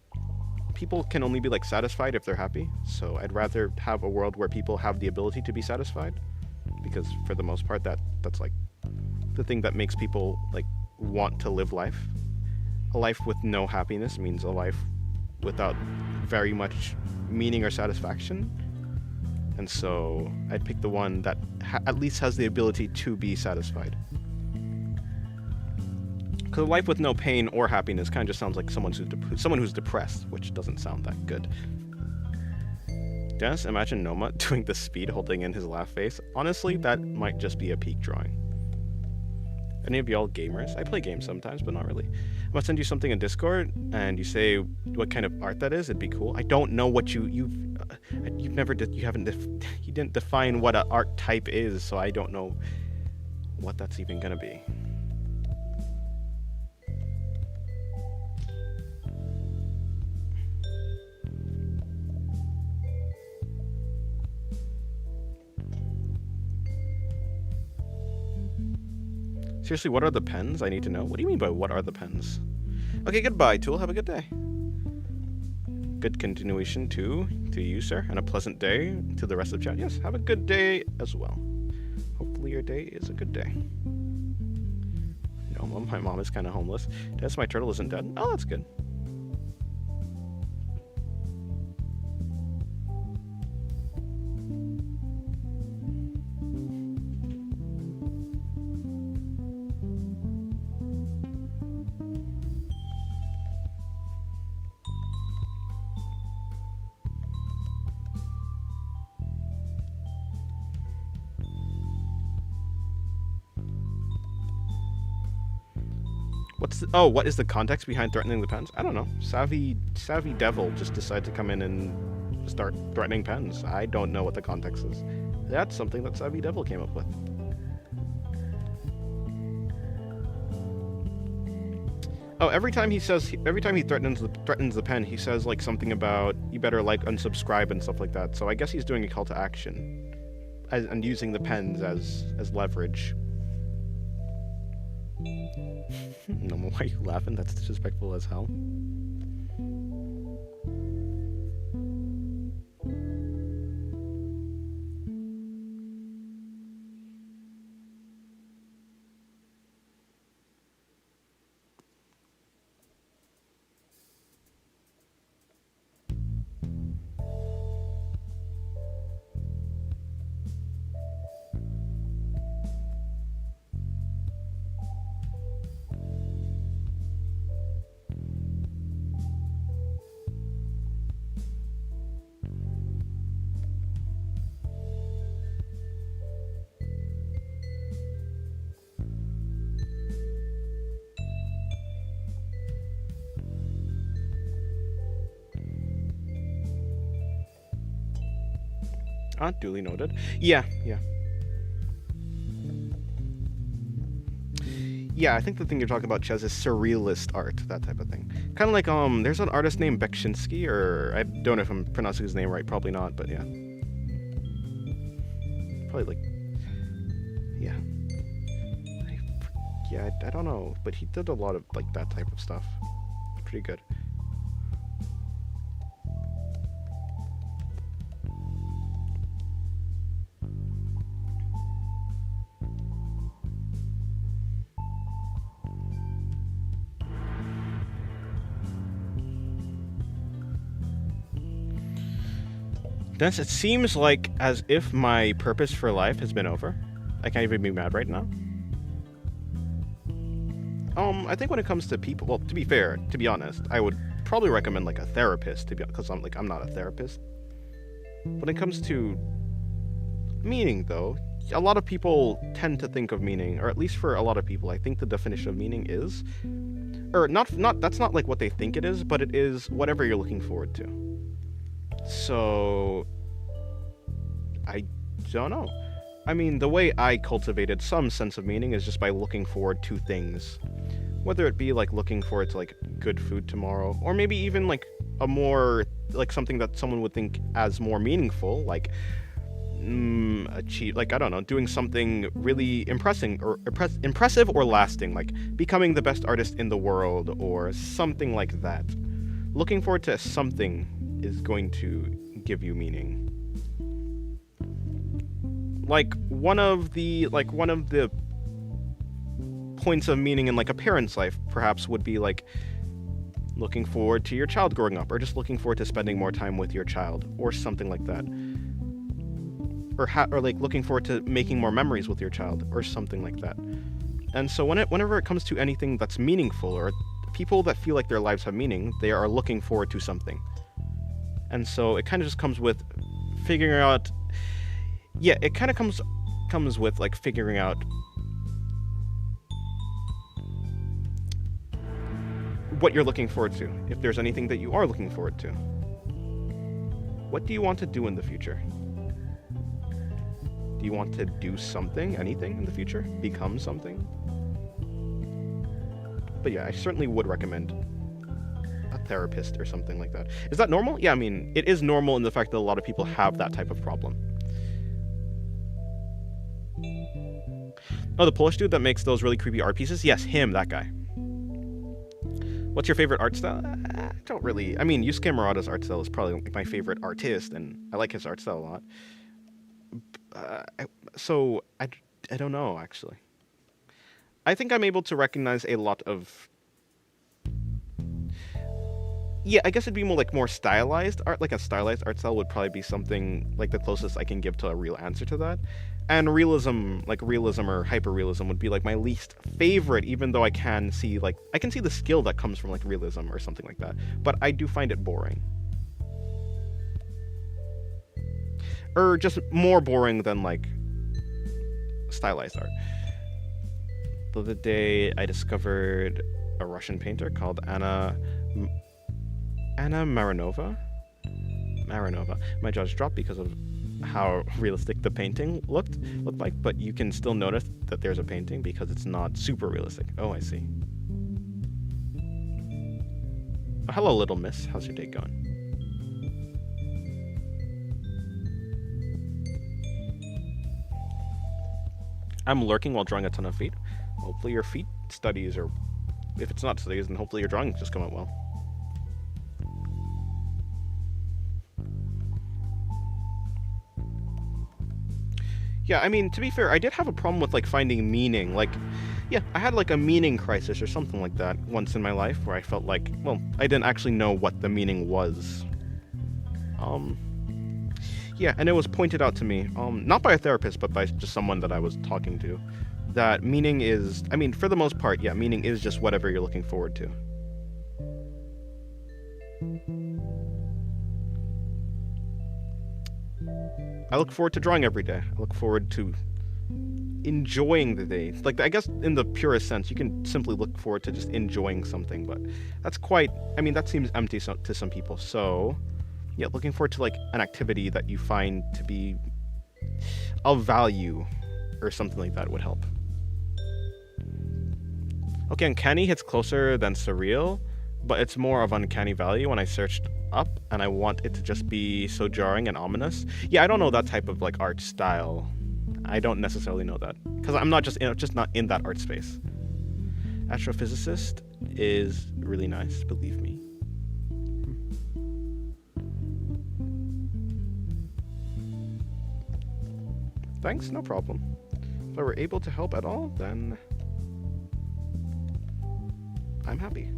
people can only be like satisfied if they're happy. So I'd rather have a world where people have the ability to be satisfied, because for the most part that's like the thing that makes people like want to live life. A life with no happiness means a life without very much meaning or satisfaction. And so I'd pick the one that at least has the ability to be satisfied. Because a life with no pain or happiness kind of just sounds like someone who's depressed, which doesn't sound that good. Dennis, imagine Noma doing the speed holding in his laugh face. Honestly, that might just be a peak drawing. Any of y'all gamers? I play games sometimes, but not really. I'm gonna send you something in Discord, and you say what kind of art that is. It'd be cool. I don't know what you didn't define what an art type is, so I don't know what that's even gonna be. Seriously, what are the pens? I need to know. What do you mean by what are the pens? Okay, goodbye, Tool. Have a good day. Good continuation to you, sir, and a pleasant day to the rest of chat. Yes, have a good day as well. Hopefully your day is a good day. No, my mom is kind of homeless. Yes, my turtle isn't dead. Oh, that's good. What is the context behind threatening the pens? I don't know. Savvy devil just decided to come in and start threatening pens. I don't know what the context is. That's something that Savvy devil came up with. Oh, every time he threatens the pen, he says like something about you better like unsubscribe and stuff like that. So I guess he's doing a call to action, and using the pens as leverage. No, why are you laughing? That's disrespectful as hell. Duly noted. Yeah, yeah. Yeah, I think the thing you're talking about, Ches, is surrealist art, that type of thing. Kind of like, there's an artist named Beksinski, or I don't know if I'm pronouncing his name right, probably not, but yeah. Probably like, yeah. I don't know, but he did a lot of, like, that type of stuff. Pretty good. Dennis, it seems like as if my purpose for life has been over. I can't even be mad right now. I think when it comes to people, well, to be fair, to be honest, I would probably recommend like a therapist, because I'm not a therapist. When it comes to meaning, though, a lot of people tend to think of meaning, or at least for a lot of people, I think the definition of meaning is, or not that's not like what they think it is, but it is whatever you're looking forward to. So, I don't know. I mean, the way I cultivated some sense of meaning is just by looking forward to things. Whether it be like looking forward to like good food tomorrow, or maybe even like a more, like something that someone would think as more meaningful, like achieve, like, I don't know, doing something really impressive or lasting, like becoming the best artist in the world or something like that. Looking forward to something is going to give you meaning. Like one of the points of meaning in like a parent's life perhaps would be like looking forward to your child growing up, or just looking forward to spending more time with your child, or something like that. Or like looking forward to making more memories with your child, or something like that. And so whenever it comes to anything that's meaningful, or people that feel like their lives have meaning, they are looking forward to something. And so it kind of just comes with figuring out, it kind of comes with like figuring out what you're looking forward to, if there's anything that you are looking forward to. What do you want to do in the future? Do you want to do something, anything in the future? Become something? But yeah, I certainly would recommend a therapist or something like that. Is that normal? Yeah, I mean, it is normal in the fact that a lot of people have that type of problem. Oh, the Polish dude that makes those really creepy art pieces? Yes, him, that guy. What's your favorite art style? I don't really... I mean, Yusuke Murata's art style is probably my favorite artist, and I like his art style a lot. So, I don't know, actually. I think I'm able to recognize a lot of... Yeah, I guess it'd be more stylized art. Like a stylized art style would probably be something like the closest I can give to a real answer to that. And realism, like realism or hyperrealism, would be like my least favorite, even though I can see the skill that comes from like realism or something like that. But I do find it boring. Or just more boring than like stylized art. The other day I discovered a Russian painter called Anna Marinova. My jaw just dropped because of how realistic the painting looked like, but you can still notice that there's a painting because it's not super realistic. Oh, I see. Oh, hello, little miss. How's your day going? I'm lurking while drawing a ton of feet. Hopefully your feet studies, or if it's not studies, then hopefully your drawing just come out well. Yeah, I mean, to be fair, I did have a problem with, like, finding meaning. Like, yeah, I had, like, a meaning crisis or something like that once in my life where I felt like, well, I didn't actually know what the meaning was. Yeah, and it was pointed out to me, not by a therapist, but by just someone that I was talking to, that meaning is, I mean, for the most part, yeah, meaning is just whatever you're looking forward to. I look forward to drawing every day. I look forward to enjoying the day. Like, I guess in the purest sense, you can simply look forward to just enjoying something, but that's quite, I mean, that seems empty to some people. So, yeah, looking forward to, like, an activity that you find to be of value or something like that would help. Okay, uncanny hits closer than surreal, but it's more of uncanny value when I searched up, and I want it to just be so jarring and ominous. Yeah, I don't know that type of like art style. I don't necessarily know that because I'm not just not in that art space. Astrophysicist is really nice, believe me. Thanks, no problem. If I were able to help at all, then I'm happy.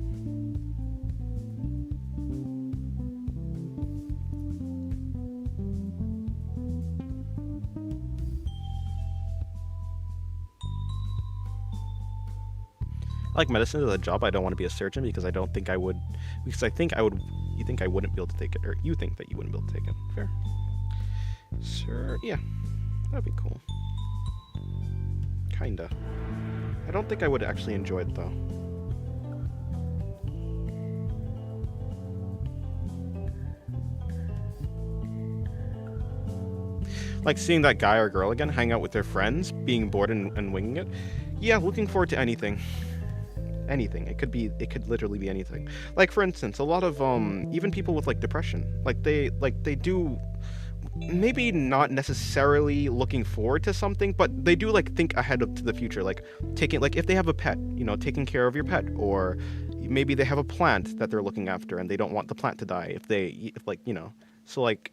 I like medicine as a job. I don't want to be a surgeon because I don't think I would. Because I think I would. You think I wouldn't be able to take it, or you think that you wouldn't be able to take it. Fair. Sure. Yeah, that'd be cool. Kinda. I don't think I would actually enjoy it though. Like seeing that guy or girl again, hang out with their friends, being bored and winging it. Yeah, looking forward to anything. Anything. It could literally be anything. Like for instance, a lot of even people with like depression, they do maybe not necessarily looking forward to something, but they do like think ahead to the future, like taking, like if they have a pet, taking care of your pet, or maybe they have a plant that they're looking after and they don't want the plant to die so like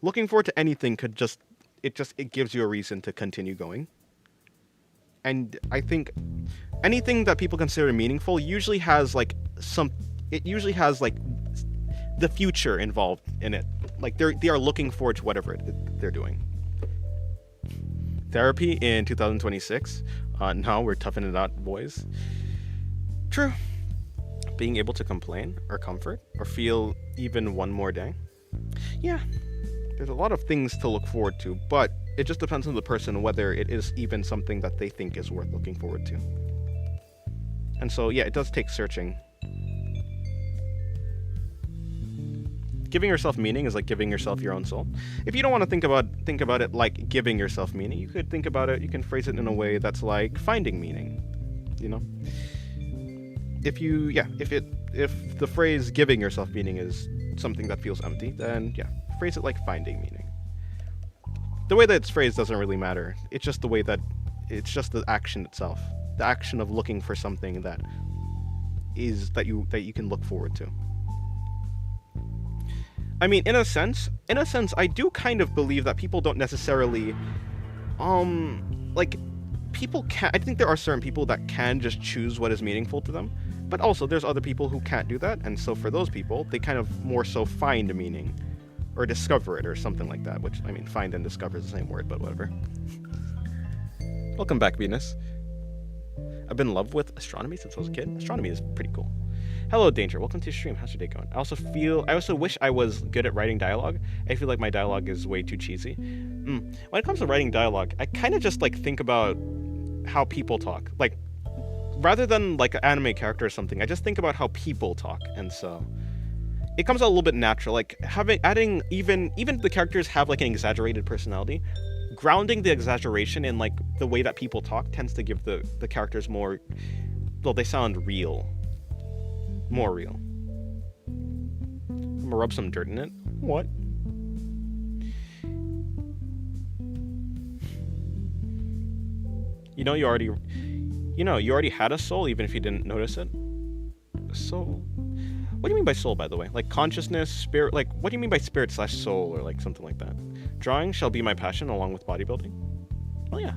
looking forward to anything could it gives you a reason to continue going. And I think anything that people consider meaningful usually has like the future involved in it. Like they are looking forward to whatever they're doing. Therapy in 2026. No, we're toughing it out, boys. True. Being able to complain or comfort or feel even one more day. Yeah. There's a lot of things to look forward to, but it just depends on the person whether it is even something that they think is worth looking forward to. And so, yeah, it does take searching. Giving yourself meaning is like giving yourself your own soul. If you don't want to think about it like giving yourself meaning, you could think about it, you can phrase it in a way that's like finding meaning, If the phrase giving yourself meaning is something that feels empty, then yeah, phrase it like finding meaning. The way that it's phrased doesn't really matter. It's just the action itself. The action of looking for something that you can look forward to. I mean, in a sense, I do kind of believe that people don't necessarily, people can. I think there are certain people that can just choose what is meaningful to them, but also there's other people who can't do that, and so for those people, they kind of more so find meaning, or discover it, or something like that. Which, I mean, find and discover is the same word, but whatever. Welcome back, Venus. I've been in love with astronomy since I was a kid. Astronomy is pretty cool. Hello, Danger. Welcome to your stream. How's your day going? I also wish I was good at writing dialogue. I feel like my dialogue is way too cheesy. When it comes to writing dialogue, I kind of just like think about how people talk. Like, rather than like an anime character or something, I just think about how people talk, and so it comes out a little bit natural. Like adding even the characters have like an exaggerated personality. Grounding the exaggeration in like the way that people talk tends to give the characters more, well, they sound real. More real. I'm gonna rub some dirt in it. What? You already had a soul even if you didn't notice it. Soul? What do you mean by soul, by the way? Like consciousness, spirit, like what do you mean by spirit/soul or like something like that? Drawing shall be my passion along with bodybuilding. Well, yeah.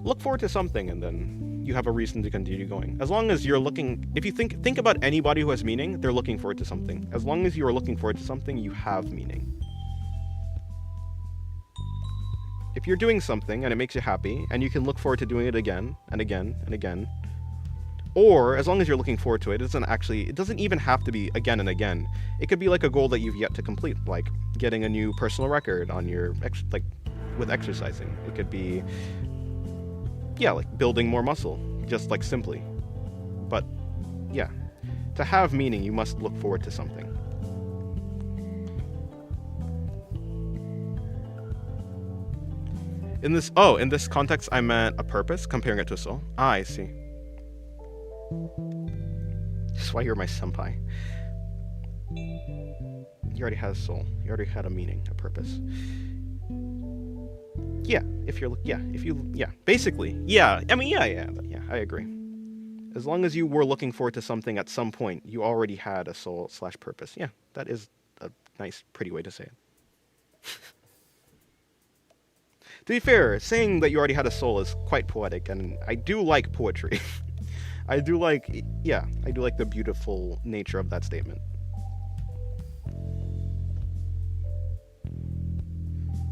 Look forward to something and then you have a reason to continue going. As long as you're looking, if you think about anybody who has meaning, they're looking forward to something. As long as you are looking forward to something, you have meaning. If you're doing something and it makes you happy and you can look forward to doing it again and again and again, or as long as you're looking forward to it, it doesn't even have to be again and again. It could be like a goal that you've yet to complete, like getting a new personal record on your with exercising. It could be like building more muscle, just like simply. But yeah, to have meaning, you must look forward to something. In this context, I meant a purpose, comparing it to a soul. Ah, I see. That's why you're my senpai. You already had a soul. You already had a meaning, a purpose. Yeah, basically. Yeah, I mean, yeah, I agree. As long as you were looking forward to something at some point, you already had a soul/purpose. Yeah, that is a nice, pretty way to say it. To be fair, saying that you already had a soul is quite poetic, and I do like poetry. I do like the beautiful nature of that statement.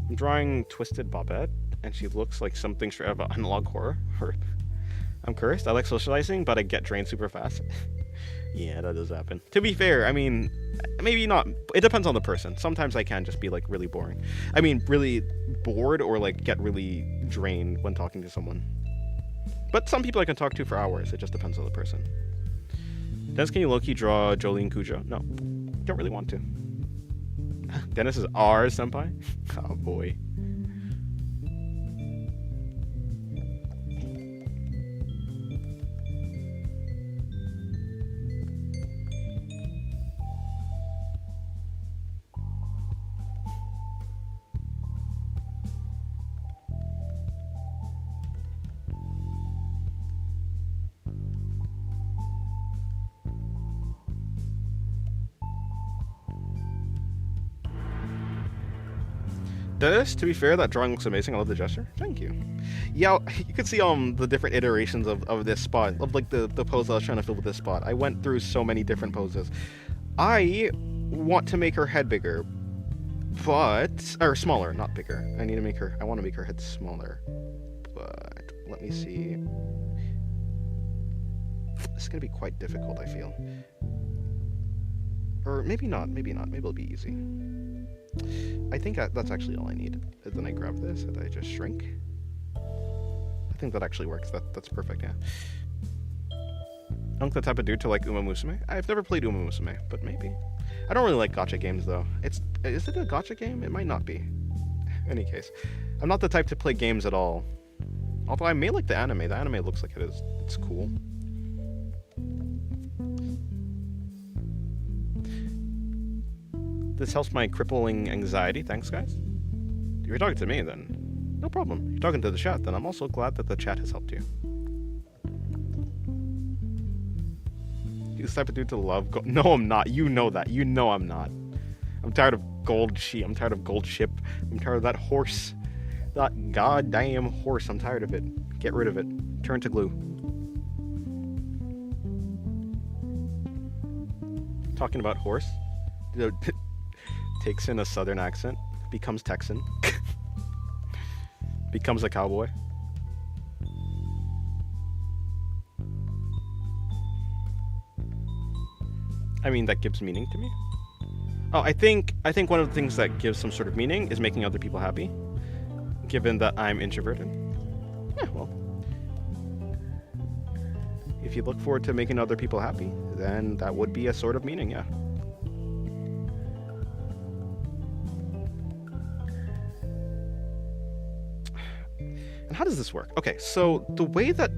I'm drawing Twisted Bobette, and she looks like something straight out of analog horror. I'm cursed. I like socializing, but I get drained super fast. Yeah, that does happen. To be fair, I mean, maybe not. It depends on the person. Sometimes I can just be like really boring. I mean, really bored or like get really drained when talking to someone. But some people I can talk to for hours. It just depends on the person. Dennis, can you low-key draw Jolene Cujo? No, don't really want to. Dennis is our senpai? Oh boy. This, to be fair, that drawing looks amazing. I love the gesture. Thank you. Yeah, you can see the different iterations of this spot, of like the pose I was trying to fill with this spot. I went through so many different poses. I want to make her head bigger, or smaller, not bigger. I want to make her head smaller. But let me see. This is gonna be quite difficult, I feel. Or maybe not. Maybe it'll be easy. I think that's actually all I need. And then I grab this and I just shrink. I think that actually works. That's perfect, yeah. I'm the type of dude to like Uma Musume. I've never played Uma Musume, but maybe. I don't really like gacha games though. Is it a gacha game? It might not be. In any case, I'm not the type to play games at all. Although I may like the anime. The anime looks like it's cool. This helps my crippling anxiety. Thanks, guys. If you're talking to me, then no problem. If you're talking to the chat, then I'm also glad that the chat has helped you. You're the type of dude to love gold. No, I'm not. You know that. You know I'm not. I'm tired of gold sheep. I'm tired of gold ship. I'm tired of that horse. That goddamn horse. I'm tired of it. Get rid of it. Turn to glue. Talking about horse. Takes in a southern accent, becomes Texan, becomes a cowboy. I mean, that gives meaning to me. Oh, I think one of the things that gives some sort of meaning is making other people happy, given that I'm introverted. Yeah, well, if you look forward to making other people happy, then that would be a sort of meaning, yeah. And how does this work? Okay, so the way that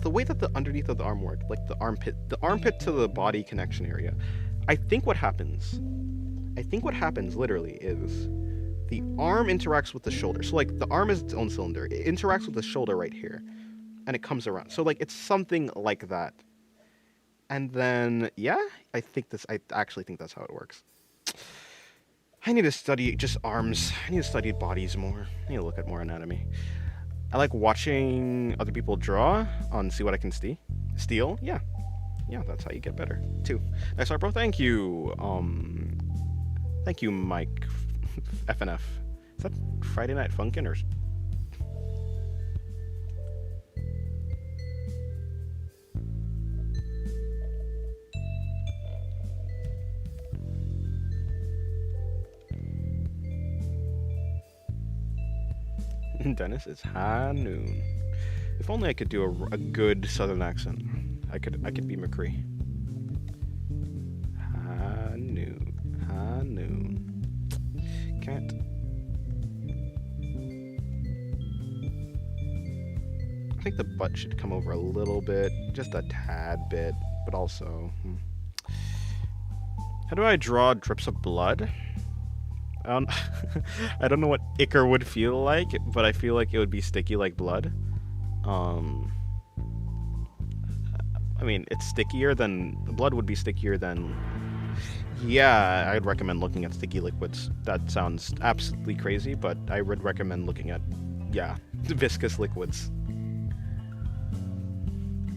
the underneath of the arm work, like the armpit to the body connection area, I think what happens literally is the arm interacts with the shoulder. So like the arm is its own cylinder. It interacts with the shoulder right here, and it comes around. So like it's something like that. And then yeah, I actually think that's how it works. I need to study just arms. I need to study bodies more. I need to look at more anatomy. I like watching other people draw on See What I Can Steal. Yeah, that's how you get better too. Nice art, bro. Thank you. Thank you, Mike. FNF. Is that Friday Night Funkin' or? Dennis, it's high noon. If only I could do a good southern accent. I could be McCree. High noon. Can't. I think the butt should come over a little bit, just a tad bit, but also... How do I draw drips of blood? I don't, I don't know what ichor would feel like, but I feel like it would be sticky like blood. I mean, it's stickier than... Blood would be stickier than... Yeah, I'd recommend looking at sticky liquids. That sounds absolutely crazy, but I would recommend looking at, yeah, viscous liquids.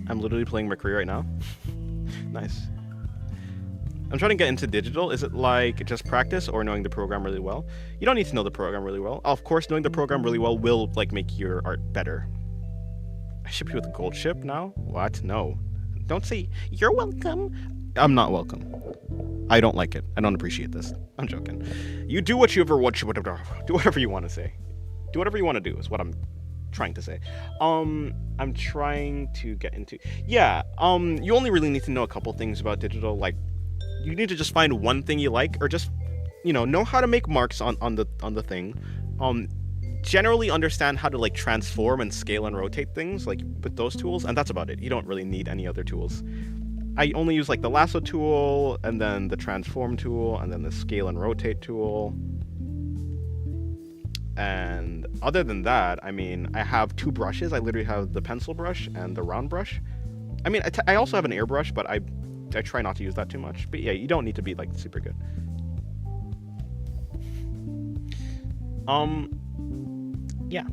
I'm literally playing Mercury right now. Nice. I'm trying to get into digital. Is it like just practice or knowing the program really well? You don't need to know the program really well. Of course, knowing the program really well will like make your art better. I ship you with a gold ship now? What? No. Don't say, you're welcome. I'm not welcome. I don't like it. I don't appreciate this. I'm joking. You do what you ever want. Do whatever you want to say. Do whatever you want to do is what I'm trying to say. I'm trying to get into... Yeah, you only really need to know a couple things about digital. Like, you need to just find one thing you like, or just, you know how to make marks on the thing. Generally understand how to like transform and scale and rotate things, like with those tools, and that's about it. You don't really need any other tools. I only use like the lasso tool, and then the transform tool, and then the scale and rotate tool. And other than that, I mean, I have two brushes. I literally have the pencil brush and the round brush. I mean, I also have an airbrush, but I try not to use that too much. But yeah, you don't need to be like super good. Yeah.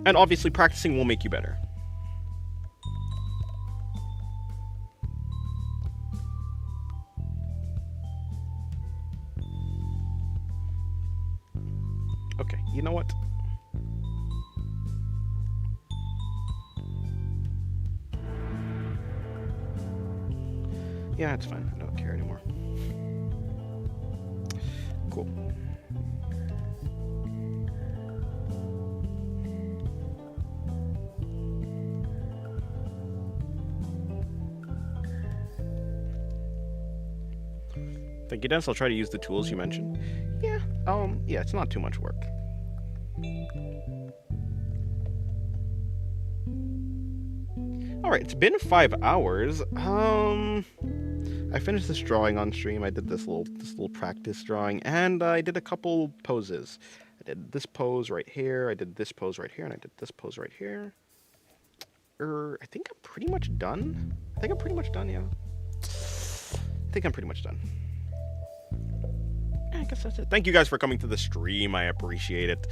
And obviously practicing will make you better. Okay, you know what? Yeah, it's fine. I don't care anymore. Cool. Thank you, Dennis. I'll try to use the tools you mentioned. Yeah, yeah, it's not too much work. Alright, it's been 5 hours. I finished this drawing on stream. I did this little practice drawing, and I did a couple poses. I did this pose right here, I did this pose right here, and I did this pose right here. I think I'm pretty much done. I think I'm pretty much done, yeah. I think I'm pretty much done. I guess that's it. Thank you guys for coming to the stream. I appreciate it.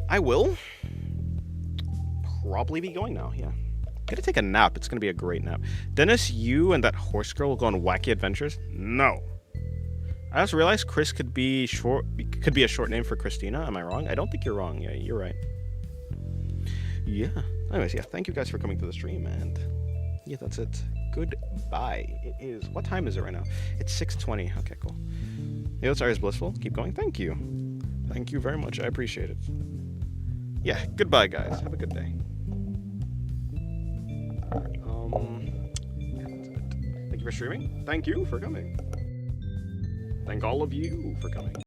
I will probably be going now, yeah. I'm gonna take a nap. It's gonna be a great nap. Dennis, you and that horse girl will go on wacky adventures? No. I just realized Chris could be a short name for Christina. Am I wrong? I don't think you're wrong. Yeah, you're right. Yeah. Anyways, yeah, thank you guys for coming to the stream, and yeah, that's it. Goodbye. It is... What time is it right now? It's 6:20. Okay, cool. Yeah, sorry, is blissful. Keep going. Thank you. Thank you very much. I appreciate it. Yeah, goodbye, guys. Have a good day. Yeah, that's it. Thank you for streaming. Thank you for coming. Thank all of you for coming.